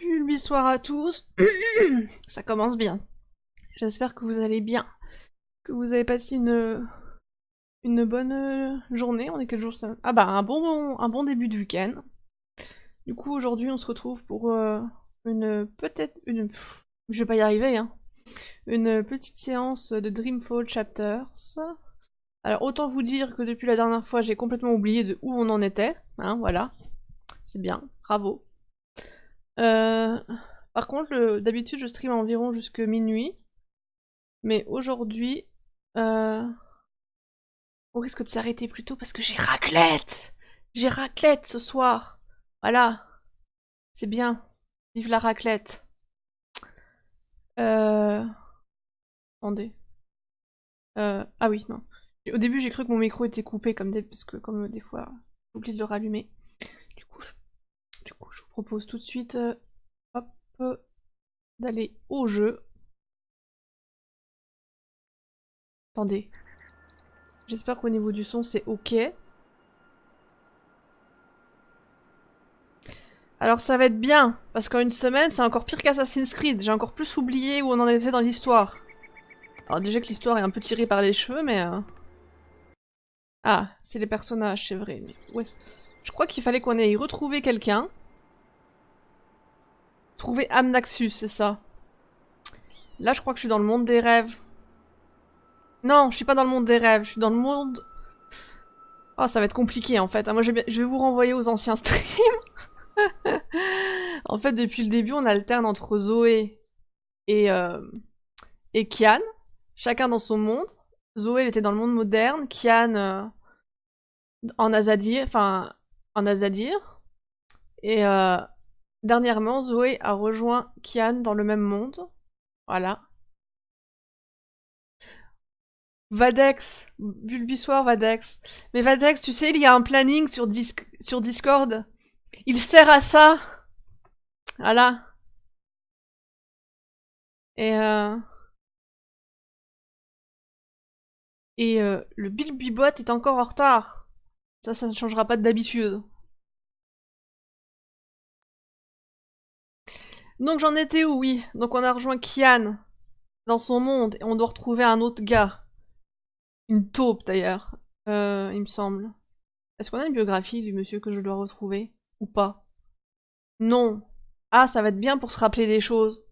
Bonsoir à tous. Ça commence bien. J'espère que vous allez bien. Que vous avez passé une bonne journée. On est quel jour ça? Ah bah un bon début de week-end. Du coup aujourd'hui on se retrouve pour je vais pas y arriver hein. Une petite séance de Dreamfall Chapters. Alors autant vous dire que depuis la dernière fois j'ai complètement oublié de où on en était. Hein, voilà. C'est bien. Bravo. Euh... Par contre, d'habitude, je stream environ jusque minuit. Mais aujourd'hui, on risque de s'arrêter plus tôt parce que j'ai raclette! J'ai raclette ce soir! Voilà, c'est bien. Vive la raclette. Euh... Attendez. Ah oui, non. Au début, j'ai cru que mon micro était coupé, parce que comme des fois, j'oublie de le rallumer. Du coup, je vous propose tout de suite, hop, d'aller au jeu. Attendez. J'espère qu'au niveau du son, c'est ok. Alors ça va être bien, parce qu'en une semaine, c'est encore pire qu'Assassin's Creed. J'ai encore plus oublié où on en était dans l'histoire. Alors déjà que l'histoire est un peu tirée par les cheveux, mais... Ah, c'est les personnages, c'est vrai. Ouais, je crois qu'il fallait qu'on aille retrouver quelqu'un. Trouver Amnaxus, c'est ça. Là, je crois que je suis dans le monde des rêves. Non, je suis pas dans le monde des rêves, je suis dans le monde... Oh, ça va être compliqué, en fait. Ah, moi, je vais vous renvoyer aux anciens streams. En fait, depuis le début, on alterne entre Zoé et Kian. Chacun dans son monde. Zoé, elle était dans le monde moderne. Kian, en Azadir. Enfin, en Azadir. Et dernièrement, Zoé a rejoint Kian dans le même monde. Voilà. Vadex, Bulbisoir Vadex. Mais Vadex, tu sais, il y a un planning sur Discord. Il sert à ça. Voilà. Et le Bilbibot est encore en retard. Ça ne changera pas d'habitude. Donc j'en étais où, oui. Donc on a rejoint Kian dans son monde et on doit retrouver un autre gars. Une taupe d'ailleurs, il me semble. Est-ce qu'on a une biographie du monsieur que je dois retrouver? Ou pas? Non. Ah, ça va être bien pour se rappeler des choses.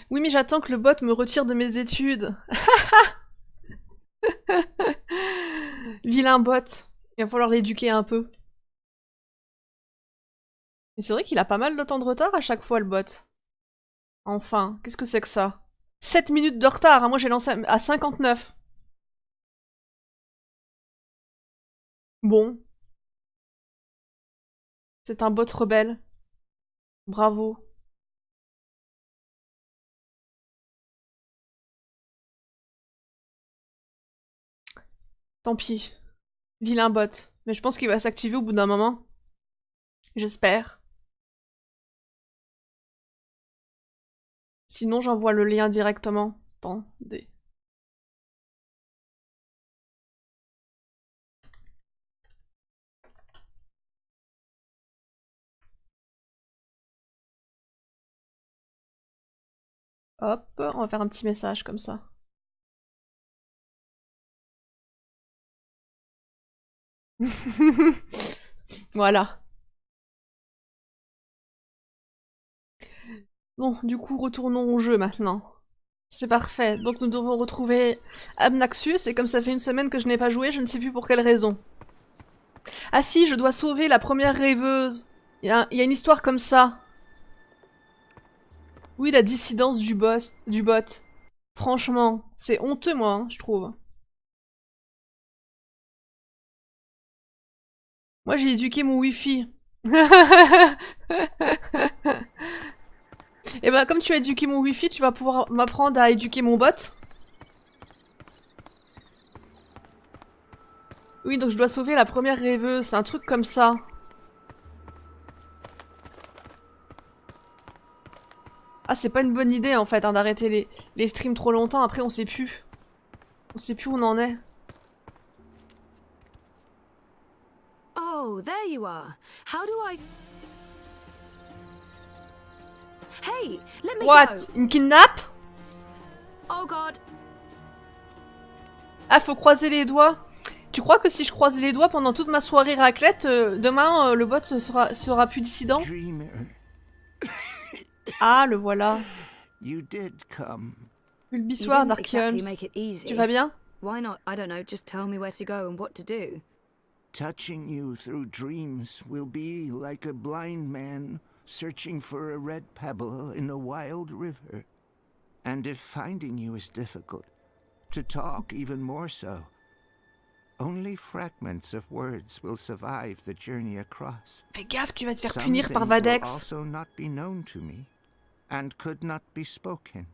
Oui, mais j'attends que le bot me retire de mes études. Vilain bot. Il va falloir l'éduquer un peu. Mais c'est vrai qu'il a pas mal de temps de retard à chaque fois, le bot. Enfin, qu'est-ce que c'est que ça? 7 minutes de retard, hein, moi j'ai lancé à 59. Bon, c'est un bot rebelle. Bravo. Tant pis. Vilain bot. Mais je pense qu'il va s'activer au bout d'un moment. J'espère. Sinon, j'envoie le lien directement. Attendez. Hop, on va faire un petit message comme ça. Voilà. Bon, du coup, retournons au jeu maintenant. C'est parfait. Donc nous devons retrouver Amnaxus, et comme ça fait une semaine que je n'ai pas joué, je ne sais plus pour quelle raison. Ah si, je dois sauver la première rêveuse. Il y a une histoire comme ça. Oui, la dissidence du bot. Franchement, c'est honteux, moi, hein, je trouve. Moi, j'ai éduqué mon wifi. Et bah, comme tu as éduqué mon wifi, tu vas pouvoir m'apprendre à éduquer mon bot. Oui, donc je dois sauver la première rêveuse, c'est un truc comme ça. Ah, c'est pas une bonne idée, en fait, hein, d'arrêter les streams trop longtemps, après on sait plus. On sait plus où on en est. Oh, there you are. How do I... Hey, let me What? go. Une kidnappe? Oh God. Ah, faut croiser les doigts. Tu crois que si je croise les doigts pendant toute ma soirée raclette, demain le bot sera plus dissident? Dreamer, Ah, le voilà. you did come. You Bulbisoir, didn't Dark exactly Holmes. make it easy. Tu vas bien? Why not, I don't know, just tell me where to go and what to do? Touching you through dreams will be like a blind man searching for a red pebble in a wild river. And if finding you is difficult, to talk even more so, only fragments of words will survive the journey across. Fais gaffe, tu vas te faire Some punir par things will Vadex. also not be known to me, and could not be spoken.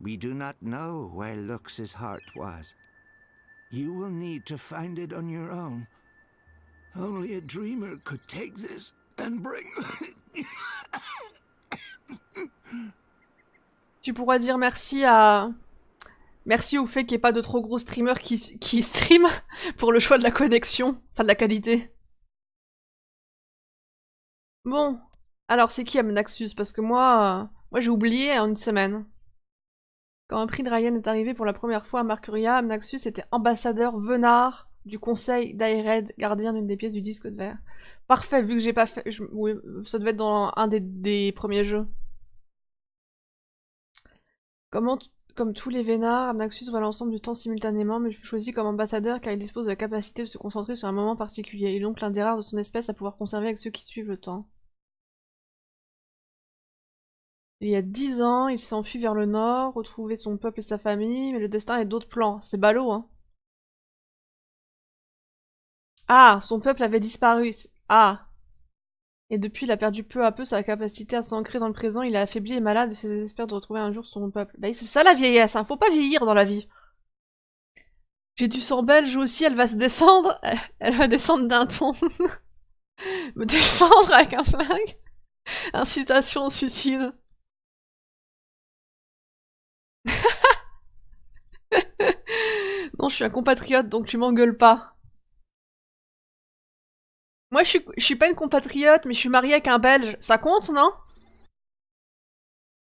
We do not know where Lux's heart was. You will need to find it on your own. Only a dreamer could take this and bring... Tu pourras dire merci à... Merci au fait qu'il n'y ait pas de trop gros streamers qui stream pour le choix de la connexion, enfin de la qualité. Bon, alors c'est qui Amnaxus? Parce que moi j'ai oublié en une semaine. Quand un prix de Ryan est arrivé pour la première fois à Mercuria, Amnaxus était ambassadeur venard du conseil d'Aired, gardien d'une des pièces du disque de verre. Parfait, vu que j'ai pas fait... Oui, ça devait être dans un des premiers jeux. Comme tous les vénards, Amnaxus voit l'ensemble du temps simultanément, mais je fus choisi comme ambassadeur car il dispose de la capacité de se concentrer sur un moment particulier. Il est donc l'un des rares de son espèce à pouvoir conserver avec ceux qui suivent le temps. Il y a 10 ans, il s'est enfui vers le nord, retrouver son peuple et sa famille, mais le destin a d'autres plans. C'est ballot, hein. Ah, son peuple avait disparu. Ah. Et depuis, il a perdu peu à peu sa capacité à s'ancrer dans le présent, il est affaibli et malade et se désespère de retrouver un jour son peuple. Bah c'est ça la vieillesse, hein. Faut pas vieillir dans la vie. J'ai du sang belge aussi, elle va se descendre. Elle va descendre d'un ton. Me descendre avec un flingue. Incitation au suicide. Non, je suis un compatriote, donc tu m'engueules pas. Moi, je suis pas une compatriote, mais je suis mariée avec un Belge. Ça compte, non?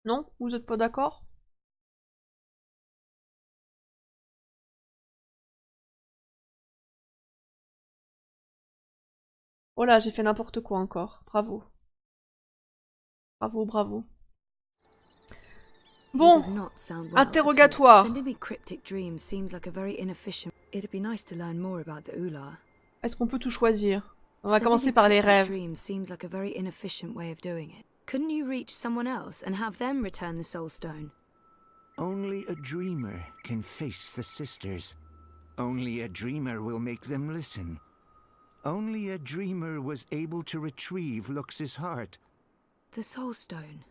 Non? Vous êtes pas d'accord? Oh là, j'ai fait n'importe quoi encore. Bravo. Bravo, bravo. Bon, interrogatoire. Est-ce qu'on peut tout choisir? On va commencer par les rêves. Couldn't you reach someone else and have them return the soul stone? Only a dreamer can face the sisters. Only a dreamer will make them listen. Only a dreamer was able to retrieve Lux's heart. The soul stone.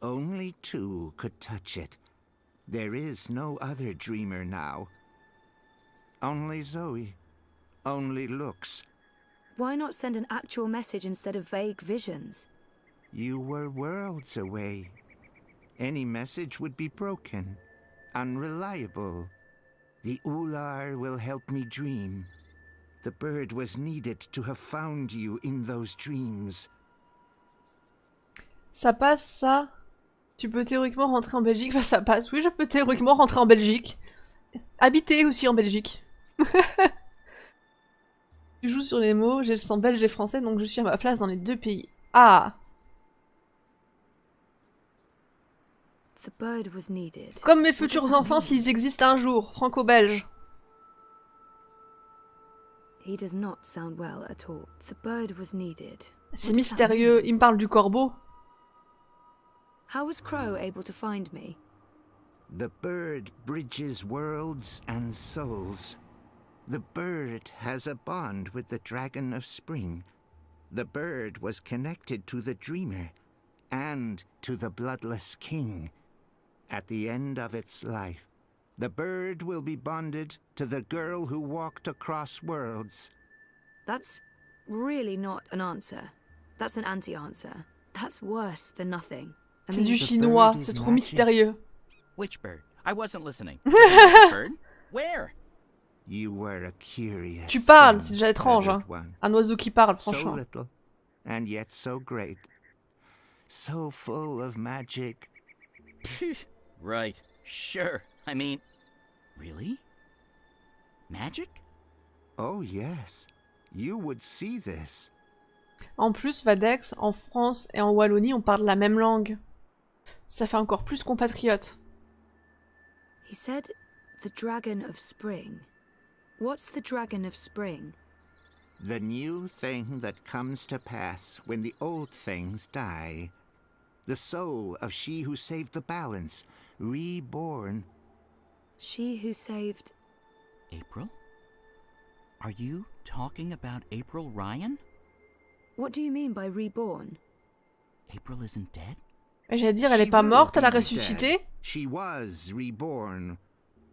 Only two could touch it. There is no other dreamer now. Only Zoe. Only Lux. Why not send an actual message instead of vague visions? You were worlds away. Any message would be broken, unreliable. The Ular will help me dream. The bird was needed to have found you in those dreams. Ça passe, ça? Tu peux théoriquement rentrer en Belgique? Bah, ça passe. Oui, je peux théoriquement rentrer en Belgique. Habiter aussi en Belgique. Tu joues sur les mots, j'ai le sang belge et français, donc je suis à ma place dans les deux pays. Ah! The bird was needed. Comme mes futurs enfants s'ils existent un jour, franco-belge. He does not sound well at all. The bird was needed. C'est mystérieux, il me parle du corbeau. How was Crow able to find me? The bird bridges worlds and souls. The bird has a bond with the dragon of spring. The bird was connected to the dreamer and to the bloodless king. At the end of its life, the bird will be bonded to the girl who walked across worlds. That's really not an answer. That's an anti-answer. That's worse than nothing. C'est du chinois, c'est trop mystérieux. Which bird? I wasn't listening. Which bird? Where? You were a curious. Tu parles, c'est déjà étrange, hein. Un oiseau qui parle, So franchement. little, and yet so great. so full of magic. Right. Sure. I mean, really? Magic? Oh yes, you would see this. En plus, Vadex, en France et en Wallonie, on parle la même langue. Ça fait encore plus compatriote. He said the Dragon of Spring. What's the Dragon of Spring? The new thing that comes to pass when the old things die. The soul of she who saved the balance, reborn. She who saved... April? Are you talking about April Ryan? What do you mean by reborn? April isn't dead? J'allais dire, elle est She pas will morte, elle a be ressuscité. dead. She was reborn.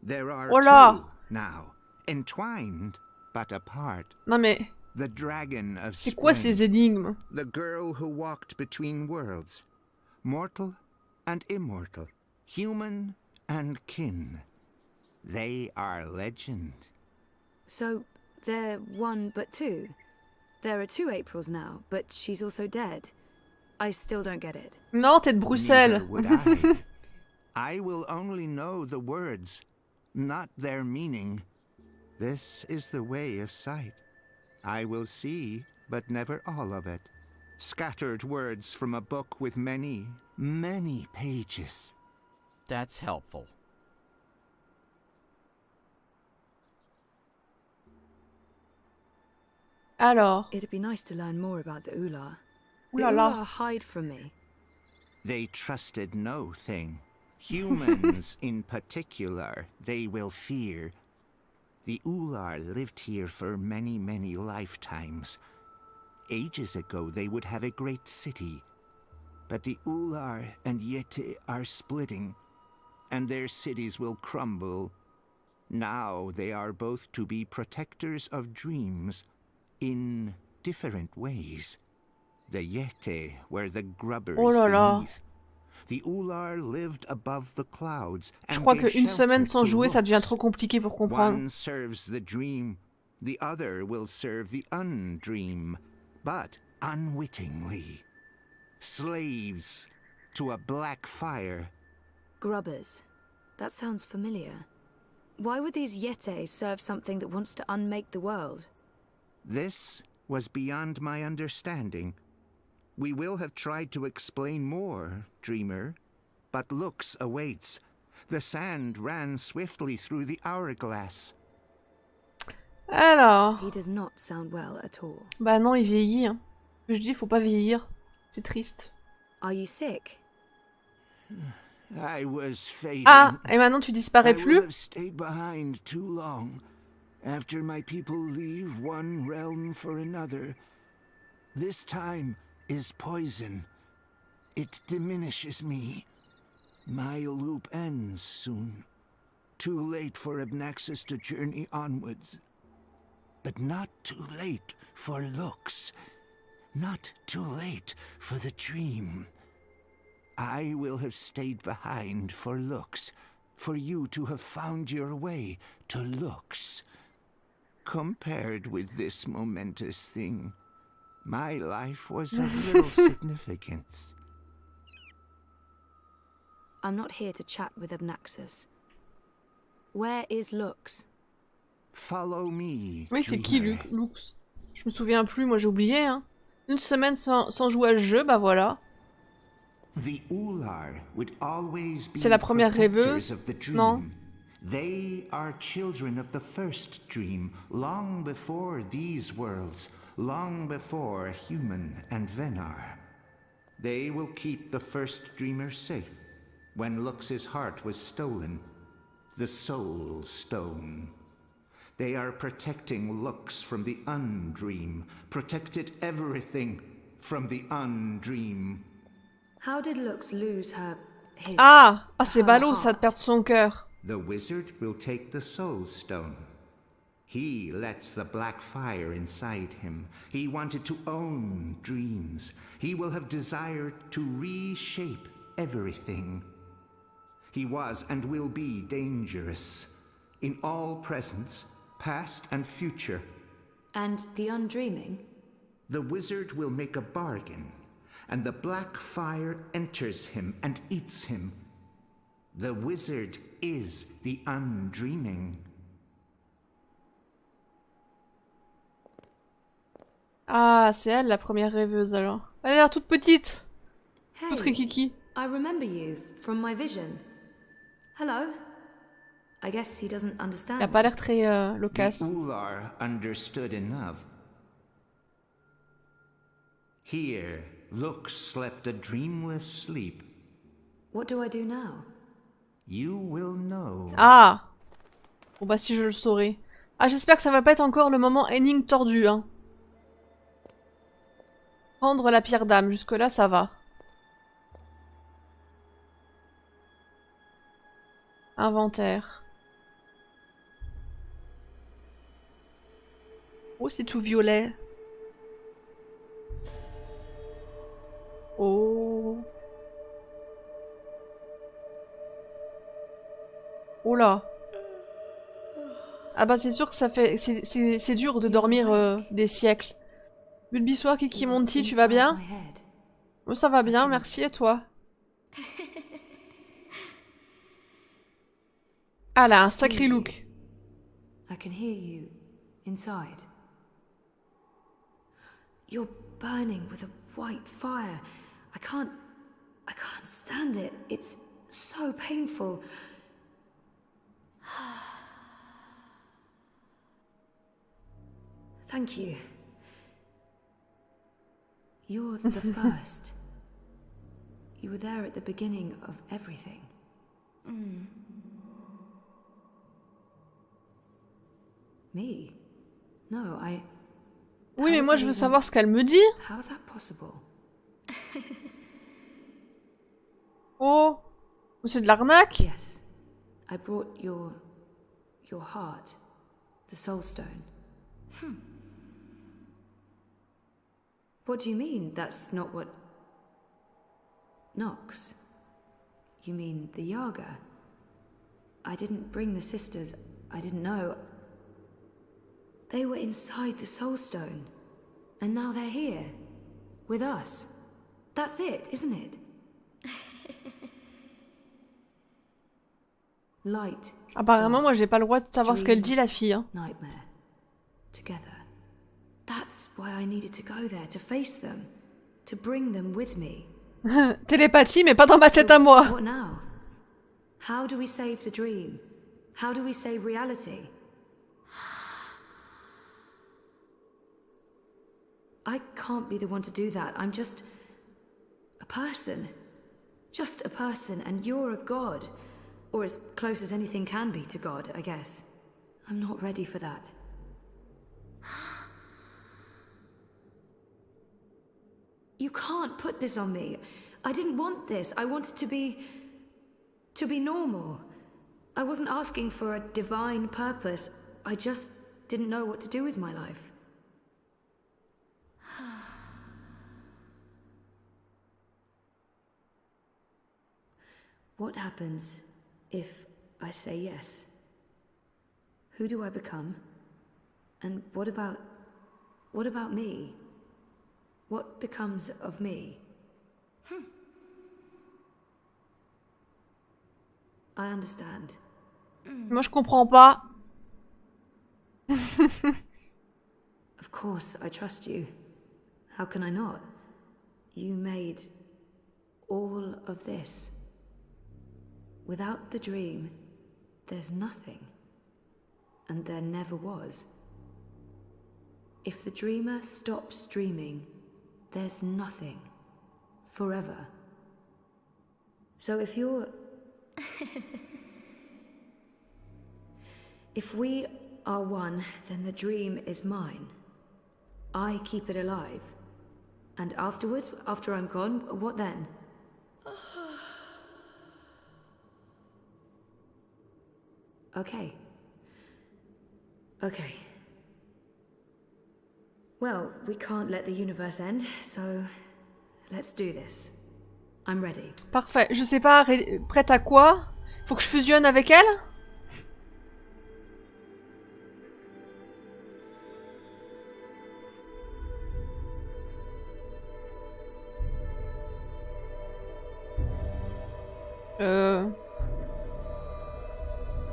There are Oh là! two now, entwined but apart. Non mais, The dragon of c'est quoi spring, ces énigmes? the girl who walked between worlds, mortal and immortal, human and kin. They are legend. So, they're one but two? There are two Aprils now, but she's also dead. I still don't get it. Non, t'es de Bruxelles. Neither would I. I will only know the words, not their meaning. This is the way of sight. I will see, but never all of it. Scattered words from a book with many, many pages. That's helpful. Alors, It'd be nice to learn more about the Ular. Ouh The là là. Ular hide from me. They trusted no thing. Humans in particular, they will fear. The Ular lived here for many, many lifetimes. Ages ago, they would have a great city. But the Ular and Yeti are splitting, and their cities will crumble. Now they are both to be protectors of dreams, in different ways. The Yeti were the grubbers Oh là là. beneath. The Ular lived above the clouds, Je and crois gave qu'une semaine shelter sans to jouer, ça devient looks. trop compliqué pour comprendre. One serves the dream, the other will serve the undream, but unwittingly. Slaves to a black fire. Grubbers. That sounds familiar. Why would these Yeti serve something that wants to unmake the world? This was beyond my understanding. We will have tried to explain more, dreamer, but looks awaits. The sand ran swiftly through the hourglass. Alors, He does not sound well at all. bah non, il vieillit. Hein. Je dis, faut pas vieillir. C'est triste. Are you sick? I was fading. Ah, et maintenant tu I disparais will plus? have stayed behind too long. After my people leave one realm for another, this time is poison. It diminishes me. My loop ends soon. Too late for Abnaxis to journey onwards. But not too late for looks. Not too late for the dream. I will have stayed behind for looks, for you to have found your way to looks. Compared with this momentous thing, my life was of little significance. I'm not here to chat with Abnaxis. Where is Lux? Follow me. Oui, c'est qui, dreamer. Lux? Je me souviens plus, moi j'ai oublié, hein. Une semaine sans jouer à ce jeu, bah voilà. The Ular would always be C'est la première rêveuse? protectors of the dream. Non. They are children of the first dream, long before these worlds, long before human and Venar. They will keep the first dreamer safe. When Lux's heart was stolen, the Soul Stone. They are protecting Lux from the undream, protected everything from the undream. How did Lux lose his... Ah, c'est her ballot ça de heart? perdre son cœur. The wizard will take the Soul Stone. He lets the black fire inside him. He wanted to own dreams. He will have desired to reshape everything. He was and will be dangerous. In all presence, past and future. And the undreaming? The wizard will make a bargain. and the black fire enters him and eats him. The wizard is the undreaming. Ah, c'est elle la première rêveuse alors. Elle a l'air toute petite. Toute Hey, rikiki. I remember you from my vision. Hello. I guess he doesn't understand. Elle a pas me. l'air très The loquace. Ular understood enough. Here, Lux slept a dreamless sleep. What do I do now? You will know. Ah. Bon bah si je le saurais. Ah, j'espère que ça va pas être encore le moment énigme tordu, hein. Prendre la pierre d'âme, jusque-là ça va. Inventaire. Oh, c'est tout violet. Oh. Oh là. Ah bah c'est sûr que ça fait... C'est dur de dormir des siècles. Bulbisoir, Kiki You're Monty, tu vas inside bien? my head. Oh, ça va bien, merci, et toi? Ah là, un sacré look. I can hear you inside. You're burning with a white fire. I can't stand it. It's so painful. Thank you. You're the first. You were there at the beginning of everything. Me? No, Oui, mais How's moi that je veux even- savoir ce qu'elle me dit. How's that possible? Oh, c'est de l'arnaque. Yes. I brought your heart, the soul stone. What do you mean that's not what Nox? You mean the Yaga? I didn't bring the sisters. I didn't know. They were inside the soul stone. And now they're here. With us. That's it, isn't it? Light. Apparemment, moi j'ai pas le droit de savoir ce qu'elle dit, la fille. Hein. Nightmare. Together. That's why I needed to go there, to face them. To bring them with me. Télépathie, mais pas dans ma tête à moi. What now? How do we save the dream? How do we save reality? I can't be the one to do that. I'm just a person. Just a person, and you're a god. Or as close as anything can be to God, I guess. I'm not ready for that. You can't put this on me. I didn't want this. I wanted to be normal. I wasn't asking for a divine purpose. I just didn't know what to do with my life. What happens if I say yes? Who do I become? And what about me? What becomes of me? I understand. Moi je comprends pas. Of course, I trust you. How can I not? You made all of this. Without the dream, there's nothing. And there never was. If the dreamer stops dreaming, there's nothing. Forever. So if you're... If we are one, then the dream is mine. I keep it alive. And afterwards, after I'm gone, what then? Okay. Okay. Well, we can't let the universe end, so let's do this. I'm ready. Parfait. Je sais pas, prête à quoi? Faut que je fusionne avec elle?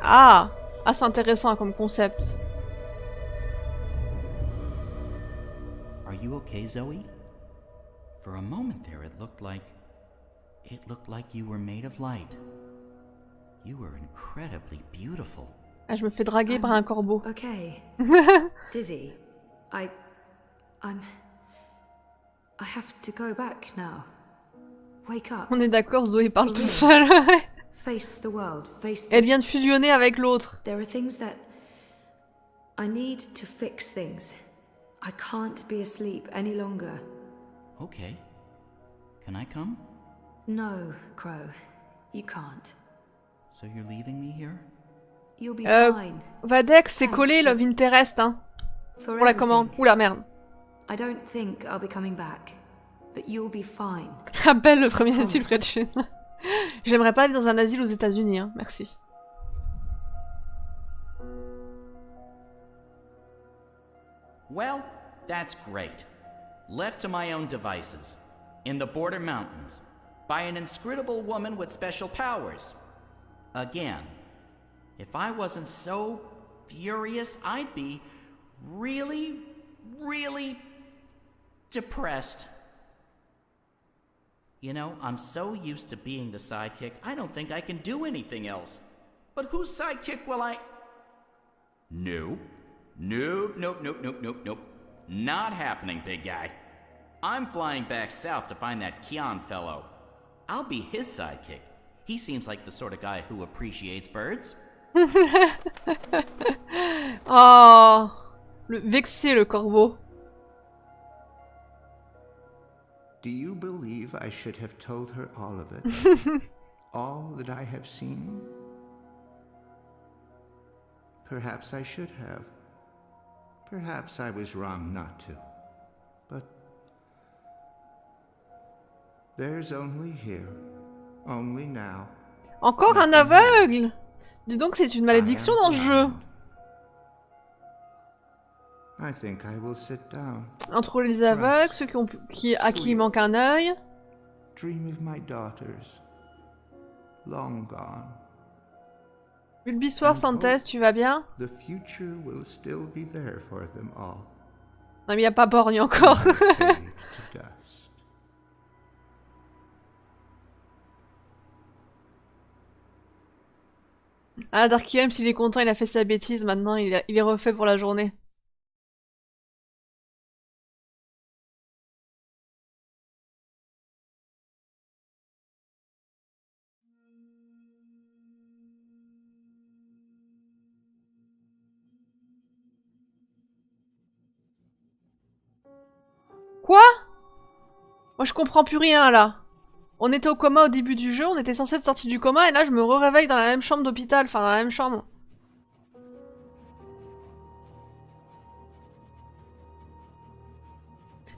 Ah! Ah, c'est intéressant comme concept. Are you okay, Zoe? For a moment there, it looked like you were made of light. You were incredibly beautiful. Ah, je me fais draguer par un corbeau. Okay. Dizzy. I have to go back now. Wake up. On est d'accord, Zoé parle toute seule. Face the world. Face the... Elle vient de fusionner avec l'autre. There are things that I need to fix things. I can't be asleep any longer. Okay. Can I come? No, Crow. You can't. So you're leaving me here? You'll be fine. Vadex, c'est collé Love Interest, hein. For Pour la commande. Oula, merde. I don't think I'll be coming back. But you'll be fine. Rappelle le premier asile près de chez nous. J'aimerais pas aller dans un asile aux États-Unis, hein. Merci. Well, that's great. Left to my own devices, in the border mountains, by an inscrutable woman with special powers. Again, if I wasn't so furious, I'd be really, really depressed. You know, I'm so used to being the sidekick, I don't think I can do anything else. But whose sidekick will I... Nope. Nope. Not happening, big guy. I'm flying back south to find that Kian fellow. I'll be his sidekick. He seems like the sort of guy who appreciates birds. Oh, vexé le corbeau. Do you believe I should have told her all of it? All that I have seen? Perhaps I should have. Perhaps I was wrong not to. But there's only here, only now. Encore un aveugle! Dis donc, c'est une malédiction dans le jeu. I think I will sit down. Entre les aveugles, ceux à qui il manque un œil. Dream of my daughters, long gone. Bulbisoir, Santes, tu vas bien? The future will still be there for them all. Non, mais il n'y a pas borgne encore. Fade to dust. Ah, Darkiem, s'il est content, il a fait sa bêtise, maintenant il est refait pour la journée. Quoi? Moi je comprends plus rien là. On était au coma au début du jeu, on était censé être sorti du coma et là je me réveille dans la même chambre d'hôpital, enfin dans la même chambre.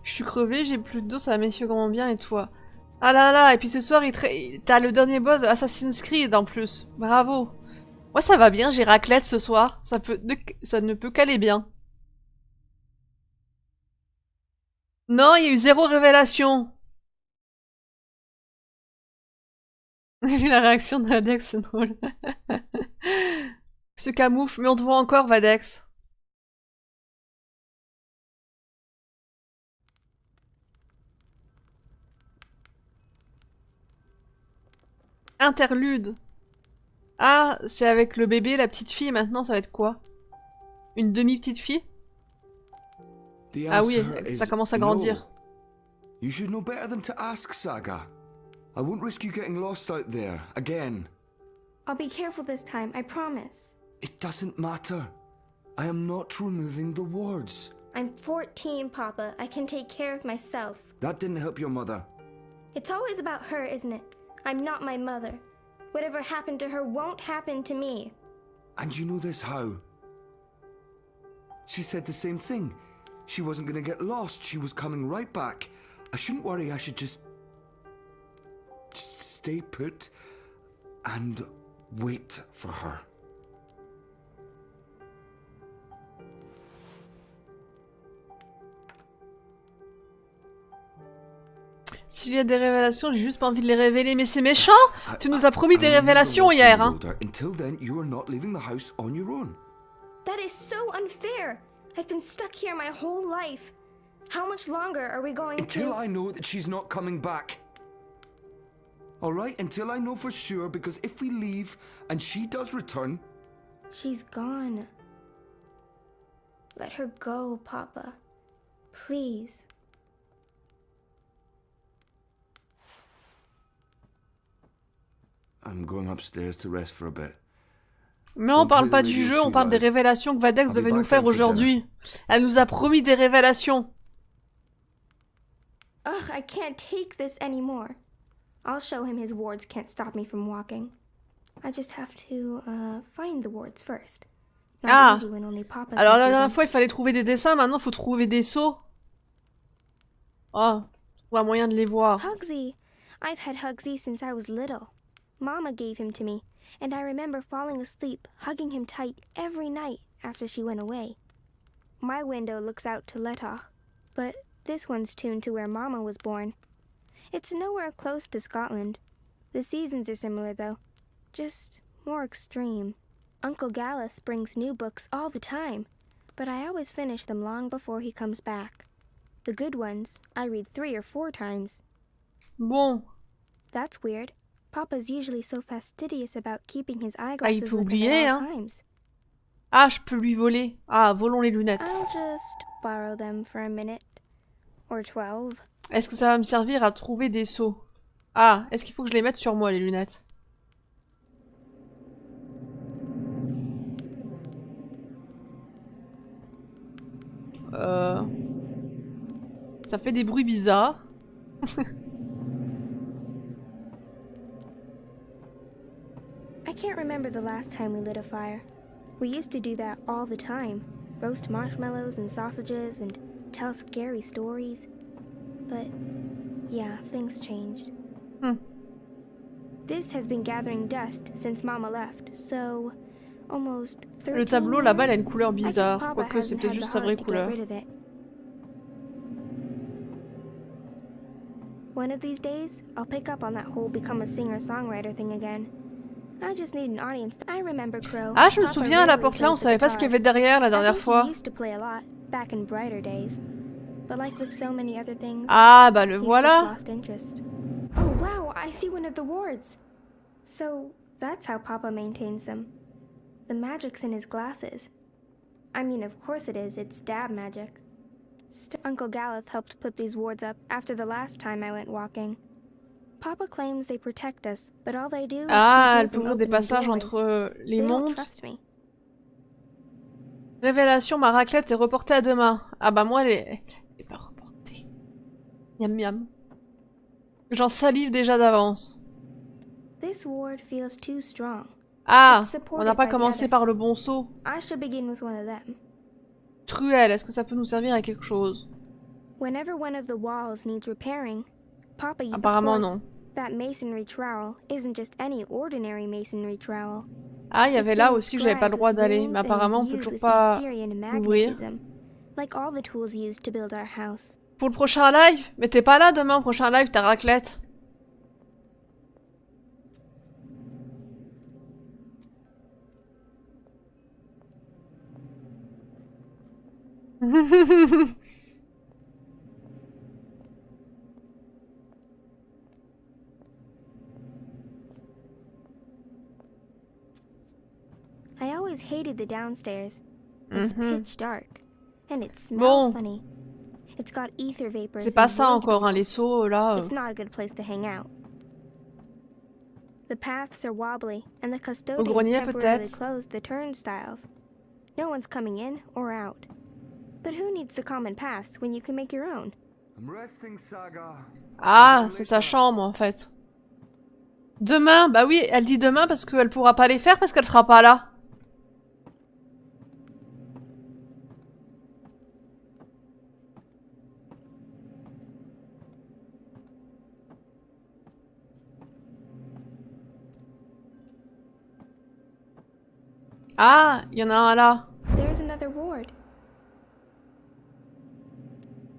Je suis crevée, j'ai plus de dos, ça va messieurs comment bien et toi? Ah là là, et puis ce soir t'as le dernier boss de Assassin's Creed en plus. Bravo. Moi ça va bien, j'ai raclette ce soir, ça ne peut qu'aller bien. Non, il y a eu 0 révélation. J'ai vu la réaction de Vadex, c'est drôle. Se camoufle, mais on te voit encore, Vadex. Interlude. Ah, c'est avec le bébé, la petite fille, maintenant ça va être quoi? Une demi-petite fille? Ah oui, ça commence à grandir. You should know better than to ask, Saga. I won't risk you getting lost out there, again. I'll be careful this time, I promise. It doesn't matter. I am not removing the wards. I'm 14, Papa. I can take care of myself. That didn't help your mother. It's always about her, isn't it? I'm not my mother. Whatever happened to her won't happen to me. And you know this how? She said the same thing. She wasn't gonna get lost. She was coming right back. I shouldn't worry. I should just stay put and wait for her. S'il y a des révélations, j'ai juste pas envie de les révéler, mais c'est méchant! Tu nous as promis des révélations hier, hein! Until then, you are not leaving the house on your own. That is so unfair. I've been stuck here my whole life. How much longer are we going Until to... I know that she's not coming back. Alright, until I know for sure, because if we leave and she does return... She's gone. Let her go, Papa. Please. I'm going upstairs to rest for a bit. Mais on parle pas du jeu, on parle des révélations que Vadex devait nous faire aujourd'hui. Elle nous a promis des révélations. Ugh, I can't take this anymore. I'll show him his wards can't stop me from walking. I just have to, find the wards first. Ah, alors la dernière fois il fallait trouver des dessins, maintenant il faut trouver des sceaux. Oh, trouver un moyen de les voir. Hugsy. I've had Hugsy since I was little. Mama gave him to me, and I remember falling asleep, hugging him tight every night after she went away. My window looks out to Letach, but this one's tuned to where Mama was born. It's nowhere close to Scotland. The seasons are similar though, just more extreme. Uncle Galeth brings new books all the time, but I always finish them long before he comes back. The good ones, I read 3 or 4 times. Bon. That's weird. Papa's usually so fastidious about keeping his Ah, il eyeglasses peut with him oublier, at all hein. times. Ah, je peux lui voler. Ah, volons les lunettes. I'll just borrow them for a minute. Or 12. Est-ce que ça va me servir à trouver des sceaux? Ah, est-ce qu'il faut que je les mette sur moi, les lunettes? Ça fait des bruits bizarres. I can't remember the last time we lit a fire. We used to do that all the time. Roast marshmallows and sausages and tell scary stories. But yeah, things changed. This has been gathering dust since Mama left, so almost 13 Le tableau là-bas, il a une years. couleur I guess bizarre. Papa Quoique c'est hasn't peut-être had juste the sa vraie heart to get couleur. rid of it. One of these days, I'll pick up on that whole become a singer-songwriter thing again. I just need an audience. I remember Crow. Ah, je me Papa souviens, à la really porte là, on plays the savait pas ce qu'il y guitar. avait derrière la I dernière think fois. he used to play a lot back in brighter days. But like with so many other things, Ah, bah le he's just voilà. lost interest. Oh wow, I see one of the wards. So that's how Papa maintains them. The magic's in his glasses. I mean, of course it is. It's dab magic. Uncle Galeth helped put these wards up after the last time I went walking. Papa claims they protect us, but all they do is Ah, elle keep peut me ouvrir from des opening passages doorways. entre les They don't mondes. trust me. Révélation, ma raclette est reportée à demain. Ah bah moi, elle est pas reportée. Miam miam. J'en salive déjà d'avance. This ward feels too strong. Ah, It's on n'a supported pas by the commencé others. par le bon saut. I should begin with one of them. Truelle, est-ce que ça peut nous servir à quelque chose? Whenever one of the walls needs repairing, Papa uses Apparemment non. that masonry trowel isn't just any ordinary masonry trowel. Ah, il y avait It's là been aussi que j'avais pas le inscribed droit with d'aller. runes Mais and apparemment, on peut imbued toujours with pas Etherian l'ouvrir. magnetism, like all the tools used to build our house. Pour le prochain live? Mais t'es pas là demain, au prochain live, ta raclette. I always hated the downstairs. It's pitch dark, and it smells Bon. funny. It's got ether vapors. C'est pas and ça wood encore, hein, les beetles. sauts là. It's not a good place to hang out. The paths are wobbly, and the custodians grenier, temporarily peut-être. closed the turnstiles. No one's coming in or out. But who needs the common paths when you can make your own? I'm resting, Saga. Ah, c'est sa chambre en fait. Demain, bah oui, elle dit demain parce qu'elle pourra pas les faire parce qu'elle sera pas là. Ah, il y en a un là. There's another ward.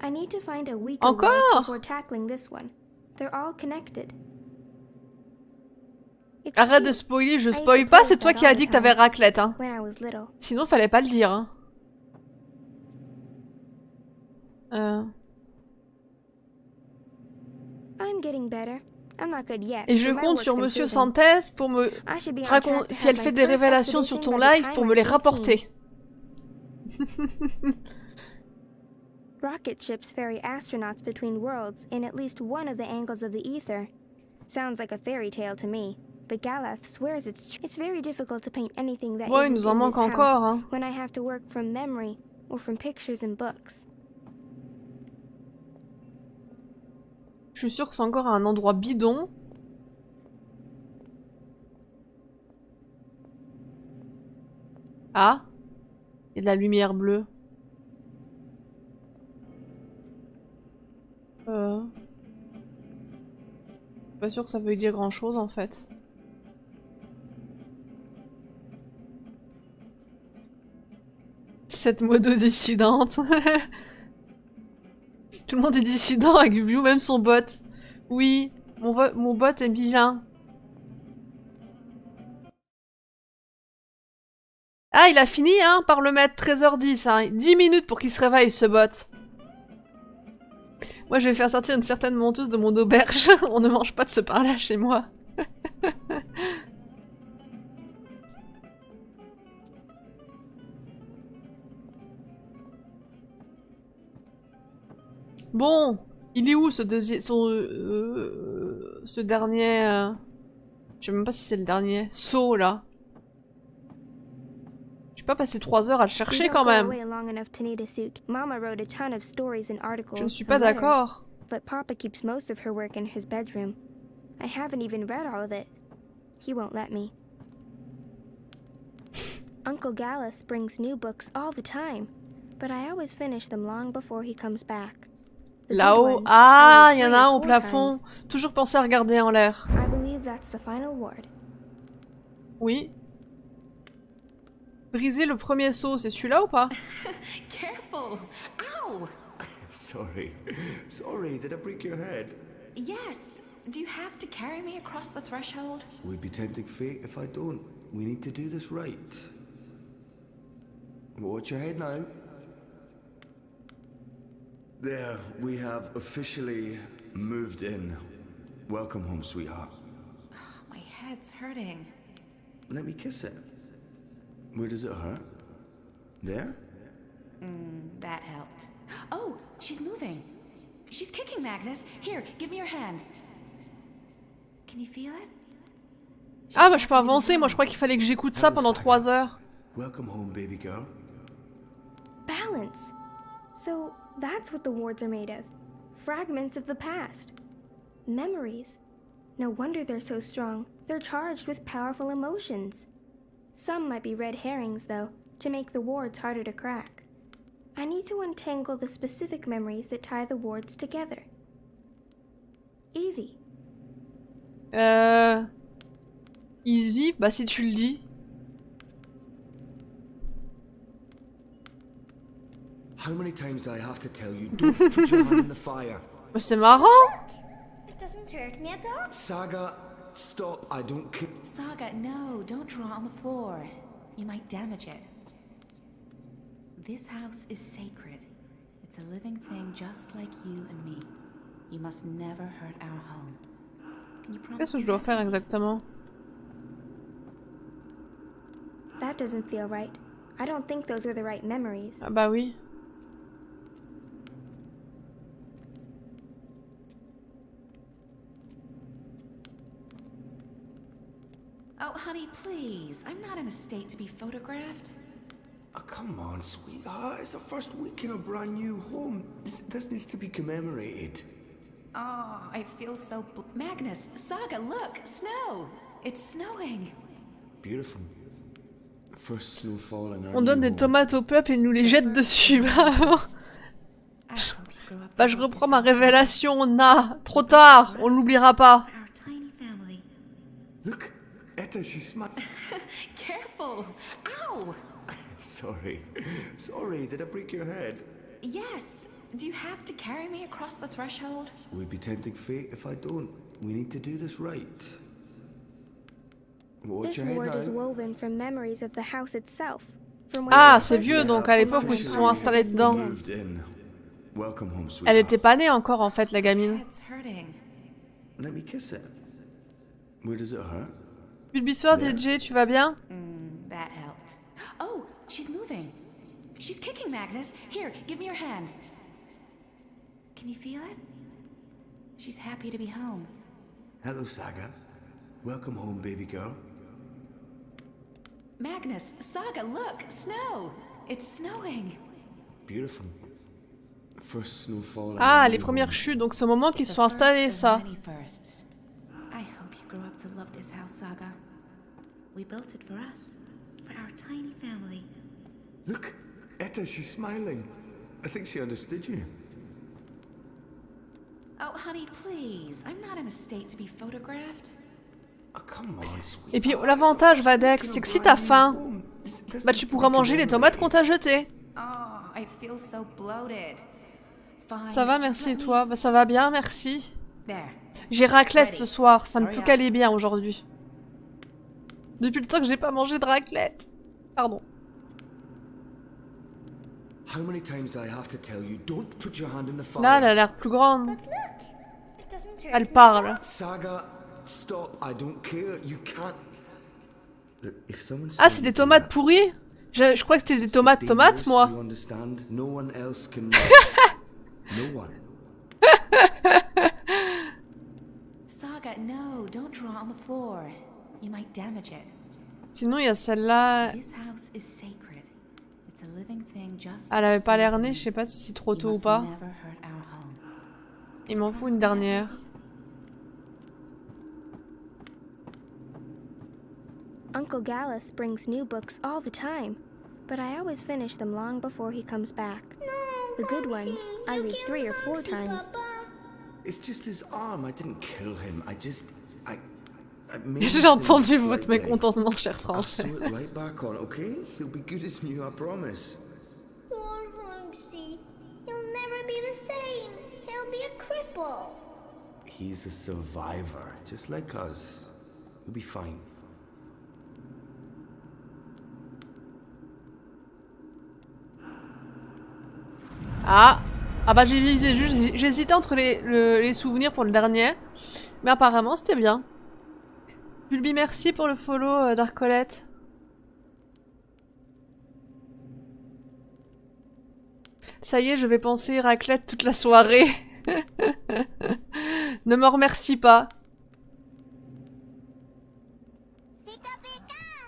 I need to find a weaker Encore? ward before tackling this one. They're all connected. It's Arrête de cute. spoiler, je I used to spoil play pas, c'est with toi that qui all as the dit que t'avais time raclette, hein. when I was little. Sinon, fallait pas le dire, hein. I'm getting better. I'm not good yet. Et je but my compte work's sur Monsieur improving. Santès pour me I should be on track raconter to si have elle my fait des first révélations sur exhibition ton by the live time pour me I'm les 18. rapporter. Rocket ships ferry astronauts between worlds in at least one of the angles of the ether. Sounds like a fairy tale to me, but Galath swears it's very difficult to paint anything that Ouais, il isn't nous en in manque this encore, house hein. when I have to work from memory or from pictures and books. Je suis sûre que c'est encore à un endroit bidon. Ah, il y a de la lumière bleue. Pas sûr que ça veuille dire grand chose en fait. Cette modo dissidente. Tout le monde est dissident avec Blue, même son bot. Oui, mon bot est bien. Ah, il a fini, hein, par le mettre 13h10, hein. 10 minutes pour qu'il se réveille, ce bot. Moi, je vais faire sortir une certaine monteuse de mon auberge. On ne mange pas de ce pain-là chez moi. Bon, il est où ce deuxième, ce dernier, je sais même pas si c'est le dernier, saut là. J'ai pas passé 3 heures à le chercher quand même. Je ne suis pas d'accord. But Papa keeps most of her work in his bedroom. I haven't even read all of it. He won't let me. Uncle Galeth brings new books all the time, but I always finish them long before he comes back. Là-haut, ah, il y en a un au plafond. Toujours penser à regarder en l'air. I believe that's the final word. Oui. Briser le premier saut, c'est celui-là ou pas? Careful! Ow! Sorry, did I break your head? Yes. Do you have to carry me across the threshold? Would be tempting fate if I don't. We need to do this right. Watch your head now. There, we have officially moved in. Welcome home, sweetheart. My head's hurting. Let me kiss it. Where does it hurt? There? That helped. Oh, she's moving. She's kicking, Magnus. Here, give me your hand. Can you feel it? Ah bah je peux avancer, moi je crois qu'il fallait que j'écoute ça pendant 3 heures. Welcome home, baby girl. Balance. So that's what the wards are made of. Fragments of the past. Memories. No wonder they're so strong. They're charged with powerful emotions. Some might be red herrings, though, to make the wards harder to crack. I need to untangle the specific memories that tie the wards together. Easy. Easy, bah si tu le dis. How many times do I have to tell you, don't put your hand in the fire? Bah c'est marrant. It doesn't hurt me at all. Saga, stop, I don't care. Saga, no, don't draw on the floor. You might damage it. This house is sacred. It's a living thing just like you and me. You must never hurt our home. Can you promise? Qu'est-ce que je dois faire exactement? That doesn't feel right. I don't think those are the right memories. Ah bah oui. Oh, honey, please. I'm not in a state to be photographed. Oh, come on, sweetheart. It's the first week in a brand new home. This needs to be commemorated. Oh, I feel so... Magnus, Saga, look! Snow! It's snowing! Beautiful. First snow falling. On donne des tomates au peuple et il nous les jette dessus, bravo. Bah je reprends ma révélation, Na. Trop tard, on l'oubliera pas. Our tiny family. Look, Etta, she's smart. Careful! Ow! Sorry, did I break your head? Yes, do you have to carry me across the threshold? Would be tempting fate if I don't. We need to do this right. Watch This your head ward is now. woven from memories of the house itself. From when Ah, it was c'est first vieux, built donc à and l'époque où my ils se sont father installés moved dedans. in. Moved in. Welcome home, sweetheart. Elle était pas née encore en fait, la gamine. It's hurting. Let me kiss it. Where does it hurt? Bulbasaur, DJ, tu vas bien? That helped. Oh, she's moving. She's kicking, Magnus. Here, give me your hand. Can you feel it? She's happy to be home. Hello, Saga. Welcome home, baby girl. Magnus, Saga, look! Snow! It's snowing. Beautiful. First snowfall. Ah, les premières chutes, donc c'est au moment qu'ils se sont installés, ça. I hope you grow up to love this house, Saga. We built it for us, for our tiny family. Look, Etta, she's smiling. I think she understood you. Oh, honey, please. I'm not in a state to be photographed. Oh, come on, sweet. Et puis l'avantage, Vadex, c'est que si t'as faim, bah tu pourras manger les tomates qu'on t'a jetées. Oh, I feel so bloated. Fine. Ça va, just merci, let et me- toi? Bah ça va bien, merci. There. J'ai raclette ce soir, ça ne peut qu'aller bien aujourd'hui. Depuis le temps que j'ai pas mangé de raclette. Pardon. How many times do I have to tell you, don't put your hand in the fire? Là, elle a l'air plus grande. But look, it doesn't hurt Elle me at parle. all. Saga, stop. I don't care. You can't. Look, if someone Ah, saw c'est you des do tomates that, pourries? Je crois que c'était des it's tomates dangerous, moi. you understand? No one else can know. No one. Saga, no, don't draw on the floor. You might damage it. Sinon, il y a celle-là. This house is sacred. It's a living thing just Elle avait like pas you l'air and née, me. je sais pas si c'est trop You tôt ou must pas. never hurt our home. Il m'en faut une dernière. Uncle Galeth brings new books all the time, but I always finish them long before he comes back. No, The good Foxy, ones I you read killed 3 or 4 Foxy, times. Papa. It's just his arm. I didn't kill him. I made J'ai him entendu slightly. votre mécontentement, cher I'll français. sew it right back on, okay? He'll be good as new, I promise. Poor Foxy. He'll never be the same. He'll be a cripple. He's a survivor, just like us. He'll be fine. Ah, ah bah j'hésitais entre les souvenirs pour le dernier, mais apparemment c'était bien. Bulby, merci pour le follow d'Arcolette. Ça y est, je vais penser raclette toute la soirée. Ne me remercie pas.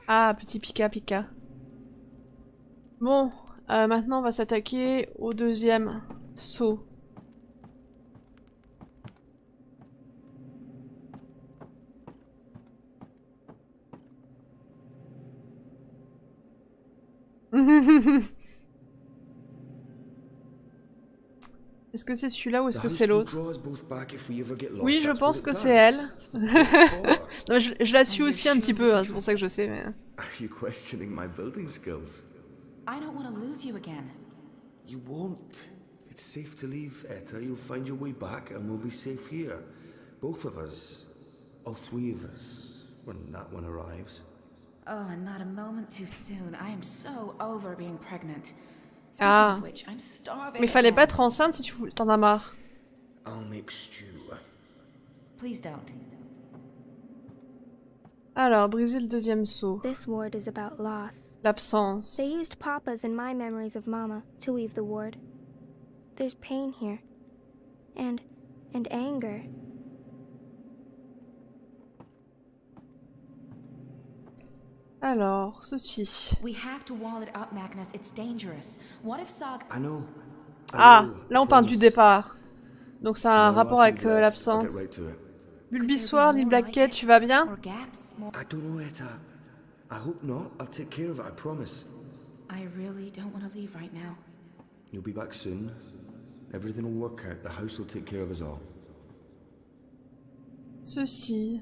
Ah, petit Pika Pika. Bon, maintenant on va s'attaquer au deuxième saut. Est-ce que c'est celui-là ou est-ce que c'est l'autre? Oui, je pense que c'est elle. Non, je la suis aussi un petit peu, hein, c'est pour ça que je sais. Mais... Are you questioning my building skills? I don't want to lose you again. You won't. It's safe to leave, Etta. You'll find your way back and we'll be safe here. Both of us. All three of us. When that one arrives. Oh, and not a moment too soon. I am so over being pregnant. Speaking Ah. of which, I'm starving. Mais fallait pas again. être enceinte si tu t'en as marre. I'll make stew. Please don't. Alors, briser le deuxième saut. This ward is about loss. L'absence. They used Papa's and my memories of Mama to weave the ward. There's pain here. And anger. Alors, ceci. We have to wall it up, Magnus. It's dangerous. What if Saga... I know. Ah, là on parle du départ. Donc ça a un Well, rapport after avec you've left, I'll l'absence. get right to it. Bulbisoir, Lil Blackhead, tu vas bien? Or gaps? More... I don't know, Etta. I hope not. I'll take care of it, I promise. I really don't want to leave right now. You'll be back soon. Everything will work out. The house will take care of us all. Ceci.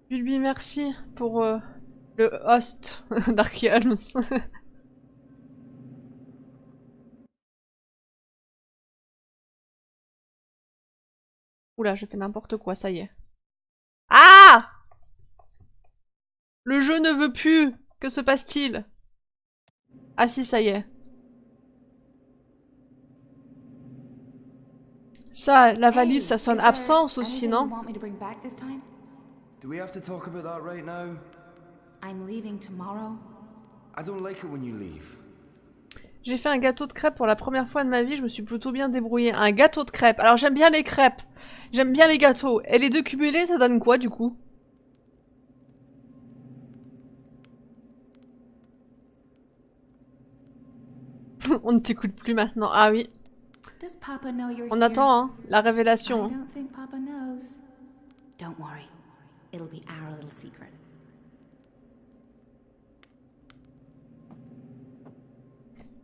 Bulbi, merci pour le host d'Archeons. Oula, j'ai fait n'importe quoi, ça y est. Ah! Le jeu ne veut plus. Que se passe-t-il? Ah si, ça y est. Ça, la valise, ça sonne absence aussi, non? Do we have to talk about that right now? I'm leaving tomorrow. I don't like it when you leave. J'ai fait un gâteau de crêpes pour la première fois de ma vie, je me suis plutôt bien débrouillée. Un gâteau de crêpes. Alors j'aime bien les crêpes. J'aime bien les gâteaux. Et les deux cumulés, ça donne quoi du coup? On ne t'écoute plus maintenant. Ah oui. Does Papa know you're On here? attend, hein, la révélation. I don't think Papa knows. Don't worry. It'll be our little secret.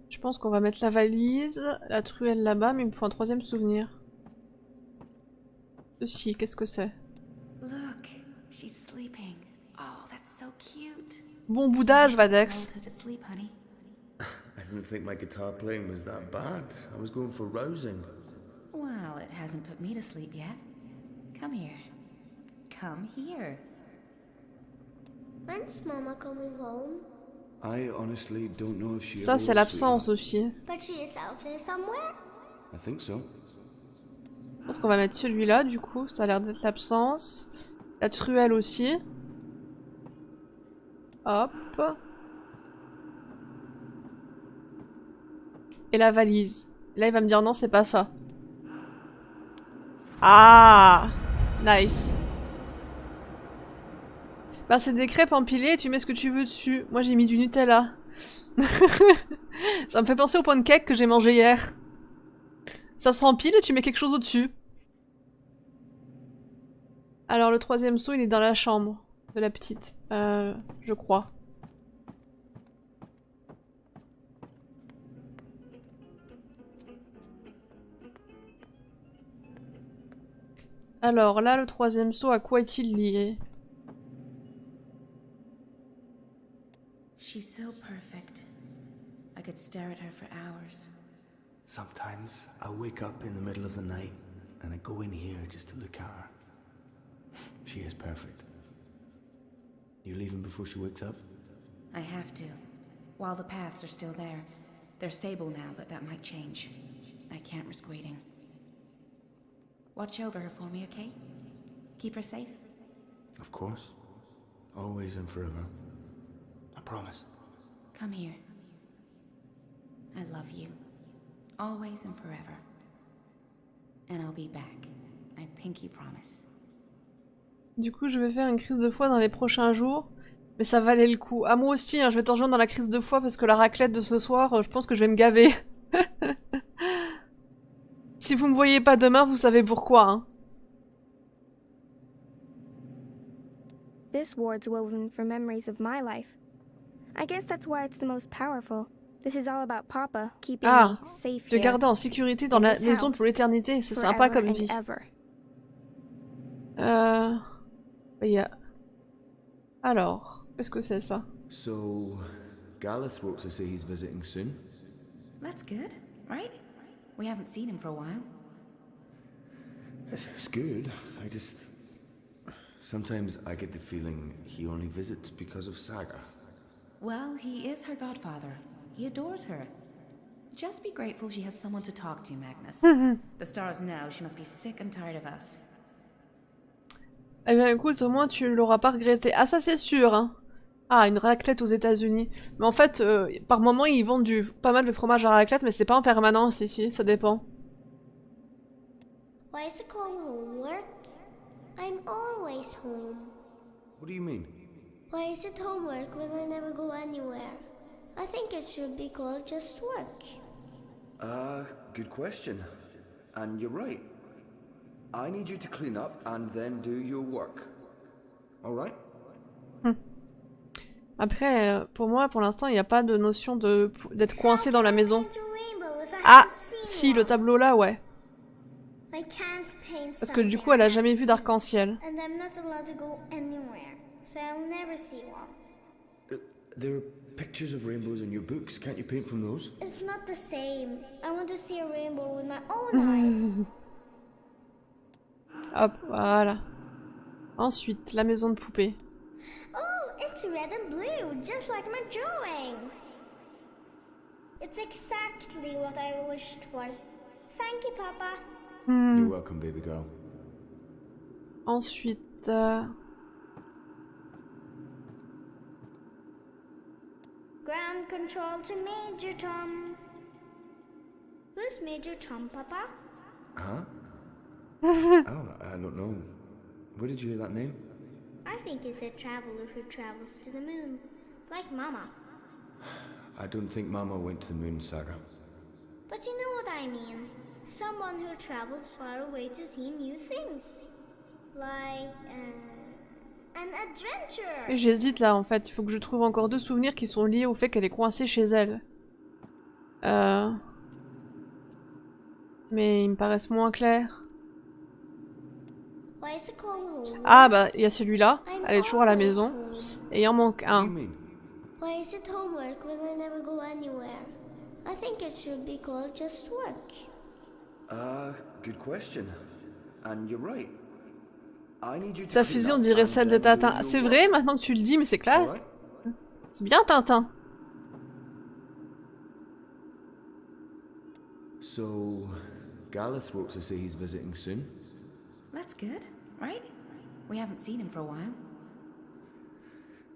Je pense qu'on va mettre la valise, la truelle là-bas, mais il me faut un troisième souvenir. Ceci, qu'est-ce que c'est? Look, she's sleeping. Oh, that's so cute. Bon boudage, Vadex. Hold her to sleep, honey. I didn't think my guitar playing was that bad. I was going for rousing. Well, it hasn't put me to sleep yet. Come here. Come here. When's Mama coming home? I honestly don't know if she Ça, c'est l'absence aussi. But she is out there somewhere? I think so. Je pense qu'on va mettre celui-là, du coup. Ça a l'air d'être l'absence. La truelle aussi. Hop. Et la valise. Là, il va me dire non, c'est pas ça. Ah! Nice. Bah, c'est des crêpes empilées et tu mets ce que tu veux dessus. Moi, j'ai mis du Nutella. Ça me fait penser au pancake que j'ai mangé hier. Ça s'empile et tu mets quelque chose au-dessus. Alors, le troisième seau, il est dans la chambre de la petite. Je crois. Alors, là, le troisième seau, à quoi est-il lié? She's so perfect. I could stare at her for hours. Sometimes I wake up in the middle of the night and I go in here just to look at her. She is perfect. You leaving before she wakes up? I have to. While the paths are still there. They're stable now, but that might change. I can't risk waiting. Watch over her for me, okay? Keep her safe? Of course. Always and forever. I promise. Come here. I love you. Always and forever. And I'll be back. I pinky promise. Du coup, je vais faire une crise de foi dans les prochains jours. Mais ça valait le coup. Ah, moi aussi, hein, je vais t'en rejoindre dans la crise de foi parce que la raclette de ce soir, je pense que je vais me gaver. Si vous me voyez pas demain, vous savez pourquoi, hein. This ward's woven from memories of my life. I guess that's why it's the most powerful. This is all about Papa keeping Ah, me safe te here. garder en sécurité dans la maison pour l'éternité, c'est sympa comme vie. Alors, qu'est-ce que c'est ça? So, Gareth wrote to say he's visiting soon. That's good, right? We haven't seen him for a while. It's good. I just... Sometimes I get the feeling he only visits because of Saga. Well, he is her godfather. He adores her. Just be grateful she has someone to talk to, Magnus. The stars know she must be sick and tired of us. Eh bien écoute, au moins tu l'auras pas regretté. Ah ça c'est sûr, hein. Ah, une raclette aux États-Unis. Mais en fait, par moment ils vendent pas mal de fromage à raclette, mais c'est pas en permanence ici, ça dépend. Why is it called homework? I'm always home. What do you mean? Why is it homework when I never go anywhere? I think it should be called just work. Good question. And you're right. I need you to clean up and then do your work. Alright? Après, pour moi, pour l'instant, il n'y a pas de notion d'être coincé dans la maison. Ah, si, le tableau là, ouais. Parce que du coup, elle a jamais vu d'arc-en-ciel. There are pictures of rainbows in your books. Can't you paint from those? It's not the same. I want to see a rainbow with my own eyes. Hop, voilà. Ensuite, la maison de poupée. Oh, it's red and blue, just like my drawing. It's exactly what I wished for. Thank you, Papa. You're welcome, baby girl. Ensuite... Ground control to Major Tom. Who's Major Tom, Papa? Huh? Oh, I don't know. Where did you hear that name? I think it's a traveler who travels to the moon, like Mama. I don't think Mama went to the moon, Saga. But you know what I mean. Someone who travels far away to see new things. Like, an adventure. Et j'hésite là en fait, il faut que je trouve encore 2 souvenirs qui sont liés au fait qu'elle est coincée chez elle. Mais ils me paraissent moins clairs. Why is it called home? Ah bah, il y a celui-là, elle est toujours à la maison. Et il en manque What do you un. mean? Why is it homework when I never go anywhere? I think it should be called just work. Good question. And you're right. I need you to Sa clean fusion up dirait and celle de then do Tintin. your C'est work. vrai, maintenant que tu le dis, mais c'est classe. C'est bien Tintin. So, Gareth wrote to say he's visiting soon. That's good, right? We haven't seen him for a while.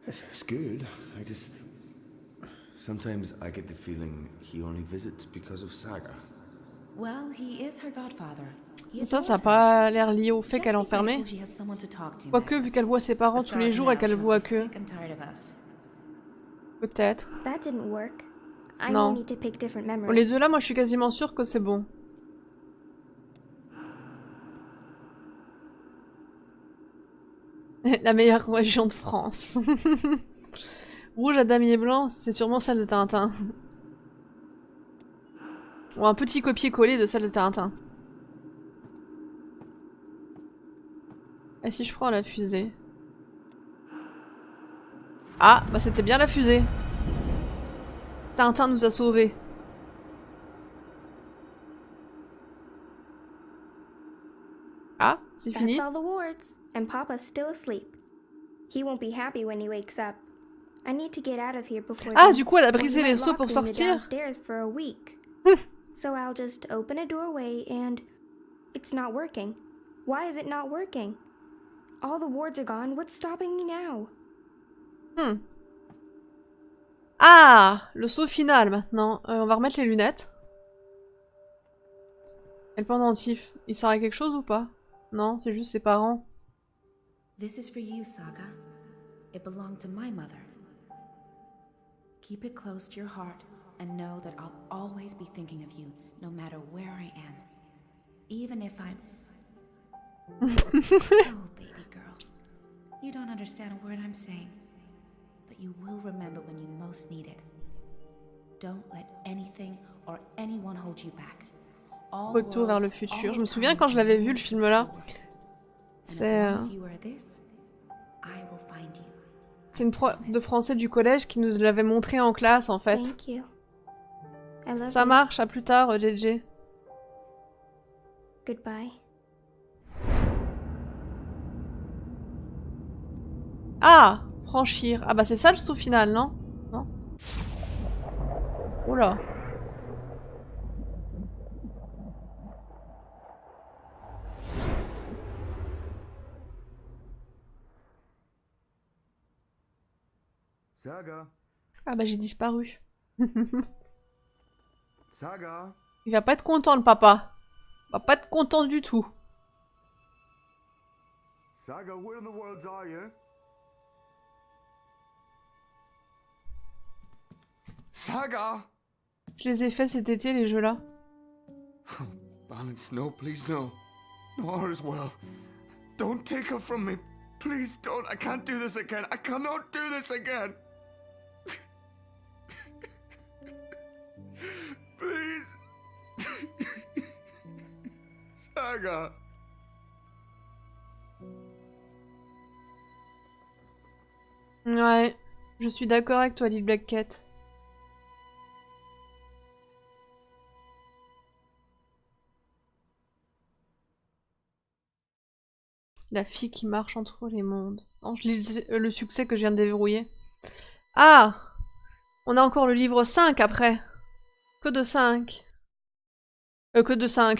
It's good. I just... Sometimes I get the feeling he only visits because of Saga. Well, he is her godfather. He Ça, adores ça n'a her. pas l'air lié au fait Just qu'elle est be enfermée. grateful she has someone to talk to, Quoique, vu Magnus. qu'elle voit ses parents The tous les stars jours et now qu'elle must voit be que... sick and tired of us. Peut-être. That didn't work. I Non. may need to pick different Bon, les memories. deux là, moi je suis quasiment sûre que c'est bon. La meilleure région de France. Rouge à damier blanc, c'est sûrement celle de Tintin. Ou un petit copier-coller de celle de Tintin. Et si je prends la fusée? Ah, bah c'était bien la fusée. Tintin nous a sauvés. Ah, c'est fini. That's all the wards, and Papa's still asleep. He won't be happy when he wakes up. I need to get out of here before Ah, then, du coup, elle a or he brisé might les seaux lock pour me in the sortir. downstairs for a week. So I'll just open a doorway and... It's not working. Why is it not working? All the wards are gone. What's stopping me now? Ah, le saut final maintenant. On va remettre les lunettes. Et le pendentif, il sert à quelque chose ou pas? Non, c'est juste ses parents. This is for you, Saga. It belonged to my mother. Keep it close to your heart and know that I'll always be thinking of you, no matter where I am. Even if I'm... Oh, baby girl. You don't understand a word I'm saying. But you will remember when you most need it. Don't let anything or anyone hold you back. All Retour vers le worlds, futur. all Je me souviens time quand je l'avais vu will le film là. explore. And as C'est long as you are this, I will find you. c'est une prof de français du collège qui nous l'avait montré en classe en fait. Thank you. I love Ça you. marche, à plus tard, JJ. Goodbye. Ah, franchir. Ah bah c'est ça le saut final, non? Non? Oh là. Saga. Ah bah j'ai disparu. Saga. Il va pas être content le papa. Il va pas être content du tout. Saga, where in the world are you? Saga! Je les ai fait cet été les jeux là. Balance, no, please, no. Nor as well. Don't take her from me. Please don't. I can't do this again. I cannot do this again. Please. Saga. Ouais, je suis d'accord avec toi, Lil Black Cat. La fille qui marche entre les mondes. Non, je lis le succès que je viens de déverrouiller. Ah! On a encore le livre 5 après. Que de 5. Que de 5.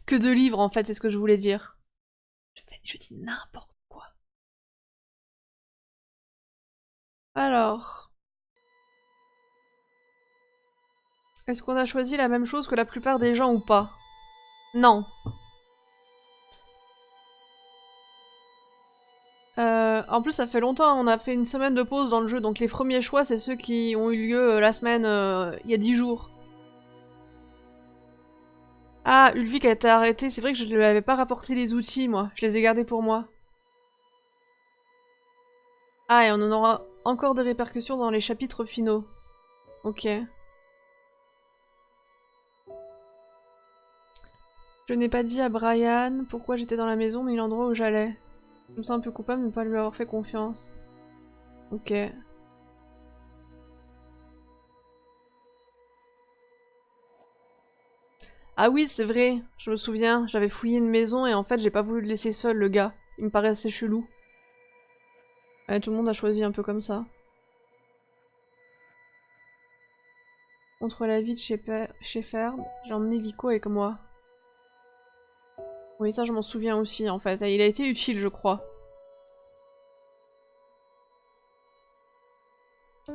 Que de livres en fait, c'est ce que je voulais dire. Je dis n'importe quoi. Alors. Est-ce qu'on a choisi la même chose que la plupart des gens ou pas? Non. En plus, ça fait longtemps, on a fait une semaine de pause dans le jeu, donc les premiers choix, c'est ceux qui ont eu lieu la semaine, il y a 10 jours. Ah, Ulvik a été arrêté, c'est vrai que je ne lui avais pas rapporté les outils, moi. Je les ai gardés pour moi. Ah, et on en aura encore des répercussions dans les chapitres finaux. Ok. Je n'ai pas dit à Brian pourquoi j'étais dans la maison ni l'endroit où j'allais. Je me sens un peu coupable de ne pas lui avoir fait confiance. Ok. Ah oui, c'est vrai, je me souviens, j'avais fouillé une maison et en fait j'ai pas voulu le laisser seul, le gars. Il me paraissait chelou. Ouais, tout le monde a choisi un peu comme ça. Contre la vie de Shepard, j'ai emmené Lico avec moi. Oui, ça je m'en souviens aussi en fait. Il a été utile, je crois.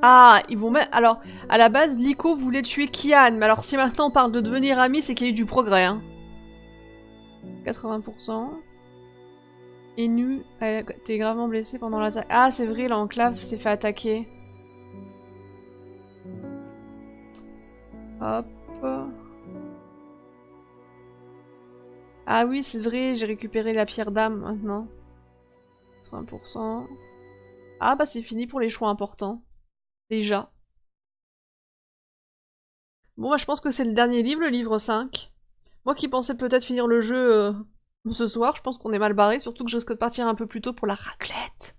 Ah, ils vont mettre... Alors, à la base, Lico voulait tuer Kian, mais alors si maintenant on parle de devenir amis, c'est qu'il y a eu du progrès, hein. 80%. Enu, t'es gravement blessé pendant l'attaque. Ah, c'est vrai, l'enclave s'est fait attaquer. Hop. Ah oui, c'est vrai, j'ai récupéré la pierre d'âme maintenant. 80%. Ah bah c'est fini pour les choix importants. Déjà. Bon bah je pense que c'est le dernier livre, le livre 5. Moi qui pensais peut-être finir le jeu ce soir, je pense qu'on est mal barré, surtout que je risque de partir un peu plus tôt pour la raclette.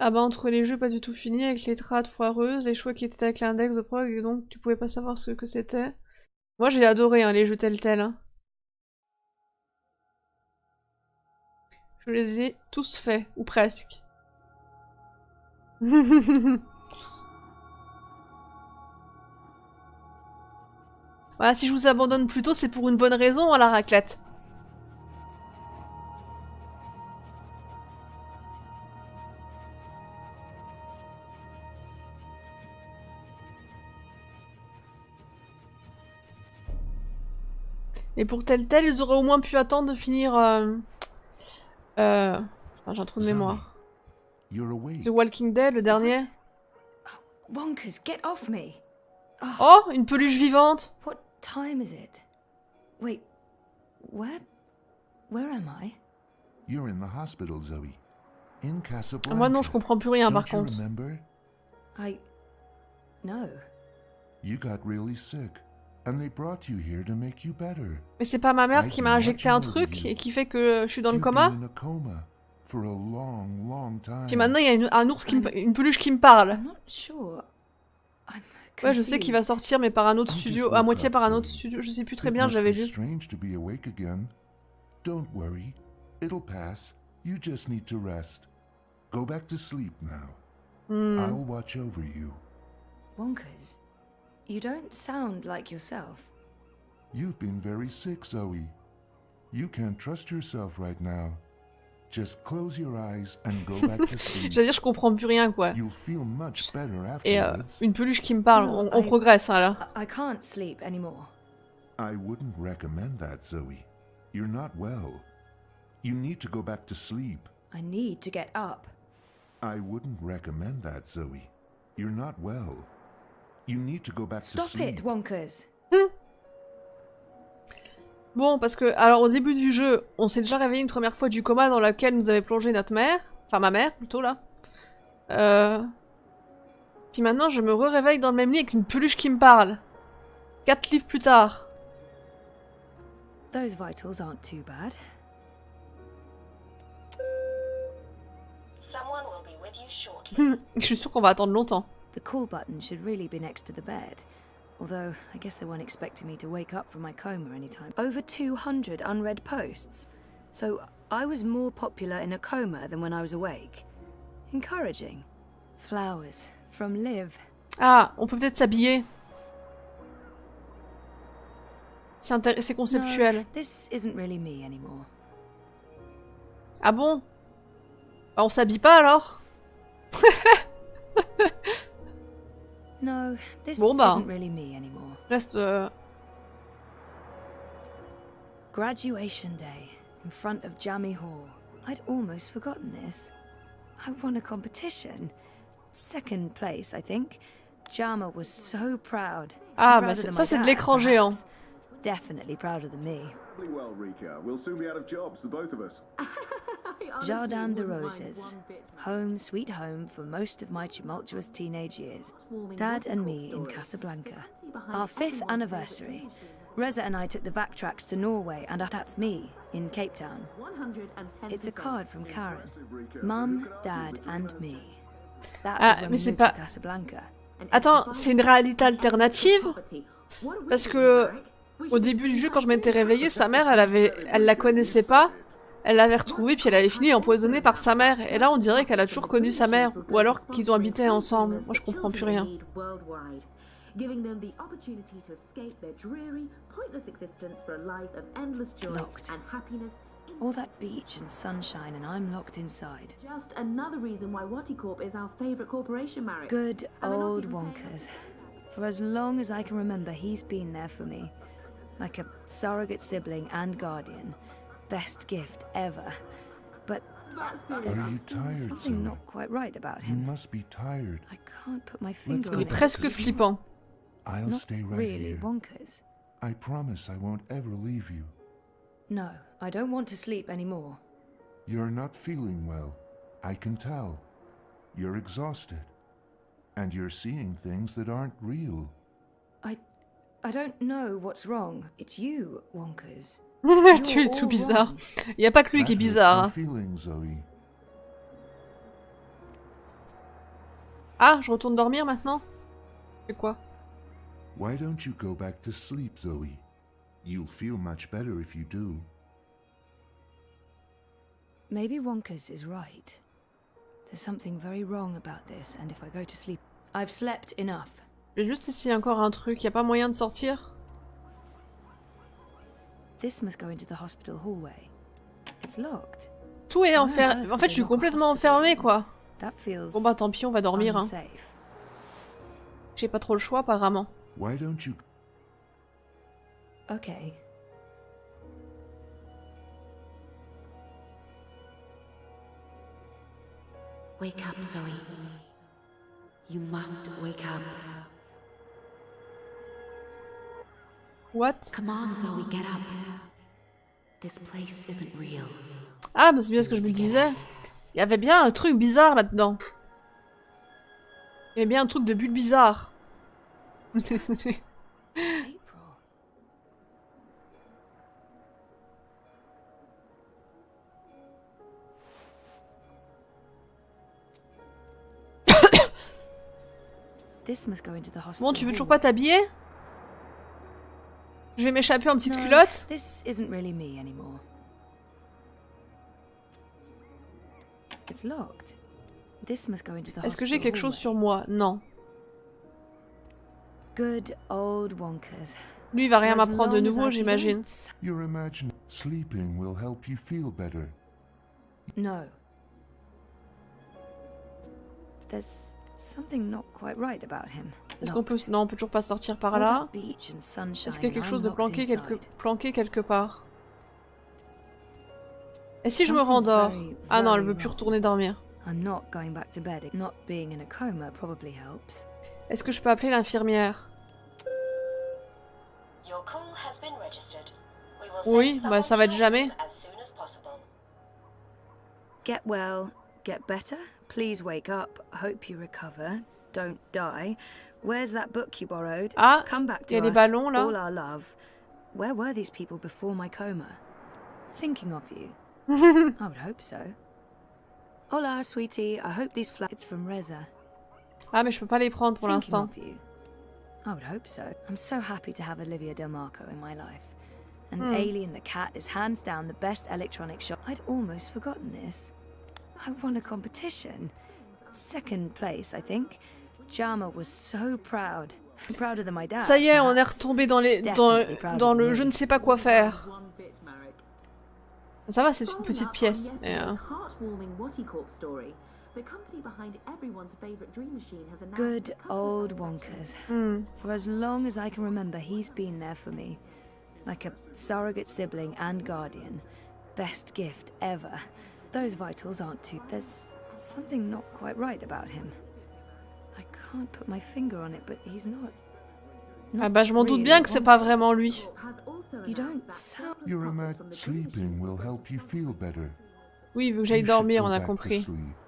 Ah bah entre les jeux pas du tout finis, avec les trades foireuses, les choix qui étaient avec l'index de prog, et donc tu pouvais pas savoir ce que c'était. Moi j'ai adoré hein, les jeux tels. Hein. Je les ai tous faits, ou presque. Voilà, si je vous abandonne plus tôt, c'est pour une bonne raison à la raclette. Et pour tel, ils auraient au moins pu attendre de finir... j'ai un trou de mémoire. The Walking Dead, le dernier. Wonkers, get off me! Oh, une peluche vivante! What time is it? Wait, where am I? You're in the hospital, Zoe. In Casablanca. Moi non, je comprends plus rien par Don't you contre. remember? No. You got really sick, and they brought you here to make you better. Mais c'est pas ma mère qui m'a injecté un truc et qui fait que je suis dans le coma? You've been in a coma for a long, long time. Puis maintenant il y a un ours qui une peluche qui me parle. I'm not sure. I'm Ouais, je sais qu'il va confused. sortir, mais par un autre I'm just studio, à woke moitié up, par un Zoe. autre studio, je sais plus très It bien, must j'avais be lu. strange to be awake again. Don't worry, it'll pass. You just need to rest. Go back to sleep now. I'll watch over you. Wonkers, you don't sound like yourself. You've been very sick, Zoe. You can't trust yourself right now. Just close your eyes and go back to sleep. J'allais dire, je comprends plus rien, quoi. You'll feel much better Et afterwards. une peluche qui me parle, No, on I- progresse, hein, là. I can't sleep anymore. I wouldn't recommend that, Zoe. You're not well. You need to go back to sleep. I need to get up. I wouldn't recommend that, Zoe. You're not well. You need to go back to Stop sleep. it, Wonkers. Bon, parce que, alors au début du jeu, on s'est déjà réveillé une première fois du coma dans lequel nous avait plongé notre mère. Enfin, ma mère, plutôt, là. Puis maintenant, je me réveille dans le même lit avec une peluche qui me parle. 4 livres plus tard. Those vitals aren't too bad. Someone will be with you shortly. Je suis sûre qu'on va attendre longtemps. The call button should really be next to the bed. Although, I guess they weren't expecting me to wake up from my coma anytime. Over 200 unread posts. So, I was more popular in a coma than when I was awake. Encouraging. Flowers from Liv. Ah, on peut peut-être s'habiller. C'est conceptuel. No, this isn't really me anymore. Ah bon? Bah, on s'habille pas alors? No, this Bon bah, isn't really me anymore. reste... Graduation day in front of Jammy Hall. I'd almost forgotten this. I won a competition. Second place, I think. Jama was so proud. Ah bah ça c'est de l'écran géant. Definitely prouder than me. Well, Rika, we'll soon be out of jobs, the both of us. Jardin de Roses. Home, sweet home for most of my tumultuous teenage years. Dad and me in Casablanca. Our 5th anniversary. Reza and I took the backtracks to Norway, and that's me, in Cape Town. It's a card from Karen. Mum, Dad, and me. That was when we moved to Casablanca. Attends, c'est une réalité alternative? Parce que au début du jeu, quand je m'étais réveillée, sa mère, elle la connaissait pas. Elle l'avait retrouvée, puis elle avait fini empoisonnée par sa mère. Et là, on dirait qu'elle a toujours connu sa mère. Ou alors qu'ils ont habité ensemble. Moi, je comprends plus rien. Locked. All that beach and sunshine, and I'm locked inside. Just another reason why Watticorp is our favorite corporation, Marek. Good old Wonkers. For as long as I can remember, he's been there for me. Like a surrogate sibling and guardian. Best gift ever. But you tired, something Zoe? not quite right about You him. must be tired. I can't put my finger go on Il est it. presque flippant. I'll Not stay right really here. Wonkers. I promise I won't ever leave you. No, I don't want to sleep anymore. You're not feeling well. I can tell. You're exhausted. And you're seeing things that aren't real. I don't know what's wrong. It's you, Wonkers. Tu es tout bizarre. Il y a pas que lui qui est bizarre. Hein. Feeling, Zoe. Ah, je retourne dormir maintenant? C'est quoi? Why don't you go back to sleep, Zoe? You'll feel much better if you do. Maybe Wonkers is right. There's something very wrong about this, and if I go to sleep... I've slept enough. Je vais juste essayer encore un truc. Y a pas moyen de sortir? This must go into the hospital hallway. It's locked. Tout est enfermé. En fait, je suis complètement enfermée, quoi. That feels Bon bah tant pis, on va dormir. Hein. unsafe. J'ai pas trop le choix, apparemment. Why don't you... Okay. Wake up, Zoe. You must wake up. What? Come on, Zoe, get up. This place isn't real. Ah, bah c'est bien ce que je me disais. Il y avait bien un truc bizarre là-dedans. Il y avait bien un truc de bulle bizarre. April. This must go into the hospital. Bon, tu veux toujours pas t'habiller? Je vais m'échapper en petite No, culotte? This isn't really me anymore. It's locked. This must go into the Est-ce que j'ai hospital quelque chose hallway. sur moi? Non. Good old Wonkers. Lui, il va rien For as m'apprendre de long as nouveau, I j'imagine. don't- You're imagining sleeping will help you feel better. No. There's something not quite right about him. Est-ce qu'on peut... Locked. Non, on peut toujours pas sortir par All là. that beach and sunshine, Est-ce qu'il y a quelque chose de I'm locked planqué inside. quelque part? Et si je me Something's rendors? very, Ah non, elle very veut plus wrong. retourner dormir. I'm not going back to bed. Not being in a coma probably helps. Est-ce que je peux appeler l'infirmière? Your call has been registered. We will Oui, send bah ça va être someone to jamais. you as soon as possible. Get well, get better. Please wake up. Hope you recover. Don't die. Where's that book you borrowed? Ah, Come back il y to a des us. ballons là. All our love. Where were these people before my coma? Thinking of you. I would hope so. Hola, sweetie. I hope these flights from Reza. Ah, mais je peux pas les prendre pour Thinking l'instant. of you. I would hope so. I'm so happy to have Olivia Del Marco in my life. And Alien the cat is hands down the best electronic shop. I'd almost forgotten this. I won a competition. Second place, I think. Jama was so proud. Prouder than my dad. Ça y est, on est retombé dans le je ne sais pas quoi faire. Ça va, c'est une petite pièce. Mais Good old Wonkers. For as long as I can remember, he's been there for me. Like a surrogate sibling and guardian. Best gift ever. Those vitals aren't too... There's something not quite right about him. I can't put my finger on it, but he's not... Ah bah je m'en doute bien que c'est pas vraiment lui. You don't sound... Your sleeping will help you feel better. Oui, vu que j'aille dormir, on a compris.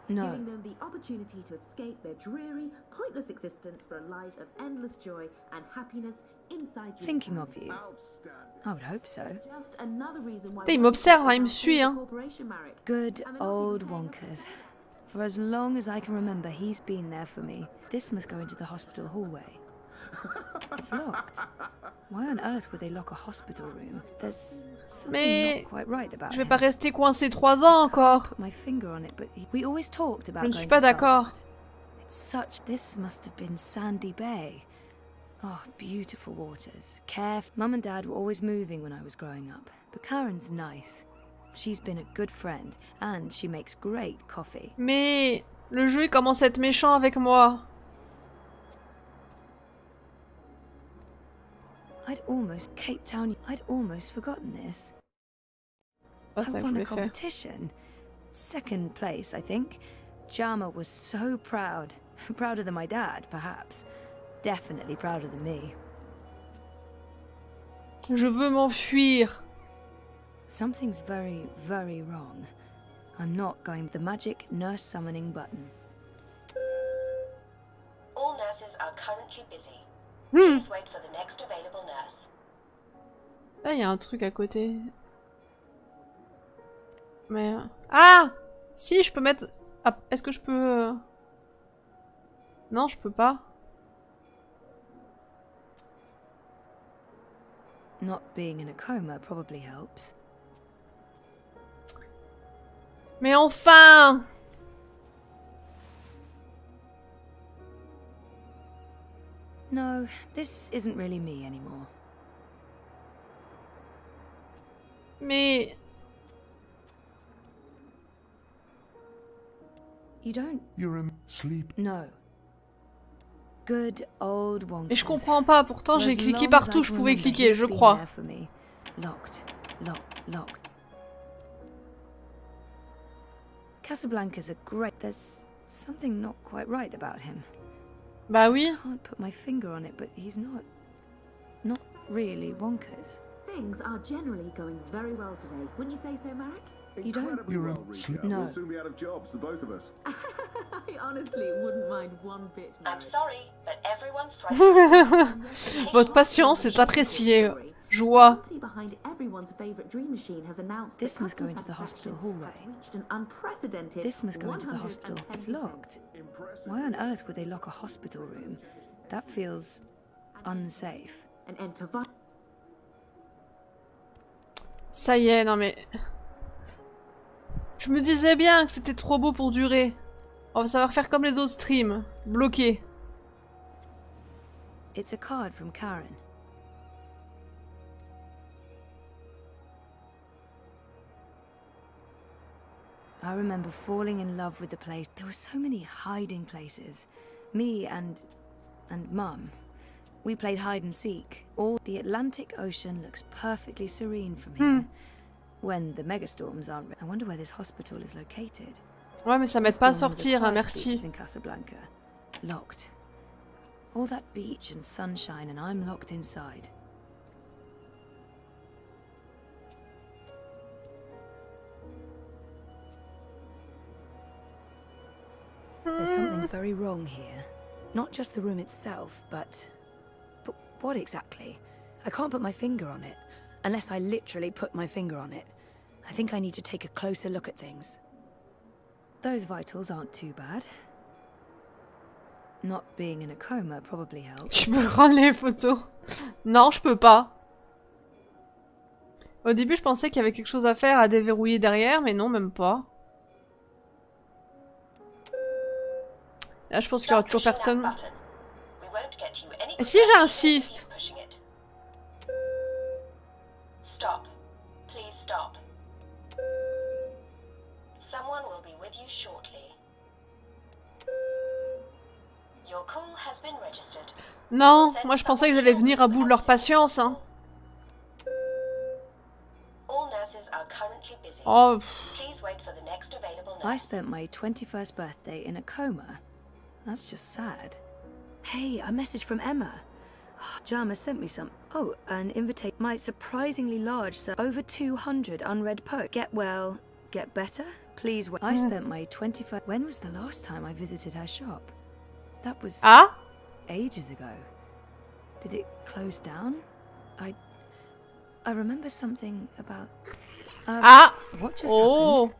No. Giving them the opportunity to escape their dreary, pointless existence for a life of endless joy and happiness inside you. Thinking of you. I would hope so. Just another reason why... Putain, il m'observe, hein, il me suit, hein. Good old Wonkers. For as long as I can remember, he's been there for me. This must go into the hospital hallway. It's locked. Why on earth would they lock a hospital room? There's something not quite right about je vais pas rester coincé 3 ans encore. Put my finger on it, but we always talked about Je ne suis pas d'accord. It's such... This must have been Sandy Bay. Oh, beautiful waters. Mum and Dad were always moving when I was growing up. But Karen's nice. She's been a good friend, and she makes great coffee. Mais le jeu il commence à être méchant avec moi. I'd almost forgotten this. Pas ça que je voulais faire. Competition. Second place, I think. Jama was so proud. Prouder than my dad, perhaps. Definitely prouder than me. Je veux m'enfuir. Something's very, very wrong. I'm not going... The magic nurse summoning button. All nurses are currently busy. Please wait for the next available nurse. Là, il y a un truc à côté. Mais... Ah! Si, je peux mettre... Ah, est-ce que je peux... Non, je peux pas. Not being in a coma probably helps. Mais enfin! No, this isn't really me anymore. Mais... You don't... You're asleep. No. Good old Wonkers. Mais je comprends pas, pourtant j'ai cliqué partout, je pouvais cliquer, je crois. Locked. Casablanca's a great... There's something not quite right about him. Bah oui. I can't put my finger on it, but he's not really Wonkers. Things are generally going very well today. Wouldn't you say so, Marek? You don't... You're Rika. No. We'll soon be out of jobs, the both of us. I honestly wouldn't mind one bit, Marek. I'm sorry, but everyone's frightened. Votre patience est appréciée. Joie. Behind everyone's favorite dream machine has announced This must go into the hospital hallway. an unprecedented This must go into the hospital. It's locked. Why on earth would they lock a hospital room? That feels unsafe. An end to Ça y est, non mais... Je me disais bien que c'était trop beau pour durer. On va savoir faire comme les autres streams. Bloqué. It's a card from Karen. I remember falling in love with the place. There were so many hiding places. Me and Mum. We played hide and seek. All the Atlantic Ocean looks perfectly serene from here. When the megastorms aren't... I wonder where this hospital is located. Ouais, mais ça m'aide pas à sortir, hein, merci. In Casablanca. Locked. All that beach and sunshine, and I'm locked inside. There's something very wrong here. Not just the room itself, but what exactly? I can't put my finger on it. Unless I literally put my finger on it. I think I need to take a closer look at things. Those vitals aren't too bad. Not being in a coma probably helped. Tu peux prendre les photos. Non, je peux pas. Au début, je pensais qu'il y avait quelque chose à faire, à déverrouiller derrière, mais non, même pas. Là, je pense qu'il y aura toujours personne. Et si j'insiste? Stop. Please stop. Someone will be with you shortly. Your call has been registered. Non, moi je pensais que j'allais venir à bout de leur patience, hein. All nurses are currently busy. Oh. Please wait for the next available I nurse. spent my 21st birthday in a coma. That's just sad. Hey, a message from Emma. Jama sent me some. Oh, an invitation. My surprisingly large, so over 200 unread posts. Get well, get better. Please wait. I spent my 21st. When was the last time I visited her shop? That was ages ago. Did it close down? I remember something about. What just happened?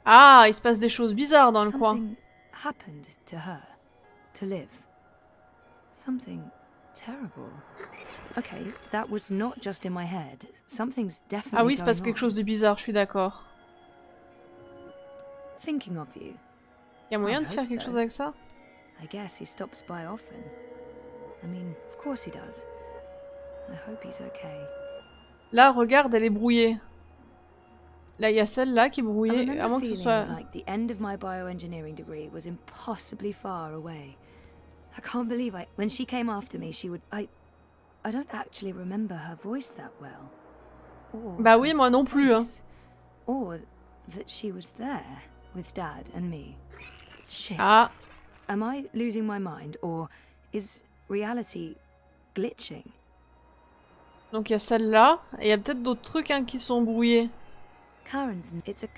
Ah, il se passe des choses bizarres dans le coin. Something happened to her, to live. Something terrible. Okay, that was not just in my head. Something's definitely Ah oui, il se passe going quelque on. chose de bizarre, je suis d'accord. Thinking of you. Il y a moyen I de faire hope quelque so. chose avec ça? I guess he stops by often. I mean, of course he does. I hope he's okay. Là, regarde, elle est brouillée. Là, il y a celle-là qui est I brouillée, remember à moins que ce feeling soit... like the end of my bioengineering degree was impossibly far away. I can't believe when she came after me, she would... I don't actually remember her voice that well. Or Bah oui, moi non plus, hein. Or that she was there with Dad and me. Shit. Ah. Am I losing my mind, or is reality glitching? Donc il y a celle-là, et il y a peut-être d'autres trucs hein, qui sont brouillés. It's a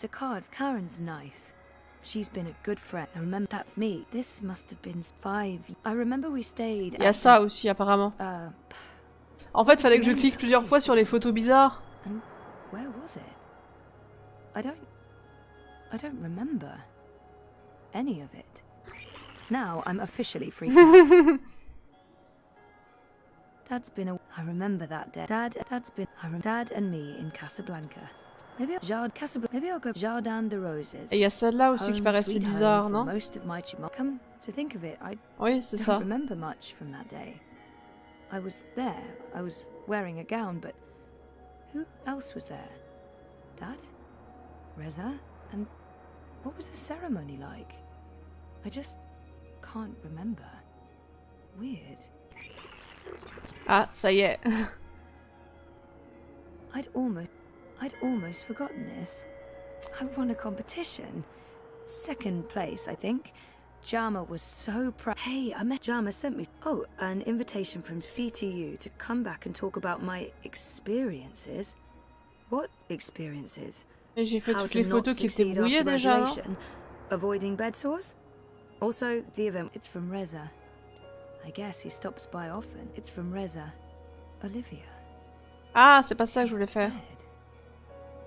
card. Karen's nice. She's been a good friend. I remember that's me. This must have been 5. I remember we stayed. Il y a ça aussi, apparemment. En fait, fallait que je clique plusieurs fois sur les photos bizarres. And where was it? I don't remember any of it. Now I'm officially freaked out. I remember that day. Dad and me in Casablanca. Maybe I'll go Jardin de Roses. Et il y a celle-là aussi qui paraissait bizarre, non? Come to think of it, I Oui, c'est ça. don't remember much from that day. I was there. I was wearing a gown, but who else was there? Dad? Reza? And what was the ceremony like? I just can't remember. Weird. Ah, ça y est. I'd almost forgotten this. I won a competition. 2nd place, I think. Jama was so proud. Hey, I met Jama sent me an invitation from CTU to come back and talk about my experiences. What experiences? Et j'ai fait toutes les photos qui étaient brouillées déjà, non? Avoiding bed sores? Also, the event. It's from Reza. I guess he stops by often. It's from Reza. Olivia. Ah, c'est pas ça que je voulais faire.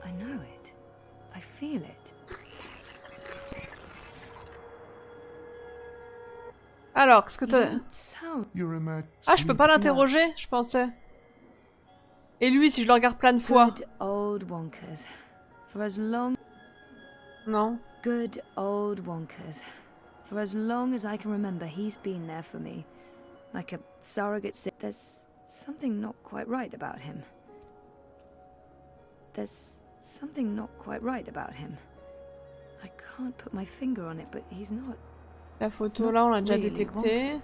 I know it. I feel it. Alors, qu'est-ce que t'as... Ah, je peux pas l'interroger, je pensais. Et lui, si je le regarde plein de fois. Good old Wonkers. For as long... Non. Good old Wonkers. For as long as I can remember, he's been there for me. Like a surrogate si- There's something not quite right about him. There's something not quite right about him. I can't put my finger on it, but he's not... La photo là, on l'a déjà détectée.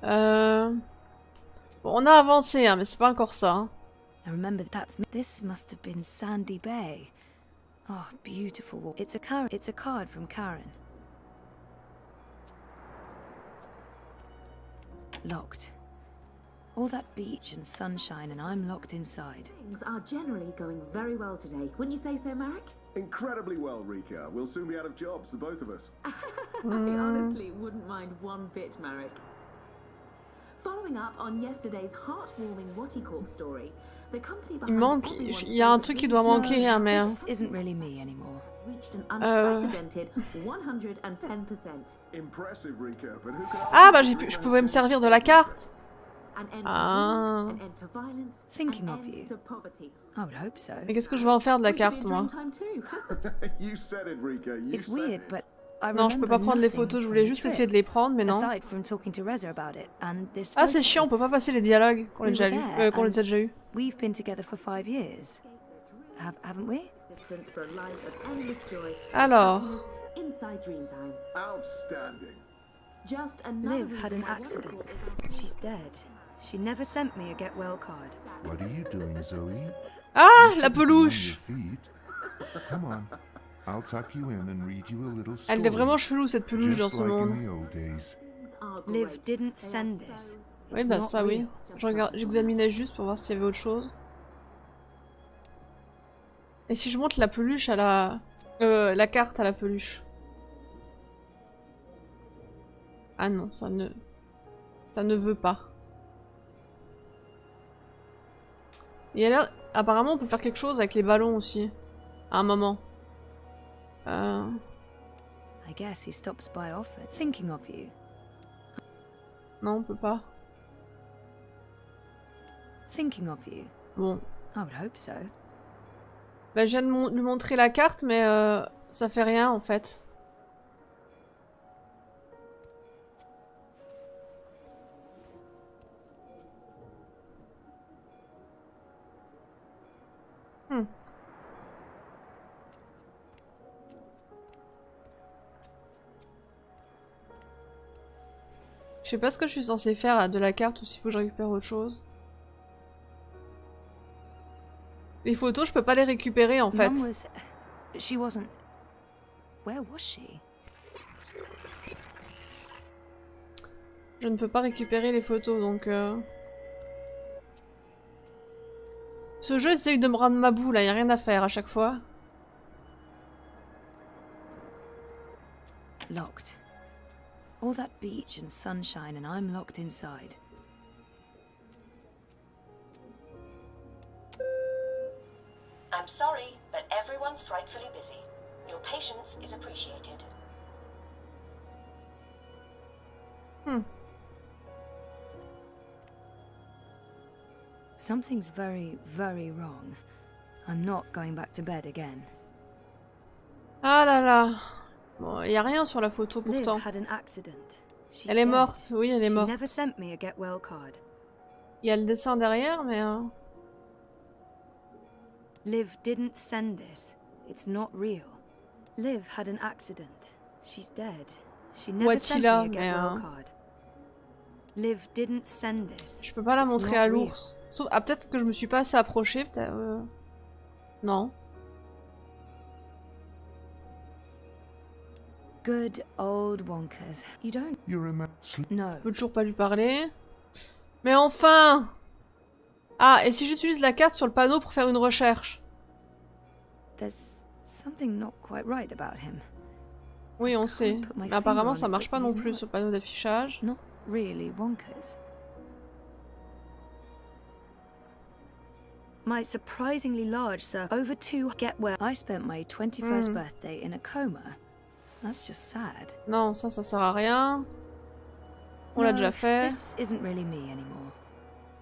Bon, on a avancé, hein, mais c'est pas encore ça. Hein. I remember this must have been Sandy Bay. Oh, beautiful. It's a card from Karen. Locked. All that beach and sunshine, and I'm locked inside. Things are generally going very well today. Wouldn't you say so, Marek? Incredibly well, Rika. We'll soon be out of jobs, the both of us. I honestly wouldn't mind one bit, Marek. Following up on yesterday's heartwarming Wattie story, the company Il manque, il y a un truc qui doit manquer, hein, mais... This isn't really me anymore. Impressive, Rika, but who can Ah bah je pouvais me servir de la carte. Ah. Thinking of you. I would hope so. Mais qu'est-ce que je vais en faire de la carte, moi? You said it, Rika. You It's said weird, it. but I Non, je peux pas prendre les remember photos, je nothing voulais from juste the essayer de trip, les prendre, mais non. aside from talking to Reza about it and this Ah, c'est photo. chiant, on peut pas passer les dialogues qu'on les We déjà were lus, there qu'on les a and déjà eus. We've been together for 5 years. Haven't we? Alors, Outstanding. Liv had an accident. She's dead. She never sent me a get well card. What are you doing, Zoe? ah, You la shouldn't be on peluche. your feet. Come on. I'll tuck you in and read you a little story. Elle est vraiment chelou cette peluche dans Just ce like monde. in the old days. Liv didn't send this. Oui, It's bah not ça oui. real. J'examinais juste pour voir s'il y avait autre chose. Et si je montre la peluche à la carte à la peluche? Ah non, ça ne veut pas. Et là, apparemment, on peut faire quelque chose avec les ballons aussi. À un moment. I guess he stops by often. Thinking of you. Non, on peut pas. Thinking of you. Bon. I would hope so. Bah, je viens de lui montrer la carte, mais ça fait rien en fait. Je sais pas ce que je suis censée faire de la carte ou s'il faut que je récupère autre chose. Les photos, je peux pas les récupérer en fait. Mum was... She wasn't... Where was she? Je ne peux pas récupérer les photos donc... Ce jeu essaye de me rendre ma boule, là, y a rien à faire à chaque fois. Locked. All that beach and sunshine and I'm locked inside. I'm sorry, but everyone's frightfully busy. Your patience is appreciated. Something's very, very wrong. I'm not going back to bed again. Ah là là. Bon, y a rien sur la photo pourtant. Liv had an accident. She's Elle est dead. morte, oui, elle est She morte. never sent me a get well card. Il y a le dessin derrière, mais... Liv didn't send this. It's not real. Liv had an accident. She's dead. She never sent me Attila, a get mais, well card. Liv didn't send this. Je peux pas la It's montrer not à real. l'ours. Sauf... Ah, peut-être que je me suis pas assez approchée, peut-être... Non. Good old Wonkers. You don't... You remember? No. Je peux toujours pas lui parler. Mais enfin! Ah, et si j'utilise la carte sur le panneau pour faire une recherche? There's something not quite right about him. Oui, on sait. put my Mais apparemment, finger ça on it, marche but pas non he's plus not. sur le panneau d'affichage. Not really Wonkers. My surprisingly large circle over 2 get well. I spent my 21st birthday in a coma. That's just sad. Non, ça sert à rien. On l'a No, déjà fait. This isn't really me anymore.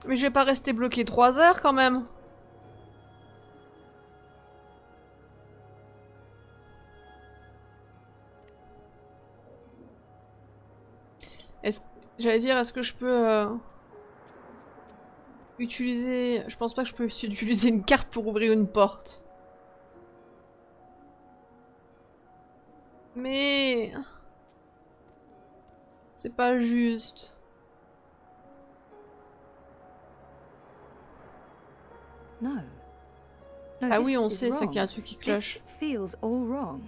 Mais je vais pas rester bloqué 3 heures quand même. J'allais dire, est-ce que je peux utiliser... Je pense pas que je peux utiliser une carte pour ouvrir une porte. Mais... C'est pas juste. No. No, Ah this oui, on is sait, c'est qu'il y a un wrong. truc qui This cloche. feels all wrong.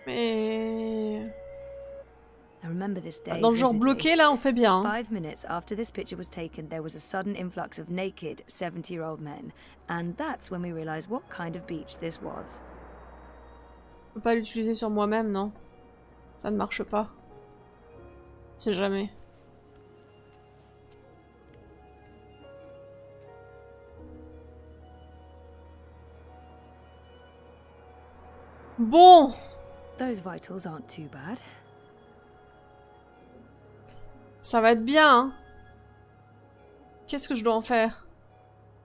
Mais... I remember this day Dans le genre vividly. bloqué, là, on fait bien. Hein. 5 minutes after this picture was taken, there was a sudden influx of naked 70-year-old men. And that's when we realized what kind of beach this was. Je peux pas l'utiliser sur moi-même, non? Ça ne marche pas. On sait jamais. Bon. Those vitals aren't too bad. Ça va être bien, hein. Qu'est-ce que je dois en faire?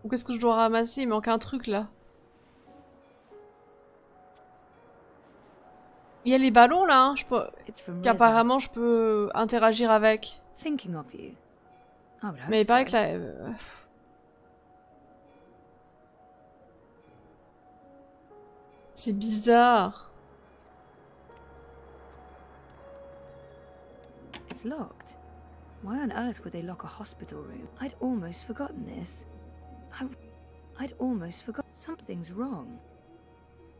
Ou qu'est-ce que je dois ramasser? Il manque un truc, là. Il y a les ballons, là, hein, qu'apparemment je peux interagir avec. Mais il paraît que là... C'est bizarre. It's locked. Why on earth would they lock a hospital room? I'd almost forgotten this. I'd almost forgotten. Something's wrong.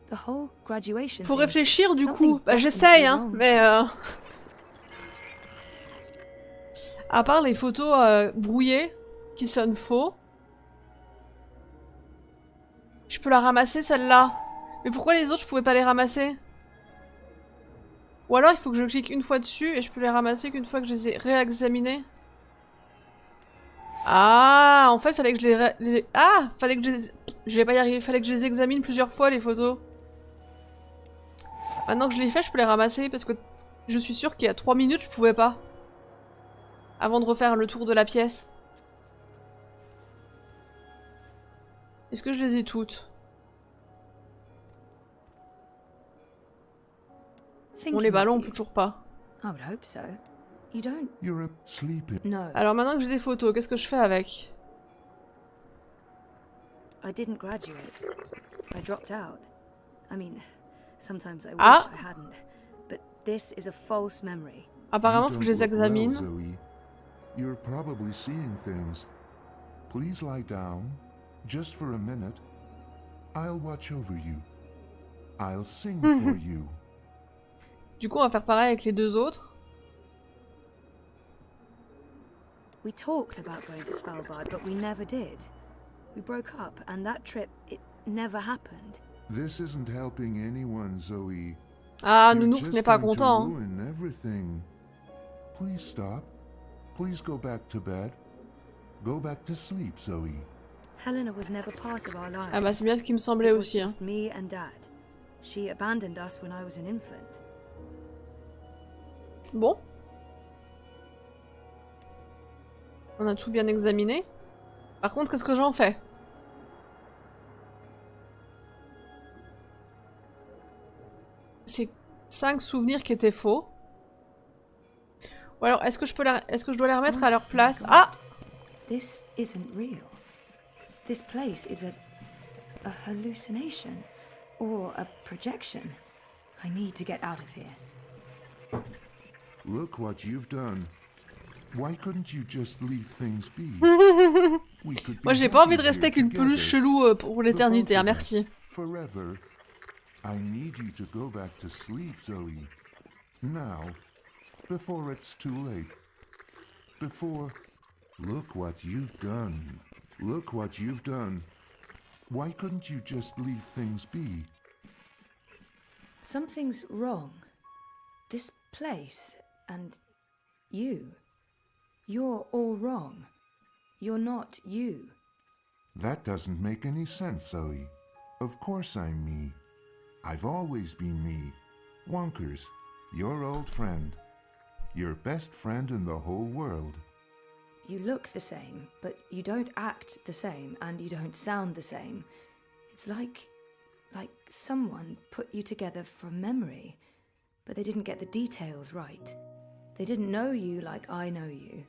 The whole graduation. Faut réfléchir du coup. Bah, j'essaye, hein, mais à part les photos brouillées qui sonnent faux. Je peux la ramasser celle-là. Mais pourquoi les autres je pouvais pas les ramasser? Ou alors il faut que je clique une fois dessus et je peux les ramasser qu'une fois que je les ai réexaminés. Ah, en fait fallait que je les... Ah, fallait que je les... Je vais pas y arriver, fallait que je les examine plusieurs fois les photos. Maintenant que je les fais, je peux les ramasser parce que je suis sûre qu'il y a 3 minutes je pouvais pas. Avant de refaire le tour de la pièce. Est-ce que je les ai toutes? Bon, les ballons, on peut toujours pas. Alors maintenant que j'ai des photos, qu'est-ce que je fais avec? Ah! Apparemment, il faut que je les examine. You're probably seeing things. Please lie down, just for a minute. I'll watch over you. I'll sing for you. Du coup, on va faire pareil avec les deux autres. We talked about going to Svalbard, but we never did. We broke up, and that trip, it never happened. This isn't helping anyone, Zoe. Ah, Nounours n'est pas content. Everything. Please stop. Please go back to bed. Go back to sleep, Zoe. Helena was never part of our lives. Ah bah c'est bien ce qui me semblait aussi. Hein. Just me and Dad. She abandoned us when I was an infant. Bon. On a tout bien examiné. Par contre, qu'est-ce que j'en fais? C'est 5 souvenirs qui étaient faux. Ou alors, est-ce que je dois les remettre à leur place? Ah! This isn't real. This place is a hallucination or a projection. I need to get out of here. Look what you've done. Why couldn't you just leave things be? Moi, j'ai pas envie de rester qu'une peluche chelou pour l'éternité, hein, merci. Forever. I need you to go back to sleep, Zoe. Now, before it's too late. Before... Look what you've done. Look what you've done. Why couldn't you just leave things be? Something's wrong. This place and you. You're all wrong. You're not you. That doesn't make any sense, Zoe. Of course I'm me. I've always been me. Wonkers, your old friend. Your best friend in the whole world. You look the same, but you don't act the same, and you don't sound the same. It's like someone put you together from memory, but they didn't get the details right. They didn't know you like I know you,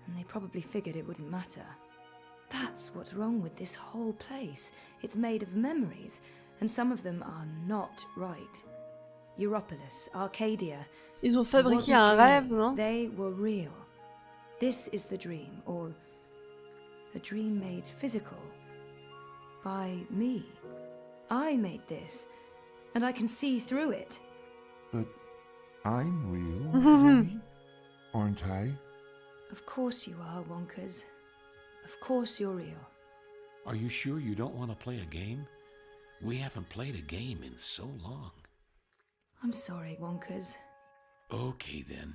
and they probably figured it wouldn't matter. That's what's wrong with this whole place. It's made of memories, and some of them are not right. Europolis, Arcadia. Ils ont fabriqué un rêve, non? They were real. This is the dream, or a dream made physical by me. I made this, and I can see through it. But I'm real, Zoe, aren't I? Of course you are, Wonkers. Of course you're real. Are you sure you don't want to play a game? We haven't played a game in so long. I'm sorry, Wonkers. Okay then.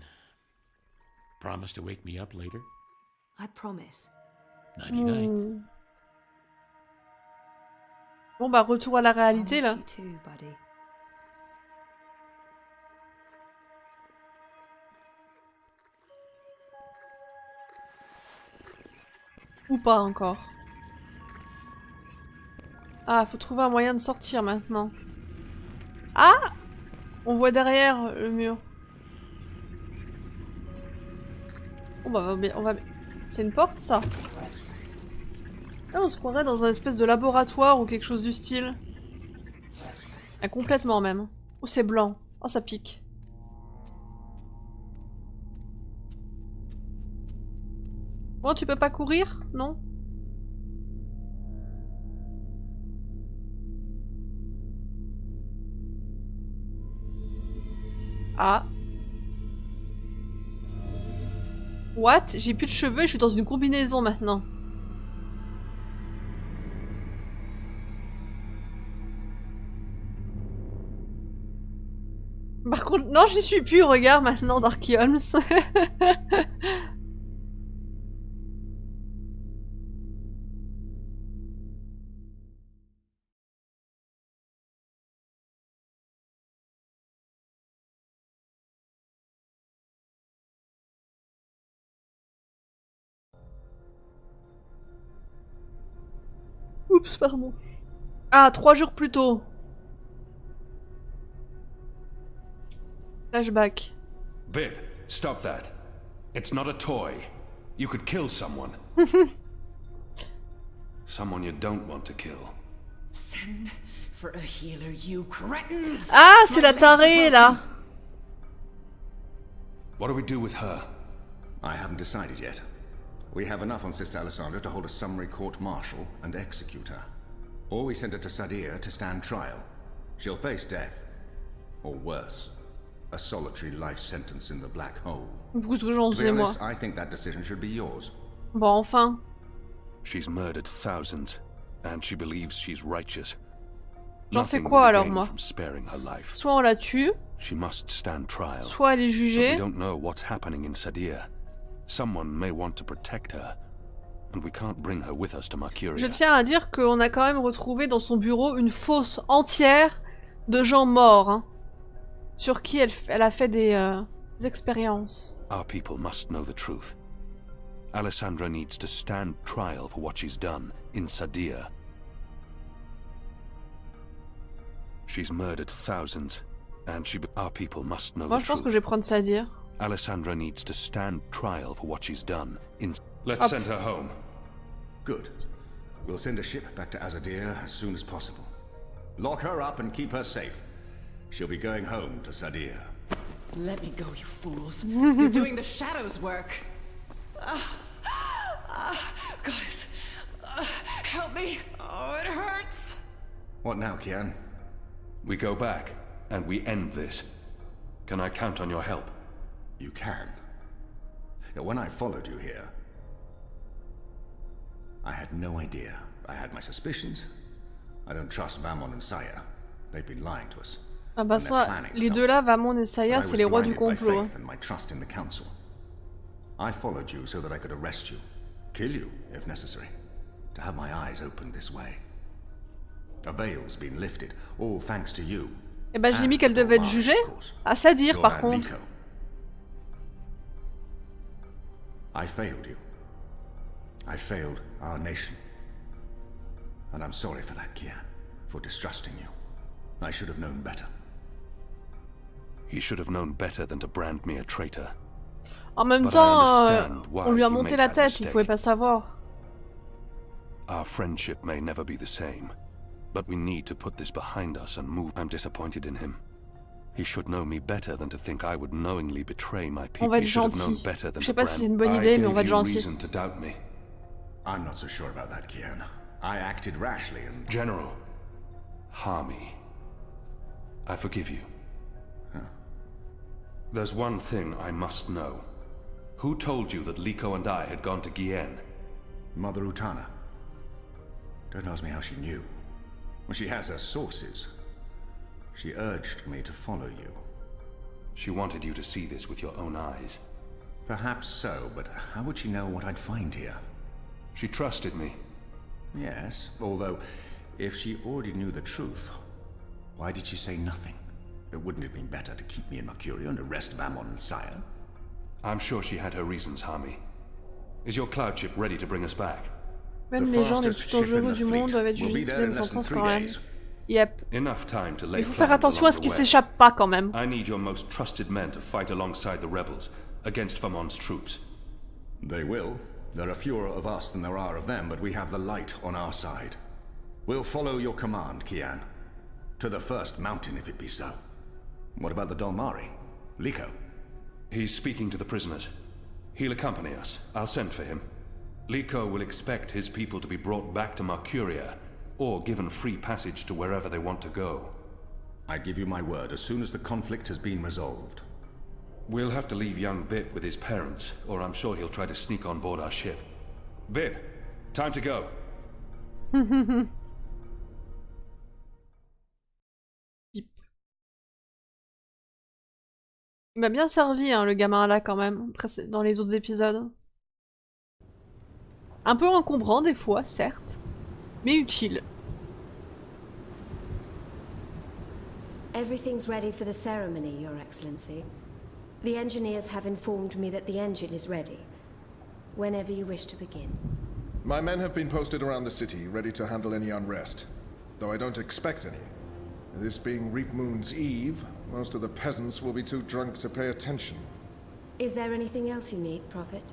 Promise to wake me up later? I promise. Nighty night. Bon bah retour à la réalité là. You too, buddy. Ou pas encore. Ah, faut trouver un moyen de sortir maintenant. Ah! On voit derrière le mur. On va bien, on va... C'est une porte, ça? Ah, on se croirait dans un espèce de laboratoire ou quelque chose du style. Ah, complètement même. Oh, c'est blanc. Oh, ça pique. Bon, tu peux pas courir? Non? Ah. What? J'ai plus de cheveux et je suis dans une combinaison maintenant. Par contre, non, j'y suis plus, regarde maintenant, Darky Holmes. Oups, pardon. Ah, 3 jours plus tôt. Flashback. Bib, stop that. It's not a toy. You could kill someone. Someone you don't want to kill. Send for a healer, you cretins! Ah, c'est la tarée, là. What do we do with her? I haven't decided yet. We have enough on Sister Alessandra to hold a summary court-martial and execute her. Or we send her to Sadir to stand trial. She'll face death. Or worse. A solitary life sentence in the black hole. Qu'est-ce que j'en To be sais, moi? honest, I think that decision should be yours. Bon, enfin. She's murdered thousands, and she believes she's righteous. J'en fais Nothing quoi will be alors, gained moi? from sparing her life. Soit on la tue, She must stand trial. soit elle est But we jugée. don't know what's happening in Sadir. Someone may want to protect her, and we can't bring her with us to Mercuria. Je tiens à dire qu'on a quand même retrouvé dans son bureau une fosse entière de gens morts, hein, sur qui elle a fait des expériences. Our people must know the truth. Alessandra needs to stand trial for what she's done in Sadir. She's murdered thousands, and our people must know Moi, the je pense que truth. je vais prendre ça à dire. Alessandra needs to stand trial for what she's done in... Let's Hop. send her home. Good. We'll send a ship back to Azadir as soon as possible. Lock her up and keep her safe. She'll be going home to Sadir. Let me go, you fools. You're doing the shadows' work. Goddess, help me. Oh, it hurts. What now, Kian? We go back, and we end this. Can I count on your help? You can. When I followed you here, I had no idea. I had my suspicions. I don't trust Vamon and Saya. They've been lying to us. Ah bah ça, les deux là, Vamon et Saya, c'est les rois du complot. Hein. And my trust in the council. I followed you so that I could arrest you, kill you if necessary, to have my eyes opened this way. A veil's been lifted, all thanks to you. Eh ben j'ai mis qu'elle devait être jugée. À Sadir par contre. I failed you. I failed our nation. And I'm sorry for that, Kian, for distrusting you. I should have known better. He should have known better than to brand me a traitor. En même But I temps, understand why on lui a he monté made la that tête, il mistake. pouvait pas savoir. Our friendship may never be the same, but we need to put this behind us and move. I'm disappointed in him. He should know me better than to think I would knowingly betray my people. On va être He should have known gentil. better than Je sais to pas si c'est une brand- bonne I idée, mais on gave va être you gentil. reason to doubt me. I'm not so sure about that, Kian. I acted rashly and... General, Harmy, I forgive you. There's one thing I must know. Who told you that Liko and I had gone to Gien? Mother Utana. Don't ask me how she knew. Well, she has her sources. She urged me to follow you. She wanted you to see this with your own eyes. Perhaps so, but how would she know what I'd find here? She trusted me. Yes, although, if she already knew the truth, why did she say nothing? It wouldn't have been better to keep me in Mercuria and arrest Vammon and Sire? I'm sure she had her reasons, Hami. Is your cloud ship ready to bring us back? Même les gens les plus dangereux du monde doivent être jugés sous même sentence quand même. Yep. Enough time to lay Il faut faire attention à ce qui s'échappe pas quand même. I need your most trusted men to fight alongside the rebels against Vammon's troops. They will. There are fewer of us than there are of them, but we have the light on our side. We'll follow your command, Kian. To the first mountain, if it be so. What about the Dolmari? Liko? He's speaking to the prisoners. He'll accompany us. I'll send for him. Liko will expect his people to be brought back to Mercuria, or given free passage to wherever they want to go. I give you my word, as soon as the conflict has been resolved. We'll have to leave young Bip with his parents, or I'm sure he'll try to sneak on board our ship. Bip, time to go. Il m'a bien servi, hein, le gamin là, quand même, dans les autres épisodes. Un peu encombrant des fois, certes, mais utile. Everything's ready for the ceremony, Your Excellency. The engineers have informed me that the engine is ready. Whenever you wish to begin. My men have been posted around the city, ready to handle any unrest, though I don't expect any. This being Reap Moon's Eve, most of the peasants will be too drunk to pay attention. Is there anything else you need, Prophet?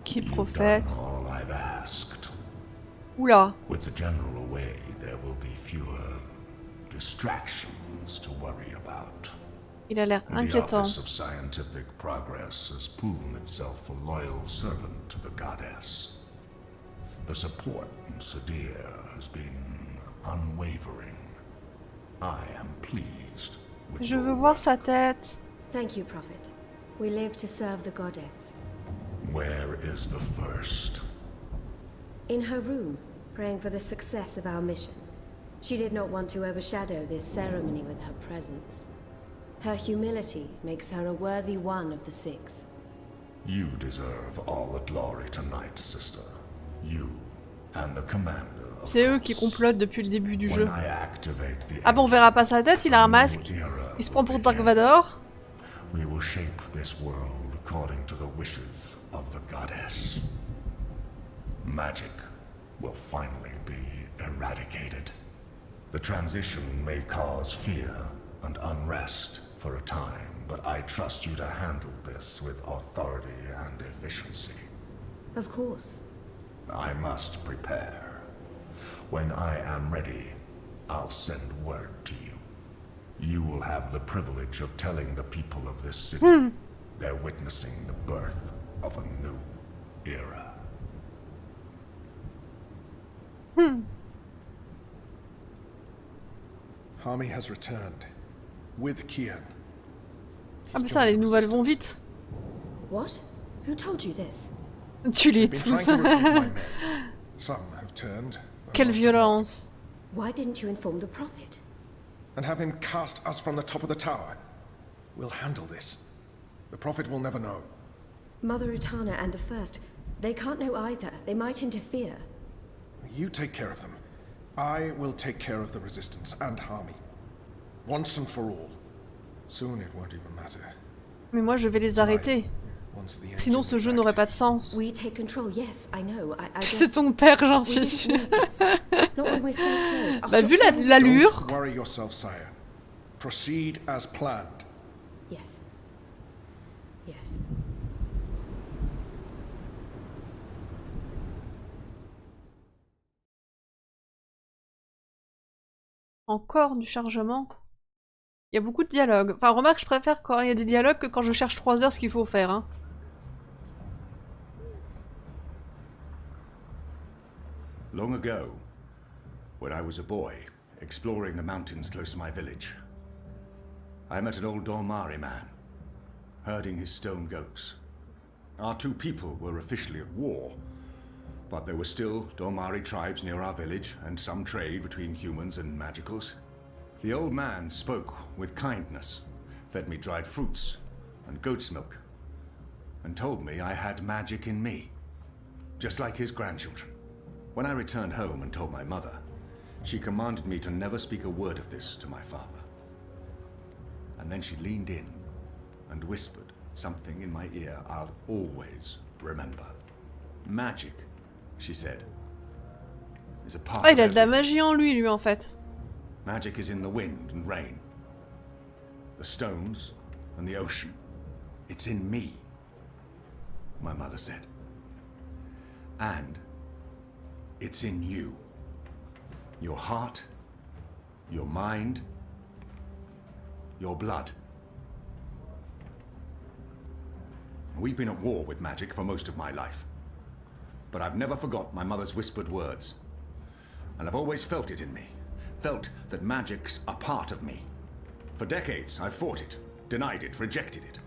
Qui prophète? All I've asked. Oula. With the general away, there will be fewer distractions to worry about. Il a l'air inquiétant. The Office of Scientific Progress has proven itself a loyal servant to the goddess. The support in Sadir has been unwavering. I am pleased with Je veux voir sa tête. Thank you, Prophet. We live to serve the goddess. Where is the first? In her room, praying for the success of our mission. She did not want to overshadow this ceremony with her presence. Her humility makes her a worthy one of the six. You deserve all the glory tonight, sister. You and the commander. C'est eux qui complotent depuis le début du jeu. Ah bon, on verra pas sa tête, il a un masque. Il se prend pour Dark Vador. We will shape this world according to the wishes of the goddess. Magic will finally be eradicated. The transition may cause fear and unrest for a time, but I trust you to handle this with authority and efficiency. Of course. I must prepare. When I am ready, I'll send word to you. You will have the privilege of telling the people of this city they're witnessing the birth of a new era. Hami has returned. With Kian. Ah putain, les nouvelles vont vite. What? Who told you this? Tu les tous. Some have turned. Quelle violence. Why didn't you inform the Prophet? And have him cast us from the top of the tower. We'll handle this. The Prophet will never know. Mother Utana and the First, they can't know either. They might interfere. You take care of them. I will take care of the Resistance and Hami. Once and for all. Soon it won't even matter. Mais moi je vais les arrêter. Sinon ce jeu n'aurait pas de sens. We take control, yes, I know. C'est ton père, j'en suis sûre. Bah vu l'allure. Don't worry yourself, sire. Proceed as planned. Yes. Yes. Encore du chargement. Il y a beaucoup de dialogues. Enfin, remarque, je préfère quand il y a des dialogues que quand je cherche 3 heures ce qu'il faut faire. Hein. Long ago, when I was a boy, exploring the mountains close to my village, I met an old Dolmari man, herding his stone goats. Our two people were officially at war, but there were still Dolmari tribes near our village and some trade between humans and magicals. The old man spoke with kindness, fed me dried fruits and goat's milk, and told me I had magic in me, just like his grandchildren. When I returned home and told my mother, she commanded me to never speak a word of this to my father. And then she leaned in and whispered something in my ear I'll always remember. Magic, she said, is a part Ah, il a of de la everything. magie en lui, en fait. Magic is in the wind and rain, the stones and the ocean. It's in me, my mother said. And it's in you. Your heart, your mind, your blood. We've been at war with magic for most of my life. But I've never forgot my mother's whispered words. And I've always felt it in me. Felt that magic's a part of me. For decades, I've fought it, denied it, rejected it.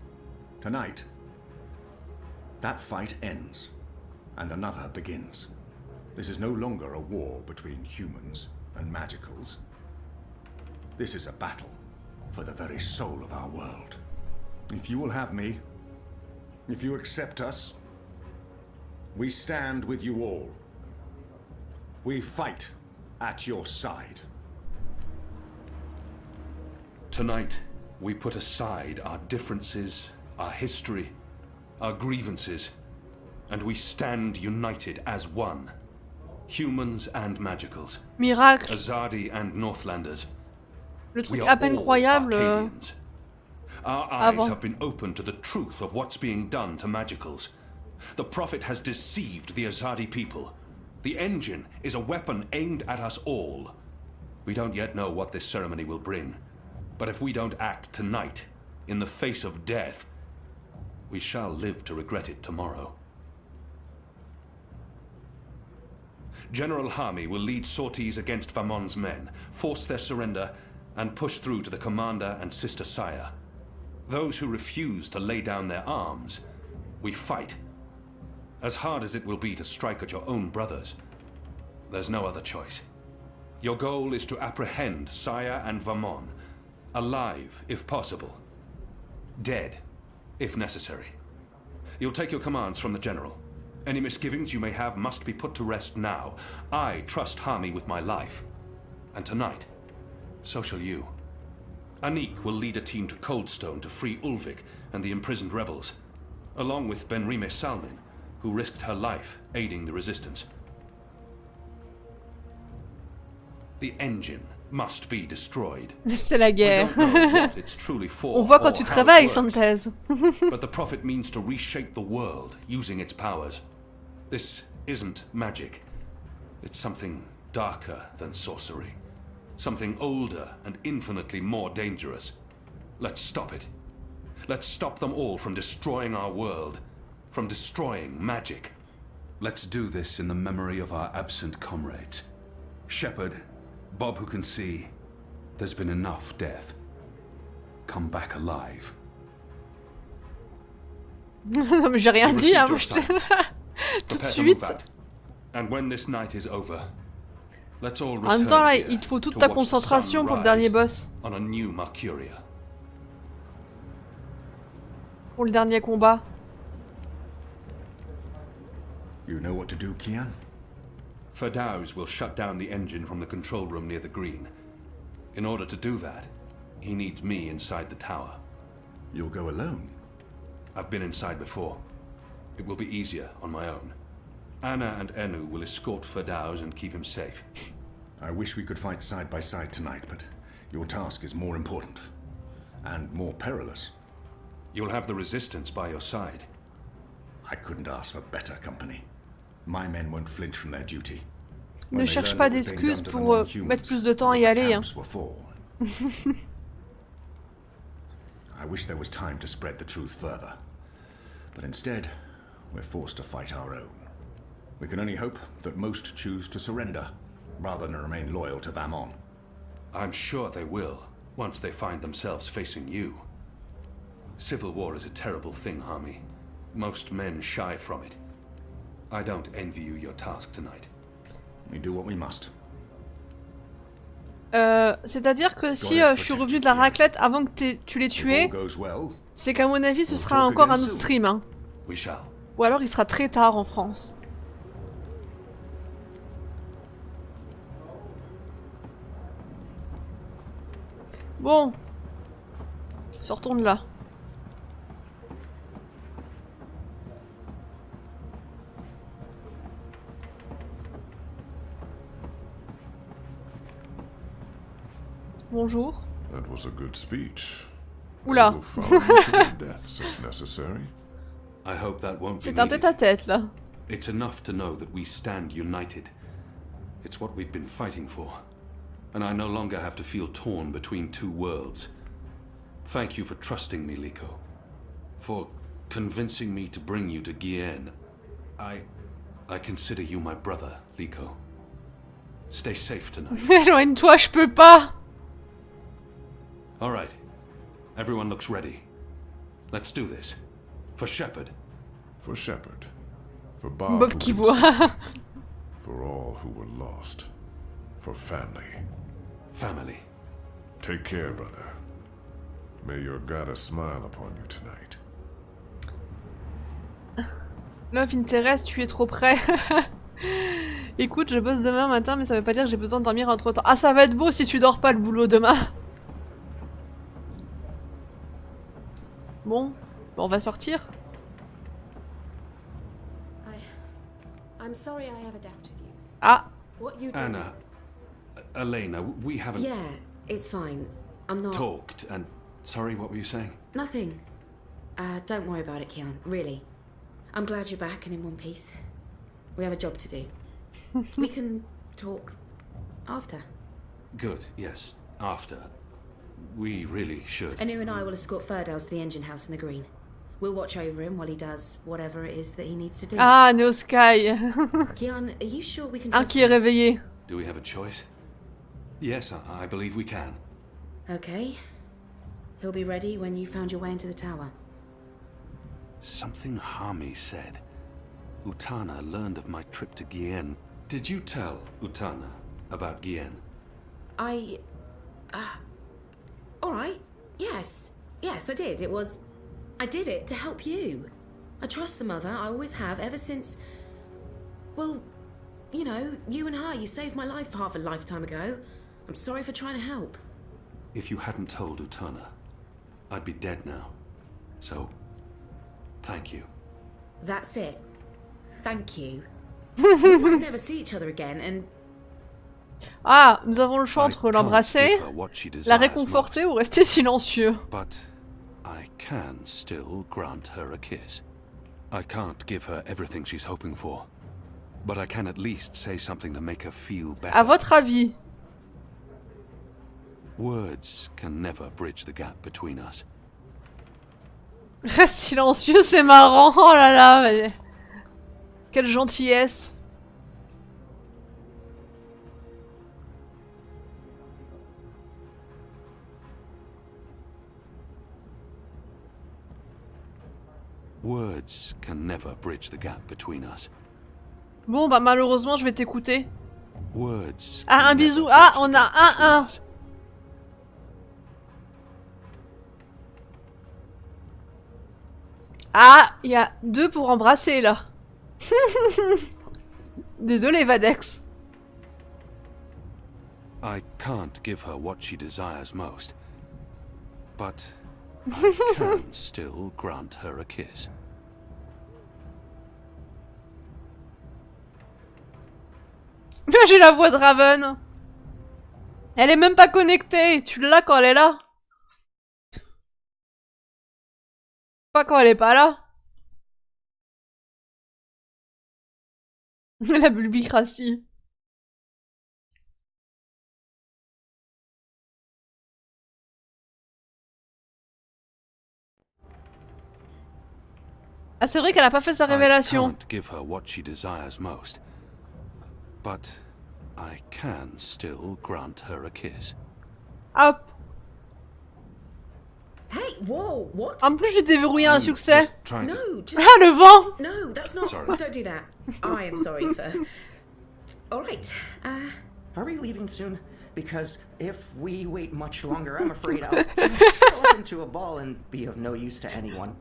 Tonight, that fight ends, and another begins. This is no longer a war between humans and magicals. This is a battle for the very soul of our world. If you will have me, if you accept us, we stand with you all. We fight at your side. Tonight, we put aside our differences, our history, our grievances, and we stand united as one. Humans and magicals. Miracle. Azadi and Northlanders. Le truc We à are peine all croyable. Arcadians. Our eyes Avant. have been opened to the truth of what's being done to magicals. The Prophet has deceived the Azadi people. The engine is a weapon aimed at us all. We don't yet know what this ceremony will bring. But if we don't act tonight, in the face of death, we shall live to regret it tomorrow. General Hami will lead sorties against Vamon's men, force their surrender, and push through to the commander and Sister Saya. Those who refuse to lay down their arms, we fight. As hard as it will be to strike at your own brothers, there's no other choice. Your goal is to apprehend Saya and Vamon, alive if possible, dead if necessary. You'll take your commands from the General. Any misgivings you may have must be put to rest now. I trust Hami with my life. And tonight, so shall you. Anik will lead a team to Coldstone to free Ulvik and the imprisoned rebels, along with Benrime Salmin, who risked her life aiding the resistance. The engine must be destroyed. C'est la guerre. We don't know what it's truly for On voit quand or tu te how it réveilles, works. Santez. But the Prophet means to reshape the world using its powers. This isn't magic. It's something darker than sorcery. Something older and infinitely more dangerous. Let's stop it. Let's stop them all from destroying our world, from destroying magic. Let's do this in the memory of our absent comrades. Shepard, Bob who can see, there's been enough death. Come back alive. Non mais j'ai rien You dit, hein, received moi, your je sight. tout de Prepare to move suite. out. And when this night is over, let's all En même return temps, là, here il te faut toute to ta watch the concentration sun pour le rise dernier boss. on a new Mercuria. Pour le dernier combat. You know what to do, Kian? Ferdows will shut down the engine from the control room near the green. In order to do that, he needs me inside the tower. You'll go alone? I've been inside before. It will be easier on my own. Anna and Enu will escort Ferdows and keep him safe. I wish we could fight side by side tonight, but your task is more important. And more perilous. You'll have the resistance by your side. I couldn't ask for better company. My men won't flinch from their duty. Ne cherche pas d'excuses pour mettre plus de temps à y aller. Hein. I wish there was time to spread the truth further. But instead, we're forced to fight our own. We can only hope that most choose to surrender, rather than remain loyal to Vamon. I'm sure they will, once they find themselves facing you. Civil war is a terrible thing, Hami. Most men shy from it. I don't envy you your task tonight. We do what we must. C'est-à-dire que si je suis revenu de la raclette avant que tu l'aies tué, c'est qu'à mon avis ce sera encore un autre stream. Hein. Ou alors il sera très tard en France. Bon. Sortons de là. Bonjour. That was a good speech. Oula. C'est un tête-à-tête là. It's enough to know that we stand united. It's what we've been fighting for. And I no longer have to feel torn between two worlds. Thank you for trusting me, Liko. For convincing me to bring you to Gien. I consider you my brother, Liko. Stay safe tonight. Éloigne-toi, je peux pas. All right. Everyone looks ready. Let's do this. For Shepard. For Shepard. For Bob, Bob qui voit. For all who were lost. For family. Family. Take care, brother. May your goddess smile upon you tonight. Love interest, tu es trop près. Écoute, je bosse demain matin, mais ça veut pas dire que j'ai besoin de dormir entre temps. Ah, ça va être beau si tu dors pas le boulot demain. Bon, on va sortir. I'm sorry I ever doubted you. Ah. What you Anna, Elena, we haven't... Yeah, it's fine. I'm not... Talked, and... Sorry, what were you saying? Nothing. Don't worry about it, Kian, really. I'm glad you're back and in one piece. We have a job to do. We can talk after. Good, yes. After. We really should. Anu and I will escort Ferdels to the engine house in the green. We'll watch over him while he does whatever it is that he needs to do. Ah, No Sky. Kian, are you sure we can Un qui est réveillé. Do we have a choice? Yes, I believe we can. Okay. He'll be ready when you found your way into the tower. Something Hami said. Utana learned of my trip to Gien. Did you tell Utana about Gien? Alright. Yes. Yes, I did. I did it to help you. I trust the mother. I always have, ever since... Well, you know, you and her, you saved my life half a lifetime ago. I'm sorry for trying to help. If you hadn't told Utana, I'd be dead now. So, thank you. That's it. Thank you. We might never see each other again, and... Ah, nous avons le choix entre l'embrasser, la réconforter ou rester silencieux. But I can still grant her a kiss. I can't give her everything she's hoping for, but I can at least say something to make her feel better. À votre avis? Words can never bridge the gap between us. Reste silencieux, c'est marrant. Oh là là, mais... Quelle gentillesse. Words can never bridge the gap between us. Bon, bah malheureusement, je vais t'écouter. Words. Ah, un bisou. Ah, on a un. Ah, il y a 2 pour embrasser, là. Désolé, Vadex. I can't give her what she desires most, but I can still grant her a kiss. J'ai la voix de Raven. Elle est même pas connectée. Tu l'as quand elle est là. Pas quand elle est pas là. La bulbicratie. Ah, c'est vrai qu'elle a pas fait sa révélation. I can't give her what she desires most, but I can still grant her a kiss. Hop. Hey, whoa, what? En plus, j'ai déverrouillé un succès. No, just... Ah, le vent. No, that's not... Sorry. Don't do that. I am sorry for... All right. Are we leaving soon? because if we wait much longer, I'm afraid I'll just curl up into a ball and be of no use to anyone.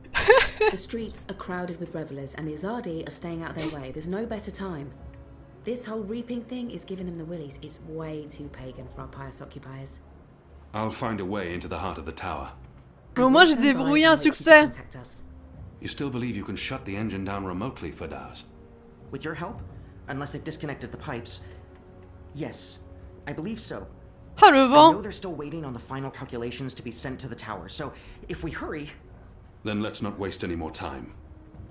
The streets are crowded with revelers, and the Azadi are staying out their way. There's no better time. This whole reaping thing is giving them the willies. It's way too pagan for our pious occupiers. I'll find a way into the heart of the tower. Mais au moins j'ai débrouillé un succès. You still believe you can shut the engine down remotely, Fadaus? With your help? Unless they've disconnected the pipes. Yes, I believe so. Ah, le I vent. know they're still waiting on the final calculations to be sent to the tower, so if we hurry... Then let's not waste any more time.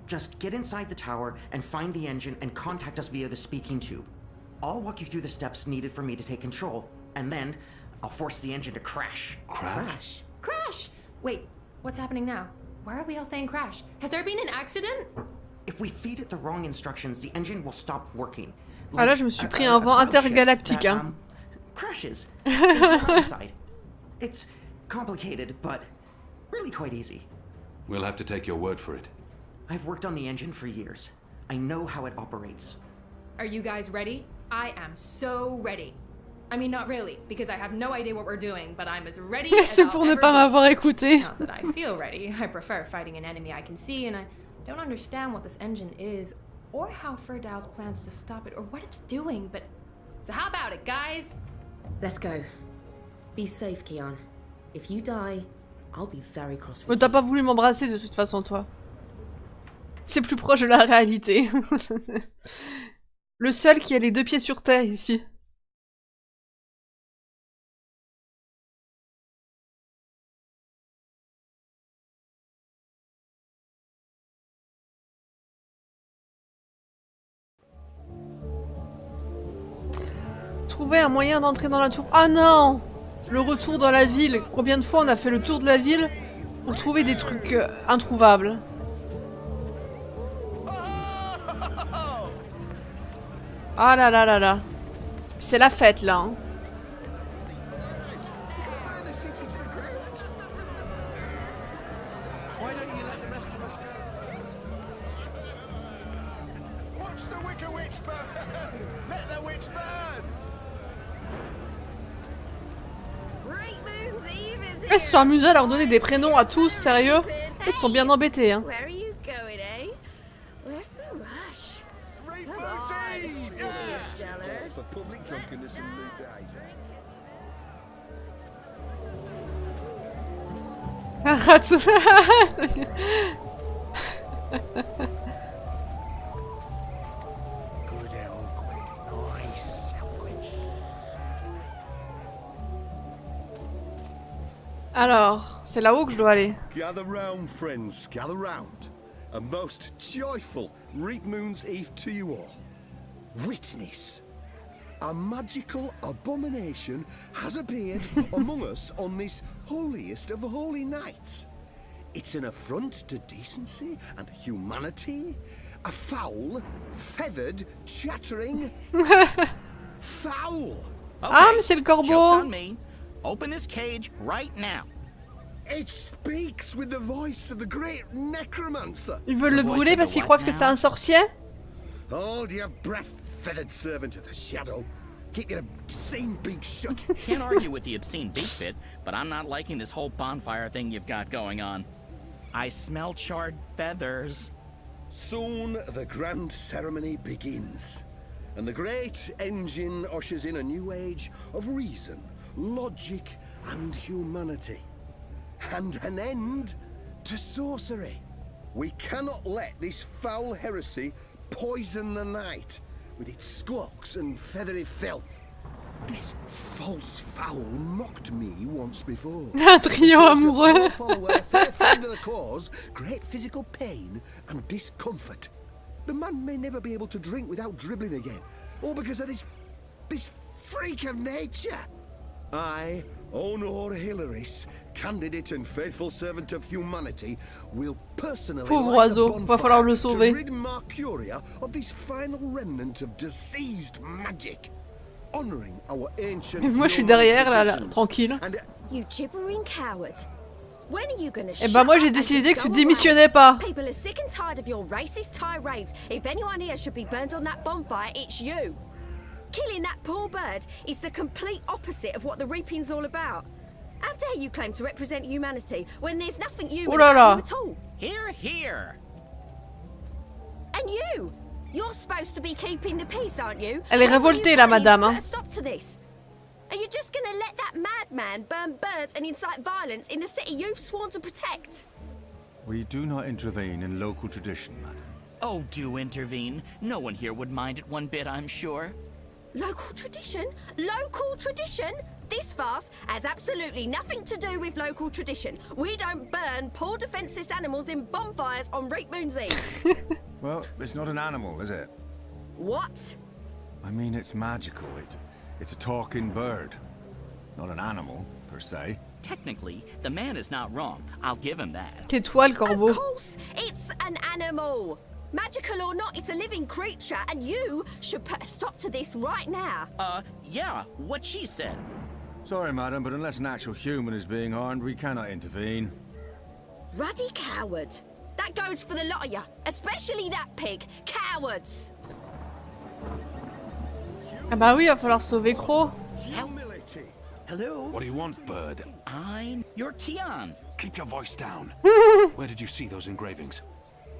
Just get inside the tower and find the engine and contact us via the speaking tube. I'll walk you through the steps needed for me to take control, and then I'll force the engine to crash. Crash? Crash! Wait, what's happening now? Why are we all saying crash? Has there been an accident? If we feed it the wrong instructions, the engine will stop working. Ah là, je me suis pris un vent intergalactique, hein. Crashes inside. It's complicated, but really quite easy. We'll have to take your word for it. I've worked on the engine for years. I know how it operates. Are you guys ready? I am so ready. I mean, not really, because I have no idea what we're doing, but I'm as ready as C'est pour ne pas m'avoir écouté. Not that I feel ready. I prefer fighting an enemy I can see, and I don't understand what this engine is, or how Ferdow's plans to stop it, or what it's doing, but... So how about it, guys? Let's go. Be safe, Kian. If you die, I'll be very cross with Mais t'as pas voulu m'embrasser de toute façon, toi. C'est plus proche de la réalité. Le seul qui a les deux pieds sur terre ici. Trouver un moyen d'entrer dans la tour. Ah non! Le retour dans la ville. Combien de fois on a fait le tour de la ville pour trouver des trucs introuvables? Ah là là là là. C'est la fête là. Hein. Ils se sont amusés à leur donner des prénoms à tous, sérieux? Ils se sont bien embêtés, hein. Arrête. Alors, c'est là-haut que je dois aller. Gather round, friends, gather round. A most joyful Reap Moon's Eve to you all. Witness. A magical abomination has appeared among us on this holiest of holy nights. It's an affront to decency and humanity. A foul, feathered, chattering... foul! Ah, mais c'est le corbeau! Open this cage right now. It speaks with the voice of the great necromancer. Ils veulent le brûler parce qu'ils croient que c'est un sorcier? Hold your breath, feathered servant of the shadow. Keep your obscene beak shut. Can't argue with the obscene beak bit, but I'm not liking this whole bonfire thing you've got going on. I smell charred feathers. Soon the grand ceremony begins, and the great engine ushers in a new age of reason, logic, and humanity, and an end to sorcery. We cannot let this foul heresy poison the night with its squawks and feathery filth. This false fowl mocked me once before. Un trio amoureux. Fair friend of the cause, great physical pain and discomfort. The man may never be able to drink without dribbling again, all because of this freak of nature. I, Honor Hilaris, candidate and faithful servant of humanity, will personally Pauvre oiseau, va falloir le sauver. to rid Mercuria of this final remnant of diseased magic, honoring our ancient. Et moi je suis derrière là, tranquille. You gibbering coward. When are you gonna Et bah moi j'ai décidé que tu démissionnais pas. People are sick and tired of your racist tirades. If anyone here should be burned on that bonfire, it's you. Killing that poor bird is the complete opposite of what the reaping's all about. How dare you claim to represent humanity when there's nothing human about you at all? Here, here. And you! You're supposed to be keeping the peace, aren't you? Elle est révoltée là, madame. Hein. Stop to this. Are you just gonna let that madman burn birds and incite violence in the city you've sworn to protect? We do not intervene in local tradition, madam. Oh, do intervene. No one here would mind it one bit, I'm sure. Local tradition? Local tradition? This farce has absolutely nothing to do with local tradition. We don't burn poor defenseless animals in bonfires on Reap Moon's Eve. Well, it's not an animal, is it? What? I mean, it's magical. It's a talking bird. Not an animal, per se. Technically, the man is not wrong. I'll give him that. Tais-toi, le corbeau. Of course, it's an animal. Magical or not, it's a living creature, and you should put a stop to this right now. Yeah, what she said. Sorry, madam, but unless an actual human is being harmed, we cannot intervene. Ruddy coward. That goes for the lot of you, especially that pig. Cowards. Ah bah oui, il va falloir sauver Crow. Hello? What do you want, bird? You're Kian. Keep your voice down. Where did you see those engravings?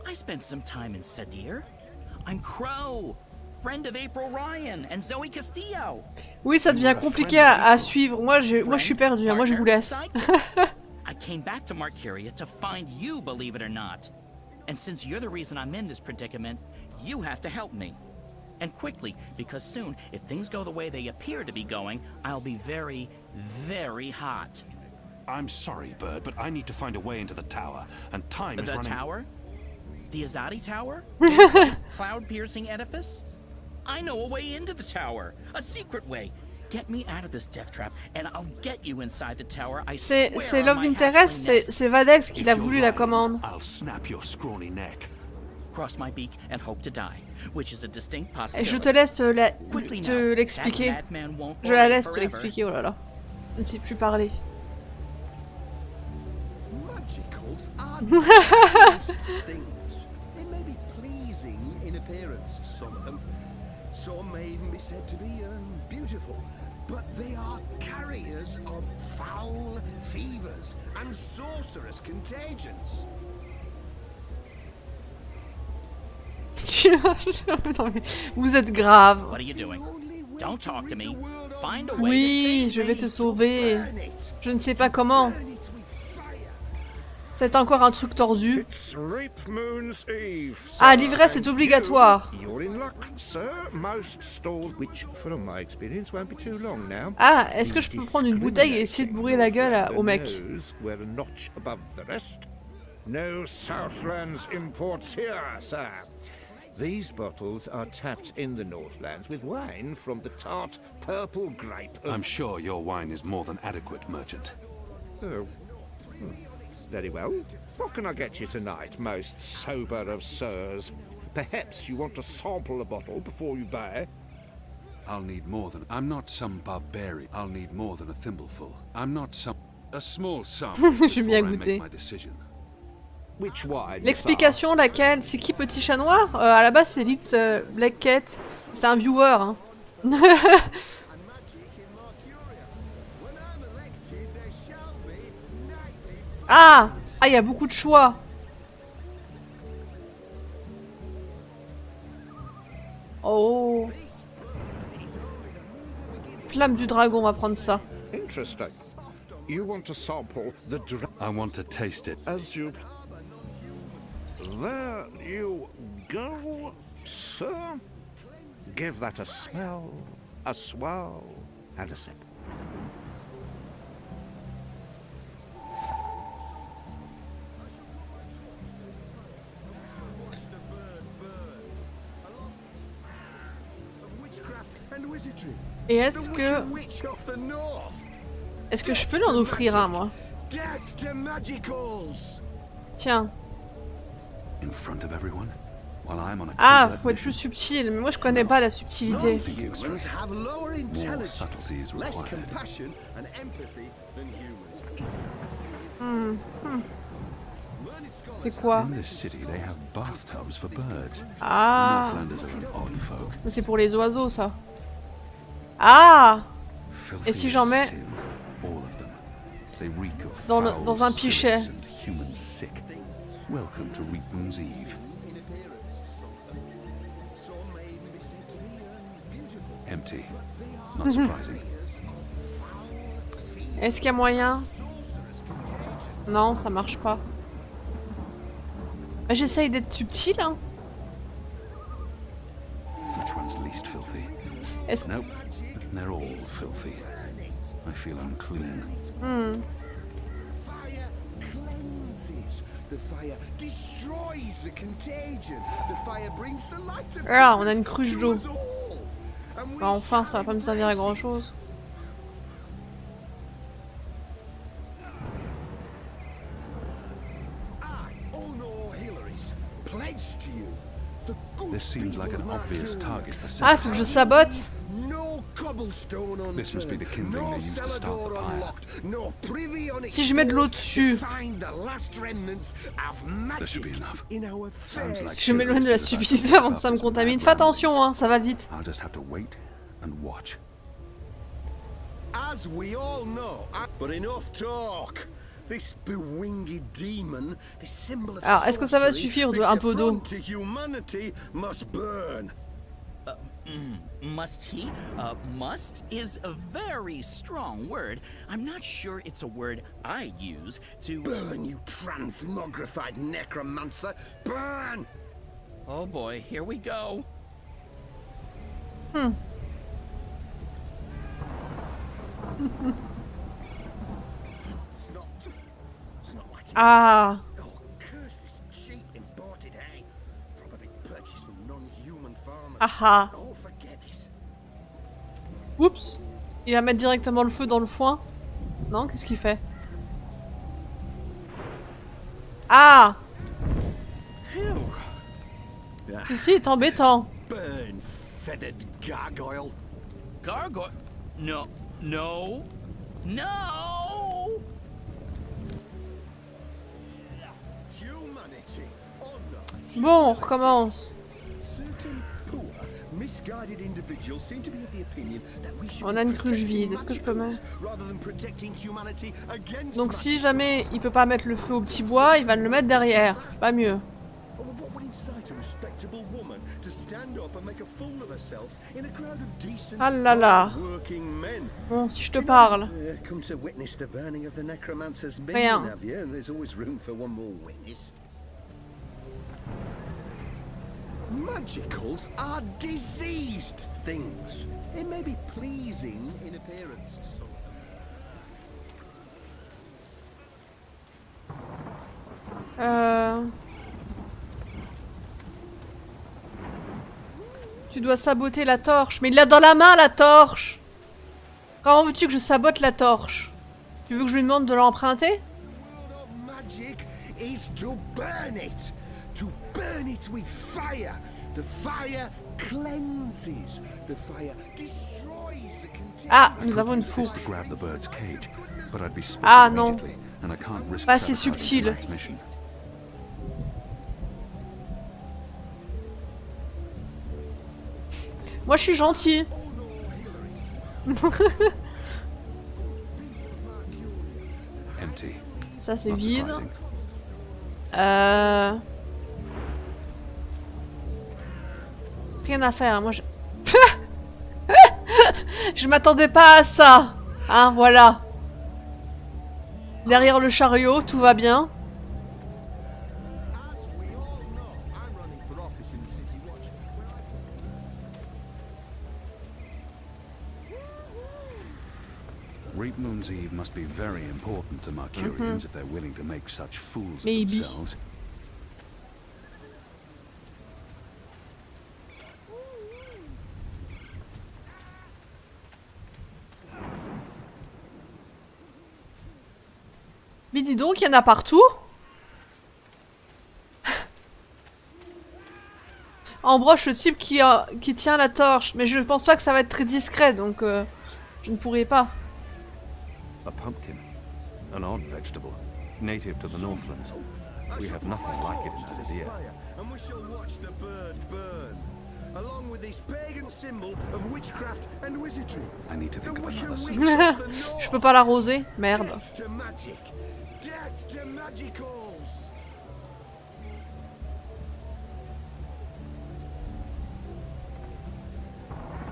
I spent some time in Sadir. I'm Crow, friend of April Ryan and Zoe Castillo. Oui, ça devient compliqué à suivre. Moi, je suis perdu. Moi, je vous laisse. I came back to Marcuria to find you, believe it or not. And since you're the reason I'm in this predicament, you have to help me. And quickly, because soon, if things go the way they appear to be going, I'll be very, very hot. I'm sorry, Bird, but I need to find a way into the tower, and time is running... The tower? The Azadi Tower? Cloud-piercing edifice? I know a way into the tower. A secret way. Get me out of this death trap, and I'll get you inside the tower. I swear on my C'est Love Interest, c'est Vadex qui l'a voulu la commande. I'll snap your scrawny neck. Cross my beak and hope to die, which is a distinct Et possibility. je te laisse te l'expliquer. Je la laisse te l'expliquer, oh là là. Je ne sais plus parler. Magicals are nice things. They may be pleasing in appearance, some of them. Some may even be said to be beautiful. But they are carriers of foul fevers and sorcerous contagions. Vous êtes grave. What are you doing? Don't talk to me. Find a way Oui, je vais te sauver. Je ne sais pas comment. C'est encore un truc tordu. Ah, l'ivresse est obligatoire. Ah, est-ce que je peux prendre une bouteille et essayer de bourrer la gueule au mec? No Southlands imports here, sir. These bottles are tapped in the Northlands with wine from the tart purple grape of... I'm sure your wine is more than adequate, merchant. Oh. Very well. What can I get you tonight, most sober of sirs? Perhaps you want to sample a bottle before you buy? I'll need more than... I'm not some barbarian. I'll need more than a thimbleful. I'm not some... A small sum J'ai bien goûté. L'explication, laquelle? C'est qui Petit Chat Noir? À la base, c'est Elite Black Cat. C'est un viewer. Hein. Ah! Ah, il y a beaucoup de choix. Oh. Flamme du dragon, on va prendre ça. Interesting. You want to sample the I want to taste it. As you... There you go, sir. Give that a smell, a swirl, and a sip. Et est-ce que... Est-ce que je peux lui en offrir un, moi? Tiens. Ah, faut être plus subtil. Mais moi, je connais pas la subtilité. C'est quoi? Ah. C'est pour les oiseaux, ça. Ah! Et si j'en mets dans un pichet? Welcome to Retrouvez Eve. Empty. Not surprising. Est-ce qu'il y a moyen? Non, ça marche pas. J'essaye d'être subtil, hein. Which one's least filthy? Est-ce... Nope. They're all filthy. I feel unclean. Ah, on a une cruche d'eau. Bah, enfin, ça va pas me servir à grand chose. This seems like an obvious target for Ah, faut que je sabote. This must be the kindling they used to start the pyre. Si je mets de l'eau dessus, That should be enough. Sounds like je m'éloigne de la stupidité avant que ça me contamine. Fais attention, hein, ça va vite. I'll just have to wait and watch. As we all know, but enough talk. This bewinged demon, this symbol of Alors, est-ce que ça va suffire de un peu d'eau? Must burn. Must he? Must is a very strong word. I'm not sure it's a word I use to... Burn, you transmogrified necromancer! Burn! Oh boy, here we go. Ah. Oh, curse this cheap imported hay. Probably purchased from non-human farmers. Ah. Oh, forget this. Oups. Il va mettre directement le feu dans le foin. Non, qu'est-ce qu'il fait? Ah. Ceci est embêtant. Burn, feathered gargoyle. Gargoyle? No, no, no! Humanity, honor. Bon, on recommence. On a une cruche vide, est-ce que je peux mettre? Donc si jamais il peut pas mettre le feu au petit bois, il va le mettre derrière, c'est pas mieux. Ah là là. Bon, si je te parle. Rien. Magicals are diseased things. It may be pleasing in appearance. Tu dois saboter la torche. Mais il l'a dans la main, la torche. Comment veux-tu que je sabote la torche? Tu veux que je lui demande de l'emprunter? Magic is to burn it. To burn it with fire. The fire cleanses. The fire destroys the container. Ah, nous avons une fourche. Ah non. Pas assez subtil. Moi je suis gentil. Ça c'est vide. Rien à faire, moi je... Je m'attendais pas à ça. Hein, voilà. Derrière le chariot, tout va bien. Retrouvez Eve must be very important to Mercurians if they're willing to make such fools of Maybe. themselves. Mais dis donc, il y en a partout. En broche, le type qui tient la torche. Mais je pense pas que ça va être très discret, donc je ne pourrai pas. A pumpkin, an odd vegetable, native to the Northlands. We have nothing like it in Azadir. And we shall watch the bird burn. along with this pagan symbol of witchcraft and wizardry. I need to think of another Je peux pas l'arroser, merde. Death to magic. Death to magicals.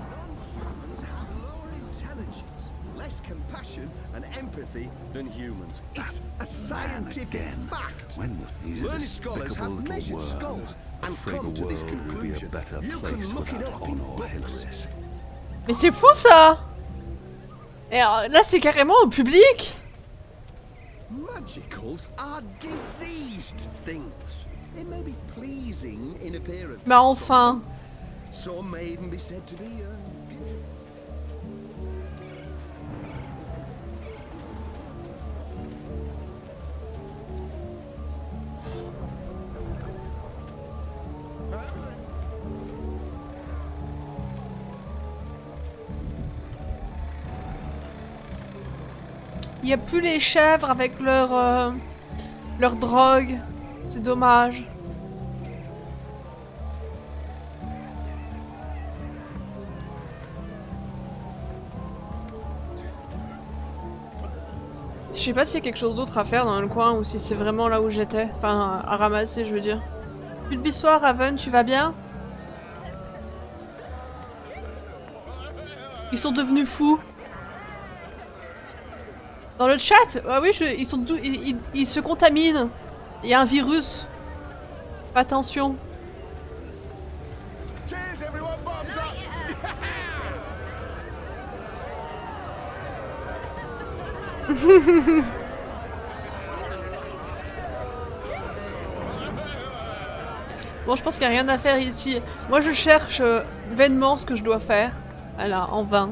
Non-humans have lower intelligence, less compassion and empathy than humans. It's a scientific fact. Learned scholars have measured skulls and come to this conclusion. You can look it up in books. Mais c'est fou ça! Et là c'est carrément au public! Magicals are diseased things. It may be pleasing in appearance. Bah enfin! Some may even be said to be beautiful. Il n'y a plus les chèvres avec leur drogue. C'est dommage. Je sais pas s'il y a quelque chose d'autre à faire dans le coin ou si c'est vraiment là où j'étais. Enfin, à ramasser, je veux dire. Depuis le bissoir, Raven, tu vas bien? Ils sont devenus fous. Dans le chat, ah oui, ils se contaminent. Il y a un virus. Attention. Cheers, everyone, bombs up. Bon, je pense qu'il n'y a rien à faire ici. Moi, je cherche vainement ce que je dois faire. Voilà, en vain.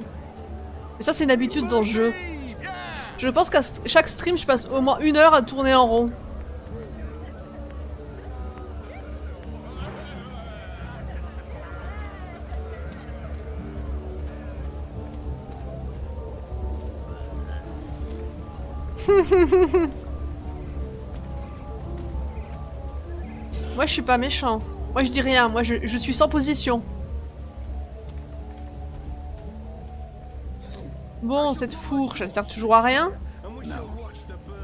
Et ça, c'est une habitude dans le jeu. Je pense qu'à chaque stream, je passe au moins 1 heure à tourner en rond. Moi, je suis pas méchant. Moi, je dis rien. Moi, je suis sans position. Bon, cette fourche, elle sert toujours à rien. No.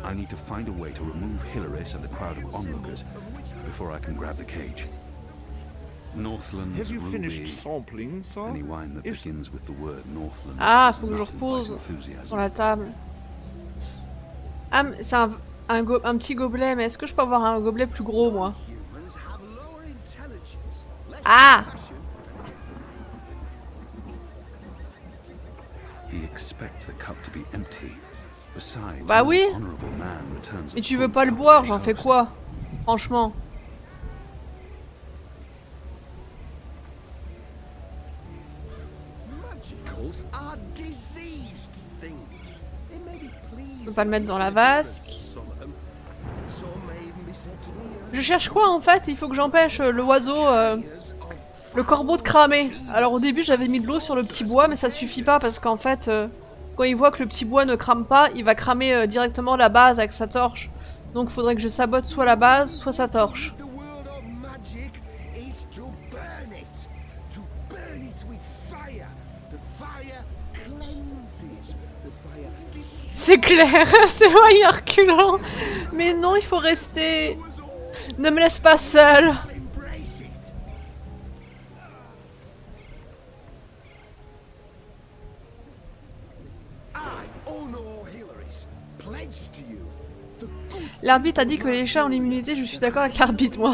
I need to find a way to remove Hilaris and the crowd of onlookers before I can grab the cage. Northland's Have you ruby. finished sampling, sir? Any wine that begins with the word Northland. Ah, faut que je repose sur la table. Ah, c'est un petit gobelet, mais est-ce que je peux avoir un gobelet plus gros, moi? Ah! Bah oui! Mais tu veux pas le boire, j'en fais quoi? Franchement. Je peux pas le mettre dans la vasque. Je cherche quoi en fait? Il faut que j'empêche l'oiseau, le corbeau de cramer. Alors au début j'avais mis de l'eau sur le petit bois, mais ça suffit pas parce qu'en fait, quand il voit que le petit bois ne crame pas, il va cramer directement la base avec sa torche. Donc faudrait que je sabote soit la base, soit sa torche. C'est clair, c'est loin reculant. Mais non, il faut rester. Ne me laisse pas seule. L'arbitre a dit que les chats ont l'immunité, je suis d'accord avec l'arbitre, moi.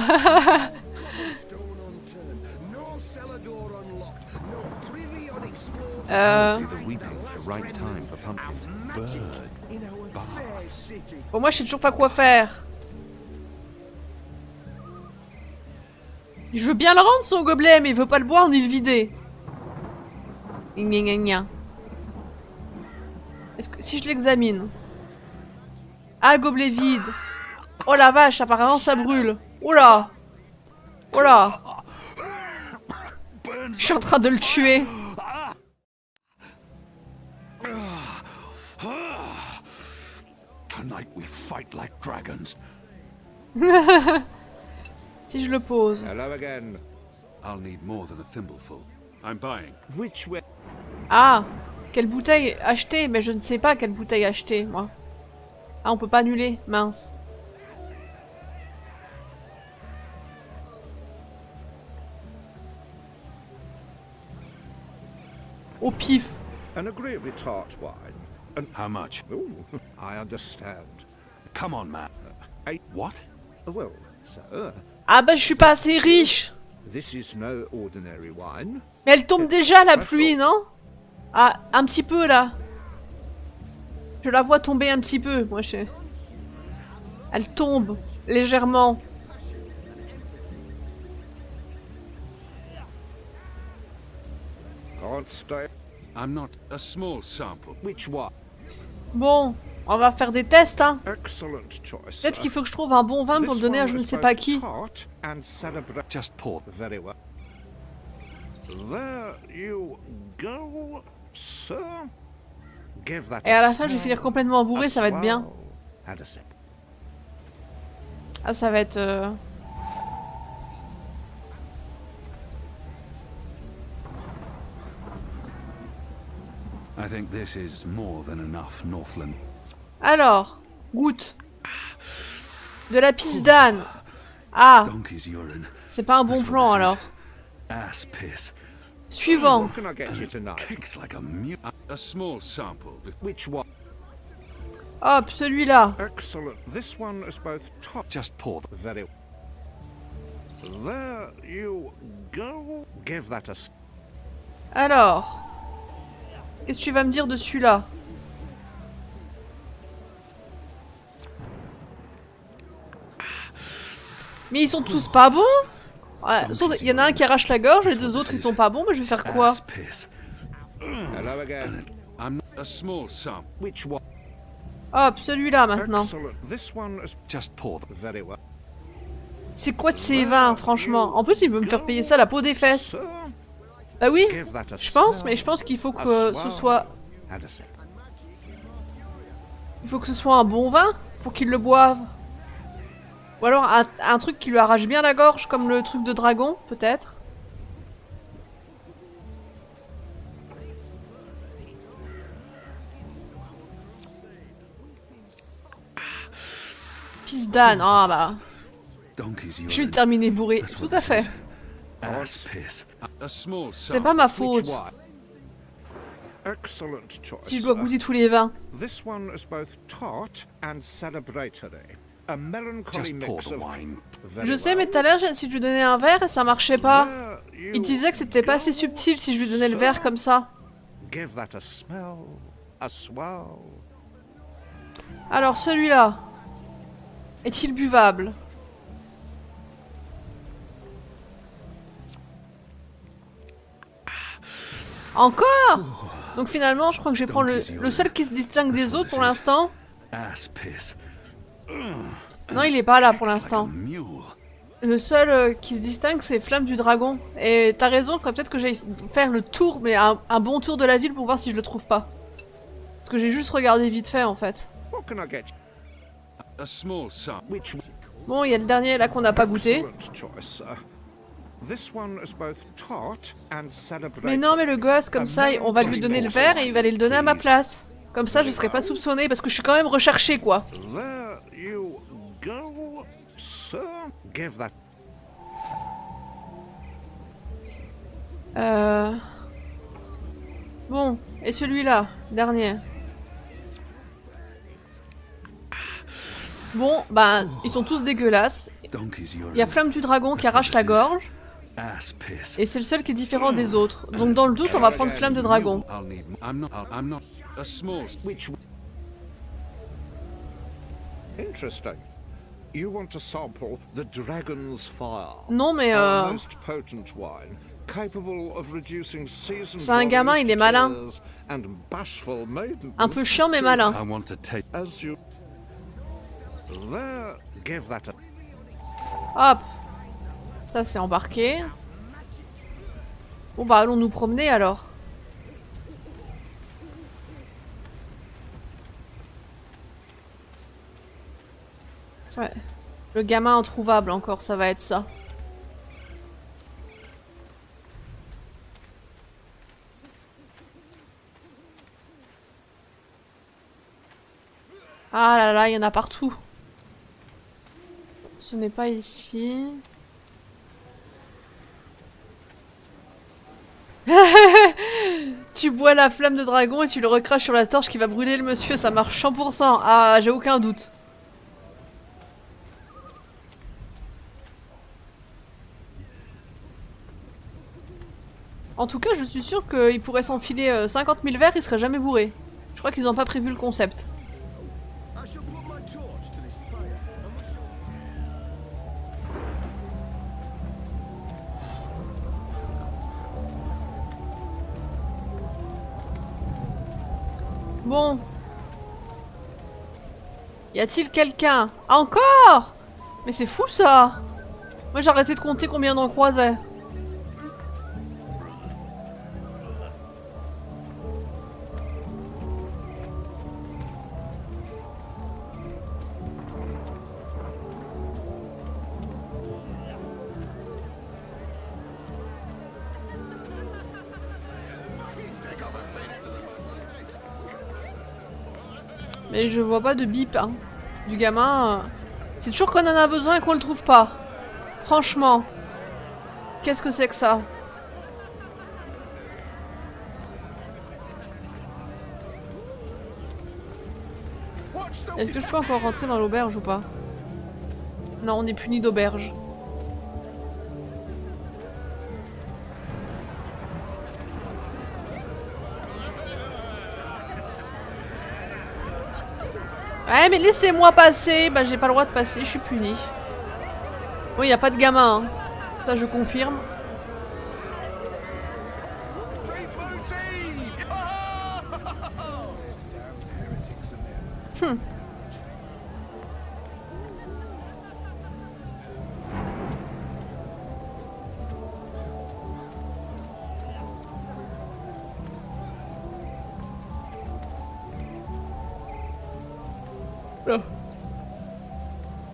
Bon, moi je sais toujours pas quoi faire. Je veux bien le rendre son gobelet, mais il veut pas le boire ni le vider. Gna gna gna. Est-ce que si je l'examine. Ah, gobelet vide. Oh la vache, apparemment ça brûle. Oula. Oula. Je suis en train de le tuer. Tonight we fight like dragons. Si je le pose. I'll need more than a thimbleful. I'm buying. Which way? Ah, quelle bouteille acheter? Mais je ne sais pas quelle bouteille acheter, moi. Ah, on peut pas annuler, mince. Au pif. An agreeably tart wine. And how much? Oh, I understand. Come on, man. What? Well, sir. Ah bah je suis pas assez riche. This is no ordinary wine. Mais elle tombe déjà la pluie, non? Ah, un petit peu là. Je la vois tomber un petit peu, moi je... Elle tombe, légèrement. Can't stay. I'm not a small sample. Which one? Bon, on va faire des tests, hein. Excellent choice. Peut-être qu'il faut que je trouve un bon vin pour le donner à je ne sais pas qui. Just pour. Very well. There you go, sir. Give that Et à la fin, je vais finir complètement bourré, ça va être bien. Ah, ça va être... I think this is more than enough, Northland. Alors, goûte. De la pisse d'âne. Ah, c'est pas un bon plan alors. Ass piss. Suivant. Kicks like a mule. A small sample. Which one? Hop, celui-là. Excellent. This one is both top. Just pour. Very. There you go. Give that a. Alors, qu'est-ce que tu vas me dire de celui-là? Mais ils sont tous pas bons? Ouais, il y en a un qui arrache la gorge, les deux autres ils sont pas bons, mais je vais faire quoi? Hello again. I'm not a small sample. Which one? Hop, celui-là maintenant. This one is just pour. Very well. C'est quoi de ces vins, franchement? En plus, il veut me faire payer ça la peau des fesses. Bah oui, je pense, mais je pense qu'il faut que ce soit... Il faut que ce soit un bon vin pour qu'il le boive. Ou alors un truc qui lui arrache bien la gorge, comme le truc de dragon, peut-être. Pisse d'âne, ah bah... Je vais terminer bourré, tout à fait. C'est pas ma faute. Si je dois goûter tous les vins. Je sais, mais tout à l'heure, si je lui donnais un verre, ça marchait pas. Il disait que c'était pas assez subtil si je lui donnais le verre comme ça. Alors, celui-là. Est-il buvable? Encore? Donc finalement, je crois que je vais prendre le seul qui se distingue des autres pour l'instant. Non, il est pas là pour l'instant. Le seul qui se distingue, c'est Flamme du Dragon. Et t'as raison, il faudrait peut-être que j'aille faire le tour, mais un bon tour de la ville pour voir si je le trouve pas. Parce que j'ai juste regardé vite fait en fait. Bon, il y a le dernier là qu'on n'a pas goûté. Mais non, mais le gosse, comme ça, on va lui donner le verre et il va aller le donner à ma place. Comme ça, je serai pas soupçonné parce que je suis quand même recherché, quoi. Bon, et celui-là, dernier. Bon, bah, ils sont tous dégueulasses. Il y a Flamme du Dragon qui arrache la gorge. Et c'est le seul qui est différent des autres. Donc dans le doute, on va prendre Flamme de Dragon. Non mais c'est un gamin, il est malin. Un peu chiant mais malin. Hop. Ça c'est embarqué. Bon bah allons nous promener alors. Ouais. Le gamin introuvable encore, ça va être ça. Ah là là, il y en a partout. Ce n'est pas ici. Tu bois la flamme de dragon et tu le recraches sur la torche qui va brûler le monsieur, ça marche 100%. Ah, j'ai aucun doute. En tout cas, je suis sûre qu'il pourrait s'enfiler 50 000 verres, il serait jamais bourré. Je crois qu'ils n'ont pas prévu le concept. Bon. Y a-t-il quelqu'un? Encore? Mais c'est fou ça! Moi j'ai arrêté de compter combien on en croisait. Mais je vois pas de bip hein, du gamin. C'est toujours qu'on en a besoin et qu'on le trouve pas. Franchement. Qu'est-ce que c'est que ça? Est-ce que je peux encore rentrer dans l'auberge ou pas? Non, on est puni d'auberge. Ouais, mais laissez-moi passer. Bah, j'ai pas le droit de passer, je suis puni. Bon, y a pas de gamin. Hein. Ça, je confirme.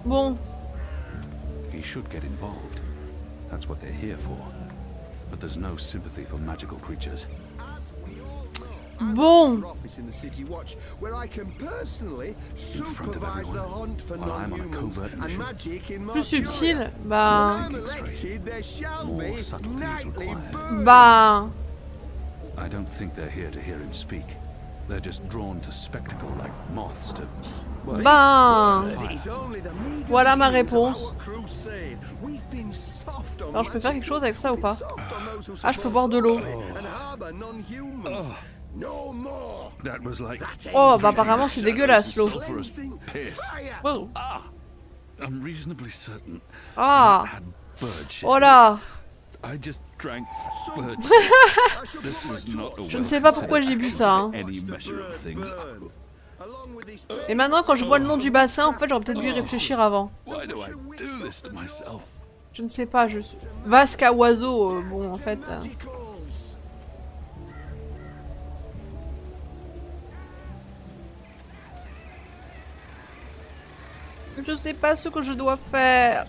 Bon. He should get involved. That's what they're here for. But there's no sympathy for magical creatures. Bon. Plus subtil, bah. Bah. I don't think they're here to hear him speak. They're just drawn to spectacle like moths to. Ben. Voilà ma réponse. Alors je peux faire quelque chose avec ça ou pas? Ah, je peux boire de l'eau. Oh, bah apparemment c'est dégueulasse l'eau. Wow. Ah. Oh là. Je ne sais pas pourquoi j'ai bu ça. Hein. Et maintenant quand je vois le nom du bassin, en fait j'aurais peut-être dû y réfléchir avant. Je ne sais pas, je suis... Vasque à oiseau, bon en fait... Je sais pas ce que je dois faire.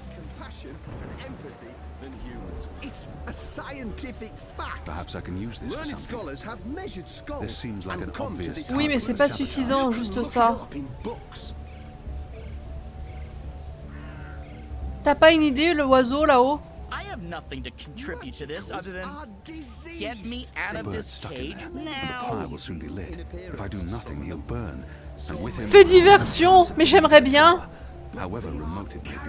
Oui, mais c'est pas suffisant, juste ça. T'as pas une idée, le oiseau là-haut? I have nothing to contribute to this other than get me out of this cage now. Fais diversion, mais j'aimerais bien.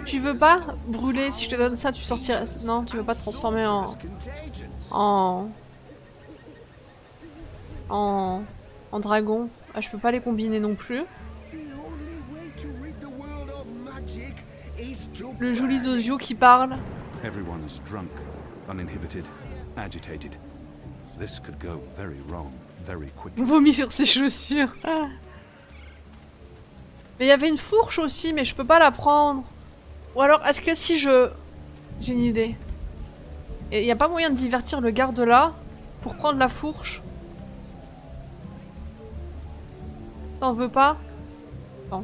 Tu veux pas brûler? Si je te donne ça, tu sortirais... Non, tu veux pas te transformer en dragon. Ah, je peux pas les combiner non plus. Le joli Zozio qui parle. Vomi sur ses chaussures. Ah. Mais il y avait une fourche aussi, mais je peux pas la prendre. Ou alors, est-ce que si je... J'ai une idée. Et il n'y a pas moyen de divertir le garde là pour prendre la fourche? T'en veux pas? Non.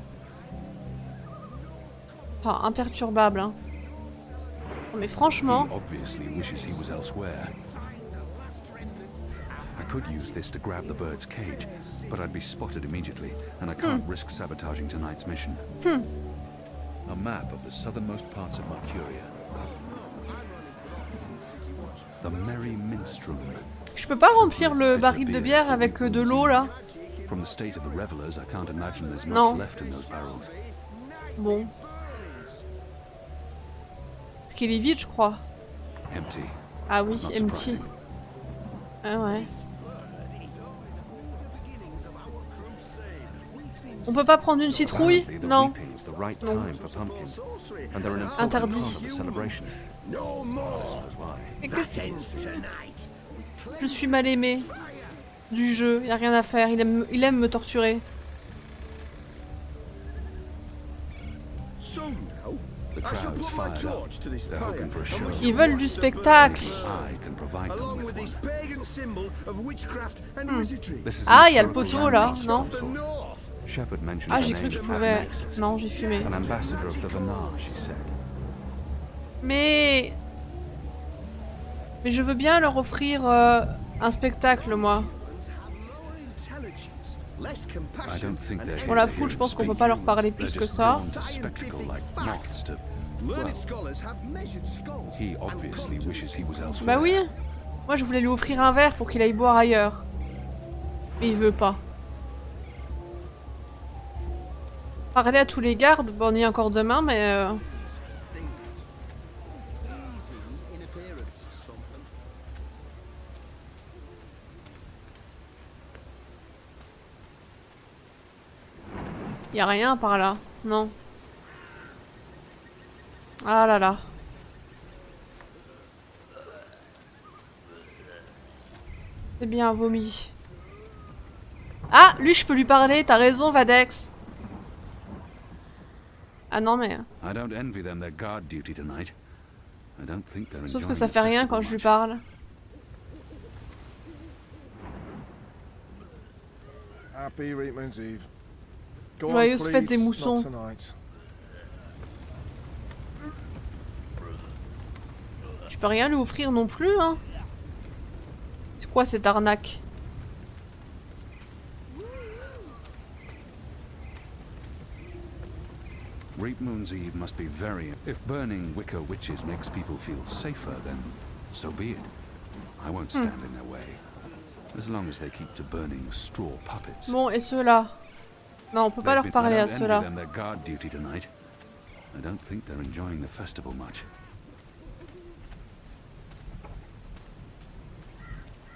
Enfin, imperturbable, hein. Non, mais franchement... could use this to grab the bird's cage, but I'd be spotted immediately, and I can't risk sabotaging tonight's mission. A map of the southernmost parts of Mercuria. The Merry Minstrel. Je peux pas remplir le baril de bière avec de l'eau là? From the state of the revelers, I can't imagine there's Non. much left in those barrels. Bon. Parce qu'il est vide, je crois. Empty. Ah oui, Not empty. surprising. Ah ouais. On peut pas prendre une citrouille? Non. Non. Interdit. Et que... Je suis mal aimé du jeu, y a rien à faire, il aime me torturer. Ils veulent du spectacle. Ah, il y a le poteau là, non? Ah, j'ai cru que je pouvais... Non, j'ai fumé. Mais je veux bien leur offrir un spectacle, moi. Bon, la foule, je pense qu'on peut pas leur parler plus que ça. Bah oui. Moi, je voulais lui offrir un verre pour qu'il aille boire ailleurs. Mais il veut pas. Parler à tous les gardes, bon, on y est encore demain, mais... Y a rien par là, non. Ah là là. C'est bien vomi. Ah, lui je peux lui parler, t'as raison Vadex. Ah non mais... Sauf que ça fait rien quand je lui parle. Happy Reapman's Eve. Go on, Joyeuse fête please, des moussons. not tonight. Je peux rien lui offrir non plus, hein. C'est quoi cette arnaque? Reapmoon's Eve must be very... If burning wicker witches makes people feel safer, then so be it. I won't stand in their way. As long as they keep to burning straw puppets. Bon, et ceux-là? Non, on peut pas leur parler à ceux-là. I don't think they're enjoying the festival much.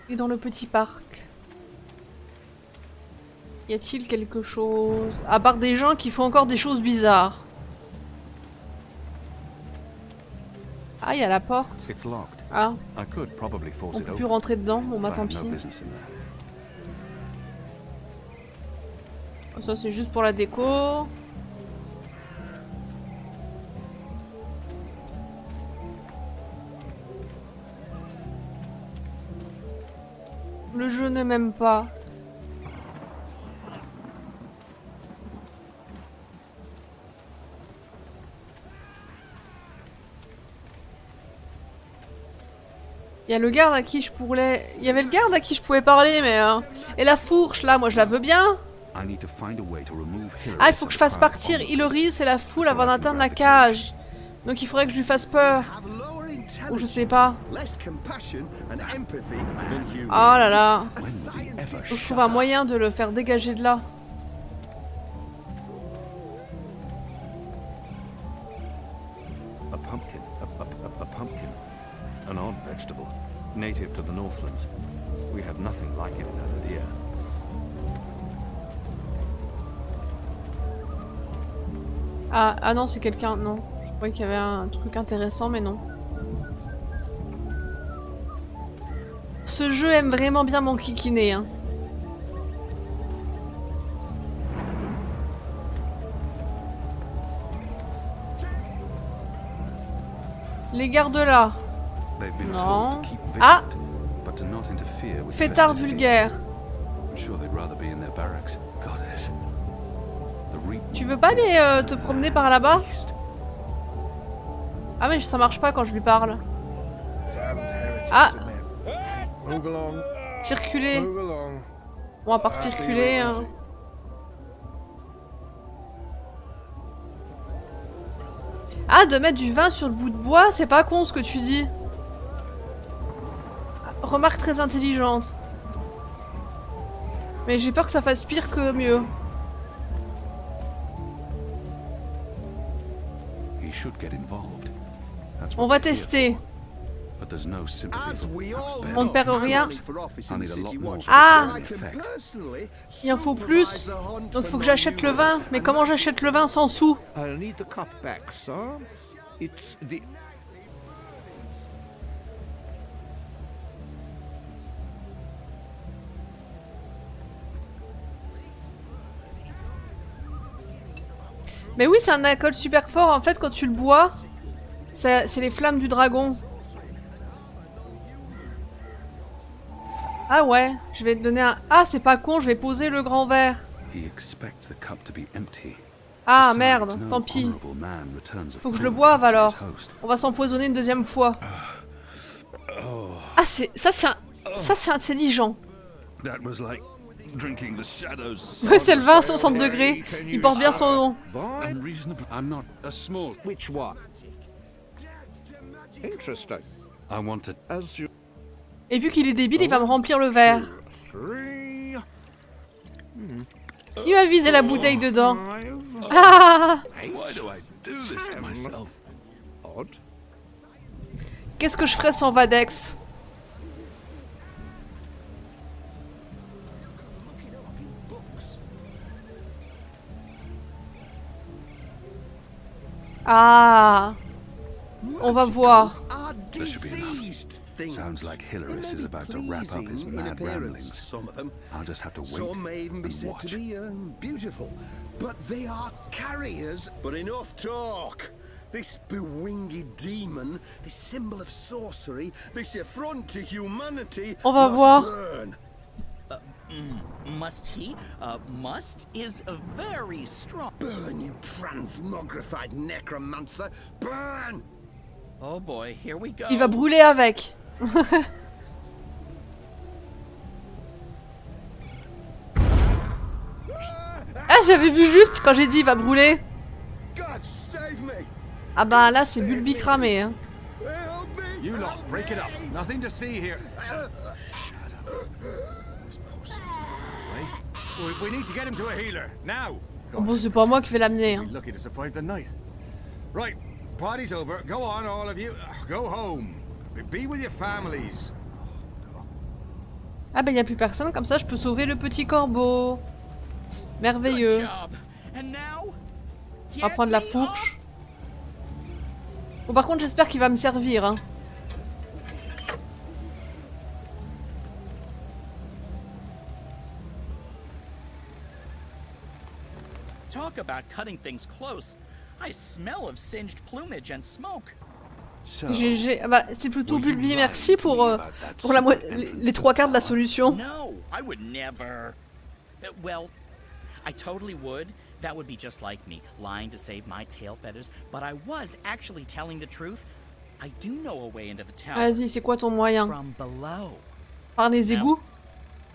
Et dans le petit parc. Y a-t-il quelque chose? À part des gens qui font encore des choses bizarres. Ah, y a la porte. Ah. On peut plus rentrer dedans. Bon bah tant pis. Ça c'est juste pour la déco. Le jeu ne m'aime pas. Il y a le garde à qui je pourrais... Il y avait le garde à qui je pouvais parler, mais... Et la fourche, là, moi je la veux bien. Ah, il faut que je fasse partir Hilary, c'est la foule avant d'atteindre la cage. Donc il faudrait que je lui fasse peur. Ou je sais pas. Oh là là. Faut que je trouve un moyen de le faire dégager de là. A pumpkin. An odd vegetable, native to the Northlands. We have nothing like it in Azadir. Ah non, c'est quelqu'un, non. Je croyais qu'il y avait un truc intéressant, mais non. Ce jeu aime vraiment bien m'enquiquiner, hein. Les gardes là. Non. Ah! Fêtard vulgaire. Tu veux pas aller te promener par là-bas? Ah mais ça marche pas quand je lui parle. Ah! Circuler. Bon, à part circuler... Hein. Ah, de mettre du vin sur le bout de bois, c'est pas con ce que tu dis. Remarque très intelligente. Mais j'ai peur que ça fasse pire que mieux. On va tester. On ne perd rien. Ah! Il en faut plus. Donc faut que j'achète le vin. Mais comment j'achète le vin sans sous? Mais oui, c'est un alcool super fort. En fait, quand tu le bois, c'est les flammes du dragon. Ah ouais, je vais te donner un... Ah, c'est pas con, je vais poser le grand verre. Ah merde, tant pis. Faut que je le boive alors. On va s'empoisonner une deuxième fois. Ah, c'est... Ça, c'est intelligent. Ouais, c'est le vin à 60 degrés. Il porte bien son nom. Et vu qu'il est débile, il va me remplir le verre. Il m'a vidé la bouteille dedans. Ah! Qu'est-ce que je ferais sans Vadex? Ah! On va voir. Sounds like Hilaris is about to wrap up his mad ramblings. I'll just have to wait Some may even be and said watch. to be beautiful, but they are carriers. But enough talk. This bewinged demon, this symbol of sorcery, this affront to humanity. On va voir. Burn. Must he? Must is a very strong. Burn, you transmogrified necromancer! Burn! Oh boy, here we go. Il va brûler avec. Ah, j'avais vu juste quand j'ai dit il va brûler. Ah bah là c'est Bulbi cramé. Hein. You lot, break it up. Nothing to see here. We need to get him to a healer now. Bon, c'est pas moi qui vais l'amener. Hein. Lucky to survive the night. Right, party's over. Go on, all of you. Go home. Be with your families. Ah bah y a plus personne, comme ça je peux sauver le petit corbeau. Merveilleux. On va prendre la fourche. Bon par contre j'espère qu'il va me servir. Hein. Talk about cutting things close. I smell of singed plumage and smoke. GG. Ah bah, c'est plutôt Bulbi, merci pour les trois quarts de la solution. No, I would never. Well, I totally would. That would be just like me, lying to save my tail feathers. But I was actually telling the truth. I do know a way into the tower. Vas-y, c'est quoi ton moyen? From below. Par les égouts?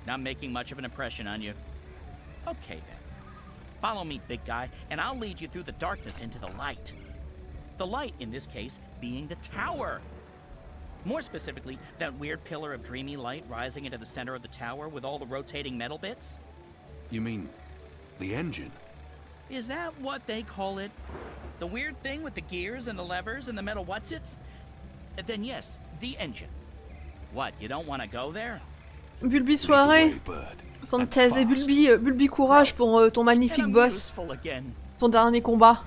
Not making much of an impression on you. Okay then. Follow me, big guy, and I'll lead you through the darkness into the light. The light, in this case, being the tower. More specifically, that weird pillar of dreamy light rising into the center of the tower with all the rotating metal bits. You mean the engine? Is that what they call it? The weird thing with the gears and the levers and the metal whatsits? Then yes, the engine. What, you don't want to go there? Bulbi soirée. Santaise et Bulbi courage pour ton magnifique boss. Ton dernier combat.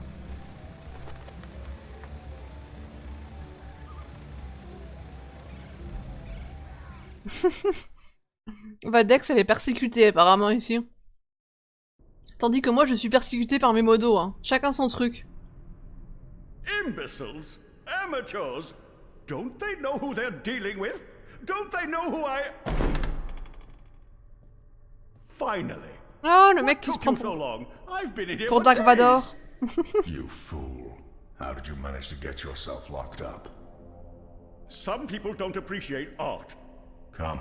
Vadex, elle est persécutée apparemment ici. Tandis que moi je suis persécutée par mes modos. Hein. Chacun son truc. Imbeciles? Amateurs? Don't they know who they're dealing with? Don't they know who I... Finally. Oh, le mec qui se prend pour Dark Vador. You fool. How did you manage to get yourself locked up? Some people don't appreciate art. Come.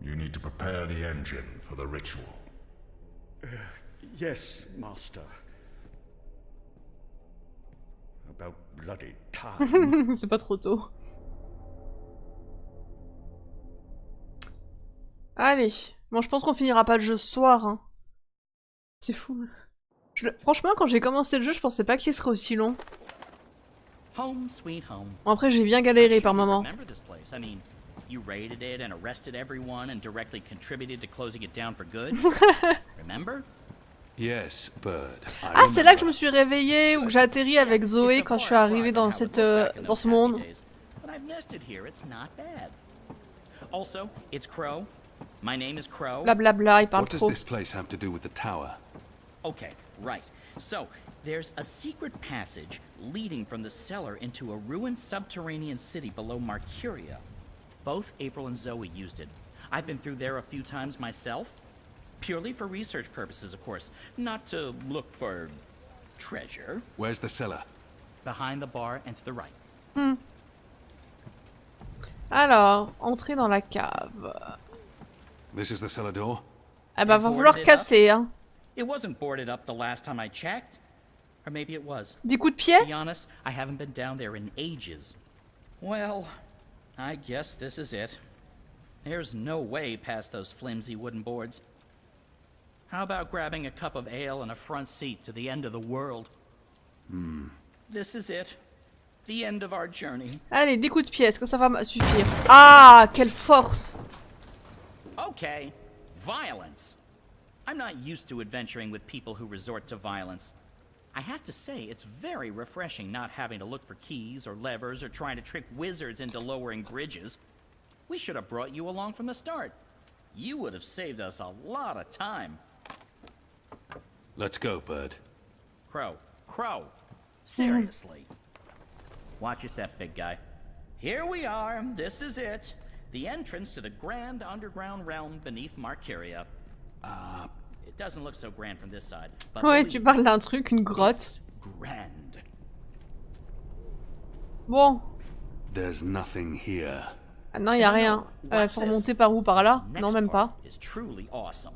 You need to prepare the engine for the ritual. Yes, Master. About bloody time. C'est pas trop tôt. Allez. Bon, je pense qu'on finira pas le jeu ce soir. Hein. C'est fou. Franchement, quand j'ai commencé le jeu, je pensais pas qu'il serait aussi long. Home sweet home. Bon, après, j'ai bien galéré par moments. You raided it and arrested everyone and directly contributed to closing it down for good. Remember? Yes, Bird. Ah, c'est là que je me suis réveillée ou que j'ai atterri avec Zoé quand je suis arrivée dans dans ce monde. But I've nested here. It's not bad. Also, it's Crow. My name is Crow. Blablabla, il parle trop. What does this place have to do with the tower? Okay, right. So, there's a secret passage leading from the cellar into a ruined subterranean city below Marcuria. Both April and Zoe used it. I've been through there a few times myself. Purely for research purposes, of course. Not to look for treasure. Where's the cellar? Behind the bar and to the right. Alors, entrer dans la cave. This is the cellar door? Ah bah, va falloir casser, hein. It wasn't boarded up the last time I checked. Or maybe it was. Des coups de pied? To be honest, I haven't been down there in ages. Well, I guess this is it. There's no way past those flimsy wooden boards. How about grabbing a cup of ale and a front seat to the end of the world? This is it. The end of our journey. Allez, des coups de pied, est-ce que ça va suffire? Ah, quelle force! Okay, violence. I'm not used to adventuring with people who resort to violence. I have to say, it's very refreshing not having to look for keys or levers or trying to trick wizards into lowering bridges. We should have brought you along from the start. You would have saved us a lot of time. Let's go, Bird. Crow. Seriously. Watch your step, big guy. Here we are. This is it. The entrance to the grand underground realm beneath Marcuria. It doesn't look so grand from this side. But Ouais, tu parles d'un truc, une grotte. Grand. Bon. There's nothing here. Ah non, y a rien. Faut remonter par où? Par là? Non, même pas. Is truly awesome.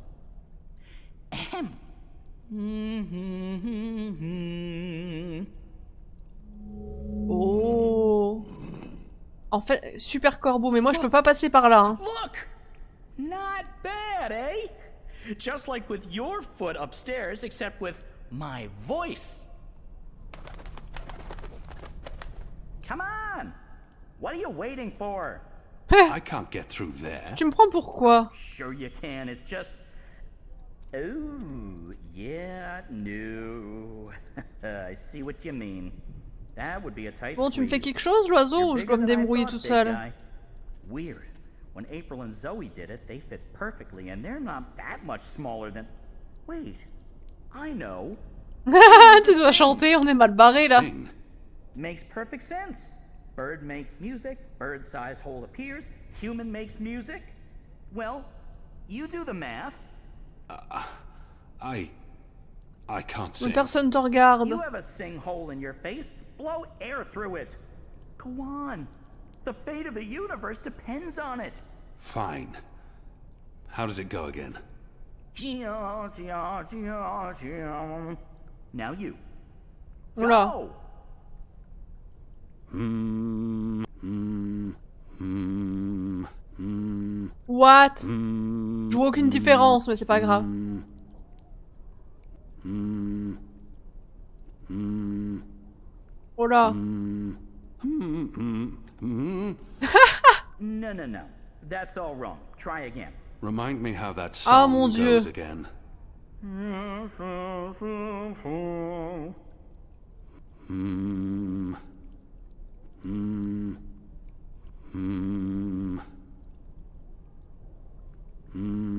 Oh. En fait, super corbeau, mais moi je peux pas passer par là. Hein. Look! Not bad, eh? Just like with your foot upstairs, except with my voice. Come on! What are you waiting for? I can't get through there. Tu me prends pour quoi? Sure you can, it's just... Oh, yeah, no. I see what you mean. That would be a tight Bon, tu me fais squeeze. quelque chose, l'oiseau, ou je dois me débrouiller toute seule? Weird. When April and Zoe did it, they fit perfectly, and they're not that much smaller than... Wait, I know. Tu dois chanter, on est mal barré là. Makes perfect sense. Bird makes music, bird-sized hole appears, human makes music. Well, you do the math. I can't Mais sing. personne te regarde. You have a sing hole in your face. Blow air through it. Go on. The fate of the universe depends on it. Fine. How does it go again? Now you. Oula. Go. What? Je vois aucune différence, mais c'est pas grave. Oh là. No. That's all wrong. Try again. Remind me how that Ah, song mon Dieu. goes again.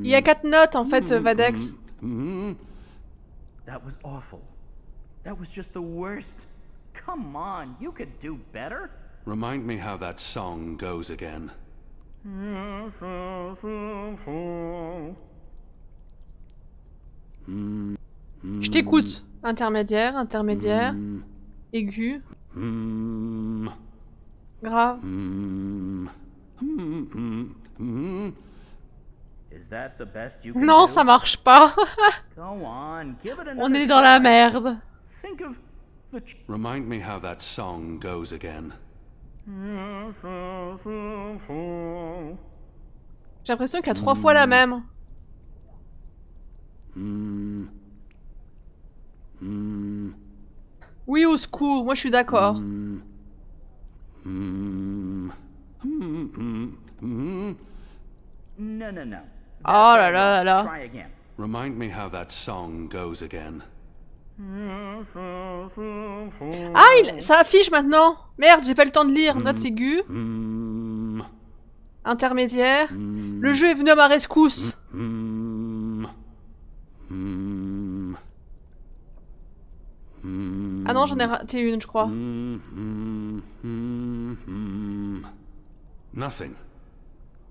Il y a 4 notes en fait, Vadex. That was awful. That was just the worst. Come on, you could do better. Remind me how that song goes again. Je t'écoute. Intermédiaire, intermédiaire. Aigu. Grave. that the best you can Non, do? ça marche pas. Go on, give it On another est dans la try. merde. Think of the Remind me how that song goes again. J'ai l'impression qu'il y a 3 fois la même. Oui, au secours, moi je suis d'accord. No, no, no. Oh là là là là. Try again. Remind me how that song goes again. Ah, ça affiche maintenant. Merde, j'ai pas le temps de lire. Note aiguë. Intermédiaire. Le jeu est venu à ma rescousse. Ah non, j'en ai raté une, je crois. Nothing.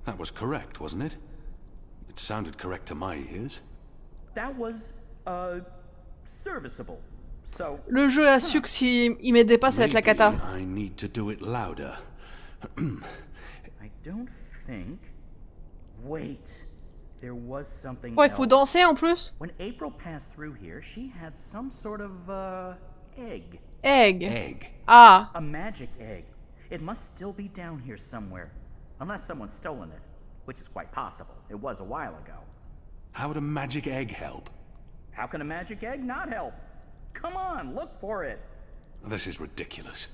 That was correct, wasn't it? It sounded correct to my ears. That was, serviceable. So. Le jeu a su que s'il m'aidait pas, ça va être la cata. I need to do it louder. I don't think. Wait. There was something Ouais, il faut danser en plus. When April passed through here, she had some sort of, egg. Egg. Ah. A magic egg. It must still be down here somewhere. Unless someone's stolen it, which is quite possible. It was a while ago. How would a magic egg help? How can a magic egg not help? Come on, look for it. This is ridiculous.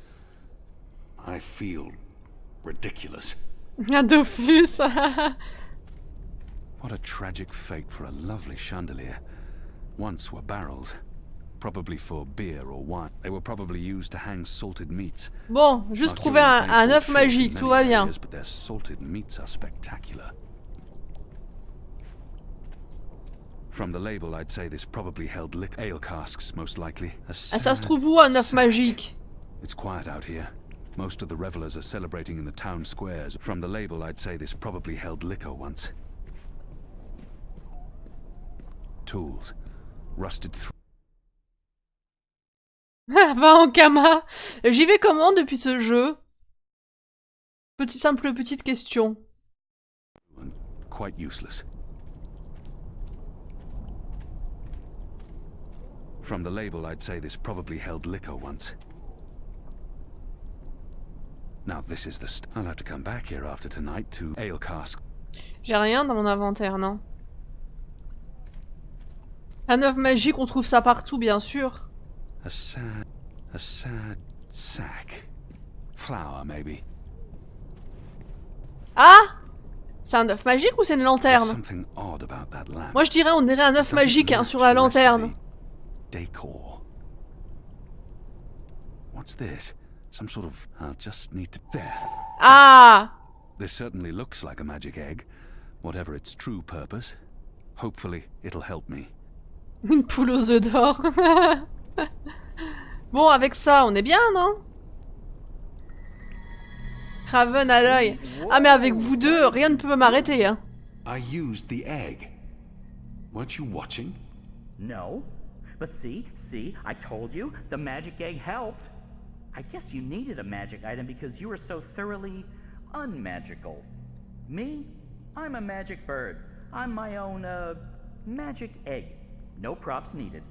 I feel ridiculous. Un Dofus. What a tragic fate for a lovely chandelier. Once were barrels. Probably for beer or wine. They were probably used to hang salted meats. Bon, juste trouver un œuf magique, tout va bien. But their salted meats are spectacular. From the label, I'd say this probably held ale casks, most likely. Ah, ça se trouve où un œuf magique? It's quiet out here. Most of the revelers are celebrating in the town squares. From the label, I'd say this probably held liquor once. Tools. Rusted through. Va en Kama. J'y vais comment depuis ce jeu? Petite question. Quite useless. From the label, I'd say this probably held liquor once. Now this is the I'll have to come back here after tonight to ale cask. J'ai rien dans mon inventaire, non. Un œuf magique, on trouve ça partout, bien sûr. A sad sack. Flour, maybe. Ah! C'est un œuf magique ou c'est une lanterne? Something odd about that lamp. Moi je dirais on dirait un œuf magique hein, sur la lanterne. Decor. What's this? Some sort of... I'll just need to... There. Ah! This certainly looks like a magic egg. Whatever its true purpose. Hopefully, it'll help me. Une poule aux œufs d'or. Bon, avec ça, on est bien, non? Raven à l'œil. Ah, mais avec vous deux, rien ne peut m'arrêter, hein. I used the egg. Weren't you watching? No. But see, I told you, the magic egg helped. I guess you needed a magic item because you were so thoroughly unmagical. Me? I'm a magic bird. I'm my own, magic egg. No props needed.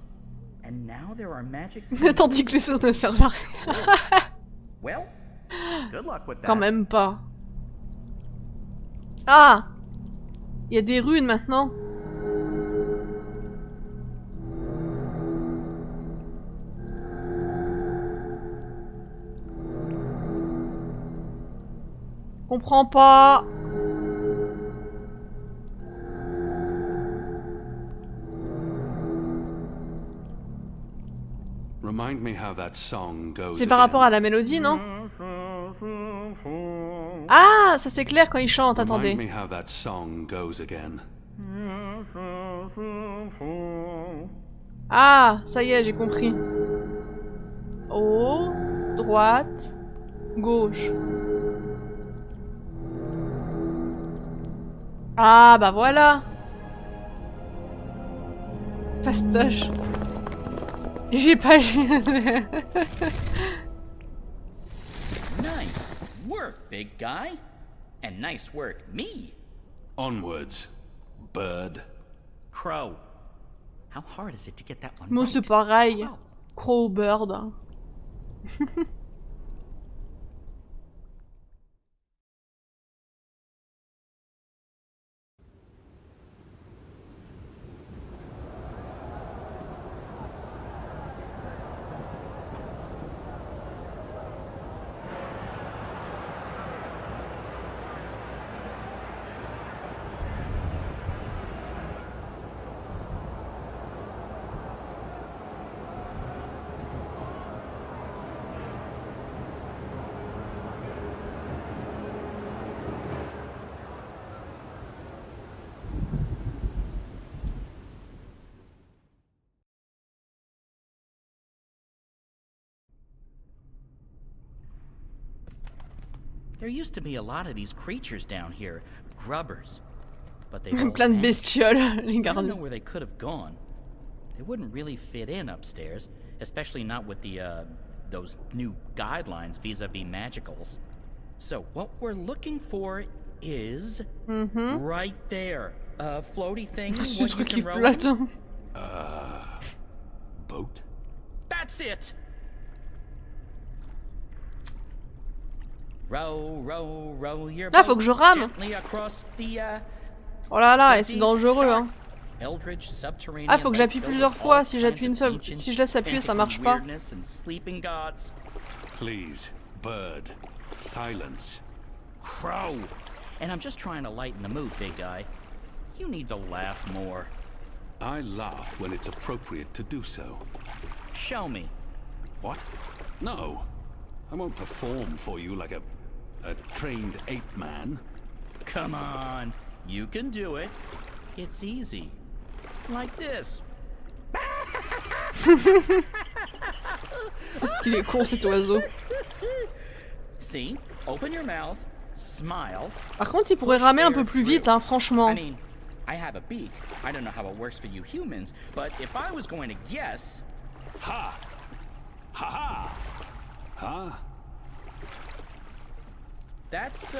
And now there are magic... Tandis que les autres ne servent à rien. Well, good luck with that. Quand même pas. Ah! Il y a des runes maintenant. Comprends pas. Remind me how that song goes. C'est par rapport à la mélodie, non? Ah, ça c'est clair quand il chante, attendez. Remind me how that song goes again. Ah, ça y est, j'ai compris. Haut, droite, gauche. Ah, bah voilà. Fastoche. J'ai pas... Nice work, big guy. And nice work, me. Onwards. bird? Crow. How hard is it to get that one Moi, right? c'est pareil. Crow ou bird. There used to be a lot of these creatures down here, grubbers. But they Plein de bestioles, les I don't know gardes. where they could have gone. They wouldn't really fit in upstairs, especially not with the those new guidelines vis-a-vis magicals. So what we're looking for is right there. A floaty thing. Ce what you truc qui can row in. flotte. Boat? That's it. Row, row, row your Ah, faut que je rame. gently across the, Oh là là, et c'est dangereux, hein. Eldritch subterranean Ah, faut que j'appuie lake plusieurs filled with fois. all Si j'appuie une kinds of seule, ancient si je laisse appuyer, ça marche tentacle pas. weirdness and sleeping gods. Please, bird. Silence. Crow. And I'm just trying to lighten the mood, big guy. You need to laugh more. I laugh when it's appropriate to do so. Show me. What? No. I won't perform for you like a trained ape man. Come on. You can do it. It's easy. Like this. Parce qu'il est con, cet oiseau. See? Open your mouth. Smile. Par contre, il pourrait ramer un peu plus vite, hein, franchement. I mean, I have a beak. I don't know how it works for you humans, but if I was going to guess... Ha! Ha ha! Huh? That's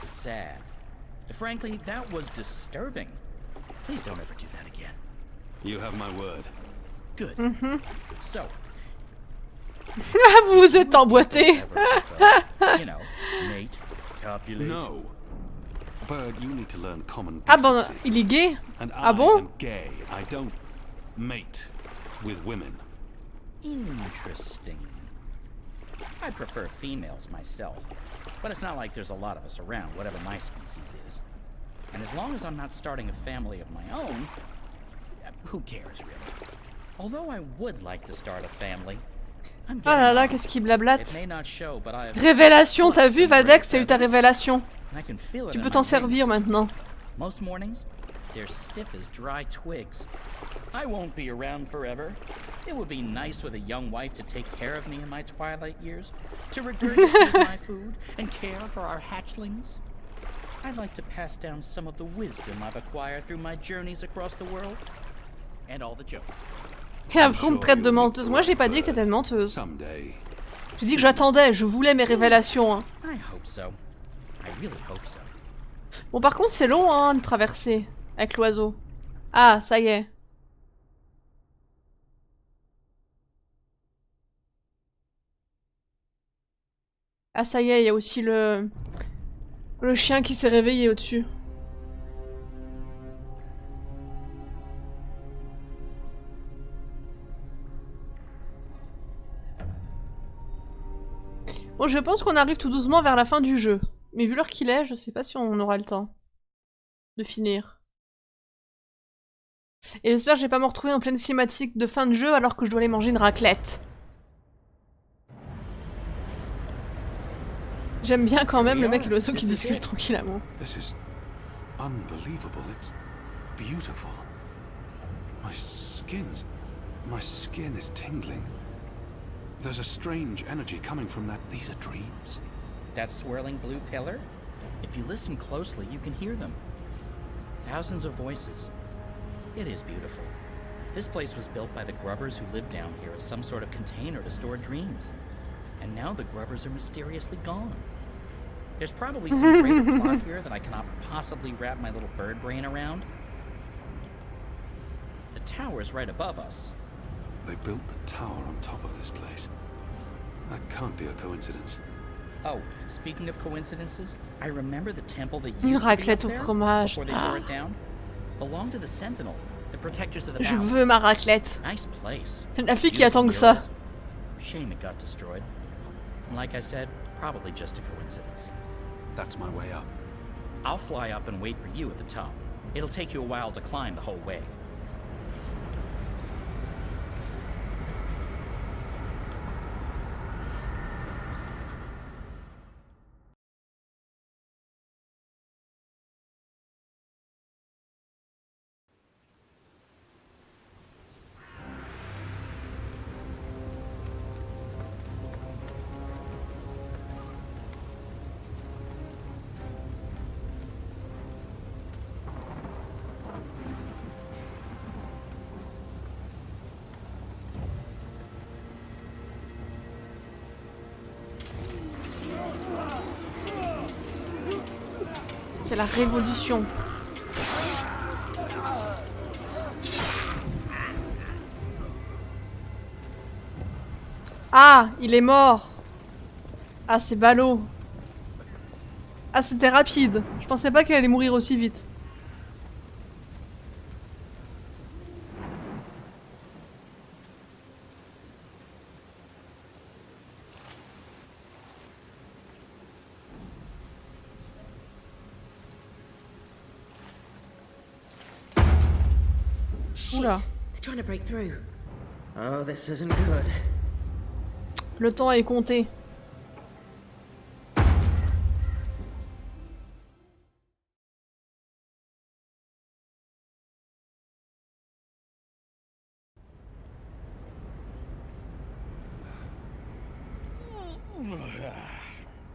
sad. Frankly, that was disturbing. Please don't ever do that again. You have my word. Good. So, Vous êtes emboîté. you know, mate, copulate. No. Bird, you need to learn common Ah bon, decency. il est gay? And Ah I bon? am gay. I don't mate with women. Interesting. I prefer females myself, but it's not like there's a lot of us around, whatever my species is. And as long as I'm not starting a family of my own, who cares really? Although I would like to start a family. I'm Oh là là, getting qu'est-ce qu'il on. blablate. It may not show, but I have Révélation, t'as vu, lots of Vadex, great t'as eu ta feathers, révélation. and I can feel it Tu in peux my t'en servir wings. maintenant. Most mornings, they're stiff as dry twigs. I won't be around forever. It would be nice with a young wife to take care of me in my twilight years, to regurgitate my food and care for our hatchlings. I'd like to pass down some of the wisdom I've acquired through my journeys across the world. And all the jokes. Et après, on me traite de menteuse. Moi, j'ai pas dit que t'étais une menteuse. Someday. J'ai dit que j'attendais, je voulais mes révélations. Hein. I hope so. I really hope so. Bon, par contre, c'est long, hein, de traverser avec l'oiseau. Ah, ça y est. Ah, ça y est, il y a aussi le chien qui s'est réveillé au-dessus. Bon, je pense qu'on arrive tout doucement vers la fin du jeu. Mais vu l'heure qu'il est, je sais pas si on aura le temps de finir. Et j'espère que je vais pas me retrouver en pleine cinématique de fin de jeu alors que je dois aller manger une raclette. J'aime bien quand même le mec et l'oiseau qui discutent tranquillement. This is unbelievable. It's beautiful. My skin is tingling. There's a strange energy coming from that. These are dreams. That swirling blue pillar? If you listen closely, you can hear them. Thousands of voices. It is beautiful. This place was built by the grubbers who lived down here as some sort of container to store dreams. And now the grubbers are mysteriously gone. There's probably some greater plot here that I cannot possibly wrap my little bird brain around. The tower's right above us. They built the tower on top of this place. That can't be a coincidence. Oh, speaking of coincidences, I remember the temple that Une used to be up raclette au there fromage. before they tore it down. Belonged to the Sentinel, the protectors of the Je balance. veux ma raclette. Nice place. C'est la fille qui attend que ça. Shame it got destroyed. And like I said, probably just a coincidence. That's my way up. I'll fly up and wait for you at the top. It'll take you a while to climb the whole way. C'est la révolution. Ah, il est mort. Ah, c'est ballot. Ah, c'était rapide. Je pensais pas qu'elle allait mourir aussi vite. Oula. They're trying to break through. Oh, this isn't good. Le temps est compté.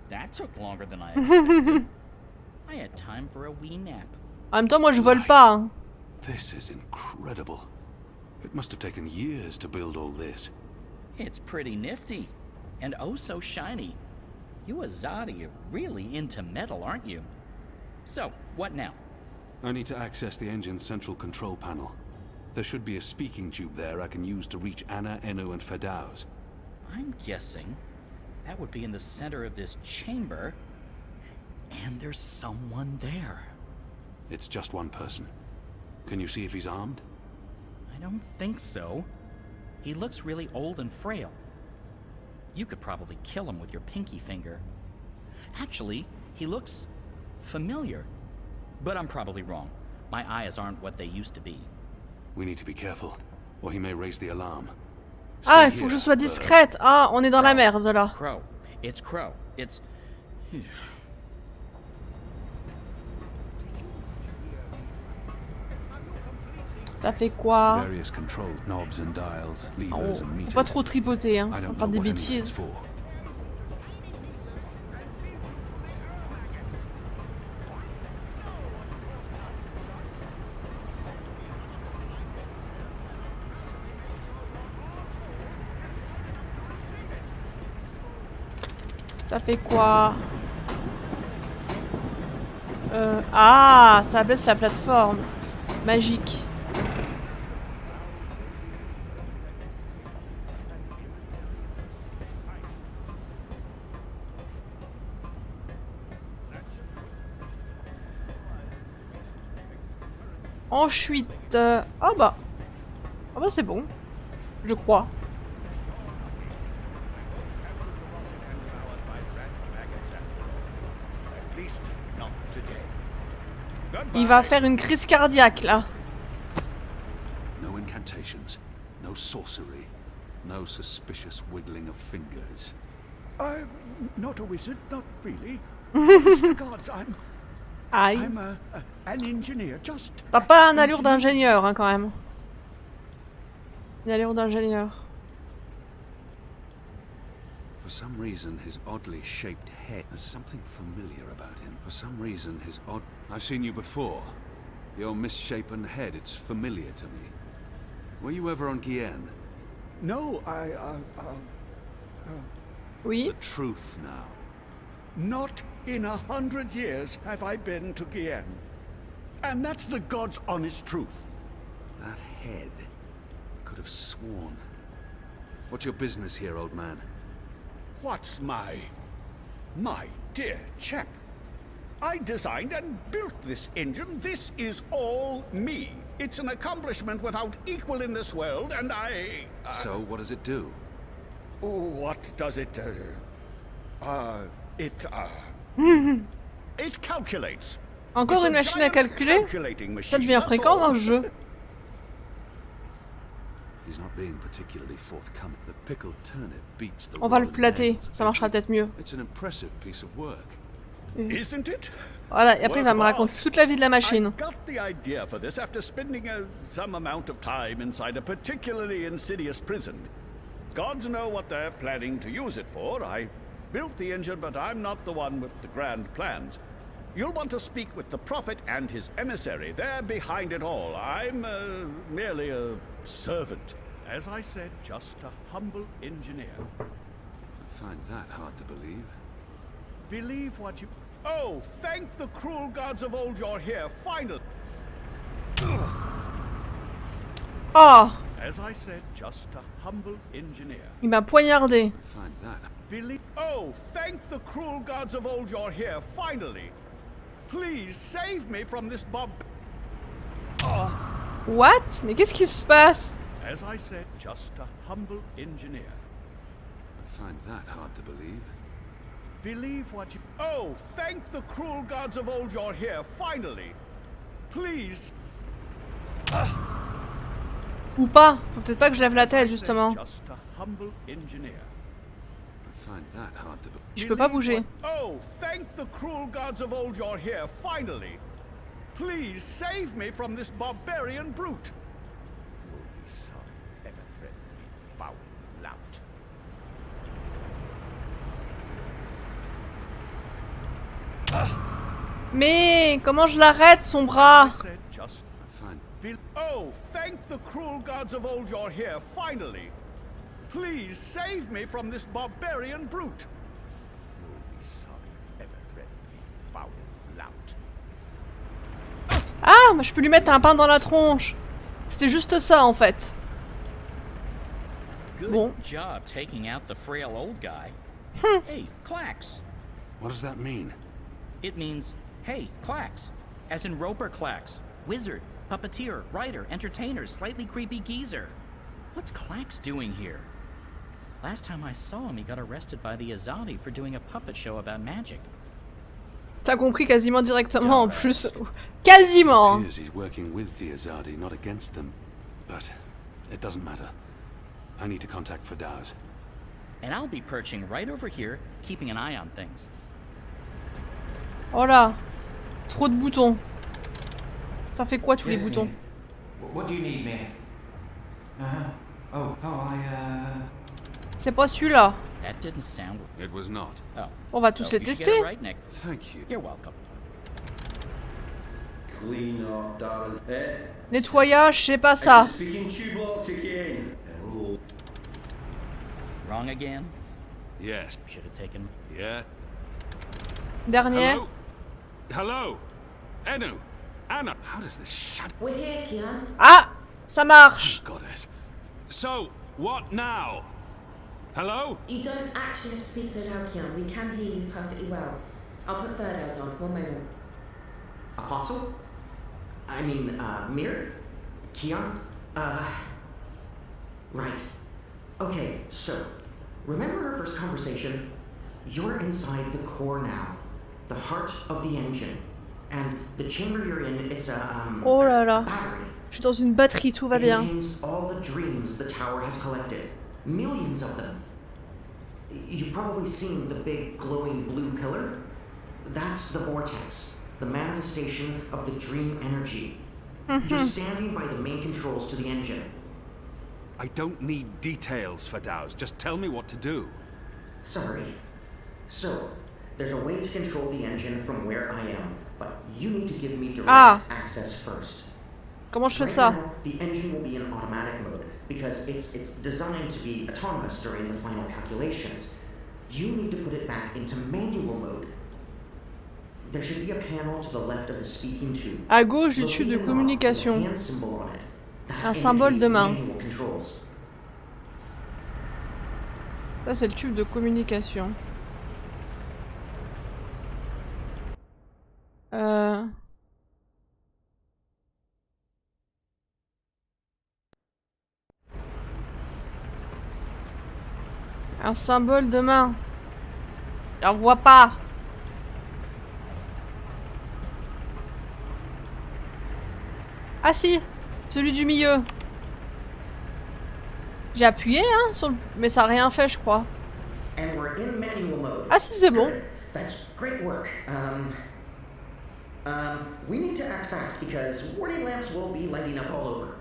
That took longer than I expected. I had time for a wee nap. En même temps, moi je vole pas. Hein. This is incredible. It must have taken years to build all this. It's pretty nifty. And oh so shiny. You Azadi are really into metal, aren't you? So, what now? I need to access the engine's central control panel. There should be a speaking tube there I can use to reach Anna, Enu, and Fedauz. I'm guessing that would be in the center of this chamber. And there's someone there. It's just one person. Can you see if he's armed? I don't think so. He looks really old and frail. You could probably kill him with your pinky finger. Actually, he looks familiar. But I'm probably wrong. My eyes aren't what they used to be. We need to be careful, or he may raise the alarm. Ah, il faut que je sois discrète. Ah, on est dans la merde là. Crow. It's Crow. It's... Ça fait quoi? Various control knobs and dials, Oh, levers and faut meters. pas trop tripoter, hein. I On don't va faire know des what any of bêtises. it's for. Ça fait quoi? Ah, ça baisse la plateforme. Magique. Ensuite... Oh bah... Oh bah c'est bon. Je crois. Il va faire une crise cardiaque là. No incantations, no sorcery, no suspicious wiggling of fingers. I'm not a wizard, not really. Mr. Gods, Aïe. I'm an engineer, just... T'as pas une allure d'ingénieur hein, quand même. Une allure d'ingénieur. For some reason, his oddly shaped head has something familiar about him. For some reason, his odd... I've seen you before. Your misshapen head, it's familiar to me. Were you ever on Guyenne? No, Oui. The truth now. Not in 100 years have I been to Gien. And that's the God's honest truth. That head. I could have sworn. What's your business here, old man? What's my dear chap? I designed and built this engine. This is all me. It's an accomplishment without equal in this world, and I... So, what does it do? What does it do? It calculates. Encore une machine à calculer? Ça devient fréquent dans le jeu. He's not being particularly forthcoming. The pickled turnip beats the On va le flatter, ça marchera peut-être mieux. It's an impressive piece of work. Isn't it? Voilà, et après il va me raconter toute la vie de la machine. I got the idea for this after spending some amount of time inside a particularly insidious prison. Gods know what they're planning to use it for. I built the engine, but I'm not the one with the grand plans. You'll want to speak with the Prophet and his emissary. They're behind it all. I'm merely a servant. As I said, just a humble engineer. I find that hard to believe. Believe what you... Oh, thank the cruel gods of old you're here, finally. Oh! As I said, just a humble engineer. Il m'a poignardé. Find that. Oh, thank the cruel gods of old you're here, finally. Please save me from this What? Mais qu'est-ce qui se passe? As I said, just a humble engineer. I find that hard to believe. Believe what you... Oh, thank the cruel gods of old you're here, finally. Please... Ou pas. Faut peut-être pas que je lève la tête, justement. Just a humble engineer. I find that hard to believe. Je peux pas bouger. Oh, thank the cruel gods of old you're here, finally. Please save me from this barbarian brute. You'll be sorry you ever threatened me, foul lout. Mais comment je l'arrête, son bras? Oh, thank the cruel gods of old you're here, finally. Please save me from this barbarian brute. You'll be sorry you ever threatened me, foul lout. Ah, mais je peux lui mettre un pain dans la tronche. C'était juste ça, en fait. Good job taking out the frail old guy. Hey, Clax. What does that mean? It means, hey, Clax. As in Roper Clax. Wizard, puppeteer, writer, entertainer, slightly creepy geezer. What's Clax doing here? Last time I saw him, he got arrested by the Azadi for doing a puppet show about magic. T'as compris quasiment directement en plus. Quasiment. It appears he's working with the Azadi, not against them. But it doesn't matter. I need to contact Fadauz. And I'll be perching right over here, keeping an eye on things. Oh là. Trop de boutons. Ça fait quoi tous les boutons? What do you need, man? C'est pas celui-là. That didn't sound... It was not. Oh. On va tous les tester. Right, Nick. Thank you. You're welcome. Clean up, darling. Nettoyage, c'est pas ça. Speaking tube lock again. Hello. Wrong again? Yes. Should have taken... Yeah. Dernier. Hello? Hello? Enu? Anna? How does this shut... We're here, Kian. Ah, ça marche. Goddess. So, what now? Hello? You don't actually have to speak so loud, Kian. We can hear you perfectly well. I'll put Ferdows on. One moment. Apostle? I mean, Mir? Kian? Right. Okay, so, remember our first conversation? You're inside the core now. The heart of the engine. And the chamber you're in, it's a, oh là là. battery. Je suis dans une batterie, tout va It bien. contains all the dreams the tower has collected. Millions of them. You've probably seen the big glowing blue pillar. That's the vortex, the manifestation of the dream energy. You're standing by the main controls to the engine. I don't need details, Fadauz. Just tell me what to do. Sorry. So, there's a way to control the engine from where I am, but you need to give me direct access first. Comment je fais ça? Now, the engine will be in automatic mode because it's designed to be autonomous during the final calculations. You need to put it it back into manual mode. There should be a panel to the left of the speaking tube. À gauche du tube de communication. Un symbole de main. Ça, c'est le tube de communication. Un symbole de main. On voit pas. Ah si, celui du milieu. J'ai appuyé, hein, sur le... mais ça a rien fait, je crois. Ah si, c'est bon. That's great work. We need to act fast because warning lamps will be lighting up all over.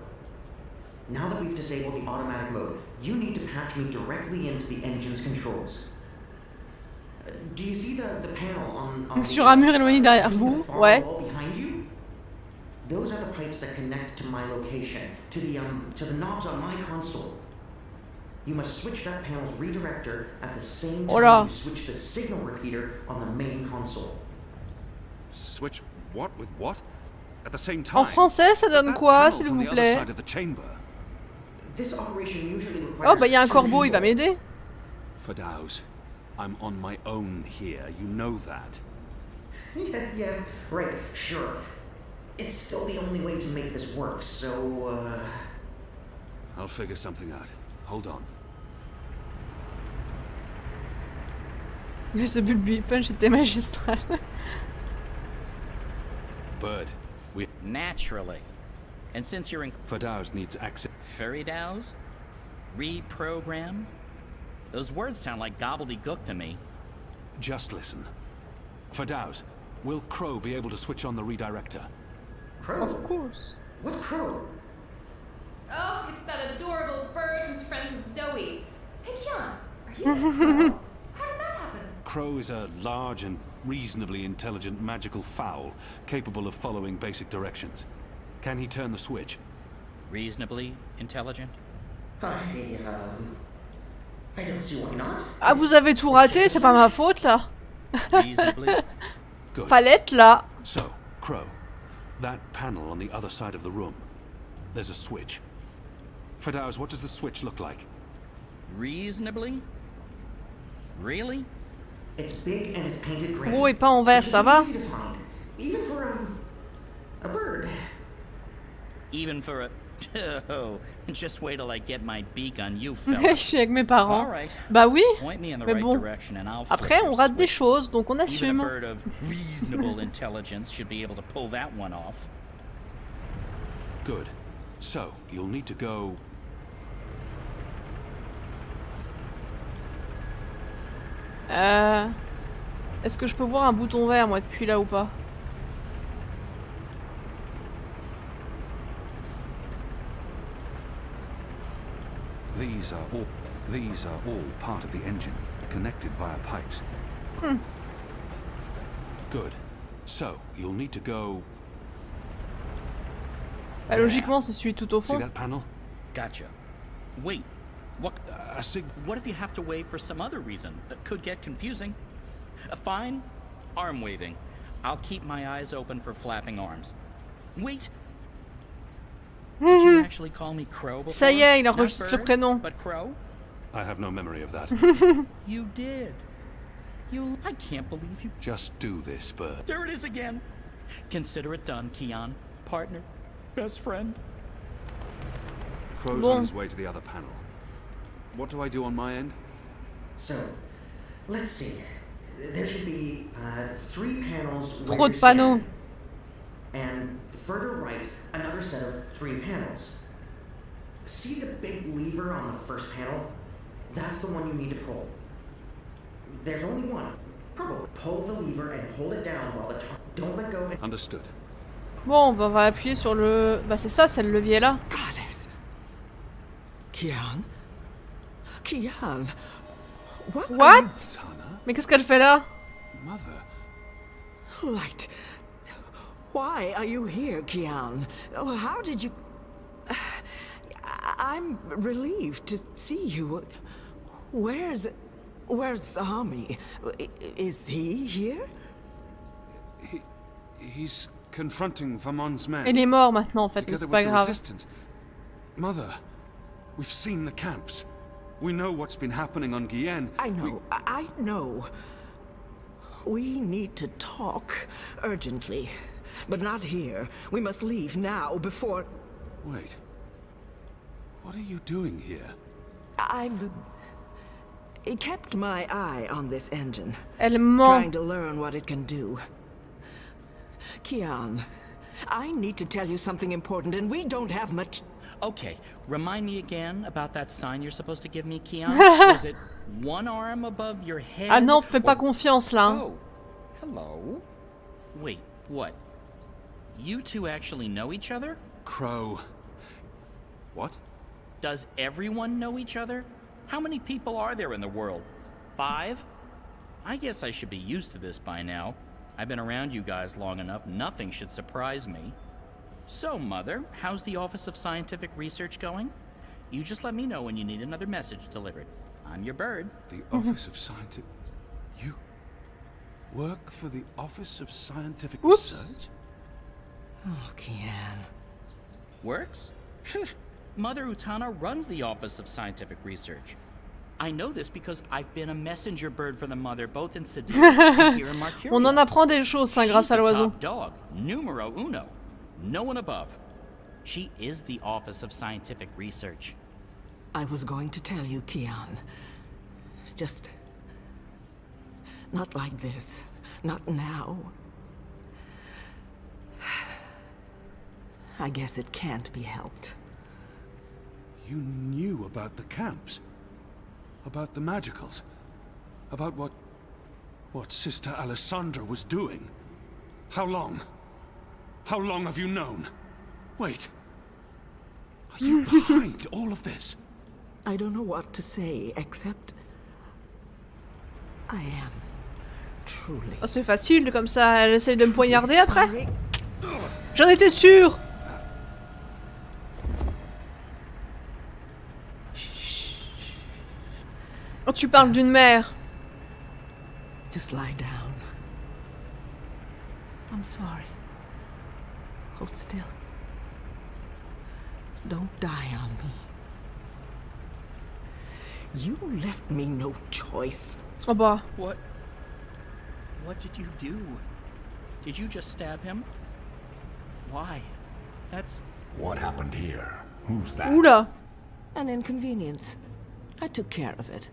Now that we've disabled the automatic mode, you need to patch me directly into the engine's controls. Do you see the panel on Sur un mur éloigné derrière vous, ouais. Behind you? Those are the pipes that connect to my location, to the knobs on my console. You must switch that panel's redirector at the same time you switch the signal repeater on the main console. Switch what with what? At the same time? En français, ça donne quoi, s'il vous plaît? Oh, bah il y a un corbeau, il va m'aider. Ferdows, I'm on my own here. You know that. Yeah, right, sure. It's still the only way to make this work, so, I'll figure something out. Hold on. Ce bulbi punch était magistral. Bird, we... Naturally. And since you're in... Ferdows needs access... Ferdows? Reprogram? Those words sound like gobbledygook to me. Just listen. Ferdows, will Crow be able to switch on the redirector? Crow? Of course. What Crow? Oh, it's that adorable bird who's friends with Zoe. Hey, Kian, are you Crow? How did that happen? Crow is a large and reasonably intelligent magical fowl, capable of following basic directions. Can he turn the switch? Reasonably intelligent? I don't see why not. Ah, vous avez tout raté, c'est pas ma faute, là. Reasonably? Fallait être là. So, Crow, that panel on the other side of the room. There's a switch. Ferdows, what does the switch look like? Reasonably? Really? It's big and it's painted green. Gros et pas en vert, ça va? Easy to find, even for a bird. Even for a... Oh, just wait till I get my beak on you, fella. Je suis avec mes parents. Right. Bah oui, mais bon. Après, on rate des choses, donc on assume. Even a bird of reasonable intelligence should be able to pull that one off. Good. So, you'll need to go... Est-ce que je peux voir un bouton vert, moi, depuis là ou pas? These are all part of the engine, connected via pipes. Good. So, you'll need to go... Bah, logiquement, c'est celui tout au fond. See that panel? Gotcha. Wait. What if you have to wave for some other reason? That could get confusing. Fine. Arm waving. I'll keep my eyes open for flapping arms. Wait. Did you actually call me Crow before? Ça y est, il enregistre le prénom. But Crow? I have no memory of that. You did. I can't believe you. Just do this, Bird. There it is again. Consider it done, Kian. Partner. Best friend. Crow's on his way to the other panel. What do I do on my end? So, let's see. There should be 3 panels. Trop de panneaux. And further right, another set of 3 panels. See the big lever on the first panel? That's the one you need to pull. There's only one. Probably pull the lever and hold it down while the top. Don't let go. Understood. Bon, bah, on va appuyer sur le... Bah c'est ça, c'est le levier là. Goddess. Kian? Kian? What? Mais qu'est-ce qu'elle fait là? Mother. Light. Why are you here, Kian? Oh, how did you... I'm relieved to see you. Where's Where's Army? Is he here? He's confronting Vamon's men. Il est mort maintenant en fait, mais Together c'est pas with the grave. resistance. Mother, we've seen the camps. We know what's been happening on Guyenne. I know, I know. We need to talk urgently, but not here. We must leave now before... Wait. What are you doing here? I've kept my eye on this engine. Elle ment. Trying to learn what it can do. Kian, I need to tell you something important, and we don't have much... Okay, remind me again about that sign you're supposed to give me, Kian. Was it one arm above your head? Ah non, fais pas confiance là. Oh, hello. Wait, what? You two actually know each other? Crow. What? Does everyone know each other? How many people are there in the world? 5? I guess I should be used to this by now. I've been around you guys long enough, nothing should surprise me. So, Mother, how's the Office of Scientific Research going? You just let me know when you need another message delivered. I'm your bird. The Office of Scientific... You work for the Office of Scientific Research? Oh, Kian. Works? Mother Utana runs the Office of Scientific Research. I know this because I've been a messenger bird for the Mother, both in Sedir and here in Marcuria. On en apprend des choses, hein, grâce à l'oiseau. Top dog, numero uno. No one above. She is the Office of Scientific Research. I was going to tell you, Kian. Just... not like this. Not now. I guess it can't be helped. You knew about the camps? About the magicals? About what Sister Alessandra was doing? How long? How long have you known? Wait. Are you behind all of this? I don't know what to say, except... I am. Truly. Oh, c'est facile comme ça, elle essaye de me poignarder après. J'en étais sûre. Oh, tu parles d'une mère. Just lie down. I'm sorry. Hold still. Don't die on me. You left me no choice. Oh bah. What did you do? Did you just stab him? Why? That's... What happened here? Who's that? Oula. An inconvenience. I took care of it.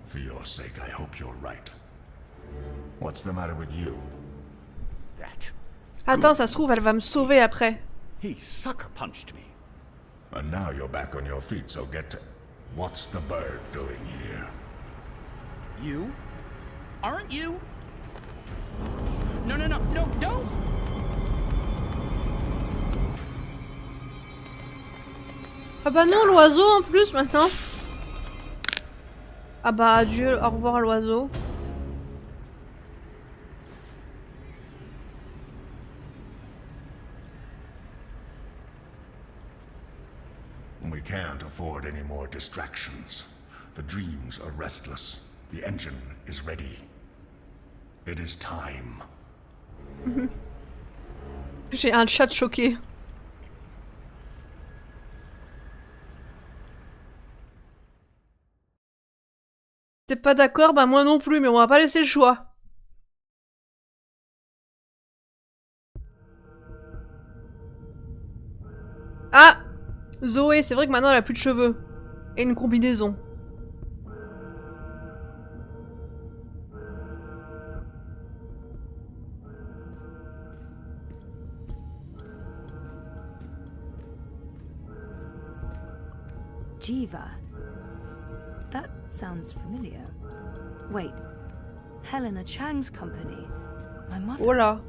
For your sake, I hope you're right. What's the matter with you? That. Attends, ça se trouve, elle va me sauver après. He sucker punched me. And now you're back on your feet, so get to... What's the bird doing here? You? Aren't you? No, don't! Ah bah non, l'oiseau en plus maintenant. Ah bah adieu, au revoir l'oiseau. We can't afford any more distractions. The dreams are restless. The engine is ready. It is time. J'ai un chat choqué. T'es pas d'accord? Bah moi non plus, mais on va pas laisser le choix. Ah! Zoé, c'est vrai que maintenant elle a plus de cheveux. Et une combinaison. Jiva. That sounds familiar. Wait. Helena Chang's company. My mother. Oh là.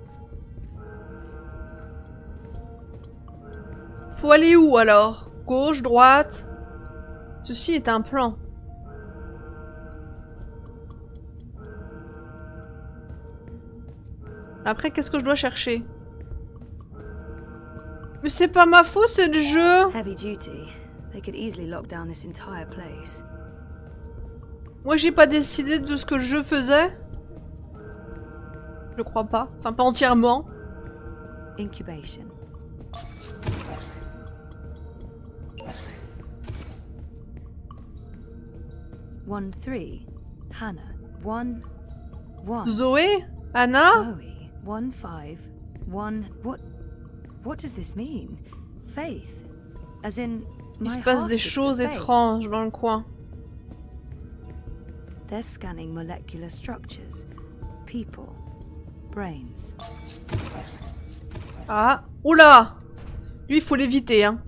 Faut aller où alors? Gauche, droite? Ceci est un plan. Après, qu'est-ce que je dois chercher? Mais c'est pas ma faute, c'est le jeu. Heavy duty. They could easily lock down this entire place. Moi j'ai pas décidé de ce que le jeu faisait. Je crois pas. Enfin pas entièrement. Incubation. One, three. Hannah. One. Zoé? Anna? Chloe. 1, 5. 1. What does this mean? Faith. As in. Il se passe des choses étranges dans le coin. They're scanning molecular structures. People. Brains. Ah, oula! Lui, il faut l'éviter, hein.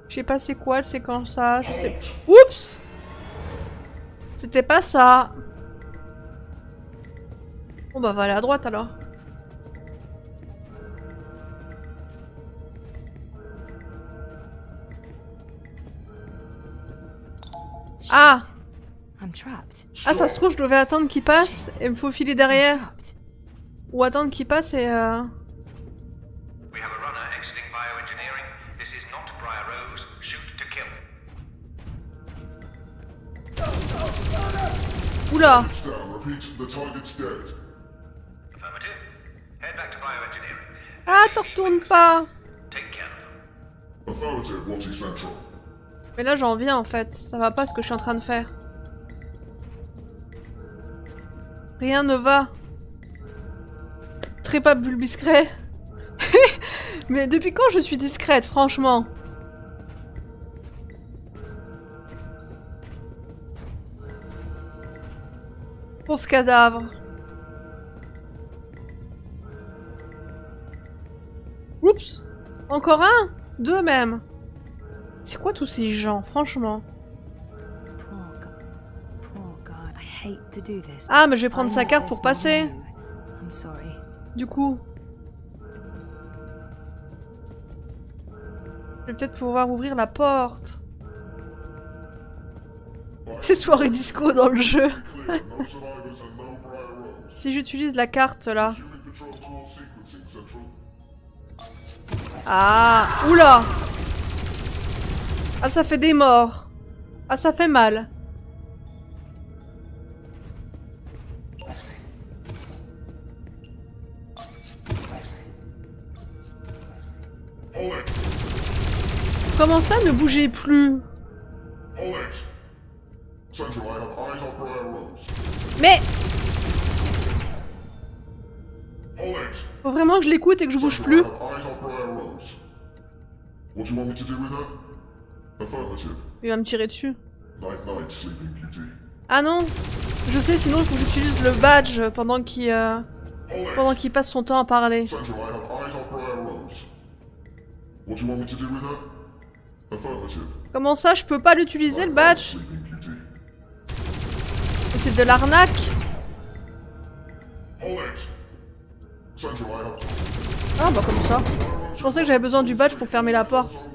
Je sais pas c'est quoi le séquençage, je sais... Oups! C'était pas ça. Bon bah va aller à droite alors. Ah! Ah ça se trouve je devais attendre qu'il passe et me faufiler derrière. Ou attendre qu'il passe et Oula! Ah, t'en retournes pas! Mais là j'en viens en fait, ça va pas ce que je suis en train de faire. Rien ne va. Très pas bulle discret. Mais depuis quand je suis discrète, franchement? Pauvre cadavre. Oups. Encore un? Deux même. C'est quoi tous ces gens, franchement? Ah, mais je vais prendre sa carte pour passer. Du coup. Je vais peut-être pouvoir ouvrir la porte. C'est soirée disco dans le jeu. Si j'utilise la carte là. Ah, oula! Ah, ça fait des morts. Ah, ça fait mal. Comment ça, ne bougez plus? Mais... Faut vraiment que je l'écoute et que je bouge plus. Il va me tirer dessus. Ah non! Je sais, sinon il faut que j'utilise le badge pendant qu'il passe son temps à parler. Comment ça, je peux pas l'utiliser le badge? C'est de l'arnaque. Ah bah comme ça. Je pensais que j'avais besoin du badge pour fermer la porte.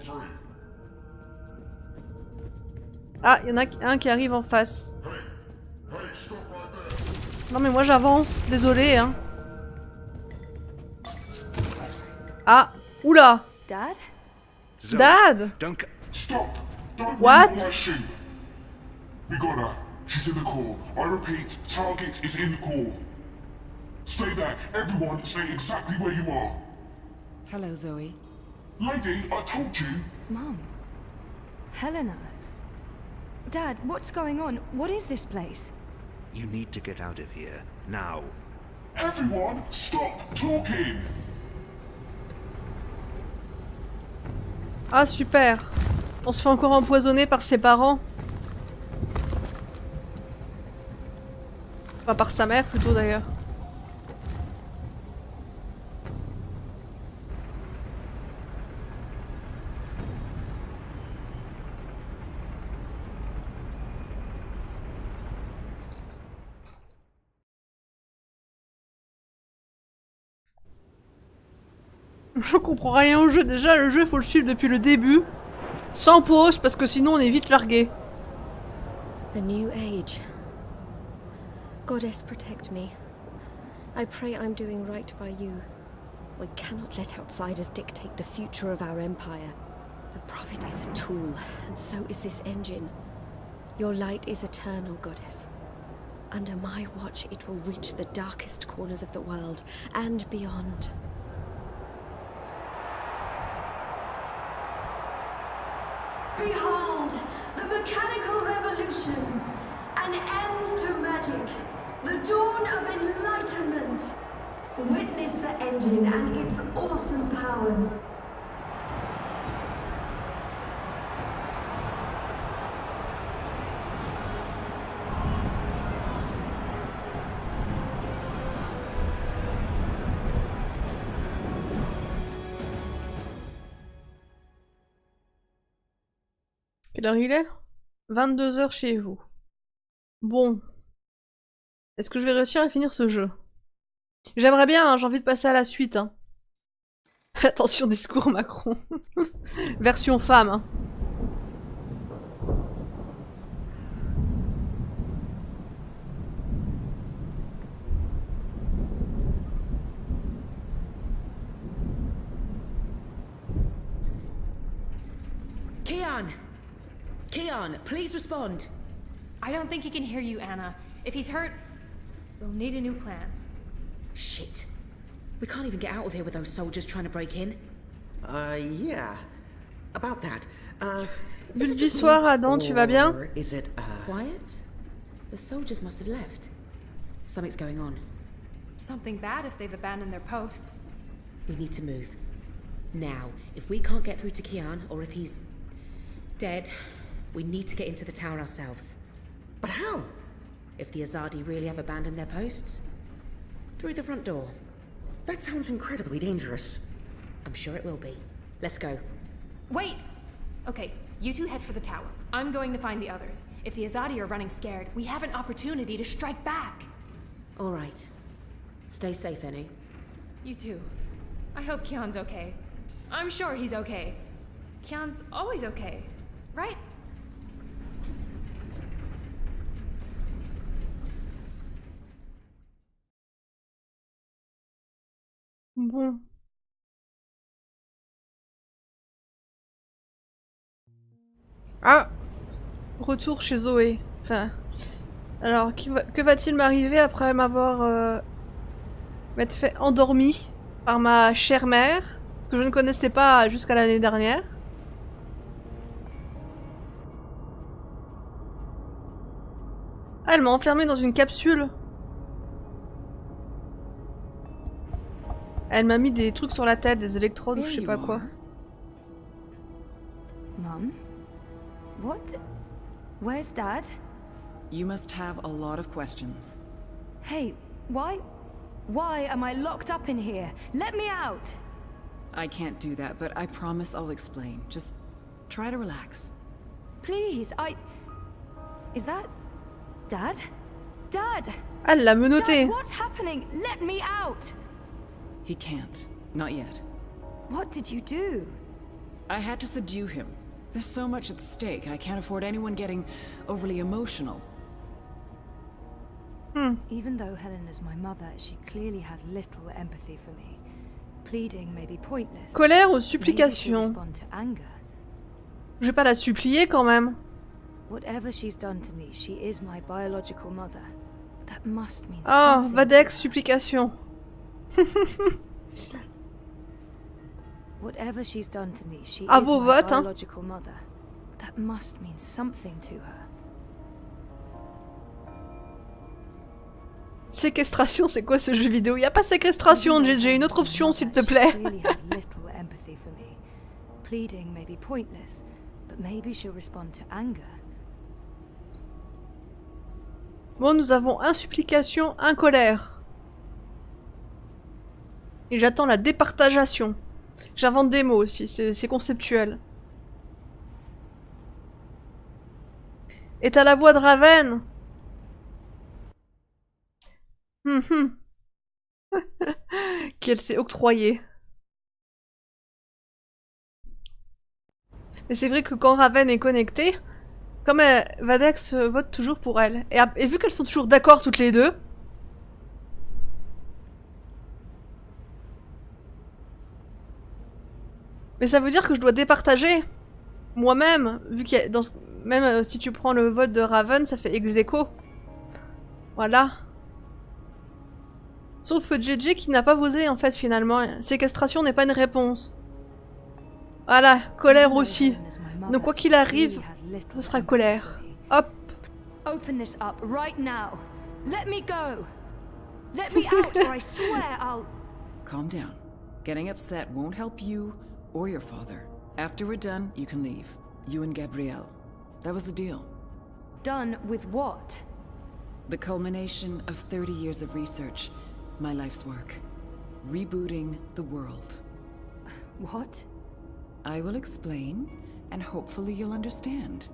Ah, il y en a un qui arrive en face. Non mais moi j'avance, désolé hein. Ah, oula. Dad? Dad? Stop! Don't What? move my sheep. We got her. She's in the core. I repeat, target is in the core. Stay there. Everyone, stay exactly where you are. Hello, Zoe. Lady, I told you. Mom. Helena. Dad, what's going on? What is this place? You need to get out of here, now. Everyone, stop talking! Ah super. On se fait encore empoisonner par ses parents. Enfin par sa mère plutôt d'ailleurs. Je comprends rien au jeu. Déjà, le jeu, faut le suivre depuis le début. Sans pause, parce que sinon on est vite largué. The new age. Goddess protect me. I pray I'm doing right by you. We cannot let outsiders dictate the future of our empire. The prophet is a tool, and so is this engine. Your light is eternal, goddess. Under my watch, it will reach the darkest corners of the world and beyond. Behold, the mechanical revolution! An end to magic! The dawn of enlightenment! Witness the engine and its awesome powers! Quelle heure il est? 22 h chez vous. Bon. Est-ce que je vais réussir à finir ce jeu? J'aimerais bien, hein, j'ai envie de passer à la suite. Hein. Attention, discours Macron. Version femme. Hein. Keon, please respond. I don't think he can hear you, Anna. If he's hurt, we'll need a new plan. Shit. We can't even get out of here with those soldiers trying to break in. Yeah. About that. Bulle du soir, Adam, tu vas bien? Is it, Quiet? The soldiers must have left. Something's going on. Something bad if they've abandoned their posts. We need to move. Now, if we can't get through to Keon, or if he's dead, we need to get into the tower ourselves. But how? If the Azadi really have abandoned their posts? Through the front door. That sounds incredibly dangerous. I'm sure it will be. Let's go. Wait! Okay, you two head for the tower. I'm going to find the others. If the Azadi are running scared, we have an opportunity to strike back. All right. Stay safe, Annie. You too. I hope Keon's okay. I'm sure he's okay. Keon's always okay, right? Bon. Ah! Retour chez Zoé. Enfin... Alors, que va-t-il m'arriver après m'avoir... m'être fait endormi par ma chère mère, que je ne connaissais pas jusqu'à l'année dernière? Ah, elle m'a enfermée dans une capsule. Elle m'a mis des trucs sur la tête, des électrodes ou je sais pas quoi. Mum? What? Where's Dad? You must have a lot of questions. Hey, why am I locked up in here? Let me out! I can't do that, but I promise I'll explain. Just try to relax. Please, Is that... Dad? Dad! Elle l'a menotté! Dad, what's happening? Let me out! He can't. Not yet. What did you do? I had to subdue him. There's so much at stake, I can't afford anyone getting overly emotional. Even though Helen is my mother, she clearly has little empathy for me. Pleading may be pointless. Colère ou supplication? Je vais pas la supplier quand même. Whatever she's done to me, she is my biological mother. That must mean something. Vadex, supplication. Whatever she's done to me, she is my votes, biological mother. That must mean something to her. Séquestration, c'est quoi ce jeu vidéo? Y a pas séquestration, j'ai une autre option s'il te plaît. Pleading may be pointless, but maybe she'll respond to anger. Bon, nous avons un supplication, un colère. Et j'attends la départageation. J'invente des mots aussi, c'est conceptuel. Et t'as la voix de Raven. Qu'elle s'est octroyée. Mais c'est vrai que quand Raven est connectée, comme Vadex vote toujours pour elle. Et vu qu'elles sont toujours d'accord toutes les deux, Mais ça veut dire que je dois départager moi-même, vu qu'il y a même si tu prends le vote de Raven, ça fait ex aequo. Voilà. Sauf JJ qui n'a pas voté en fait finalement. Séquestration n'est pas une réponse. Voilà, colère aussi. Donc quoi qu'il arrive, ce sera colère. Hop. Open this up right now. Let me go. Let me out or I swear I'll... Calm down. Getting upset won't help you or your father. After we're done, you can leave. You and Gabrielle. That was the deal. Done with what? The culmination of 30 years of research. My life's work. Rebooting the world. What? I will explain, and hopefully you'll understand.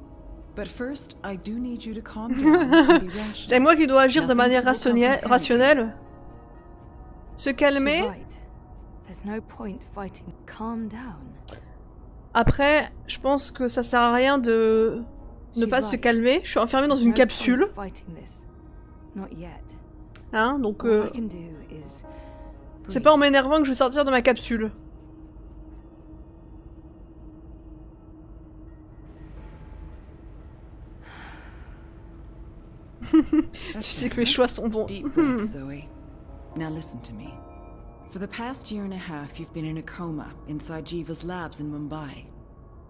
But first, I do need you to calm down and be rational. C'est moi qui dois agir de manière rationnelle. Se calmer. There's no point fighting. Calm down. Après, je pense que ça sert à rien de ne pas se calmer. Je suis enfermée dans une capsule. Hein, donc c'est pas en m'énervant que je vais sortir de ma capsule. Tu sais que mes choix sont bons. Zoe. Now listen to me. For the past year and a half, you've been in a coma inside Jiva's labs in Mumbai.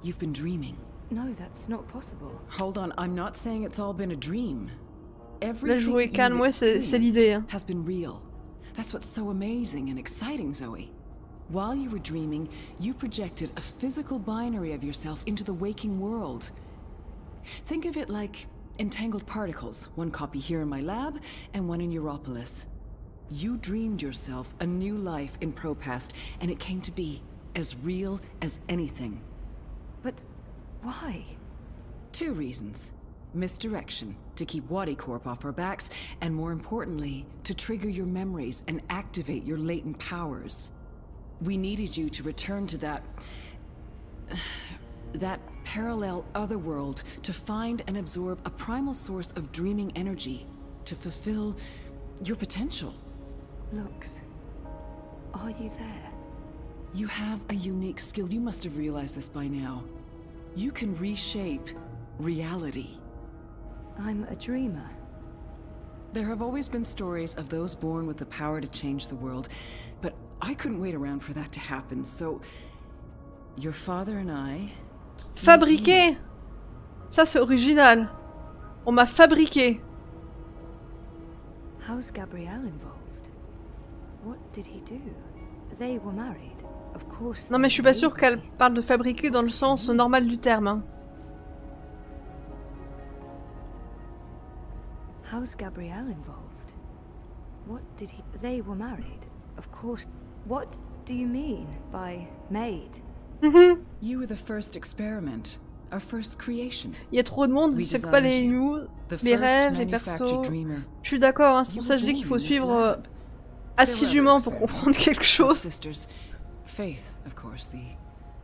You've been dreaming. No, that's not possible. Hold on, I'm not saying it's all been a dream. Là, jouer calme, ouais, c'est l'idée. Hein. Has been real. That's what's so amazing and exciting, Zoe. While you were dreaming, you projected a physical binary of yourself into the waking world. Think of it like entangled particles, one copy here in my lab and one in Europolis. You dreamed yourself a new life in Propast, and it came to be as real as anything. But why? 2 reasons. Misdirection, to keep Wadi Corp off our backs, and more importantly, to trigger your memories and activate your latent powers. We needed you to return to that parallel otherworld to find and absorb a primal source of dreaming energy, to fulfill your potential. Lux, are you there? You have a unique skill. You must have realized this by now. You can reshape reality. I'm a dreamer. There have always been stories of those born with the power to change the world, but I couldn't wait around for that to happen, so your father and I... Fabriqué! Ça c'est original. On m'a fabriqué. How's Gabrielle involved? What did he do? They were married, of course. Non mais je suis pas sûre qu'elle parle de fabriquer dans le sens normal du terme. Hein. How's Gabrielle involved? What did he... They were married, of course. What do you mean by made? You were the first experiment, our first creation. Il y a trop de monde, c'est que pas les news, les rêves, les persos. Je suis d'accord, hein, c'est pour ça que je dis qu'il faut suivre assidûment pour comprendre quelque chose. Faith, of course, the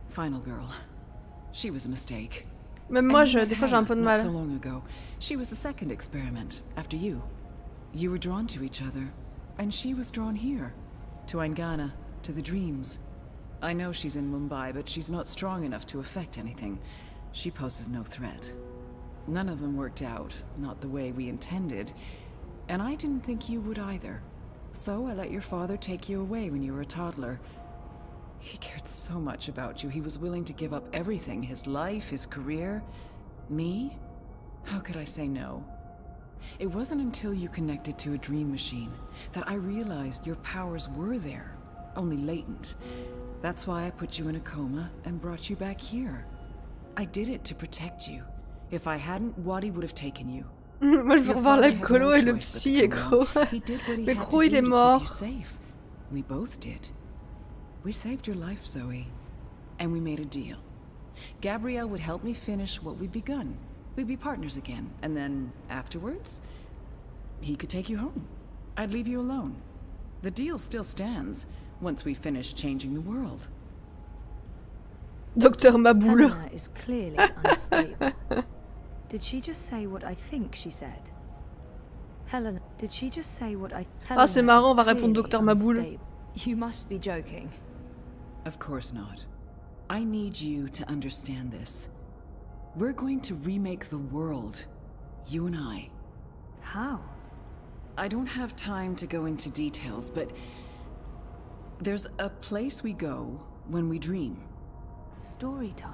final girl. She was a mistake. Même moi, des fois, j'ai un peu de mal. So long ago, she was the second experiment after you. You were drawn to each other, and she was drawn here, to Aingana, to the dreams. I know she's in Mumbai, but she's not strong enough to affect anything. She poses no threat. None of them worked out, not the way we intended, and I didn't think you would either. So I let your father take you away when you were a toddler. He cared so much about you, he was willing to give up everything, his life, his career. Me? How could I say no? It wasn't until you connected to a dream machine that I realized your powers were there, only latent. That's why I put you in a coma and brought you back here. I did it to protect you. If I hadn't, Wadi would have taken you. Moi je veux revoir la colo et le psy et gros. Le gros il est mort. We both did. We saved your life, Zoe. And we made a deal. Gabrielle would help me finish what we'd begun. We'd be partners again. And then, afterwards, he could take you home. I'd leave you alone. The deal still stands, once we finish changing the world. Dr Maboule. Helena is clearly unstable. Did she just say what I think she said? Helena, did she just say what I... Ah, c'est marrant, on va répondre Dr Maboule. You must be joking. Of course not. I need you to understand this. We're going to remake the world. You and I. How? I don't have time to go into details, but there's a place we go when we dream. Story time.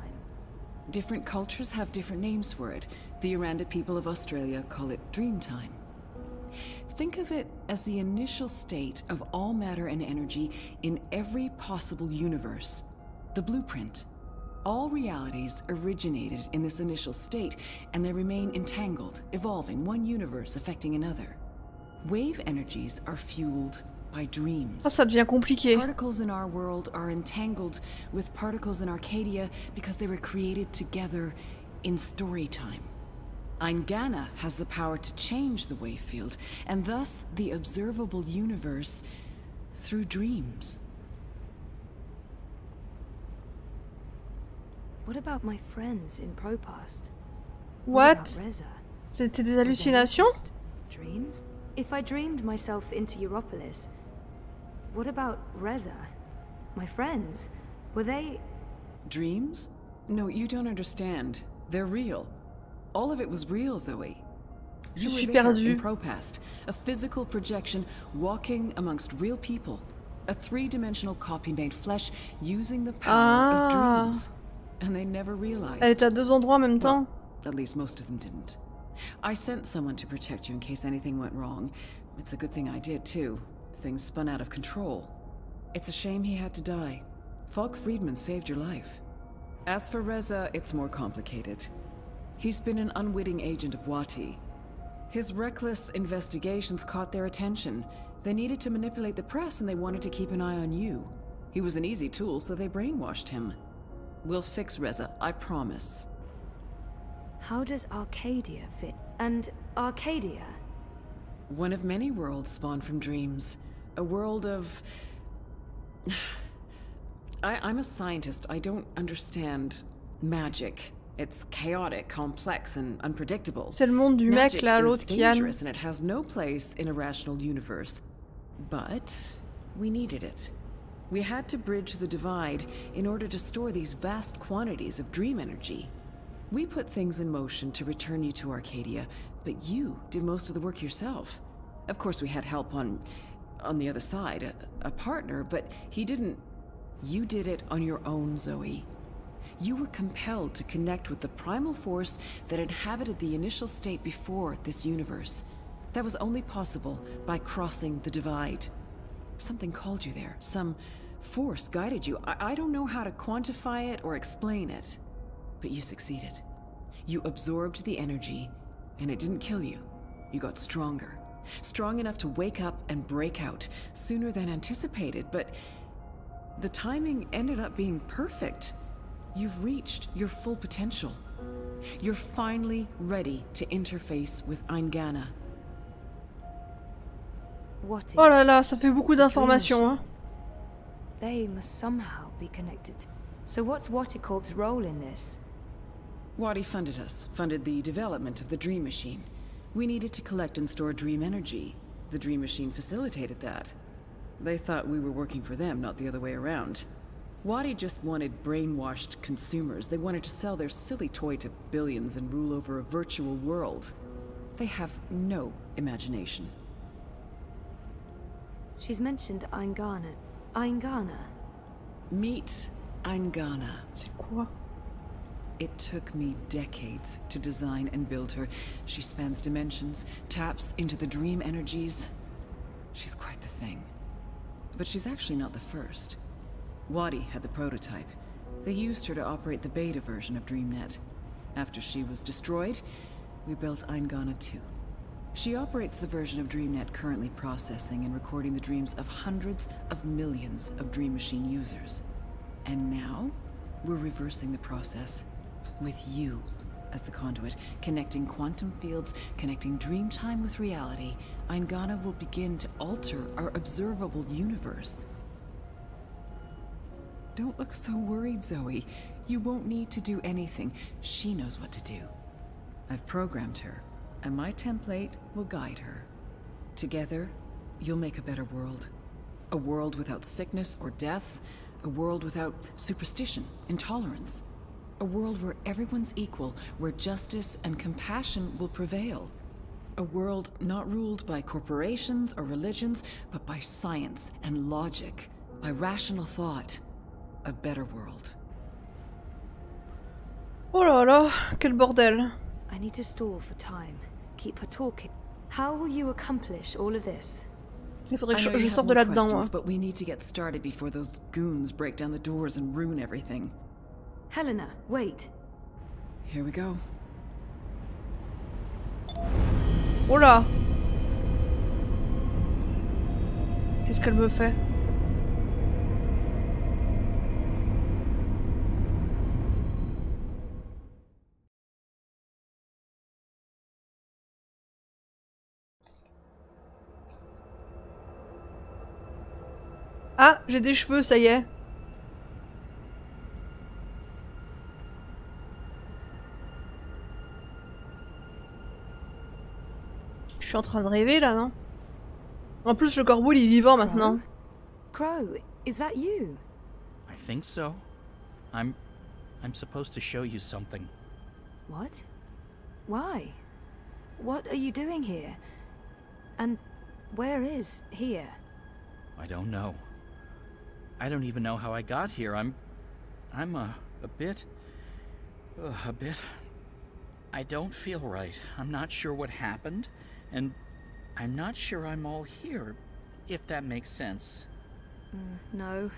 Different cultures have different names for it. The Aranda people of Australia call it dream time. Think of it as the initial state of all matter and energy in every possible universe. The blueprint. All realities originated in this initial state, and they remain entangled, evolving, one universe affecting another. Wave energies are fueled by dreams. Ah, ça devient compliqué. Particles in our world are entangled with particles in Arcadia because they were created together in story time. Eingana has the power to change the wave field, and thus the observable universe through dreams. What about my friends in Propast? What? About Reza? C'était des hallucinations? Dreams? If I dreamed myself into Europolis, what about Reza? My friends? Were they... Dreams? No, you don't understand. They're real. All of it was real, Zoe. Je You suis were there perdue. in Propast, a physical projection walking amongst real people. A three-dimensional copy made flesh using the power of dreams. And they never realized. Elle était à deux endroits en même temps. Well, at least most of them didn't. I sent someone to protect you in case anything went wrong. It's a good thing I did, too. Things spun out of control. It's a shame he had to die. Falk Friedman saved your life. As for Reza, it's more complicated. He's been an unwitting agent of Wati. His reckless investigations caught their attention. They needed to manipulate the press and they wanted to keep an eye on you. He was an easy tool, so they brainwashed him. We'll fix Reza, I promise. How does Arcadia fit? And Arcadia? One of many worlds spawned from dreams. A world of... I'm a scientist. I don't understand magic. It's chaotic, complex, and unpredictable. C'est le monde du mec là, l'autre qui a... dangerous, and it has no place in a rational universe. But we needed it. We had to bridge the divide in order to store these vast quantities of dream energy. We put things in motion to return you to Arcadia, but you did most of the work yourself. Of course, we had help on the other side, a partner, but he didn't... You did it on your own, Zoe. You were compelled to connect with the primal force that inhabited the initial state before this universe. That was only possible by crossing the divide. Something called you there. Some force guided you. I don't know how to quantify it or explain it. But you succeeded. You absorbed the energy, and it didn't kill you. You got stronger. Strong enough to wake up and break out sooner than anticipated, but the timing ended up being perfect. You've reached your full potential. You're finally ready to interface with Eingana. What Oh là là, ça fait beaucoup d'informations, hein. They must somehow be connected. So what's Waticorp's role in this? Wadi funded us, funded the development of the Dream Machine. We needed to collect and store dream energy. The Dream Machine facilitated that. They thought we were working for them, not the other way around. Wadi just wanted brainwashed consumers. They wanted to sell their silly toy to billions and rule over a virtual world. They have no imagination. She's mentioned Eingana. Eingana? Meet Eingana. C'est quoi? It took me decades to design and build her. She spans dimensions, taps into the dream energies. She's quite the thing. But she's actually not the first. Wadi had the prototype. They used her to operate the beta version of DreamNet. After she was destroyed, we built Eingana 2. She operates the version of DreamNet currently processing and recording the dreams of hundreds of millions of Dream Machine users. And now, we're reversing the process. With you as the conduit, connecting quantum fields, connecting dreamtime with reality, Eingana will begin to alter our observable universe. Don't look so worried, Zoe. You won't need to do anything. She knows what to do. I've programmed her, and my template will guide her. Together, you'll make a better world. A world without sickness or death. A world without superstition, intolerance. A world where everyone's equal, where justice and compassion will prevail. A world not ruled by corporations or religions, but by science and logic, by rational thought. A better world. Oh là là, quel bordel. I need to stall for time. Keep her talking. How will you accomplish all of this? Il faudrait que je sorte de là-dedans, moi. But we need to get started before those goons break down the doors and ruin everything. Helena, wait. Here we go. Oh là! Qu'est-ce qu'elle me fait? Ah, j'ai des cheveux, ça y est. Je suis en train de rêver là, non? En plus, le corbeau, il est vivant maintenant. Crow, is that you? I think so. I'm supposed to show you something. What? Why? What are you doing here? And where is here? I don't know. I don't even know how I got here. I'm a bit... I don't feel right. I'm not sure what happened, and I'm not sure I'm all here, if that makes sense. No.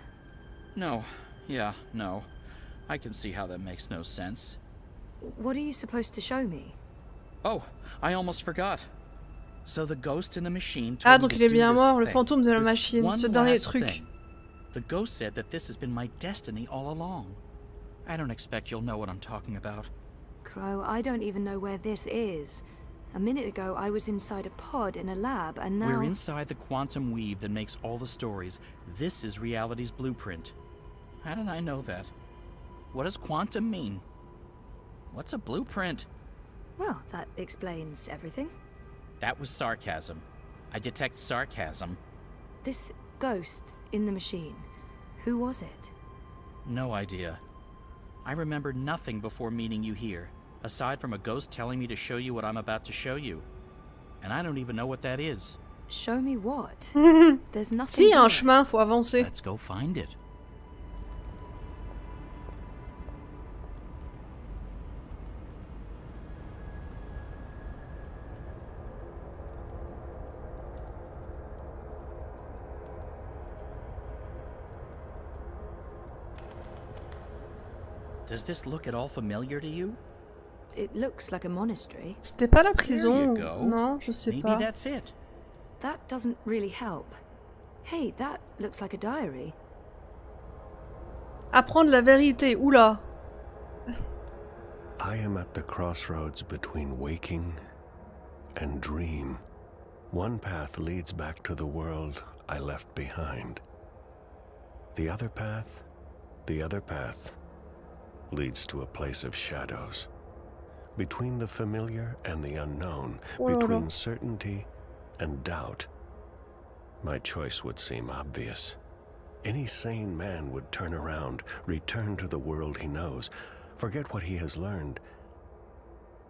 No. Yeah, no. I can see how that makes no sense. What are you supposed to show me? Oh, I almost forgot. So the ghost in the machine Ah, told donc me il to est do bien this mort, le thing. fantôme de la This machine, one ce dernier last truc. thing. The ghost said that this has been my destiny all along. I don't expect you'll know what I'm talking about. Crow, I don't even know where this is. A minute ago, I was inside a pod in a lab, and now... We're inside the quantum weave that makes all the stories. This is reality's blueprint. How did I know that? What does quantum mean? What's a blueprint? Well, that explains everything. That was sarcasm. I detect sarcasm. This ghost in the machine, who was it? No idea. I remember nothing before meeting you here, aside from a ghost telling me to show you what I'm about to show you. And I don't even know what that is. Show me what? There's nothing Si, un here. chemin, faut avancer. Let's go find it. Does this look at all familiar to you? It looks like a monastery. C'était pas la There prison? you go. Non, je sais Maybe pas. that's it. That doesn't really help. Hey, that looks like a diary. Apprendre la vérité, oula. I am at the crossroads between waking and dream. One path leads back to the world I left behind. The other path leads to a place of shadows. Between the familiar and the unknown, between certainty and doubt, my choice would seem obvious. Any sane man would turn around, return to the world he knows, forget what he has learned,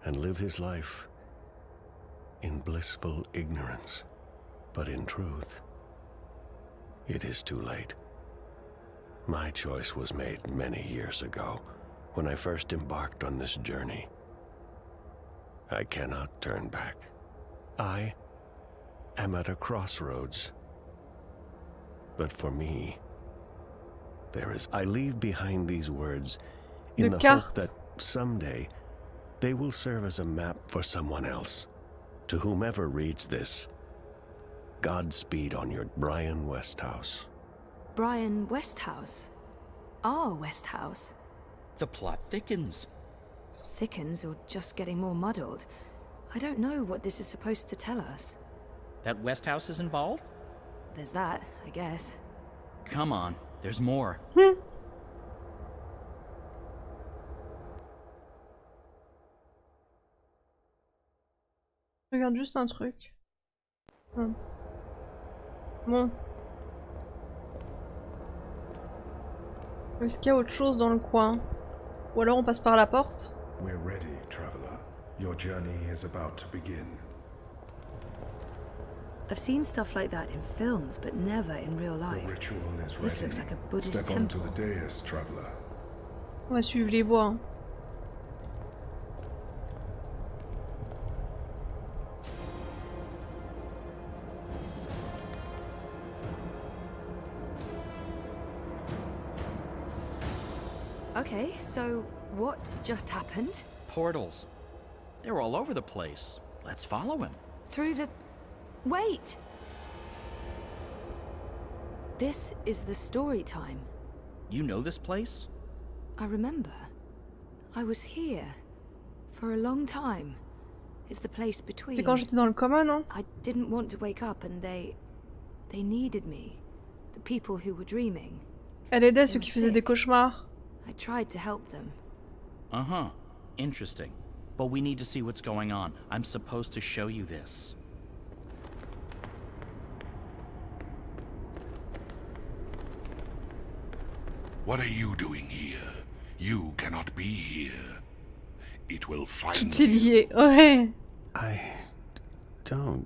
and live his life in blissful ignorance. But in truth, it is too late. My choice was made many years ago, when I first embarked on this journey. I cannot turn back. I am at a crossroads. But for me, I leave behind these words in the hope that someday they will serve as a map for someone else. To whomever reads this, Godspeed on your Brian Westhouse. Brian Westhouse? Our Westhouse? The plot thickens. Thickens or just getting more muddled? I don't know what this is supposed to tell us. That Westhouse is involved? There's that, I guess. Come on, there's more. Regarde juste un truc. Bon. Est-ce qu'il y a autre chose dans le coin? Ou alors on passe par la porte? We're ready, traveler. Your journey is about to begin. I've seen stuff like that in films, but never in real The life. ritual is This ready. looks like a Buddhist Step onto temple. the dais, traveler. On va suivre les voies. Hein. Okay, so what just happened? Portals. They're all over the place. Let's follow him. Through the... Wait! This is the story time. You know this place? I remember. I was here. For a long time. It's the place between. C'est quand j'étais dans le coma, non? I didn't want to wake up and they needed me. The people who were dreaming. Elle aidait ceux qui faisaient des cauchemars. I tried to help them. Uh-huh. Interesting. But we need to see what's going on. I'm supposed to show you this. What are you doing here? You cannot be here. It will find Tout est lié, ouais. I don't...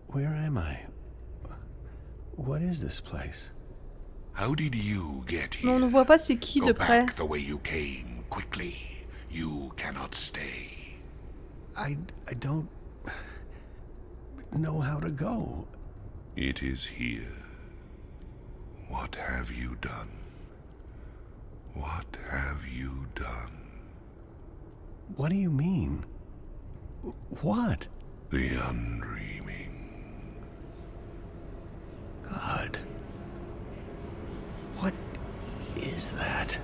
Where am I? What is this place? How did you get here? Mais on ne voit pas c'est qui de Go près. back the way you came, quickly. You cannot stay. I don't know how to go. It is here. What have you done? What have you done? What do you mean? What? The undreaming. God. What is that?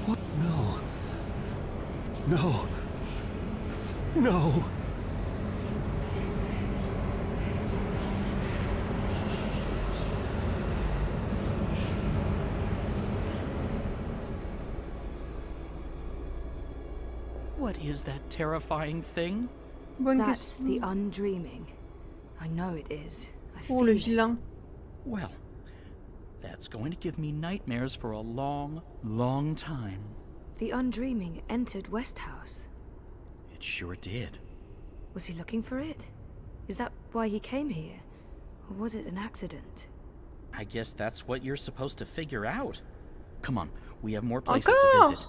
What? No. No. No. What is that terrifying thing? Bonne That's question. the undreaming. I know it is. I Oh, feel le it. vilain. Well, that's going to give me nightmares for a long, long time. The undreaming entered Westhouse. It sure did. Was he looking for it? Is that why he came here? Or was it an accident? I guess that's what you're supposed to figure out. Come on, we have more places to Encore? visit.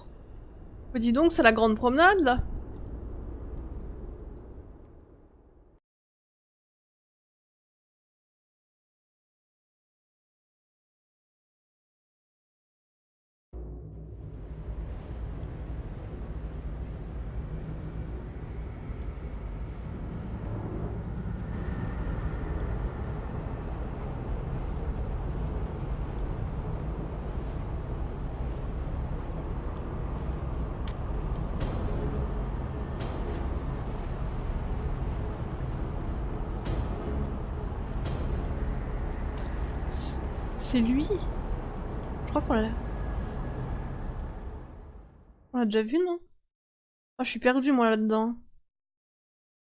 Mais dis donc, c'est la grande promenade, là. C'est lui. Je crois qu'on l'a... On l'a déjà vu, non? Ah, je suis perdue, moi, là-dedans.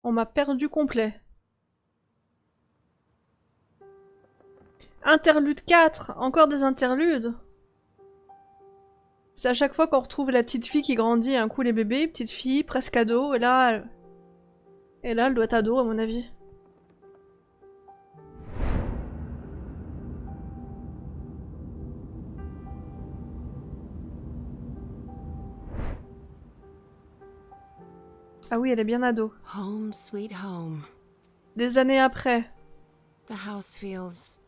On m'a perdu complet. Interlude 4. Encore des interludes. C'est à chaque fois qu'on retrouve la petite fille qui grandit, un coup les bébés, petite fille, presque ado, et là... elle doit être ado, à mon avis. Ah oui, elle est bien ado. Home, sweet home. Des années après. The house feels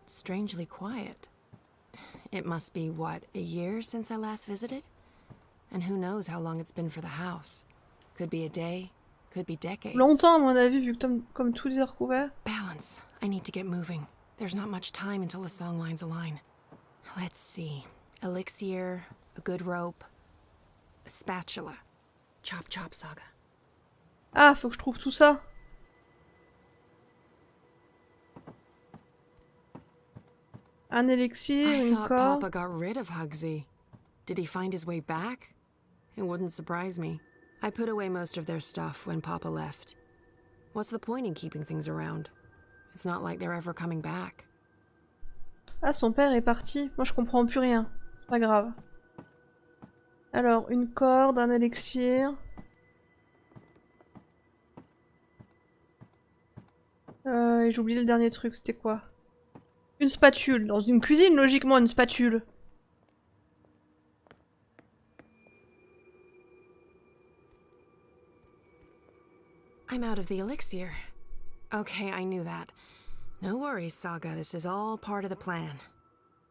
strangely quiet. It must be, what, a year since I last visited? And who knows how long it's been for the house. Could be a day, could be decades. Longtemps, à mon avis, vu que comme tout est recouvert. Balance. I need to get moving. There's not much time until the song lines align. Let's see. Elixir, a good rope, a spatula. Chop chop saga. Ah, faut que je trouve tout ça. Un élixir, I une thought corde. Papa got rid of Hugsy. Did he find his way back? It wouldn't surprise me. I put away most of their stuff when Papa left. What's the point in keeping things around? It's not like they're ever coming back. Ah, son père est parti. Moi, je comprends plus rien. C'est pas grave. Alors, une corde, un élixir. Et j'ai oublié le dernier truc, c'était quoi? Une spatule. Dans une cuisine, logiquement, une spatule. I'm out of the elixir. Okay, I knew that. No worries, Saga. This is all part of the plan.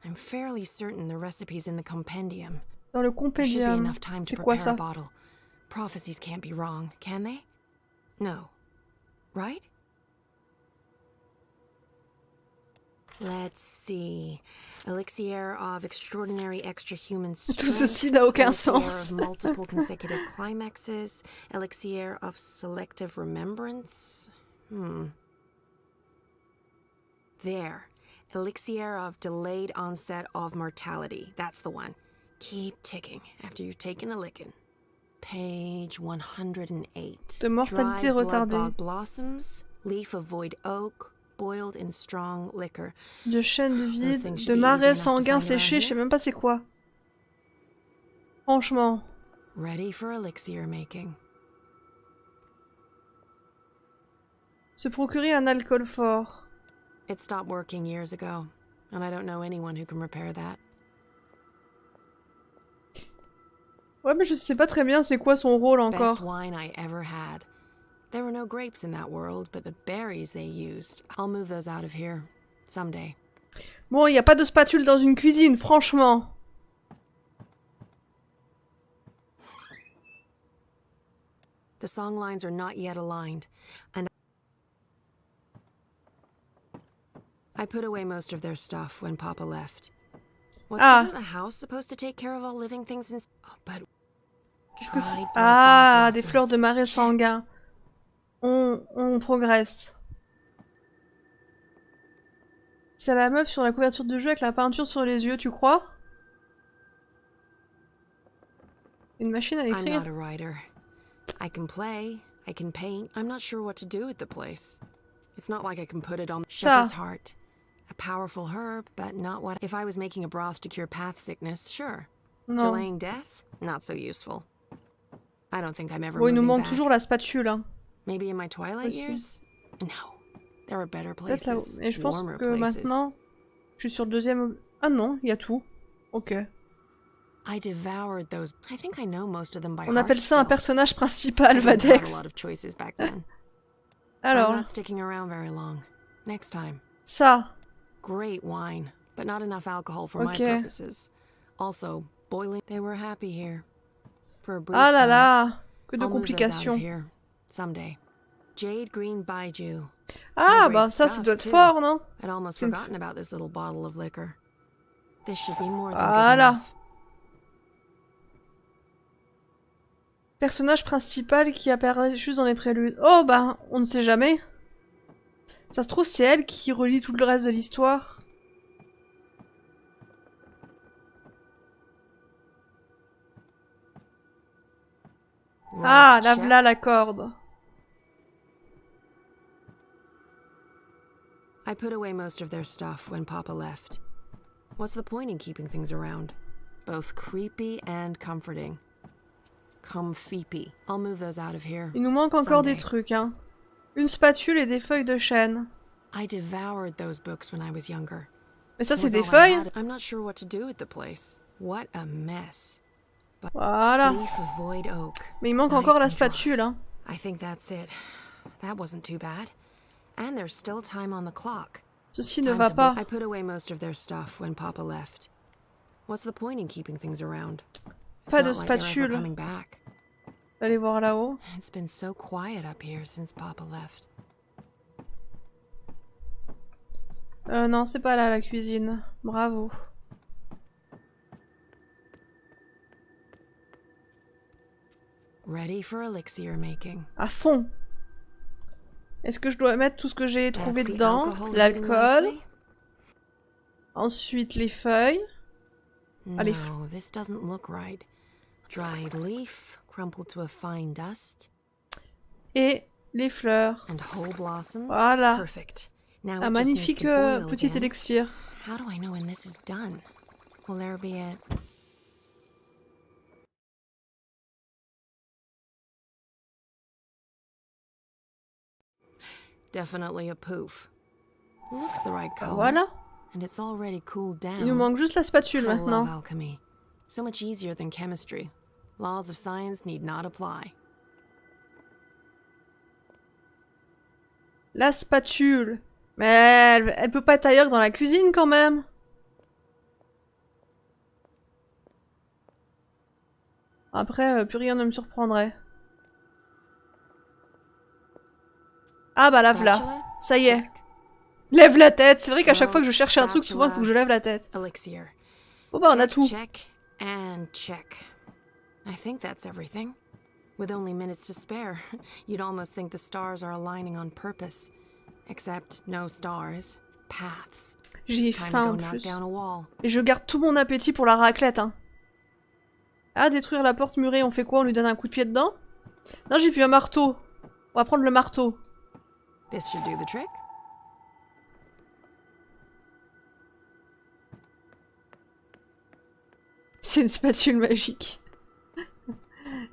I'm fairly certain the recipe's in the compendium. Dans le There should be compendium. enough time to C'est quoi prepare a ça? bottle. Prophecies can't be wrong, can they? No. Right? Let's see. Elixir of extraordinary extra-human strength. Tout ceci n'a aucun elixir sens. of multiple consecutive climaxes. Elixir of selective remembrance. There. Elixir of delayed onset of mortality. That's the one. Keep ticking after you've taken a licking. Page 108. De mortalité Dried blood retardée. bog blossoms. Leaf of void oak. Boiled in strong liquor. De chêne de Those vide, things should de be marais easy enough to sanguin find around séché, je sais here. même pas c'est quoi. Franchement. Ready for elixir making. Se procurer un alcool fort. It stopped working years ago, and I don't know anyone who can repair that. Ouais, mais je sais pas très bien c'est quoi son rôle Best encore. wine I ever had. There were no grapes in that world, but the berries they used. I'll move those out of here someday. Bon, il y a pas de spatule dans une cuisine, franchement. The song lines are not yet aligned, and I put away most of their stuff when Papa left. Wasn't the house supposed to take care of all living things in... Oh, but... Qu'est-ce que c'est? Ah, des fleurs de marais sanguin. On progresse. C'est la meuf sur la couverture de jeu avec la peinture sur les yeux, tu crois? Une machine à I'm écrire. not a writer. I can play, I can paint. I'm not sure what to do with the place. It's not like I can put it on shepherd's heart. A powerful herb, but not what... If I was making a broth to cure path sickness, sure. Non. Delaying death? Not so useful. I don't think I'm ever Bon, il nous moving manque back. toujours la spatule. Hein. Maybe in my twilight Aussi. years? No. There are better Peut-être places. là. Et je pense warmer que places. maintenant, je suis sur le deuxième... Ah non, il y a tout. Ok. I devoured those. I think I know most of them by On heart appelle ça un still. personnage I principal, didn't have Vadex. a lot of choices back then. Alors, I'm not sticking around very long. Next time. ça. Great wine, but not enough alcohol for my Ok. purposes. Also, boiling. They were happy here. For a brief Ah là time. là, que de I'll move those out of complications. here someday. Jade Green Baiju. Ah, My bah great ça, ça stuff, doit être too. fort, non? I'd almost C'est- forgotten about this little bottle of liquor. This should be more than good Voilà. enough. Personnage principal qui apparaît juste dans les préludes. Oh bah, on ne sait jamais. Ça se trouve, c'est elle qui relie tout le reste de l'histoire. Ah, là check. voilà la corde. I put away most of their stuff when Papa left. What's the point in keeping things around? Both creepy and comforting. Comfeepy. I'll move those out of here. Il nous manque encore des someday. trucs, hein. Une spatule et des feuilles de chêne. I devoured those books when I was younger. Mais ça, c'est Was des all I feuilles? had. I'm not sure what to do with the place. What a mess. But Voilà. leaf of void oak. Mais il manque Nice encore la and dry. spatule, hein. I think that's it. That wasn't too bad. And there's still time on the clock. Ceci ne Time va to pas. I put away most of their stuff when Papa left. What's the point in keeping things around? It's Pas not de like they're ever spatule. coming back. Allez voir là-haut. It's been so quiet up here since Papa left. Non, c'est pas là la cuisine. Bravo. Ready for elixir making. À fond. Est-ce que je dois mettre tout ce que j'ai trouvé That's the dedans? alcohol hidden L'alcool. nicely? Ensuite les feuilles. Ah, les No, this doesn't look right. Dried leaf, crumpled to a fine dust, Et les fleurs. and whole blossoms. Voilà. Perfect. Now Un it just needs magnifique to boil petit again. élixir. How do I know when this is done? Will there be a... Definitely a poof. Looks the right color. Voilà. And it's already cooled down. Il nous manque juste la spatule I maintenant. love alchemy. So much easier than chemistry. Laws of science need not apply. La spatule. Mais elle peut pas être ailleurs que dans la cuisine quand même. Après, plus rien ne me surprendrait. Ah bah lave là. Ça y est. Lève la tête. C'est vrai qu'à chaque fois que je cherche un truc, souvent il faut que je lève la tête. Bon bah on a tout. Check and check. I think that's everything. With only minutes to spare, you'd almost think the stars are aligning on purpose. Except no stars, paths. J'ai faim en plus. Et je garde tout mon appétit pour la raclette, hein. Ah, détruire la porte murée, on fait quoi? On lui donne un coup de pied dedans? Non, j'ai vu un marteau. On va prendre le marteau. This should do the trick. C'est une spatule magique.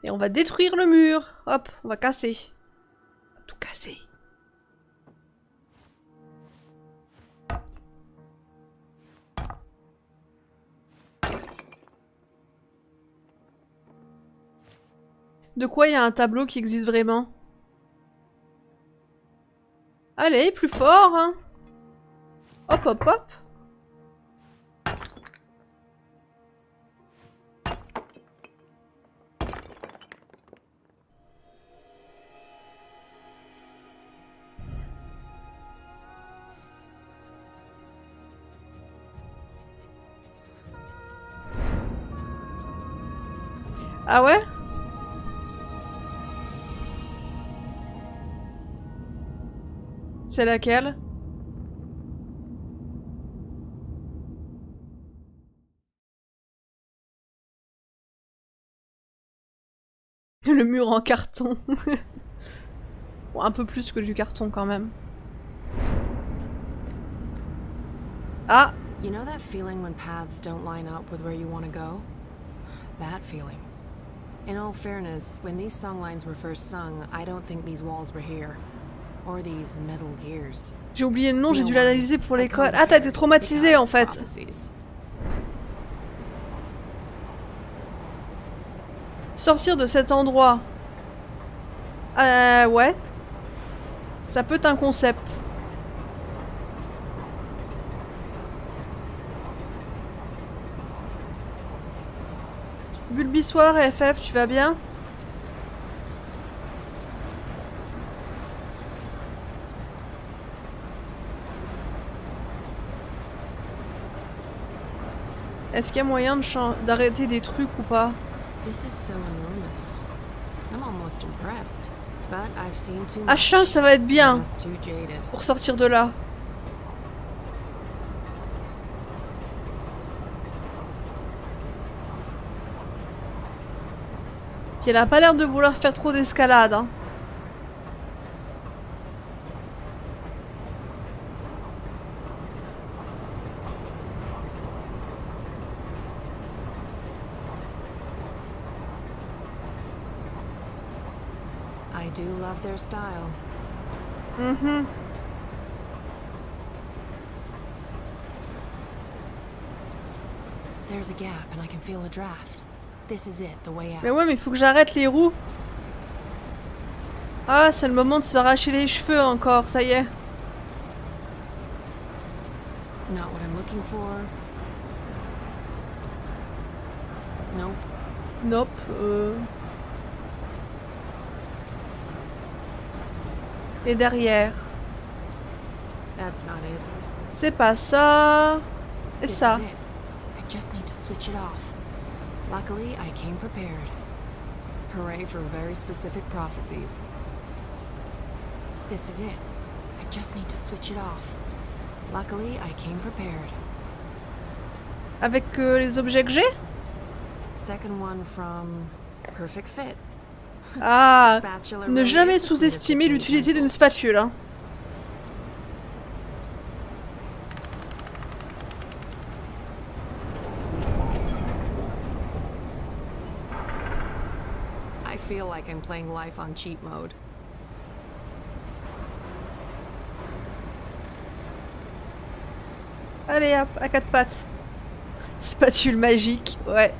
Et on va détruire le mur. Hop, on va casser. On va tout casser. De quoi il y a un tableau qui existe vraiment? Allez, plus fort, hein. Hop, hop, hop. Ah ouais? C'est laquelle? Le mur en carton. Bon, un peu plus que du carton quand même. Ah! You know that feeling when paths don't line up with where you want to go? That feeling. In all fairness, when these songlines were first sung, I don't think these walls were here. Or these metal gears. J'ai oublié le nom, j'ai dû l'analyser pour l'école. Ah, t'as été traumatisée en fait. Sortir de cet endroit. Ouais. Ça peut être un concept. Bulbisoire et FF, tu vas bien? Est-ce qu'il y a moyen d'arrêter des trucs ou pas? H5, ça va être bien pour sortir de là. Puis elle a pas l'air de vouloir faire trop d'escalade, hein. I do love their style. Mm-hmm. There's a gap and I can feel a draft. This is it, the way out. Mais ouais, mais il faut que j'arrête les roues. Ah, c'est le moment de se arracher les cheveux encore, ça y est. Not what I'm looking for. Nope. Nope. Et derrière. That's not it. C'est pas ça. Et ça. I just need to switch it off. Luckily, I came prepared. Hooray for very specific prophecies. This is it. I just need to switch it off. Luckily, I came prepared. Avec les objets que j'ai? Second one from Perfect Fit. Ah, ne jamais sous-estimer l'utilité d'une spatule. Hein. feel like I'm playing life on cheat mode. Allez hop, à quatre pattes. Spatule magique, ouais.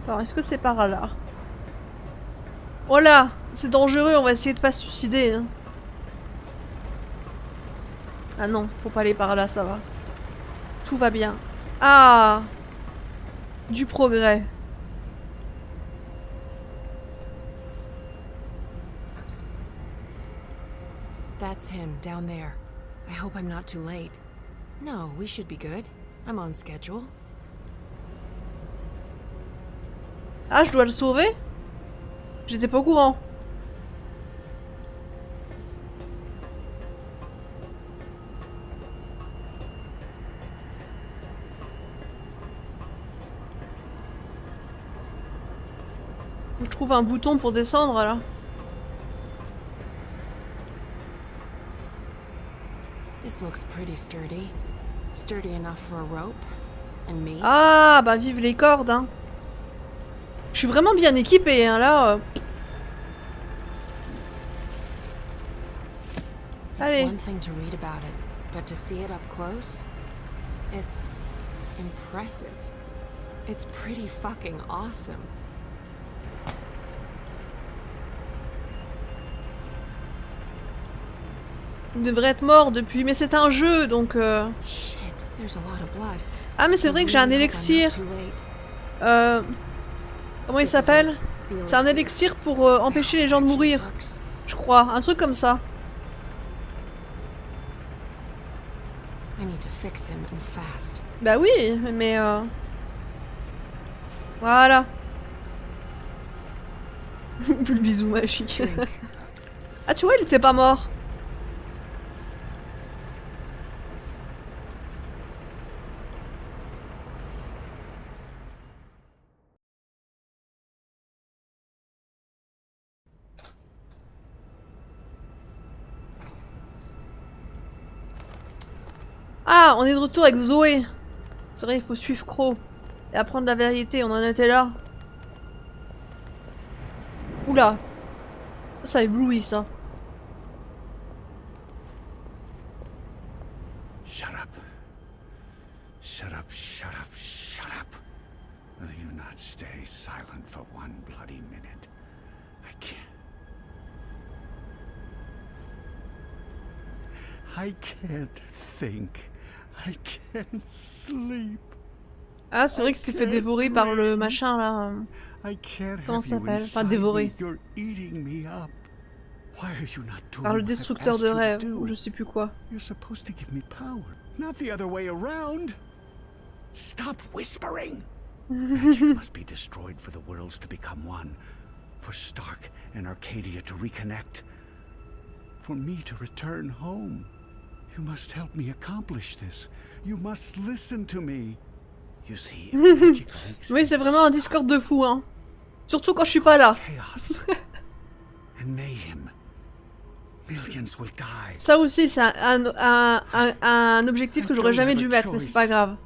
Alors, est-ce que c'est par là? Oh là, c'est dangereux, on va essayer de pas se suicider. Hein. Ah non, faut pas aller par là, ça va. Tout va bien. Ah! Du progrès. That's him, down there. I hope I'm not too late. No, we should be good. I'm on schedule. Ah, je dois le sauver? J'étais pas au courant. Je trouve un bouton pour descendre là. This looks pretty sturdy. Sturdy enough for a rope. And me. Ah, bah vive les cordes, hein. Je suis vraiment bien équipée, hein, là. Allez. It's one thing to read about it, but to see it up close, it's impressive. It's pretty fucking awesome. Il devrait être mort depuis, mais c'est un jeu, donc... Shit, there's a lot of blood. Ah, mais c'est vrai que j'ai un élixir. Comment il s'appelle? C'est un élixir pour empêcher les gens de mourir. Je crois, un truc comme ça. Bah oui, mais... Voilà. Le bisou magique. Ah, tu vois, il était pas mort. Ah, on est de retour avec Zoé. C'est vrai, il faut suivre Crow. Et apprendre la vérité, on en était là. Oula. Ça éblouit, ça. Shut up. Shut up, shut up, shut up. Will you not stay silent for one bloody minute? I can't. I can't think. I can't sleep. Ah, c'est vrai que s'est fait dévorer par le machin là. Comment ça s'appelle? Enfin, dévorer. Par le destructeur de rêves, ou je sais plus quoi. You're supposed to give me power, not the other way around. Stop whispering. Magic must be destroyed for the worlds to become one, for Stark and Arcadia to reconnect, for me to return home. You must help me accomplish this. You must listen to me. You see, oui, c'est vraiment un Discord de fou, hein. Surtout quand je suis pas là. Ça aussi, c'est un objectif que j'aurais jamais dû mettre, mais c'est pas grave.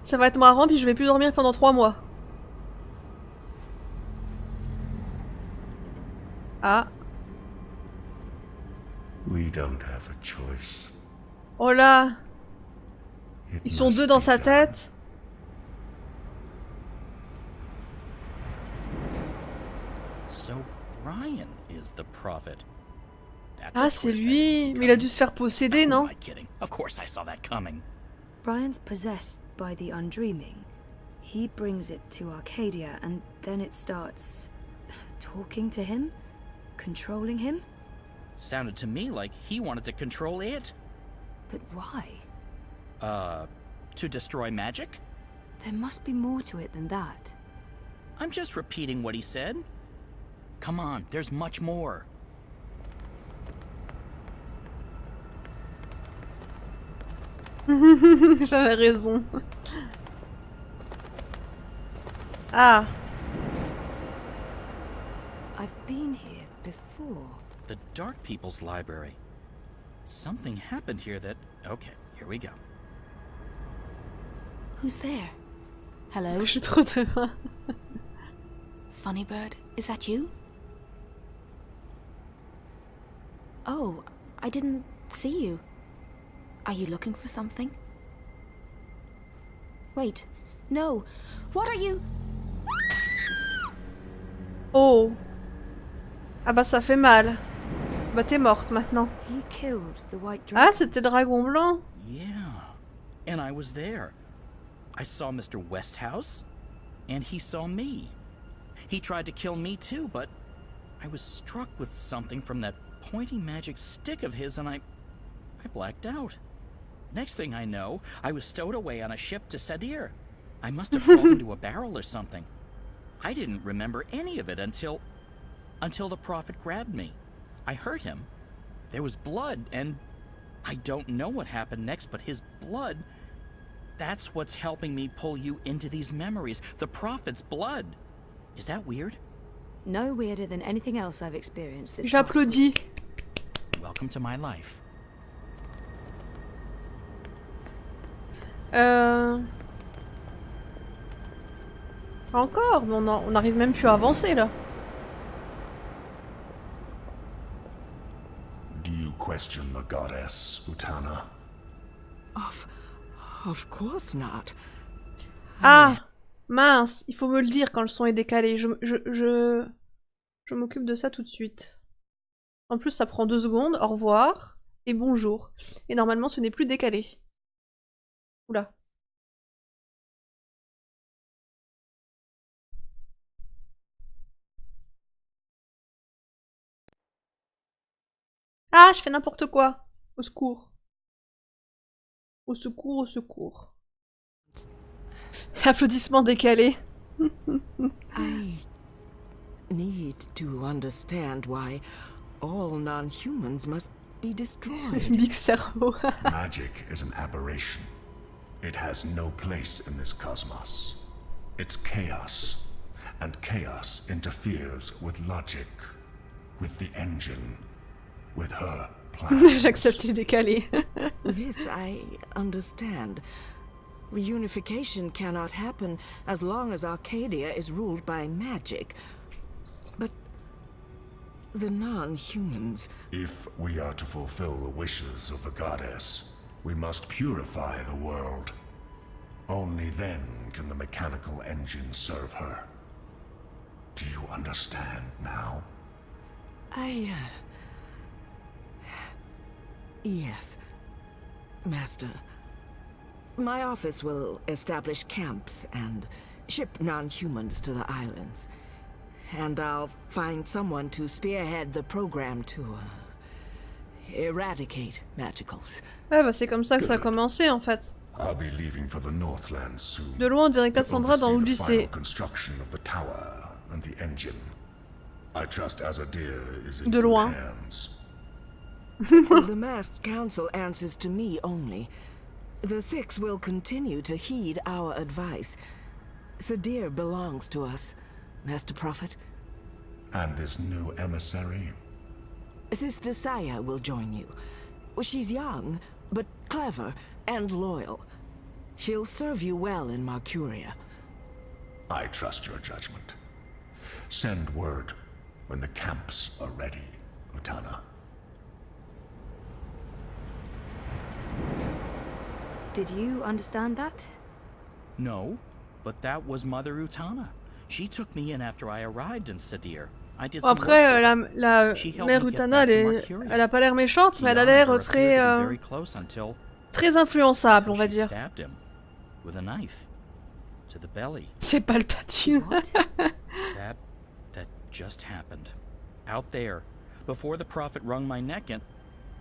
Ça va être marrant, puis je vais plus dormir pendant 3 mois. Ah. Oh là! Ils sont 2 dans sa tête. So Brian is the prophet. Ah, c'est lui! Mais il a dû se faire posséder, non? Of course I saw that coming. Brian's possessed by the undreaming. He brings it to Arcadia and then it starts talking to him, controlling him. Sounded to me like he wanted to control it. But why? To destroy magic? There must be more to it than that. I'm just repeating what he said. Come on, there's much more. J'avais raison. Ah. I've been here before. The Dark People's Library. Something happened here that... Okay, here we go. Who's there? Hello? Je suis trop devant. Funny Bird, is that you? Oh, I didn't see you. Are you looking for something? Wait, no. What are you? Oh. Ah bah ça fait mal. Bah t'es morte maintenant. He killed the white dragon. Ah, c'était Dragon Blanc. Yeah. And I was there. I saw Mr. Westhouse, and he saw me. He tried to kill me too, but I was struck with something from that pointy magic stick of his, and I blacked out. Next thing I know, I was stowed away on a ship to Sadir. I must have fallen into a barrel or something. I didn't remember any of it until the Prophet grabbed me. I hurt him. There was blood, and I don't know what happened next, but his blood, that's what's helping me pull you into these memories. The Prophet's blood. Is that weird? No weirder than anything else I've experienced this J'applaudis. Welcome to my life. Encore, mais on arrive même plus à avancer là. Do you question the goddess, Utana? Of course not. Ah, mince, il faut me le dire quand le son est décalé. Je m'occupe de ça tout de suite. En plus, ça prend 2 secondes. Au revoir et bonjour. Et normalement, ce n'est plus décalé. Oula. Ah, je fais n'importe quoi. Au secours. Au secours, au secours. Applaudissements décalés. I need to understand why all non-humans must be destroyed. Big cerveau. Magic is an aberration. It has no place in this cosmos. It's chaos, and chaos interferes with logic, with the engine, with her plan. J'accepte décalé. This I understand. Reunification cannot happen as long as Arcadia is ruled by magic. But the non-humans... If we are to fulfill the wishes of the goddess, we must purify the world. Only then can the mechanical engine serve her. Do you understand now? Yes, Master. My office will establish camps and ship non-humans to the islands. And I'll find someone to spearhead the program to eradicate magicals. Ouais, bah c'est comme ça que ça a commencé en fait. I'll be leaving for the Northlands soon. De loin, on dirait Cassandra dans l'Odyssée. Construction of the tower and the engine. I trust Azadir is in De loin. good hands. The masked council answers to me only. The Six will continue to heed our advice. Sadir belongs to us, Master Prophet. And this new emissary? Sister Saya will join you. She's young, but clever and loyal. She'll serve you well in Marcuria. I trust your judgment. Send word when the camps are ready, Utana. Did you understand that? No, but that was Mother Utana. She took me in after I arrived in Sadir. I did some Après, work la mère Utana, elle a pas l'air méchante, mais elle a l'air très influençable, on va dire. With a knife to the belly. C'est Palpatine. That just happened. Out there, before the Prophet wrung my neck and...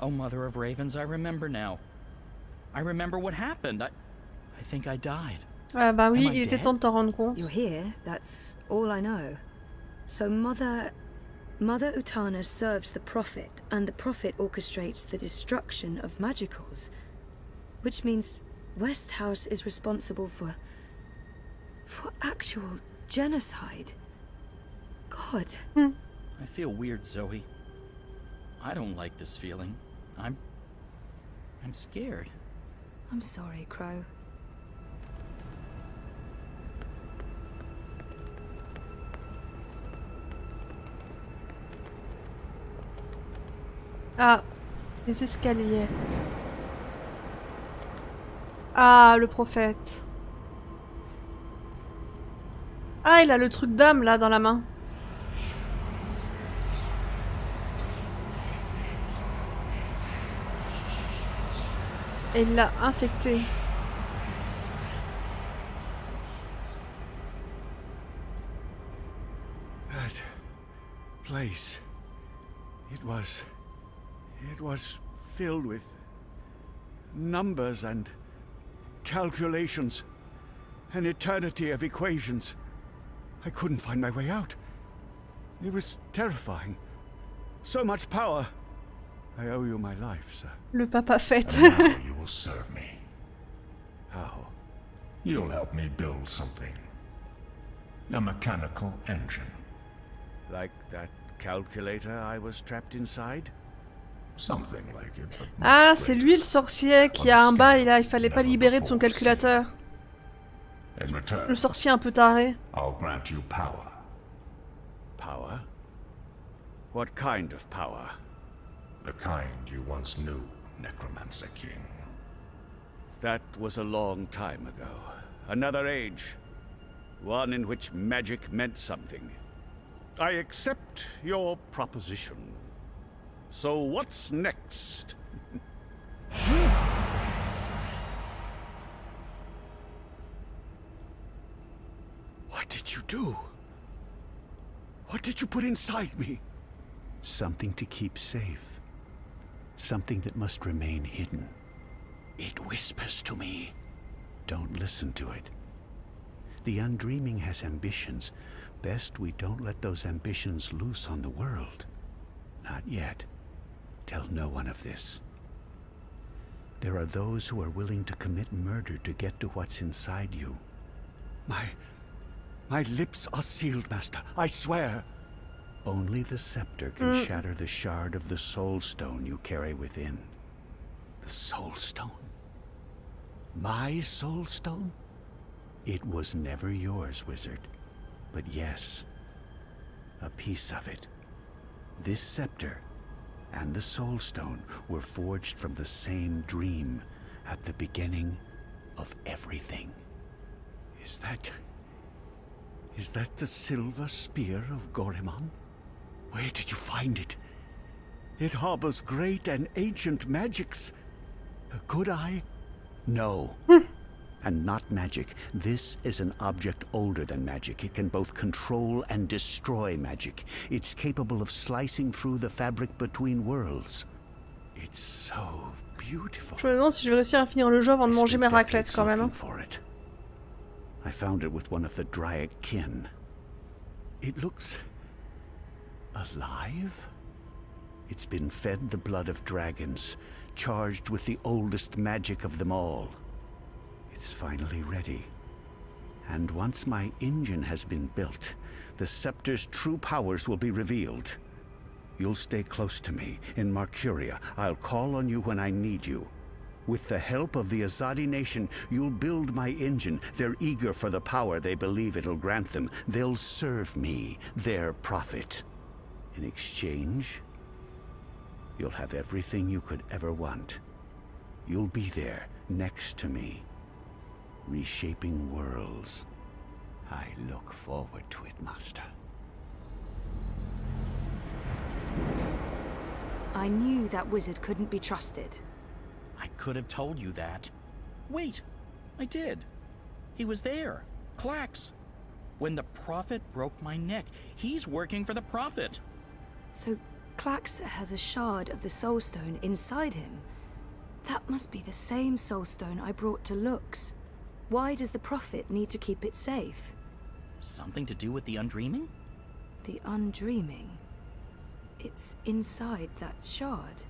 Oh, Mother of Ravens, I remember now. I remember what happened. I think I died. Ah bah oui, il était temps de t'en rendre compte. You're here, that's all I know. So Mother Utana serves the Prophet, and the Prophet orchestrates the destruction of magicals. Which means Westhouse is responsible for actual genocide. God. I feel weird, Zoe. I don't like this feeling. I'm scared. I'm sorry, Crow. Ah, les escaliers. Ah, le prophète. Ah, il a le truc d'âme là dans la main. Et il l'a infecté. That place. It was filled with numbers and calculations. An eternity of equations. I couldn't find my way out. It was terrifying. So much power. I owe you my life, sir. Le papa fête. And now you will serve me. How? You'll help me build something. A mechanical engine. Like that calculator I was trapped inside? Something like it, but Ah, c'est lui le sorcier qui a un bail là, il fallait pas libérer de son calculateur. in return, Le sorcier un peu taré. I'll grant you power. Power? What kind of power? The kind you once knew, Necromancer King. That was a long time ago. Another age. One in which magic meant something. I accept your proposition. So what's next? What did you do? What did you put inside me? Something to keep safe. Something that must remain hidden. It whispers to me. Don't listen to it. The Undreaming has ambitions. Best we don't let those ambitions loose on the world. Not yet. Tell no one of this. There are those who are willing to commit murder to get to what's inside you. My lips are sealed, Master. I swear. Only the scepter can shatter the shard of the Soul Stone you carry within. The Soul Stone? My Soul Stone? It was never yours, wizard. But yes, a piece of it. This scepter and the Soul Stone were forged from the same dream at the beginning of everything. Is that the silver spear of Gorimon? Where did you find it? It harbors great and ancient magics. Could I? No. And not magic. This is an object older than magic. It can both control and destroy magic. It's capable of slicing through the fabric between worlds. It's so beautiful. Je me demande si je vais réussir à finir le jeu avant de manger mes raclettes quand même. I found it with one of the Dryad kin. It looks alive? It's been fed the blood of dragons, charged with the oldest magic of them all. It's finally ready. And once my engine has been built, the scepter's true powers will be revealed. You'll stay close to me. In Marcuria, I'll call on you when I need you. With the help of the Azadi nation, you'll build my engine. They're eager for the power they believe it'll grant them. They'll serve me, their prophet. In exchange, you'll have everything you could ever want. You'll be there, next to me, reshaping worlds. I look forward to it, Master. I knew that wizard couldn't be trusted. I could have told you that. Wait, I did. He was there. Clax. When the Prophet broke my neck, he's working for the Prophet. So Clax has a shard of the Soul Stone inside him. That must be the same Soul Stone I brought to Lux. Why does the Prophet need to keep it safe? Something to do with the Undreaming? The Undreaming? It's inside that shard.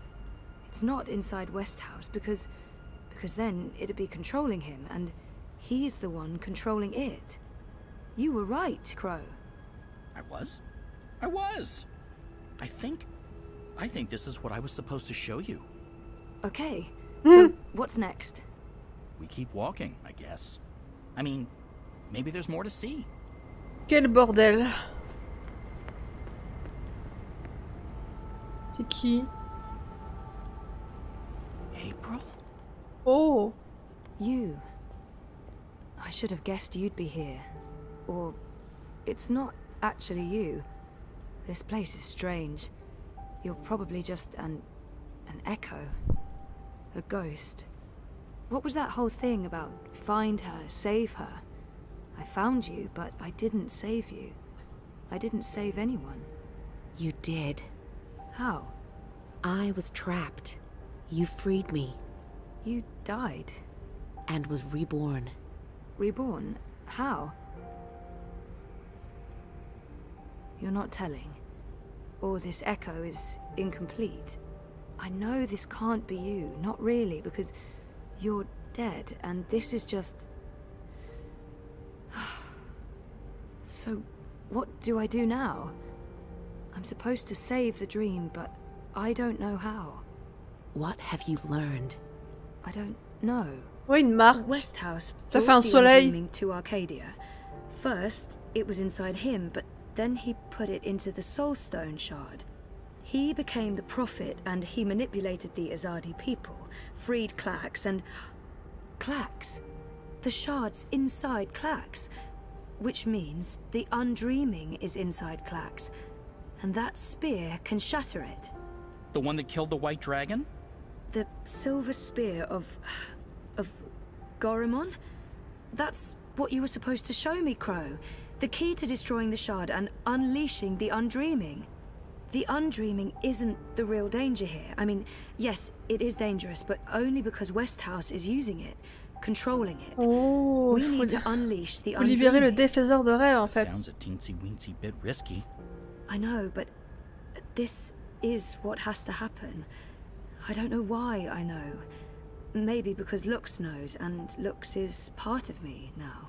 It's not inside Westhouse because then it'd be controlling him, and he's the one controlling it. You were right, Crow. I was? I was! I think this is what I was supposed to show you. Okay, so what's next? We keep walking, I guess. I mean, maybe there's more to see. Quel bordel. C'est qui? April? Oh. You. I should have guessed you'd be here. Or it's not actually you. This place is strange. You're probably just an echo. A ghost. What was that whole thing about find her, save her? I found you, but I didn't save you. I didn't save anyone. You did. How? I was trapped. You freed me. You died? And was reborn. Reborn? How? You're not telling. Or this echo is incomplete. I know this can't be you, not really, because you're dead, and this is just... So, what do I do now? I'm supposed to save the dream, but I don't know how. What have you learned? I don't know. Oui, une marque. Westhouse Ça fait un soleil. to Arcadia. First, it was inside him, but then he put it into the Soulstone shard. He became the prophet, and he manipulated the Azadi people, freed Clax, and... Clax? The shard's inside Clax. Which means the Undreaming is inside Clax. And that spear can shatter it. The one that killed the White Dragon? The silver spear of Gorimon? That's what you were supposed to show me, Crow. The key to destroying the shard and unleashing the Undreaming. The Undreaming isn't the real danger here. I mean, yes, it is dangerous, but only because Westhouse is using it, controlling it. Oh, we need to unleash the Undreaming. Faut libérer le défaiseur de rêve, en fait. Sounds a teensy-weensy bit risky. I know, but this is what has to happen. I don't know why I know. Maybe because Lux knows, and Lux is part of me now.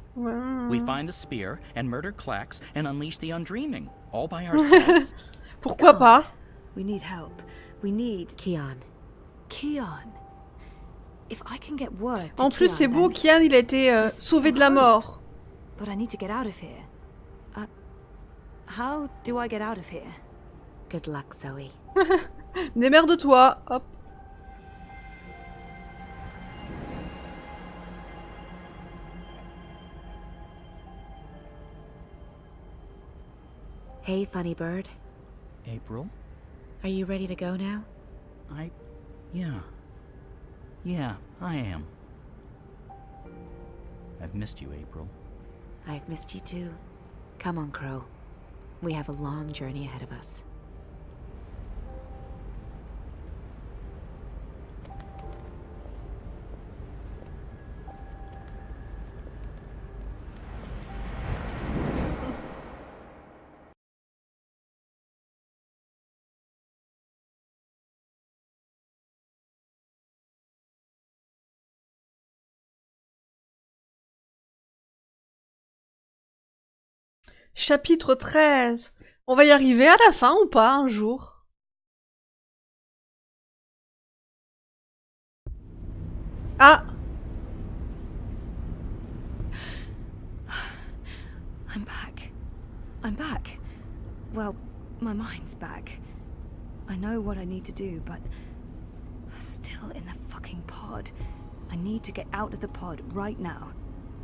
We find the spear and murder Clax and unleash the Undreaming, all by ourselves. Pourquoi pas? We need help. We need... Kian. Kian. If I can get word to En plus, c'est beau, Kian, il a été sauvé de la mort. But I need to get out of here. How do I get out of here? Good luck, Zoe. Démerde-toi. Hop. Hey, funny bird. April? Are you ready to go now? Yeah, I am. I've missed you, April. I've missed you too. Come on, Crow. We have a long journey ahead of us. Chapitre 13. On va y arriver à la fin ou pas, un jour? Ah! I'm back. I'm back. Well, my mind's back. I know what I need to do, but... still in the fucking pod. I need to get out of the pod right now.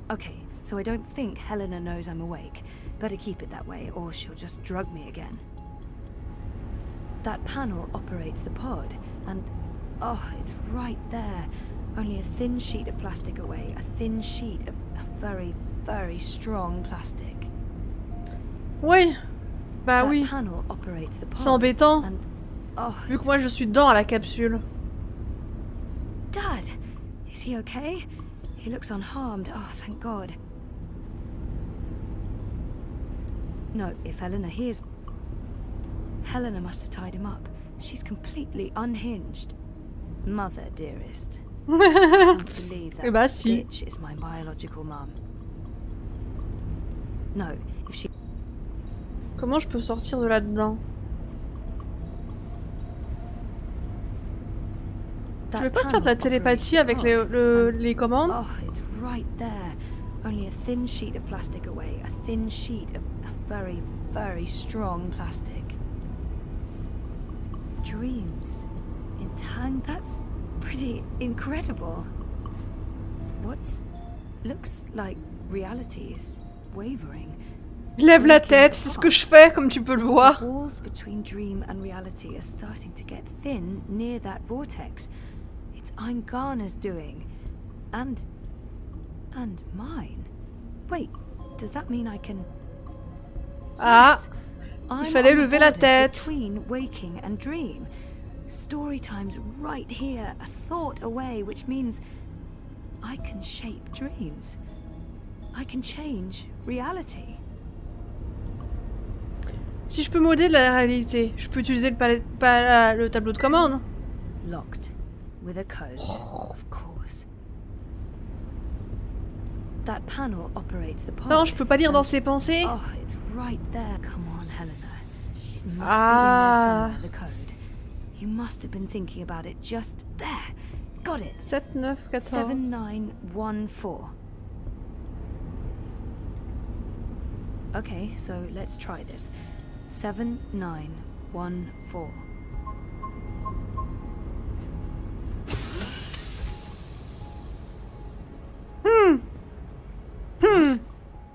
Okay, so I don't think Helena knows I'm awake. Better keep it that way, or she'll just drug me again. That panel operates the pod, and... oh, it's right there. Only a thin sheet of plastic away. A thin sheet of very, very strong plastic. Oui. Bah that oui. Panel operates the pod, c'est embêtant. and... oh, vu que moi je suis dedans à la capsule. Dad! Is he okay? He looks unharmed. Oh, thank God. No, if Helena hears... Helena must have tied him up. She's completely unhinged. Mother, dearest. I can't believe that bitch is my biological mum. No, if she... Comment je peux sortir de là-dedans? Tu veux pas faire de la télépathie avec les commandes? Oh, it's right there. Only a thin sheet of plastic away. A thin sheet of very, very strong plastic. Dreams. In time? That's pretty incredible. What's... looks like reality is wavering. Lève la tête, c'est ce que je fais, comme tu peux le voir. The walls between dream and reality are starting to get thin near that vortex. It's Eingana's doing. And mine. Wait, does that mean I can... Ah, Yes, il fallait I'm on lever la the border tête. between waking and dream. Story time's right here, a thought away, which means I can shape dreams. I can change reality. Si je peux modéliser la réalité, je peux utiliser le tableau de commande. Locked. With a code, of course. That panel operates the pod. Non, je peux pas lire dans ses pensées. Oh, it's right there. Come on, Helena. It must be in there Ah. somewhere, the code. You must have been thinking about it just there. Got it. 7, 9, 14. 7914. Okay, so let's try this. 7914.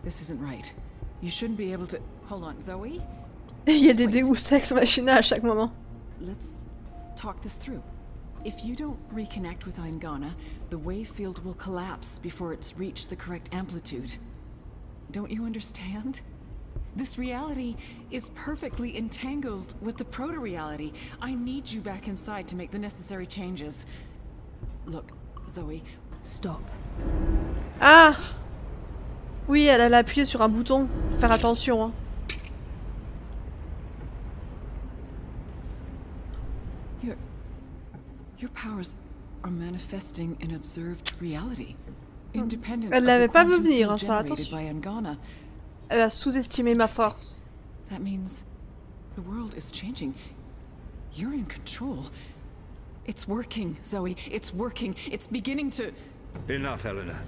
This isn't right. You shouldn't be able to... Hold on, Zoe? Il y a des Deus Ex Machina à chaque moment. Let's talk this through. If you don't reconnect with Eingana, the wave field will collapse before it's reached the correct amplitude. Don't you understand? This reality is perfectly entangled with the proto-reality. I need you back inside to make the necessary changes. Look, Zoe... Stop. Ah! Oui, elle a appuyé sur un bouton. Faut faire attention, hein. Your powers are manifesting an observed reality. Independent Elle of l'avait the pas vu quantum venir, field hein, ça, generated attention. by Eingana. Elle a sous-estimé ma force. That means the world is changing. You're in control. It's working, Zoe. It's working. It's beginning to... Enough, Helena.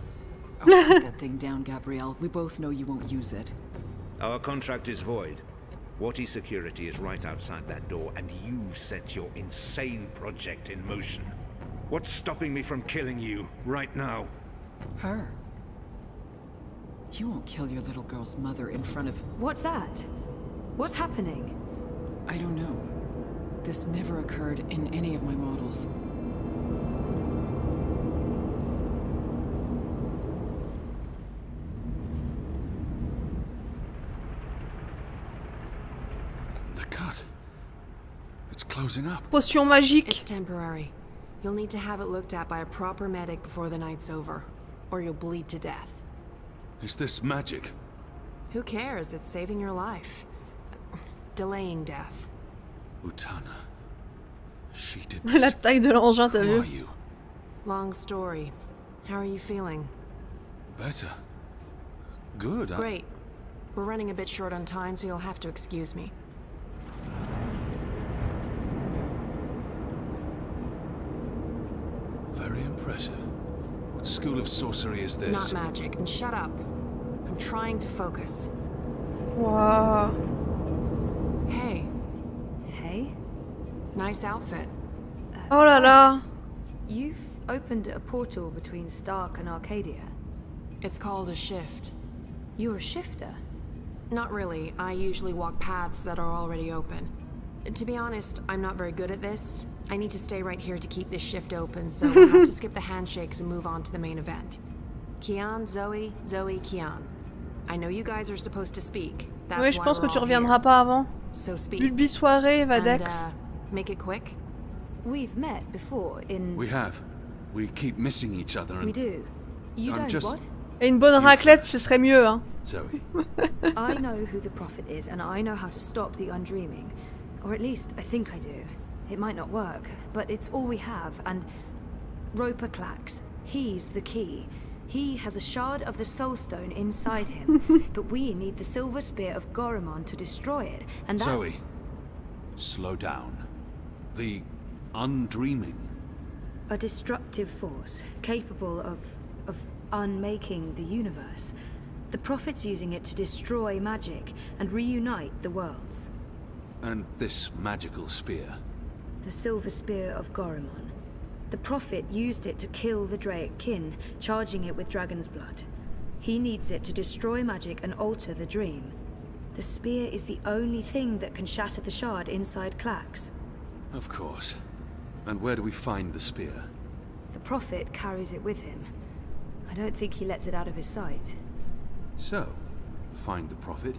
Oh, put that thing down, Gabrielle. We both know you won't use it. Our contract is void. Watty security is right outside that door, and you've set your insane project in motion. What's stopping me from killing you right now? Her. You won't kill your little girl's mother in front of... What's that? What's happening? I don't know. This never occurred in any of my models. The cut. It's closing up. Potion magique. It's temporary. You'll need to have it looked at by a proper medic before the night's over, or you'll bleed to death. Is this magic? Who cares? It's saving your life. Delaying death. Utana. She did La taille de l'engin, t'as Who vu? are you? Long story. How are you feeling? Better. Good. Great. We're running a bit short on time, so you'll have to excuse me. Very impressive. What school of sorcery is this? Not magic. And shut up. I'm trying to focus. Wow. Hey. Hey? Nice outfit. Oh là là. You've opened a portal between Stark and Arcadia. It's called a shift. You're a shifter? Not really. I usually walk paths that are already open. To be honest, I'm not very good at this. I need to stay right here to keep this shift open, so we'll have to skip the handshakes and move on to the main event. Kian, Zoe, Zoe, Kian. I know you guys are supposed to speak. That's Oui, je why pense we're que tu all reviendras here. pas avant. So speak. Bulbi soirée, And, Vadex. make it quick. We've met before in... We have. We keep missing each other and... We do. You I'm don't just- what? Et une bonne raclette, ce serait mieux, hein. Zoe. I know who the Prophet is, and I know how to stop the undreaming. Or at least, I think I do. It might not work, but it's all we have, and... Roper Clax. He's the key. He has a shard of the Soul Stone inside him, but we need the Silver Spear of Gorimon to destroy it, and that's... Zoe. Slow down. The undreaming. A destructive force, capable of unmaking the universe. The Prophet's using it to destroy magic and reunite the worlds. And this magical spear? The Silver Spear of Gorimon. The Prophet used it to kill the Draic kin, charging it with dragon's blood. He needs it to destroy magic and alter the dream. The spear is the only thing that can shatter the shard inside Clax. Of course. And where do we find the spear? The Prophet carries it with him. I don't think he lets it out of his sight. So, find the Prophet,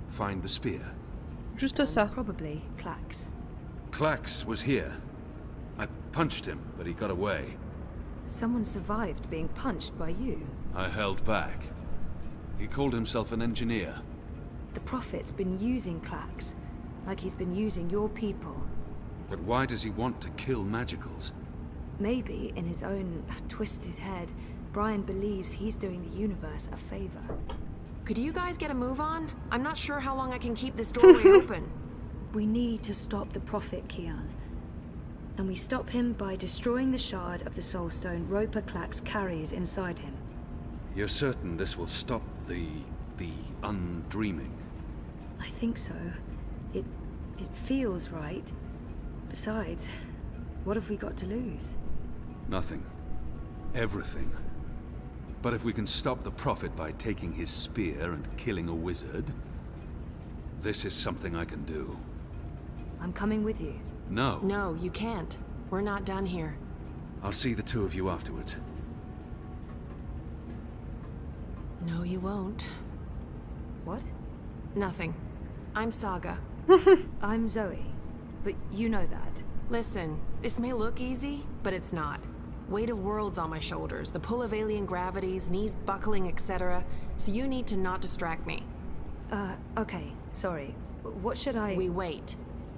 find the spear. Juste ça. Probably Clax. Clax was here. I punched him, but he got away. Someone survived being punched by you. I held back. He called himself an engineer. The Prophet's been using Clax, like he's been using your people. But why does he want to kill magicals? Maybe, in his own twisted head, Brian believes he's doing the universe a favor. Could you guys get a move on? I'm not sure how long I can keep this doorway open. We need to stop the Prophet, Kian. And we stop him by destroying the shard of the Soul Stone Roper Clax carries inside him. You're certain this will stop the undreaming? I think so. It feels right. Besides, what have we got to lose? Nothing. Everything. But if we can stop the Prophet by taking his spear and killing a wizard, this is something I can do. I'm coming with you. No. No, you can't. We're not done here. I'll see the two of you afterwards. No, you won't. What? Nothing. I'm Saga. I'm Zoe. But you know that. Listen, this may look easy, but it's not. Weight of worlds on my shoulders, the pull of alien gravities, knees buckling, etc. So you need to not distract me. Okay. Sorry. What should I... We wait.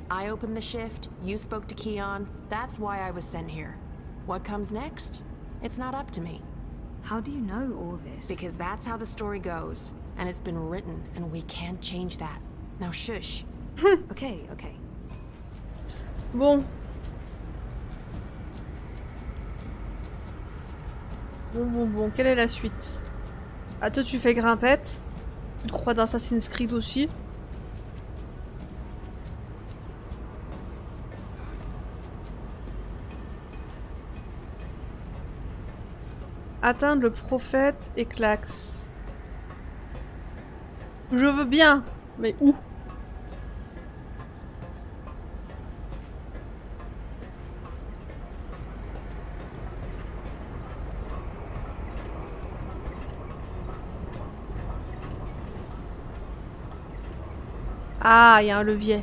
I opened the shift, you spoke to Kian. That's why I was sent here. What comes next? It's not up to me. How do you know all this? Because that's how the story goes. And it's been written, and we can't change that. Now shush. Okay. Bon, quelle est la suite? Ah, toi tu fais grimpette. Une croix d'Assassin's Creed aussi. Atteindre le prophète et Clax. Je veux bien, mais où? Ah, il y a un levier.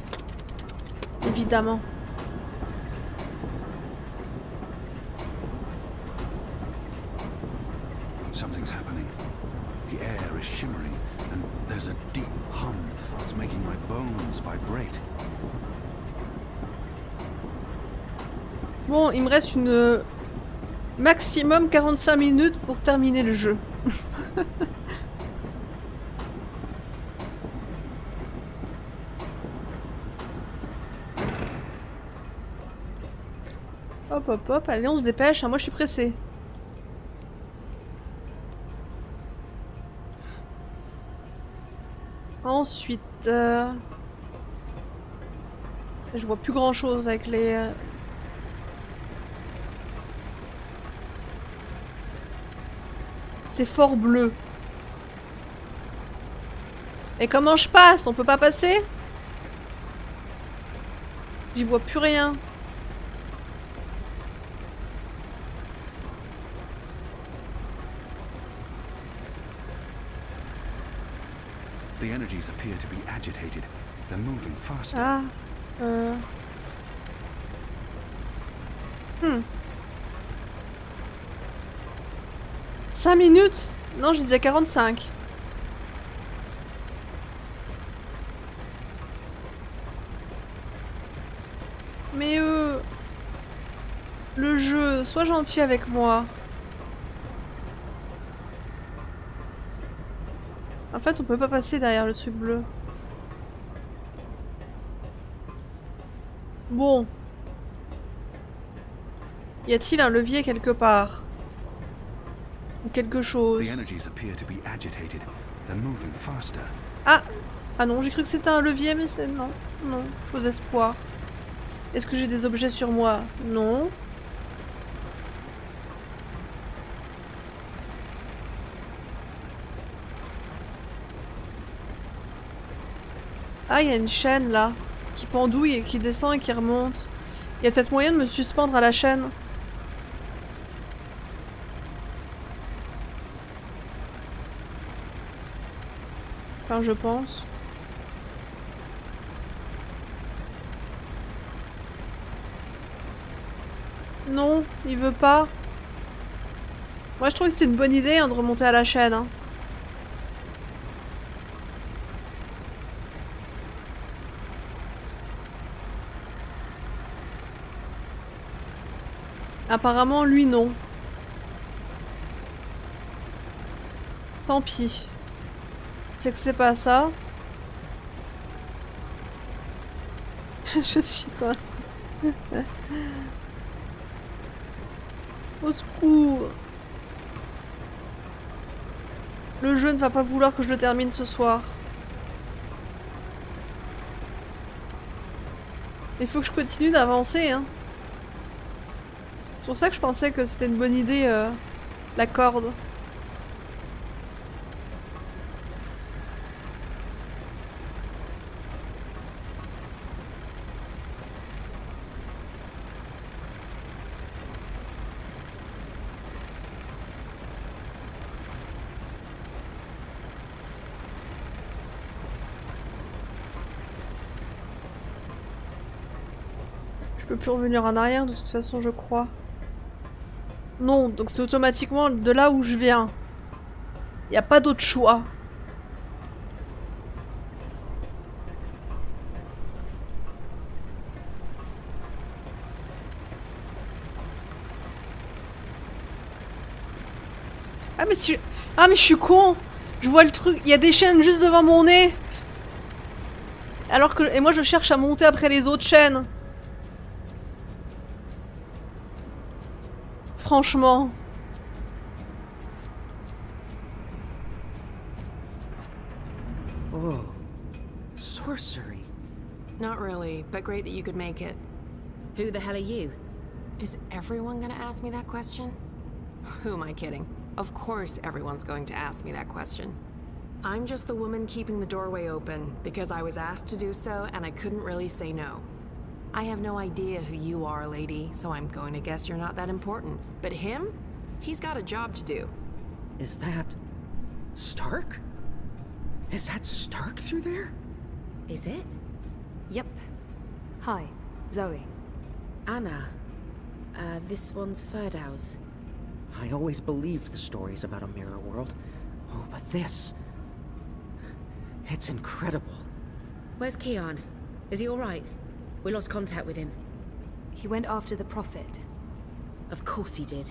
Évidemment. Something's happening. The air is shimmering, and there's a deep hum that's making my bones vibrate. Bon, il me reste une maximum 45 minutes pour terminer le jeu. Hop, allez, on se dépêche, hein, moi je suis pressée. Ensuite, je vois plus grand chose avec les... C'est fort bleu. Et comment je passe? On peut pas passer? J'y vois plus rien. The energies appear to be agitated. They're moving faster. Ah. 5 minutes? Non, je disais 45. Mais le jeu, sois gentil avec moi. En fait, on peut pas passer derrière le truc bleu. Bon. Y a-t-il un levier quelque part? Ou quelque chose? The energies appear to be agitated. They're moving faster. Ah! Ah non, j'ai cru que c'était un levier, mais c'est... Non. Non, faux espoir. Est-ce que j'ai des objets sur moi? Non. Ah, il y a une chaîne là, qui pendouille et qui descend et qui remonte. Il y a peut-être moyen de me suspendre à la chaîne. Enfin, je pense. Non, il veut pas. Moi, je trouve que c'était une bonne idée hein, de remonter à la chaîne. Hein. Apparemment, lui, non. Tant pis. C'est que c'est pas ça. Je suis coincée. Au secours. Le jeu ne va pas vouloir que je le termine ce soir. Il faut que je continue d'avancer, hein. C'est pour ça que je pensais que c'était une bonne idée, la corde. Je peux plus revenir en arrière de toute façon, je crois. Non, donc c'est automatiquement de là où je viens. Y a pas d'autre choix. Ah mais si... Ah mais je suis con. Je vois le truc, il y a des chaînes juste devant mon nez. Alors que... Et moi je cherche à monter après les autres chaînes. Franchement. Whoa. Sorcery. Not really, but great that you could make it. Who the hell are you? Is everyone gonna ask me that question? Who am I kidding? Of course everyone's going to ask me that question. I'm just the woman keeping the doorway open because I was asked to do so and I couldn't really say no. I have no idea who you are, lady, so I'm going to guess you're not that important. But him? He's got a job to do. Is that... Stark? Is that Stark through there? Is it? Yep. Hi, Zoe. Anna. This one's Ferdow's. I always believed the stories about a mirror world. Oh, but this... It's incredible. Where's Keon? Is he alright? We lost contact with him. He went after the Prophet. Of course he did.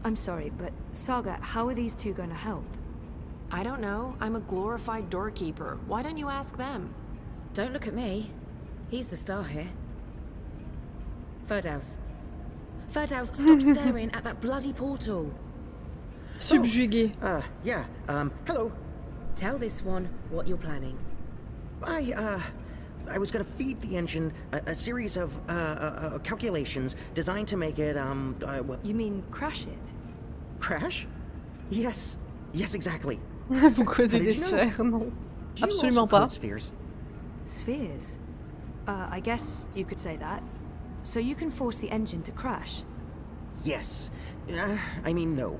I'm sorry, but Saga, how are these two going to help? I don't know. I'm a glorified doorkeeper. Why don't you ask them? Don't look at me. He's the star here. Ferdow's. Ferdow's, stop staring at that bloody portal. Subjugué. Yeah, hello. Tell this one what you're planning. I was gonna feed the engine a series of, calculations designed to make it, well... You mean crash it? Crash? Yes. Yes, exactly. Vous connaissez des sphères, non. Absolument pas. Spheres? Spheres? I guess you could say that. So you can force the engine to crash? Yes. I mean, no.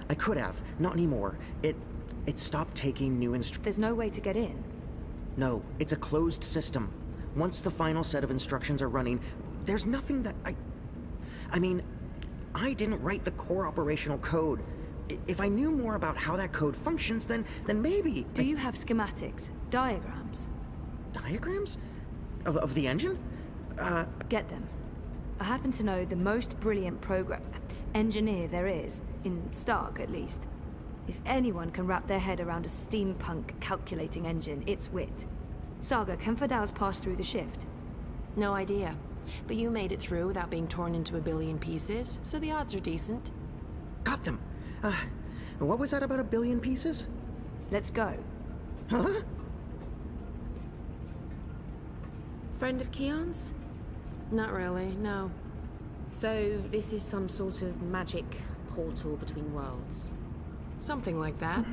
I could have. Not anymore. It stopped taking new instructions. There's no way to get in? No, it's a closed system. Once the final set of instructions are running, there's nothing that I mean, I didn't write the core operational code. If I knew more about how that code functions, then maybe... Do you have schematics? Diagrams? Diagrams? Of the engine? Get them. I happen to know the most brilliant engineer there is, in Stark at least. If anyone can wrap their head around a steampunk calculating engine, it's Wit. Saga, can Ferdow's pass through the shift? No idea. But you made it through without being torn into a billion pieces, so the odds are decent. Got them. What was that about a billion pieces? Let's go. Huh? Friend of Keon's? Not really, no. So, this is some sort of magic portal between worlds? Something like that.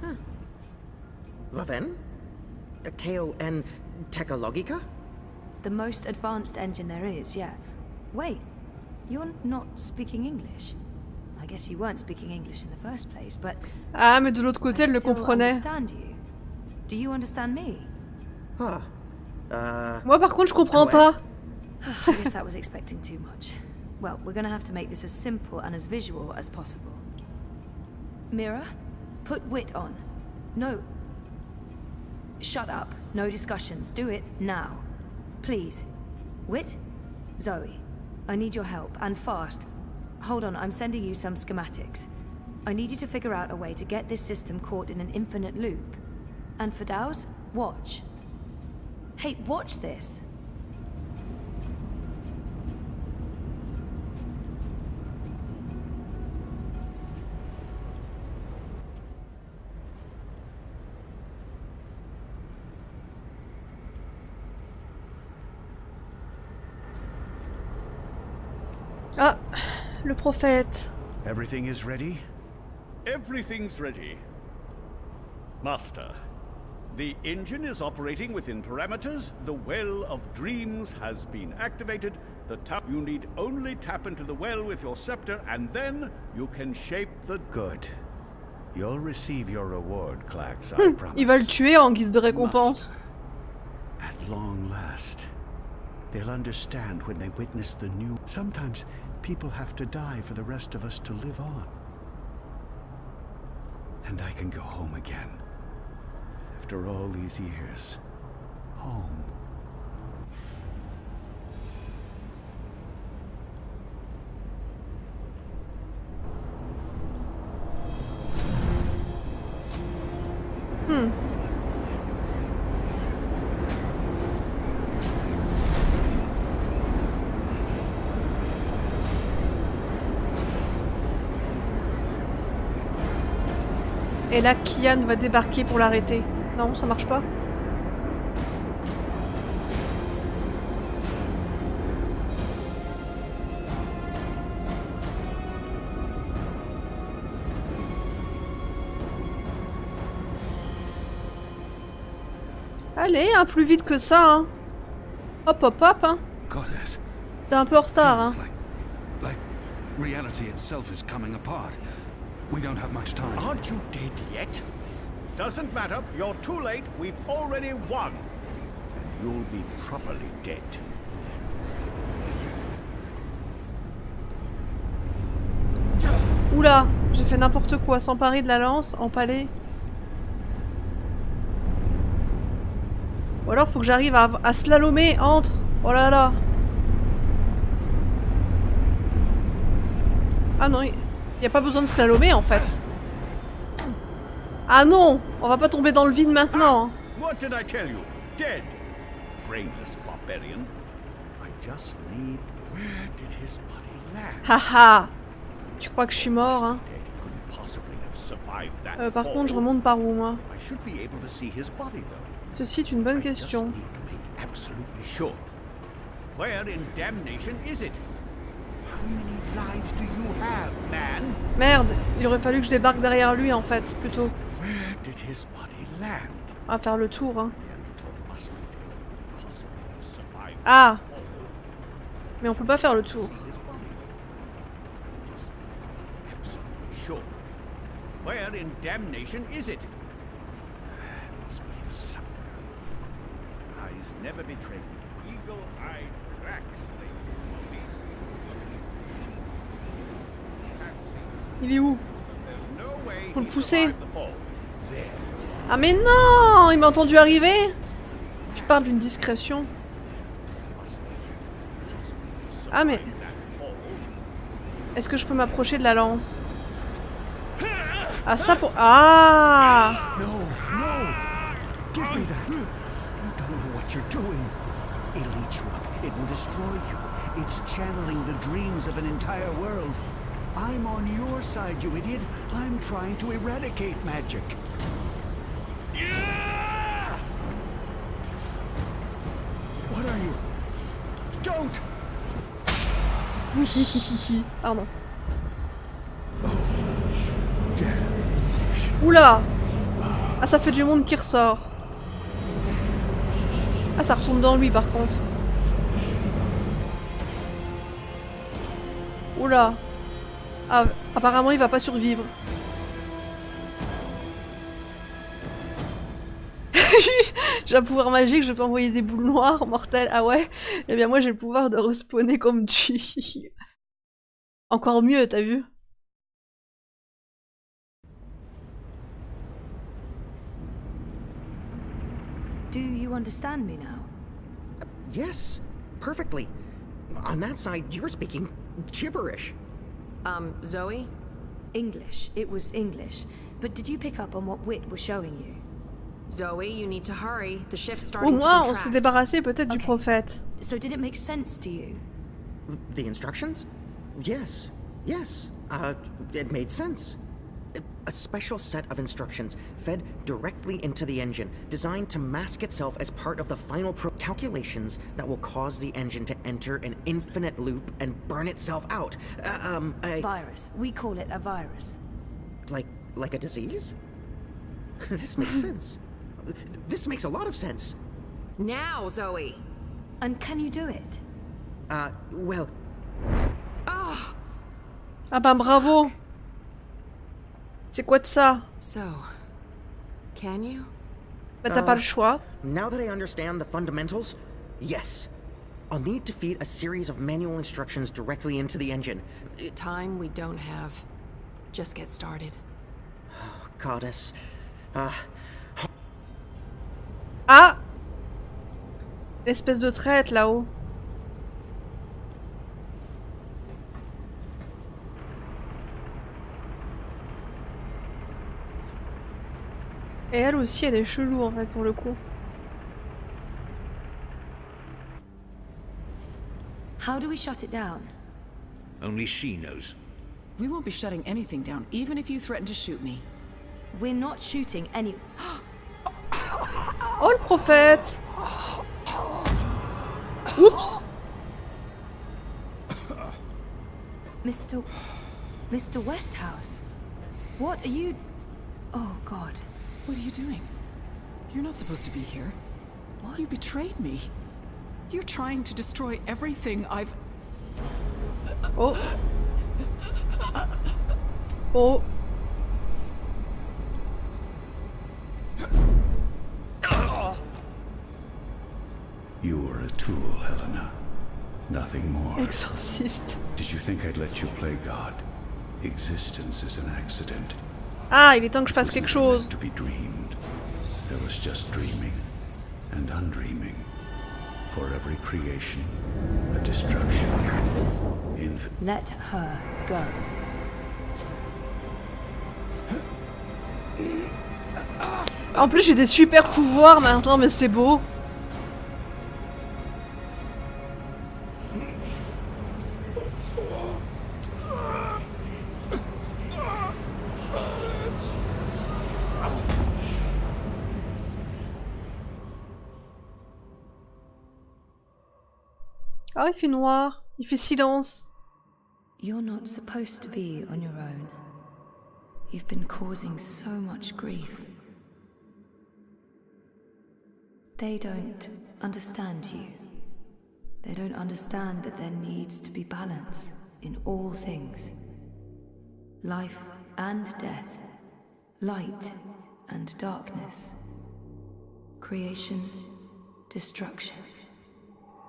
Huh. Vaven? K-O-N Technologica? The most advanced engine there is, yeah. Wait, you're not speaking English? I guess you weren't speaking English in the first place, but... Ah, mais de l'autre côté, elle le comprenait. Do you understand me? Moi, par contre, je comprends pas. I guess that was expecting too much. Well, we're gonna have to make this as simple and as visual as possible. Mira, put wit on. No. Shut up. No discussions. Do it now. Please. Wit? Zoe, I need your help, and fast. Hold on, I'm sending you some schematics. I need you to figure out a way to get this system caught in an infinite loop. And for Dows, watch. Hey, watch this. Ah, le prophète. Everything is ready? Everything's ready. Master, the engine is operating within parameters. The Well of Dreams has been activated. You need only tap into the well with your scepter, and then you can shape the... Good. You'll receive your reward, Clax, I promise. Il va le tuer en guise de récompense. At long last. They'll understand when they witness the new... Sometimes people have to die for the rest of us to live on. And I can go home again. After all these years. Home. Et là, Kian va débarquer pour l'arrêter. Non, ça marche pas. Allez, hein, plus vite que ça, hein. Hop, hop, hop, hein. T'es un peu en retard, hein. Like reality itself is coming apart. We don't have much time. Aren't you dead yet? Doesn't matter. You're too late. We've already won. And you'll be properly dead. Oula, j'ai fait n'importe quoi. S'emparer de la lance, empaler. Ou alors faut que j'arrive à slalomer entre. Oh là là. Ah non, il n'y a pas besoin de slalomer en fait. Ah non, on va pas tomber dans le vide maintenant. What did I tell you? Dead. Brainless barbarian. I just need... Where did his body land? Haha. Tu crois que je suis mort, hein? Possibly have survived that Par contre, je remonte par où, moi? I should be able to see his body though. Ceci est une bonne question. Absolutely sure. Where in damnation is it? How many lives do you have, man? Merde, il aurait fallu que je débarque derrière lui en fait, plutôt. Where did his body land? On va faire le tour, hein. Ah! Mais on peut pas faire le tour. Sure. Where in damnation is it? Must be here somewhere. Eyes never betray me. Eagle-eyed cracks, they will be. Il est où? Faut le pousser. Ah mais non! Il m'a entendu arriver? Tu parles d'une discrétion. Ah mais... Est-ce que je peux m'approcher de la lance? Ah ça pour... Ah! No, no! Give me that! You don't know what you're doing. It'll eat you up. It will destroy you. It's channeling the dreams of an entire world. I'm on your side, you idiot. I'm trying to eradicate magic. Yeah! What are you? Don't! Pardon. Oula! Ah, ça fait du monde qui ressort. Ah, ça retourne dans lui par contre. Oula! Ah, apparemment il va pas survivre. J'ai un pouvoir magique, je peux envoyer des boules noires mortelles. Ah ouais? Eh bien moi j'ai le pouvoir de respawner comme G. Encore mieux, t'as vu? Do you understand me now? Yes, perfectly. On that side, you're speaking gibberish. Zoe? English. It was English. But did you pick up on what Wit was showing you? Zoe, you need to hurry. The shift's Au starting to moins on contract. s'est débarrassé peut-être du prophète. So did it make sense to you? The instructions? Yes, yes. It made sense. A special set of instructions fed directly into the engine, designed to mask itself as part of the final calculations that will cause the engine to enter an infinite loop and burn itself out. A virus. We call it a virus. Like a disease? This makes sense. This makes a lot of sense. Now, Zoe! And can you do it? Well... Oh! Ah ben bravo! C'est quoi de ça? So, can you? Bah t'as pas le choix. Now that I understand the fundamentals, yes. I'll need to feed a series of manual instructions directly into the engine. Time we don't have. Just get started. Oh, Goddess. Ah! L'espèce de traître là-haut. Et elle aussi, elle est chelou en fait pour le coup. How do we shut it down? Only she knows. We won't be shutting anything down, even if you threaten to shoot me. We're not shooting any... Oh le prophète! Oups! Mr. Westhouse, what are you... Oh God. What are you doing? You're not supposed to be here. What? You betrayed me. You're trying to destroy everything I've... Oh. Oh. You were a tool, Helena. Nothing more. Exorciste. Did you think I'd let you play God? Existence is an accident. Ah, il est temps que je fasse quelque chose. To be dreamed. There was just dreaming and undreaming. For every creation, a destruction. Let her go. En plus, j'ai des super pouvoirs maintenant, mais c'est beau. Ah, il fait noir. Il fait silence. You're not supposed to be on your own. You've been causing so much grief. They don't understand you. They don't understand that there needs to be balance in all things. Life and death. Light and darkness. Creation, destruction.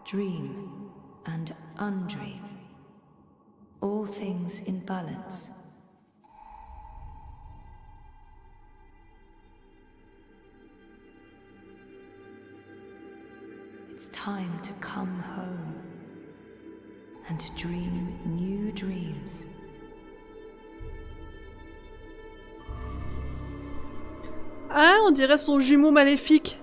Dream and undream. All things in balance. It's time to come home and to dream new dreams. Ah, on dirait son jumeau maléfique.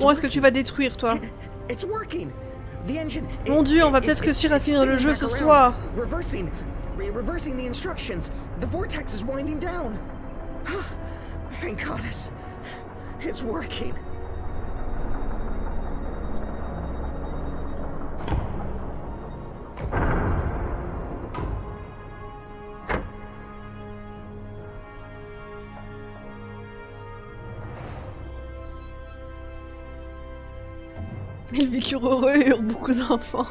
Bon, est-ce que tu vas détruire, toi? It's working. The engine. Mon Dieu, on va peut-être réussir à finir le jeu ce soir. Reversing the instructions. The vortex is winding down. Thank goodness. It's working. Ils vécurent heureux et eurent beaucoup d'enfants.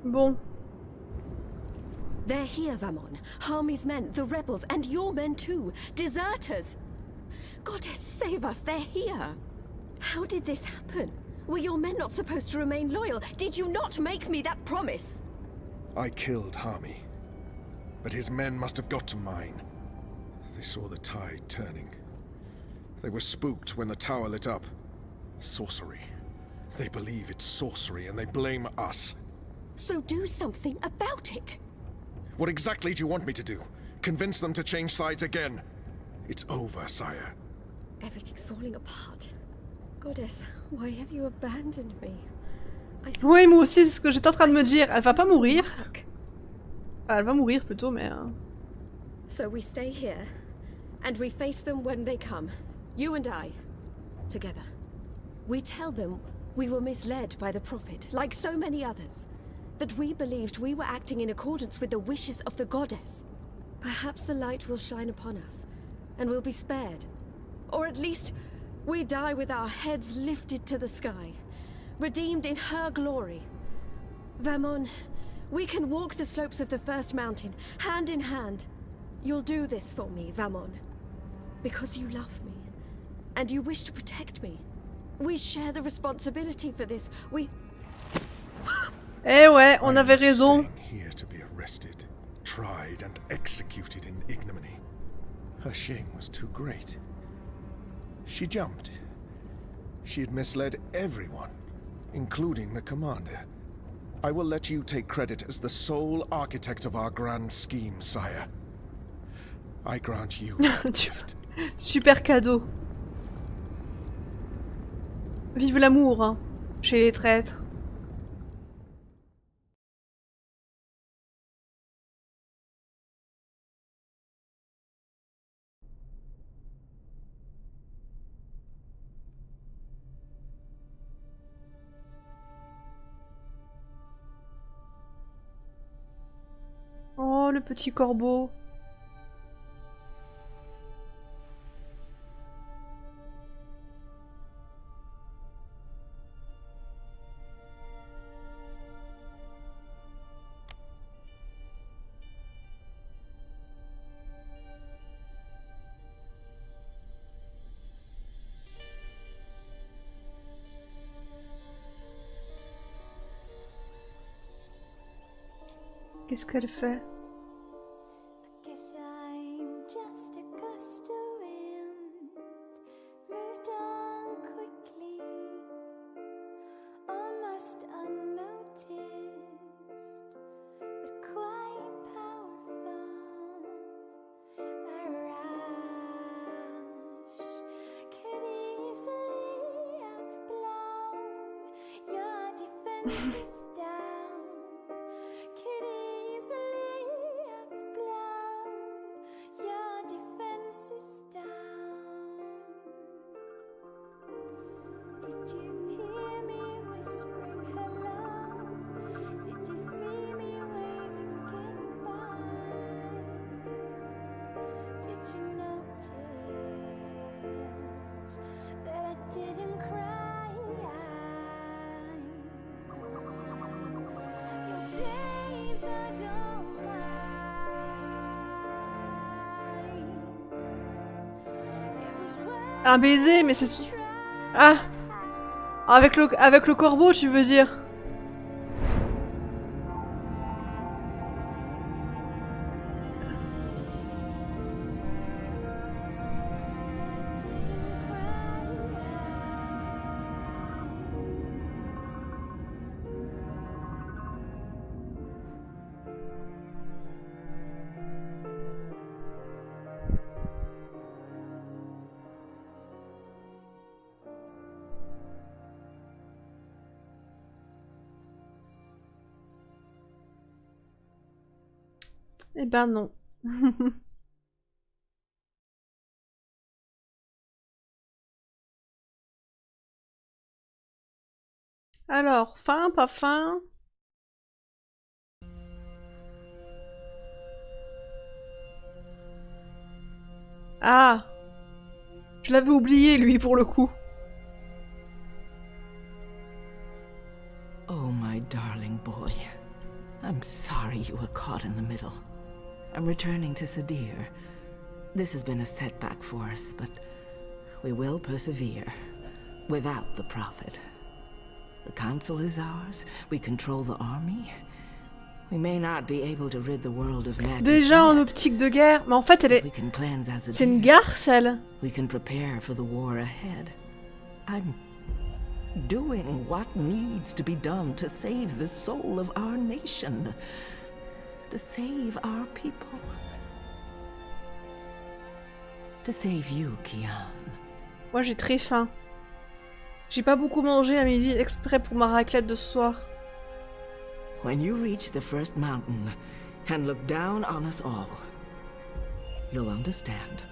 Bon. They're here, Vamon. Harmy's men, the rebels, and your men too. Deserters! Goddess, save us, they're here! How did this happen? Were your men not supposed to remain loyal? Did you not make me that promise? I killed Harmy, but his men must have got to mine. They saw the tide turning. They were spooked when the tower lit up. Sorcery. They believe it's sorcery and they blame us. So do something about it! What exactly do you want me to do? Convince them to change sides again? It's over, sire. Everything's falling apart. Goddess, why have you abandoned me? Oui, moi aussi, c'est ce que j'étais en train de me dire. Elle va pas mourir. Elle va mourir plutôt, mais... So we stay here, and we face them when they come. You and I, together. We tell them we were misled by the Prophet, like so many others. That we believed we were acting in accordance with the wishes of the Goddess. Perhaps the light will shine upon us, and we'll be spared. Or at least, we die with our heads lifted to the sky, redeemed in her glory. Vamon, we can walk the slopes of the First Mountain, hand in hand. You'll do this for me, Vamon. Because you love me, and you wish to protect me. We share the responsibility for this. Eh ouais, on avait raison. Here to be arrested, tried and executed in ignominy. Her shame was too great. She jumped. She had misled everyone, including the commander. I will let you take credit as the sole architect of our grand scheme, sire. I grant you a gift. Super cadeau. Vive l'amour, hein, chez les traîtres. Oh, le petit corbeau. Qu'est-ce qu'elle fait? Un baiser, mais c'est... Ah! Avec le corbeau, tu veux dire? Eh ben non. Alors, fin, pas fin. Ah! Je l'avais oublié, lui, pour le coup. Oh, my darling boy. I'm sorry you were caught in the middle. I'm returning to Sadir. This has been a setback for us, but we will persevere. Without the Prophet. The Council is ours. We control the army. We may not be able to rid the world of magic. Déjà en optique de guerre, mais en fait elle est... C'est une garce, elle. We can prepare for the war ahead. I'm doing what needs to be done to save the soul of our nation. To save our people. To save you, Kian. Moi j'ai très faim. J'ai pas beaucoup mangé à midi exprès pour ma raclette de ce soir. When you reach the first mountain and look down on us all, you'll understand.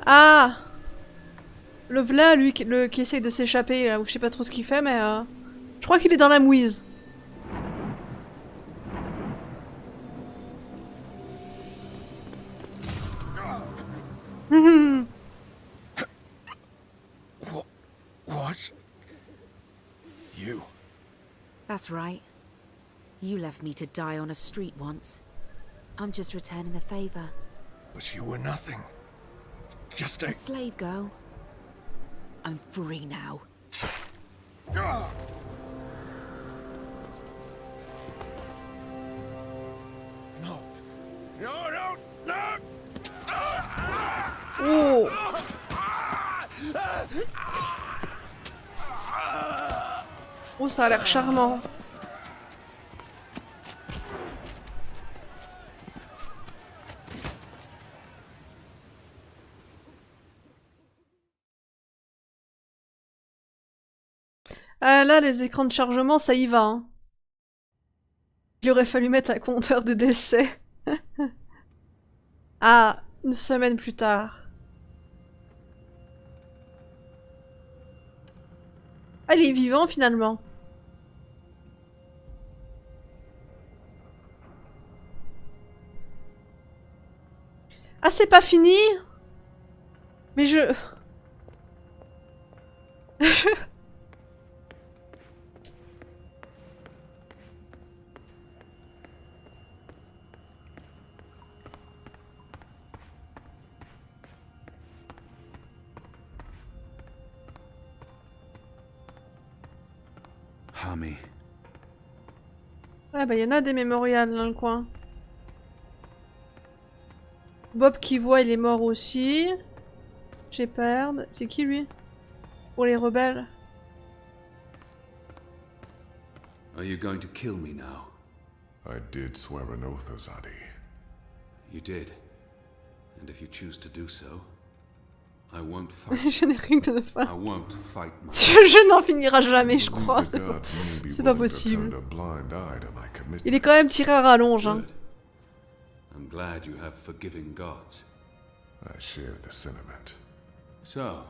Ah! Le v'là, lui, qui essaye de s'échapper, là, ou je sais pas trop ce qu'il fait, mais je crois qu'il est dans la mouise. What? You? That's right. You left me to die on a street once. I'm just returning the favor. But you were nothing. Just A slave girl. I'm free now. No. No, no, no! Oh! Oh, ça a l'air charmant. Ah là, les écrans de chargement, ça y va. Hein. Il aurait fallu mettre un compteur de décès. Ah, une semaine plus tard. Ah, il est vivant finalement. Ah, c'est pas fini? Mais je... Hami. Ouais, bah, il y en a des mémorials dans le coin. Bob qui voit, il est mort aussi. Shepard, c'est qui lui? Pour les rebelles. Are you going to kill me now? I did swear an oath, Ozadi. You did. And if you choose to do so, I won't fight. Je n'ai rien de fin. I won't fight my... Je n'en finirai jamais, je crois. C'est pas possible. Il est quand même tiré à rallonge. Hein. I'm glad you have forgiving gods. I share the sentiment. So,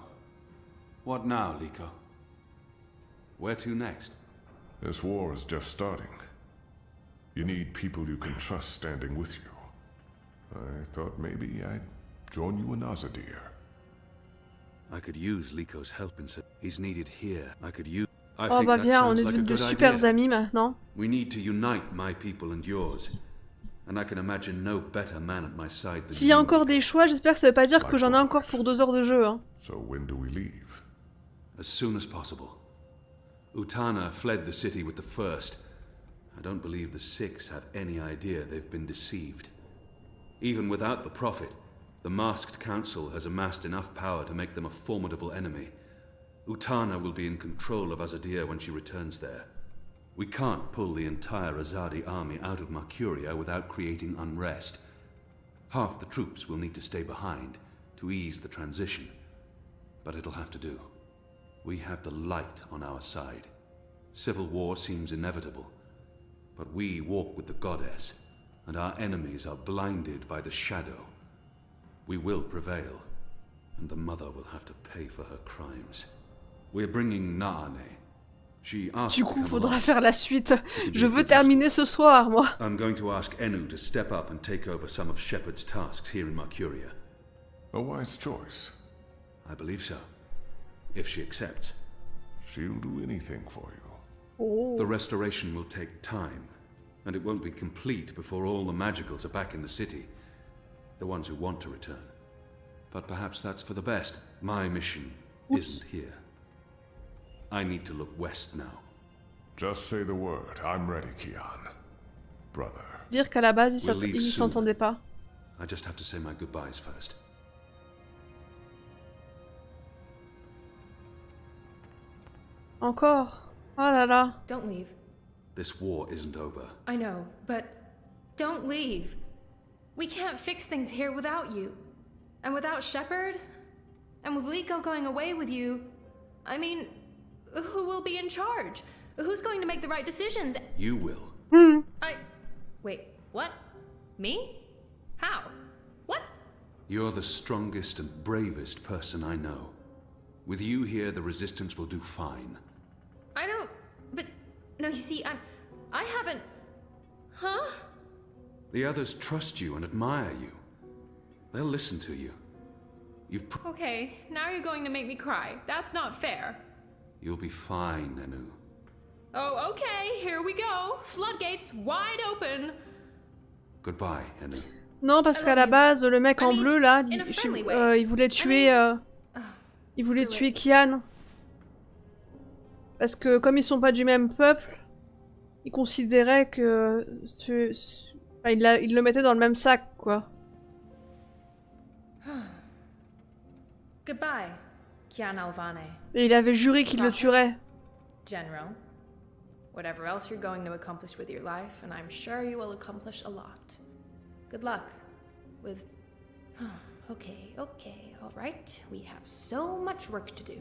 what now, Liko? Where to next? This war is just starting. You need people you can trust standing with you. I thought maybe I'd join you in Azadir. I could use Liko's help in... He's needed here. I could use... Oh bah bien, on est de super amis maintenant. We need to unite my people and yours. And I can imagine no better man at my side than S'il y a encore des choix, j'espère que ça veut pas dire que j'en ai encore pour 2 heures de jeu. Hein. So when do we leave? As soon as possible. Utana fled the city with the first. I don't believe the Six have any idea they've been deceived. Even without the Prophet, the masked council has amassed enough power to make them a formidable enemy. Utana will be in control of Azadir when she returns there. We can't pull the entire Azadi army out of Mercuria without creating unrest. Half the troops will need to stay behind to ease the transition. But it'll have to do. We have the light on our side. Civil war seems inevitable. But we walk with the goddess, and our enemies are blinded by the shadow. We will prevail, and the mother will have to pay for her crimes. We're bringing Naane. She asked Du coup, faudra faire la suite. Je veux terminer ce soir, moi. I'm going to ask Enu to step up and take over some of Shepard's tasks here in Mercuria. A wise choice. I believe so. If she accepts. She'll do anything for you. Oh. The restoration will take time, and it won't be complete before all the magicals are back in the city. The ones who want to return. But perhaps that's for the best. My mission isn't here. I need to look west now. Just say the word. I'm ready, Kian. Brother. Dire qu'à la base, ils s'entendaient pas. I just have to say my goodbyes first. Encore. Oh là là. Don't leave. This war isn't over. I know, but don't leave. We can't fix things here without you. And without Shepard? And with Liko going away with you, I mean, who will be in charge? Who's going to make the right decisions? You will. Wait, what? Me? How? What? You're the strongest and bravest person I know. With you here, the Resistance will do fine. I don't... But... No, you see, I haven't... Huh? The others trust you and admire you. They'll listen to you. Okay, now you're going to make me cry. That's not fair. You'll be fine, Enu. Oh, okay, here we go. Floodgates wide open. Goodbye, Enu. Non, parce qu'à la base, le mec en bleu, là, il voulait tuer... il voulait tuer Kian. Parce que, comme ils sont pas du même peuple, il considérait que... Enfin, il le mettait dans le même sac, quoi. Goodbye, Kian Alvane. Et il avait juré qu'il le tuerait. General, whatever else you're going to accomplish with your life, and I'm sure you will accomplish a lot. Good luck with... Okay, all right. We have so much work to do.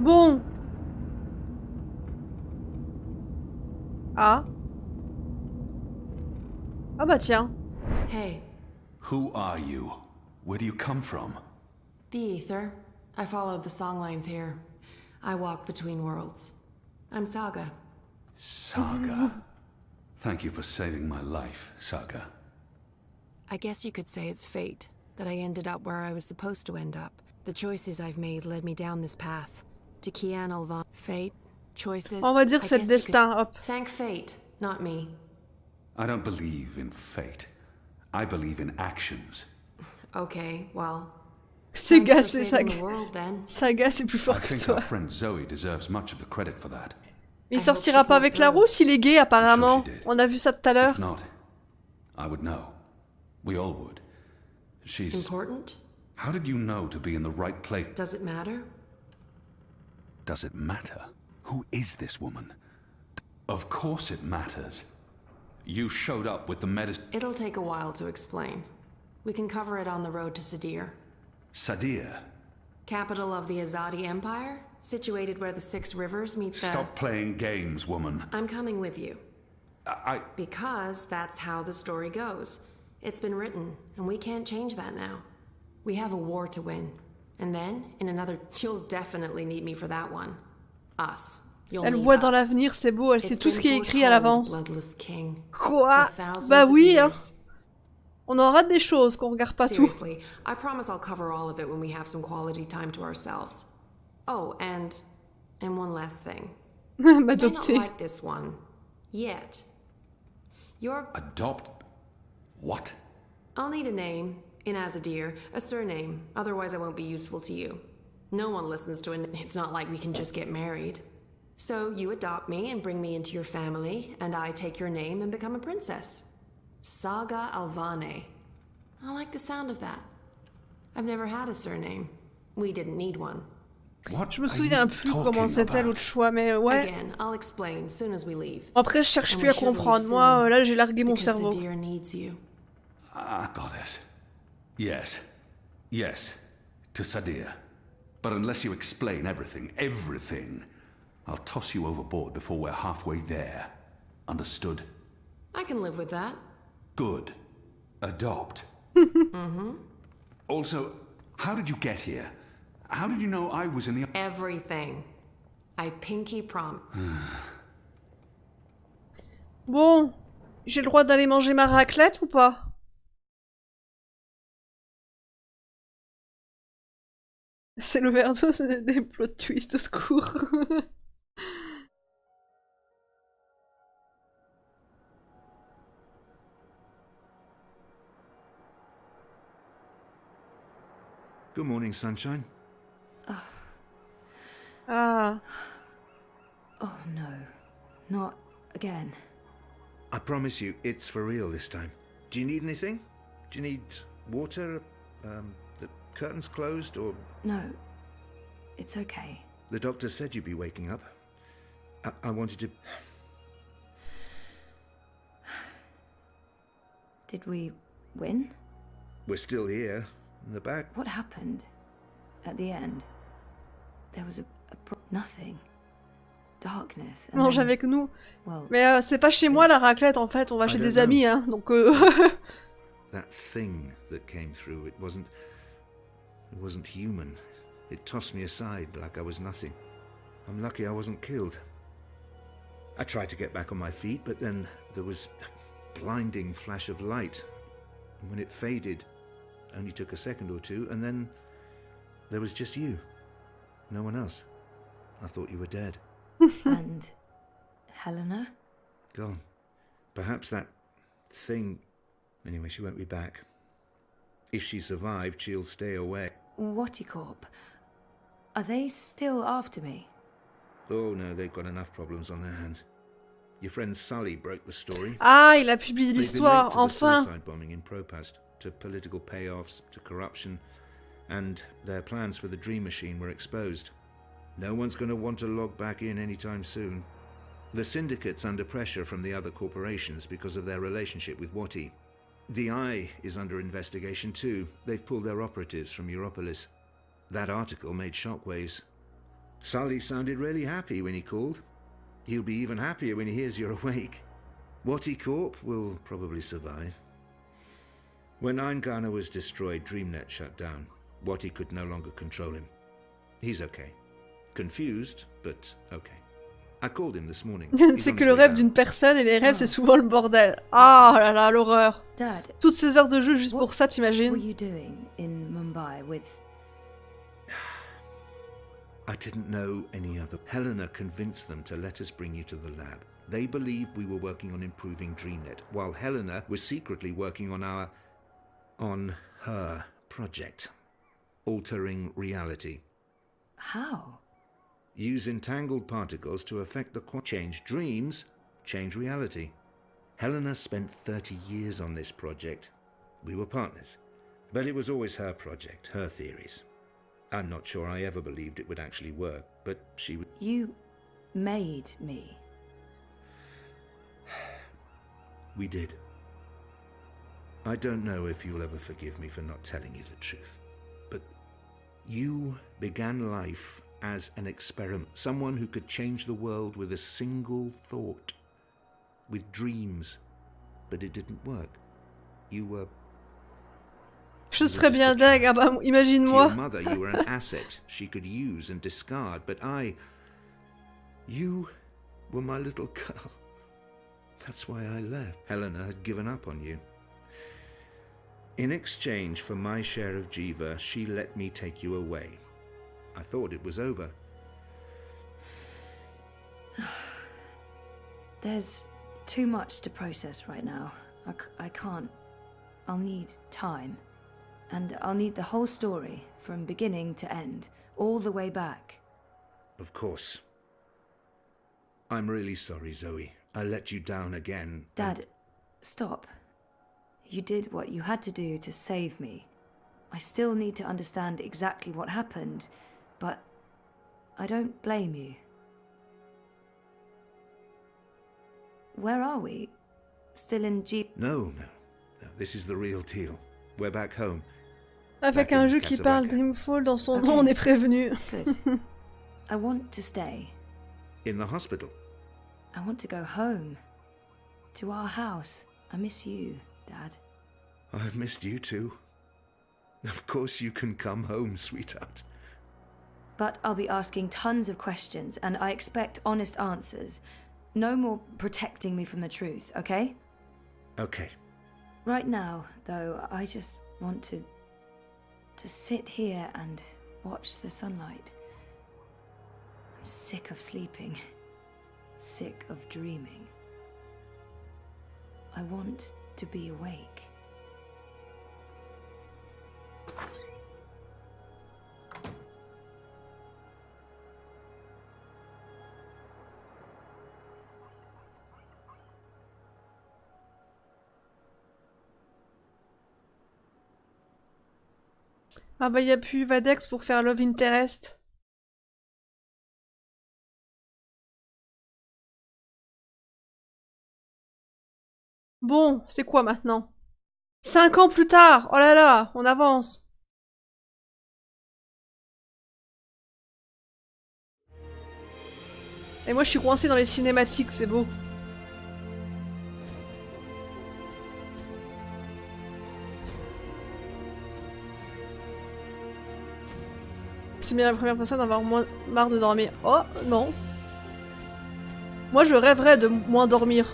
Bon. Ah. Ah bah tiens. Hey. Who are you? Where do you come from? The Ether. I followed the songlines here. I walk between worlds. I'm Saga. Saga. Thank you for saving my life, Saga. I guess you could say it's fate, that I ended up where I was supposed to end up. The choices I've made led me down this path. To Kian Alvan. Fate, choices... On va dire c'est le destin, hop. Thank fate, not me. I don't believe in fate. I believe in actions. Okay, well... Saga, c'est Saga. Saga, c'est plus fort que toi. I think our friend Zoe deserves much of the credit for that. Il sortira pas avec la rousse, il est gay apparemment. On a vu ça tout à l'heure. If not, I would know. We all would. She's... Important? How did you know to be in the right place? Does it matter? Does it matter? Who is this woman? Of course it matters. You showed up with the medicine... It'll take a while to explain. We can cover it on the road to Sadir. Sadir? Capital of the Azadi Empire? Situated where the 6 rivers meet the... Stop playing games, woman. I'm coming with you. I... Because that's how the story goes. It's been written, and we can't change that now. We have a war to win. And then, in another... You'll definitely need me for that one. Us. Elle voit dans l'avenir, c'est beau, elle sait tout ce qui est écrit à l'avance. Quoi? Bah oui, hein. On en rate des choses qu'on regarde pas tout. Seriously, I promise I'll cover all of it when we have some quality time to ourselves. Oh, and one last thing. You may not like this one. Yet. Adopt? What? I'll need a name, in Azadir, a surname, otherwise I won't be useful to you. No one listens to it, it's not like we can just get married. So you adopt me and bring me into your family, and I take your name and become a princess. Saga Alvane. I like the sound of that. I've never had a surname. We didn't need one. Je me souviens plus comment c'était l'autre choix, mais ouais. Again, I'll explain soon as we leave. Après, je cherche plus à comprendre. Moi, là, j'ai largué mon cerveau. Ah, goddess. Yes. Yes. To Sadir. But unless you explain everything, I'll toss you overboard before we're halfway there. Understood? I can live with that. Good. Adopt. Also, how did you get here? How did you know I was in the... Everything. I pinky prom. Bon, j'ai le droit d'aller manger ma raclette ou pas? C'est l'overdose, c'est des plot twists, au secours. Good morning, sunshine. Ah. Oh no, not again. I promise you, it's for real this time. Do you need anything? Do you need water? The curtains closed, or... No, it's okay. The doctor said you'd be waking up. I wanted to... Did we win? We're still here, in the back. What happened at the end? There was nothing. Darkness. Mange avec nous. Mais c'est pas chez moi la raclette en fait, on va chez des amis hein, donc That thing that came through, it wasn't human. It tossed me aside like I was nothing. I'm lucky I wasn't killed. I tried to get back on my feet, but then there was a blinding flash of light. And when it faded, only took a second or two, and then there was just you. No one else. I thought you were dead. And Helena? Gone. Perhaps that thing... Anyway, she won't be back. If she survived, she'll stay away. Whattycorp? Are they still after me? Oh no, they've got enough problems on their hands. Your friend Sully broke the story. Ah, il a publié l'histoire, enfin. Suicide bombing in Propast, to political payoffs, to corruption, and their plans for the Dream Machine were exposed. No one's going to want to log back in anytime soon. The syndicate's under pressure from the other corporations because of their relationship with Watty. The Eye is under investigation too. They've pulled their operatives from Europolis. That article made shockwaves. Sully sounded really happy when he called. He'll be even happier when he hears you're awake. Watty Corp will probably survive. When Eingana was destroyed, DreamNet shut down. Watty could no longer control him. He's okay. Confused, but okay. I called him this morning. C'est que le rêve d'une personne et les rêves c'est souvent le bordel. Ah là là, l'horreur. Toutes ces heures de jeu juste pour ça, t'imagines? What were you doing in Mumbai with... I didn't know any other. Helena convinced them to let us bring you to the lab. They believed we were working on improving DreamNet, while Helena was secretly working on her project. Altering reality. How? Use entangled particles to affect the change dreams, change reality. Helena spent 30 years on this project. We were partners. But it was always her project, her theories. I'm not sure I ever believed it would actually work, but she... You made me. We did. I don't know if you'll ever forgive me for not telling you the truth, but you began life as an experiment, someone who could change the world with a single thought, with dreams, but it didn't work. You were... Je serais bien deg, ah bah imagine-moi. To your mother, you were an asset she could use and discard, but you were my little girl. That's why I left. Helena had given up on you. In exchange for my share of Jiva, she let me take you away. I thought it was over. There's too much to process right now. I can't. I'll need time. And I'll need the whole story, from beginning to end, all the way back. Of course. I'm really sorry, Zoe. I let you down again. Dad, stop. You did what you had to do to save me. I still need to understand exactly what happened, but I don't blame you. Where are we? Still in Jeep? No. This is the real deal. We're back home. Avec un jeu qui parle Dreamfall dans son nom, on est prévenu. Good. I want to stay. In the hospital? I want to go home. To our house. I miss you, Dad. I've missed you too. Of course you can come home, sweetheart. But I'll be asking tons of questions, and I expect honest answers. No more protecting me from the truth, okay? Okay. Right now, though, I just want to sit here and watch the sunlight. I'm sick of sleeping. Sick of dreaming. I want to be awake. Ah bah y a plus Vadex pour faire Love Interest. Bon, c'est quoi maintenant? 5 ans plus tard! Oh là là, on avance. Et moi je suis coincée dans les cinématiques, c'est beau. C'est bien la première personne à avoir marre de dormir. Oh, non. Moi, je rêverais de moins dormir.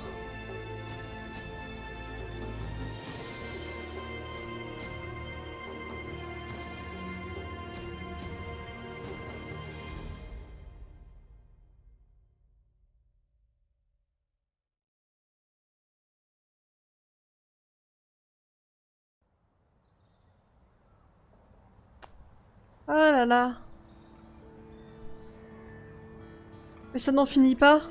Ah là là. Mais ça n'en finit pas.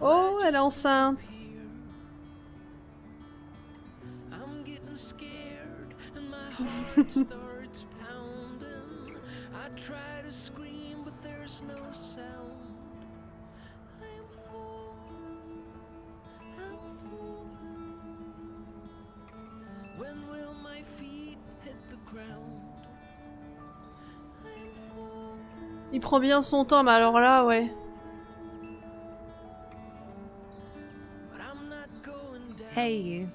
Oh, elle est enceinte. Il prend bien son temps, mais alors là, ouais. Hey, you.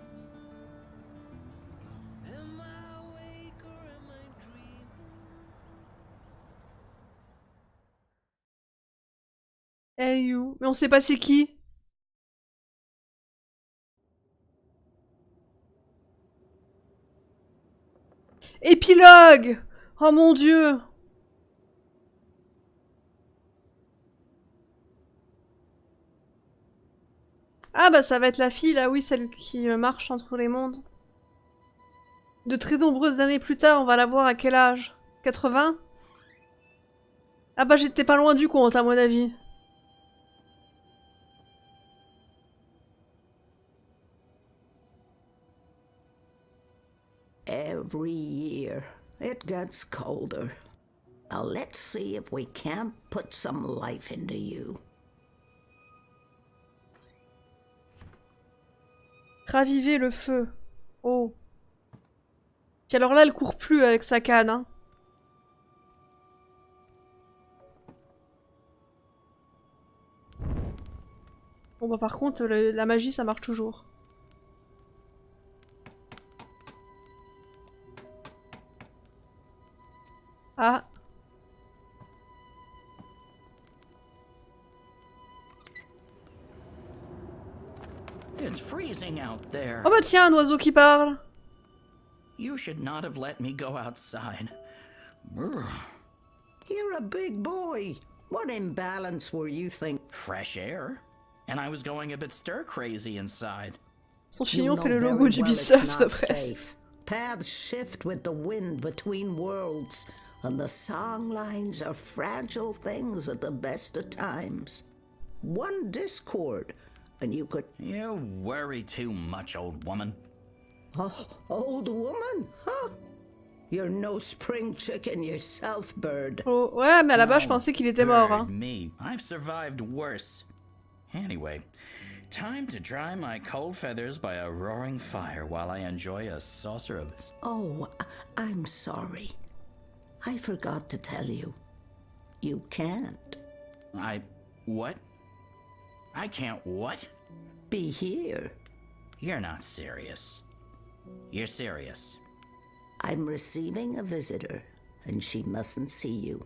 Hey you. Mais on sait pas c'est qui. Épilogue! Oh mon dieu! Ah bah ça va être la fille là, oui, celle qui marche entre les mondes. De très nombreuses années plus tard, on va la voir à quel âge? 80? Ah bah j'étais pas loin du compte à mon avis. Every year, it gets colder. Now let's see if we can't put some life into you. Raviver le feu. Oh. Puis alors là, elle court plus avec sa canne, hein. Bon bah par contre, la magie, ça marche toujours. Ah. It's freezing out there. Oh bah tiens, un oiseau qui parle. You should not have let me go outside. You're a big boy. What imbalance were you thinking? Fresh air. And I was going a bit stir-crazy inside. Son chignon fait le logo d'Ubisoft après. Paths shift with the wind between worlds, and the song lines are fragile things at the best of times. One discord, and you could... You worry too much, old woman. Oh, old woman? Huh? You're no spring chicken yourself, Bird. Oh, ouais, mais à la base, je pensais qu'il était mort. Hein. Me. I've survived worse. Anyway, time to dry my cold feathers by a roaring fire while I enjoy a saucer of... Oh, I'm sorry. I forgot to tell you. You can't. What? I can't what? Be here. You're not serious. You're serious. I'm receiving a visitor, and she mustn't see you.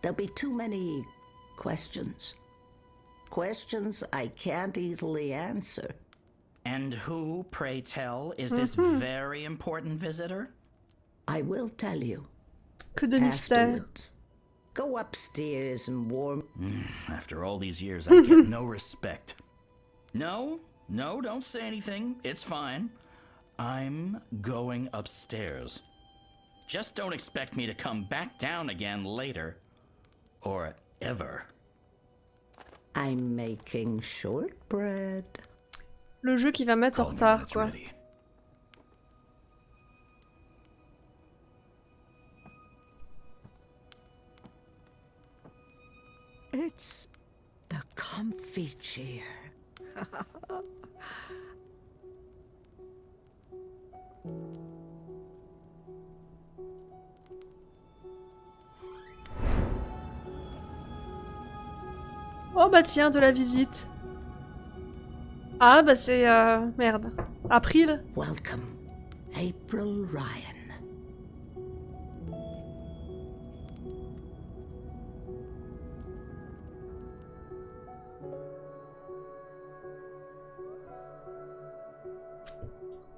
There'll be too many questions. Questions I can't easily answer. And who, pray tell, is this very important visitor? I will tell you. Que de mystère. Afterwards. Go upstairs and warm... After all these years, I get no respect. No, don't say anything. It's fine. I'm going upstairs. Just don't expect me to come back down again later. Or ever. I'm making shortbread. Le jeu qui va mettre en retard, quoi. It's the comfy chair. Oh bah tiens, de la visite. Ah bah c'est... merde. April. Welcome, April Ryan.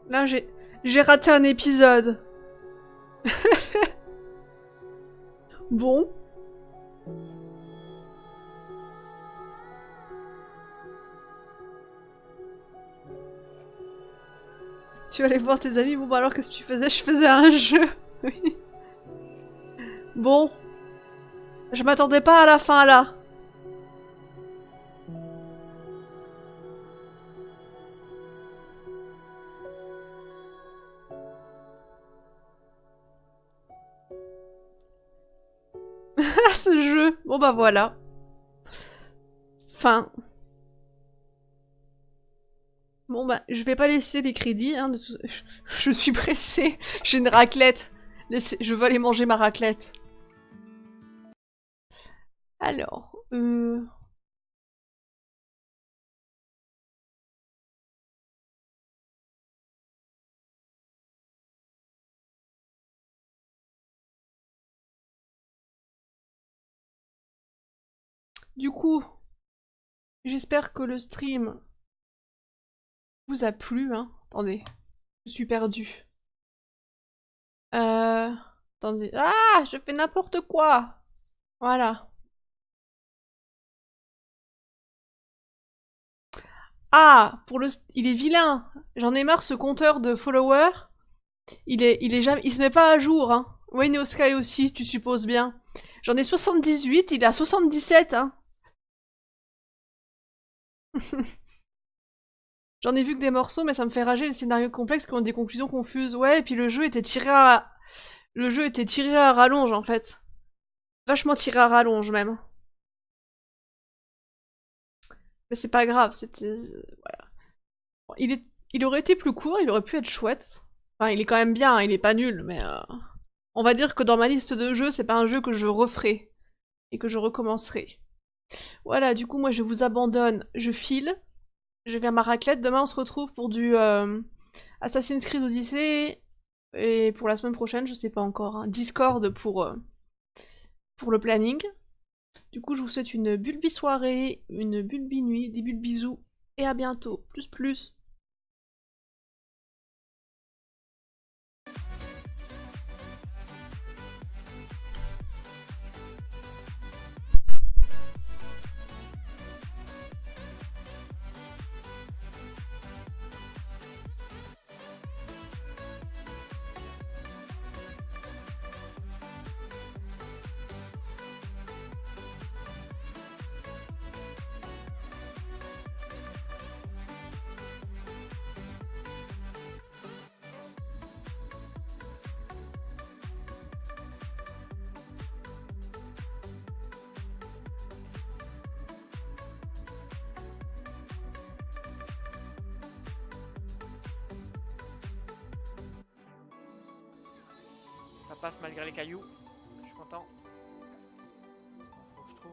Là j'ai raté un épisode. Bon. Tu allais voir tes amis, bon bah alors qu'est-ce que tu faisais? Je faisais un jeu. Oui. Bon. Je m'attendais pas à la fin là. Ce jeu. Bon bah voilà. Fin. Bon bah, je vais pas laisser les crédits, hein, je suis pressée. J'ai une raclette. Je veux aller manger ma raclette. Alors, du coup, j'espère que le stream vous a plu, hein. Attendez, je suis perdue. Attendez. Ah, je fais n'importe quoi. Voilà. Ah, il est vilain. J'en ai marre ce compteur de followers. Il se met pas à jour, hein. Wayne et Sky aussi, tu supposes bien. J'en ai 78, il est à 77, hein. J'en ai vu que des morceaux, mais ça me fait rager les scénarios complexes qui ont des conclusions confuses. Ouais, et puis le jeu était tiré à rallonge, en fait. Vachement tiré à rallonge, même. Mais c'est pas grave, c'était... Voilà. Bon, il aurait été plus court, il aurait pu être chouette. Enfin, il est quand même bien, hein, il est pas nul, mais... On va dire que dans ma liste de jeux, c'est pas un jeu que je referai. Et que je recommencerai. Voilà, du coup, moi, je vous abandonne. Je file. Je vais à ma raclette. Demain, on se retrouve pour du Assassin's Creed Odyssey. Et pour la semaine prochaine, je sais pas encore. Hein, Discord pour le planning. Du coup, je vous souhaite une bulbi soirée, une bulbi nuit, des bulbisous. Et à bientôt. Plus plus. ça passe malgré les cailloux. Je suis content. Faut que je trouve...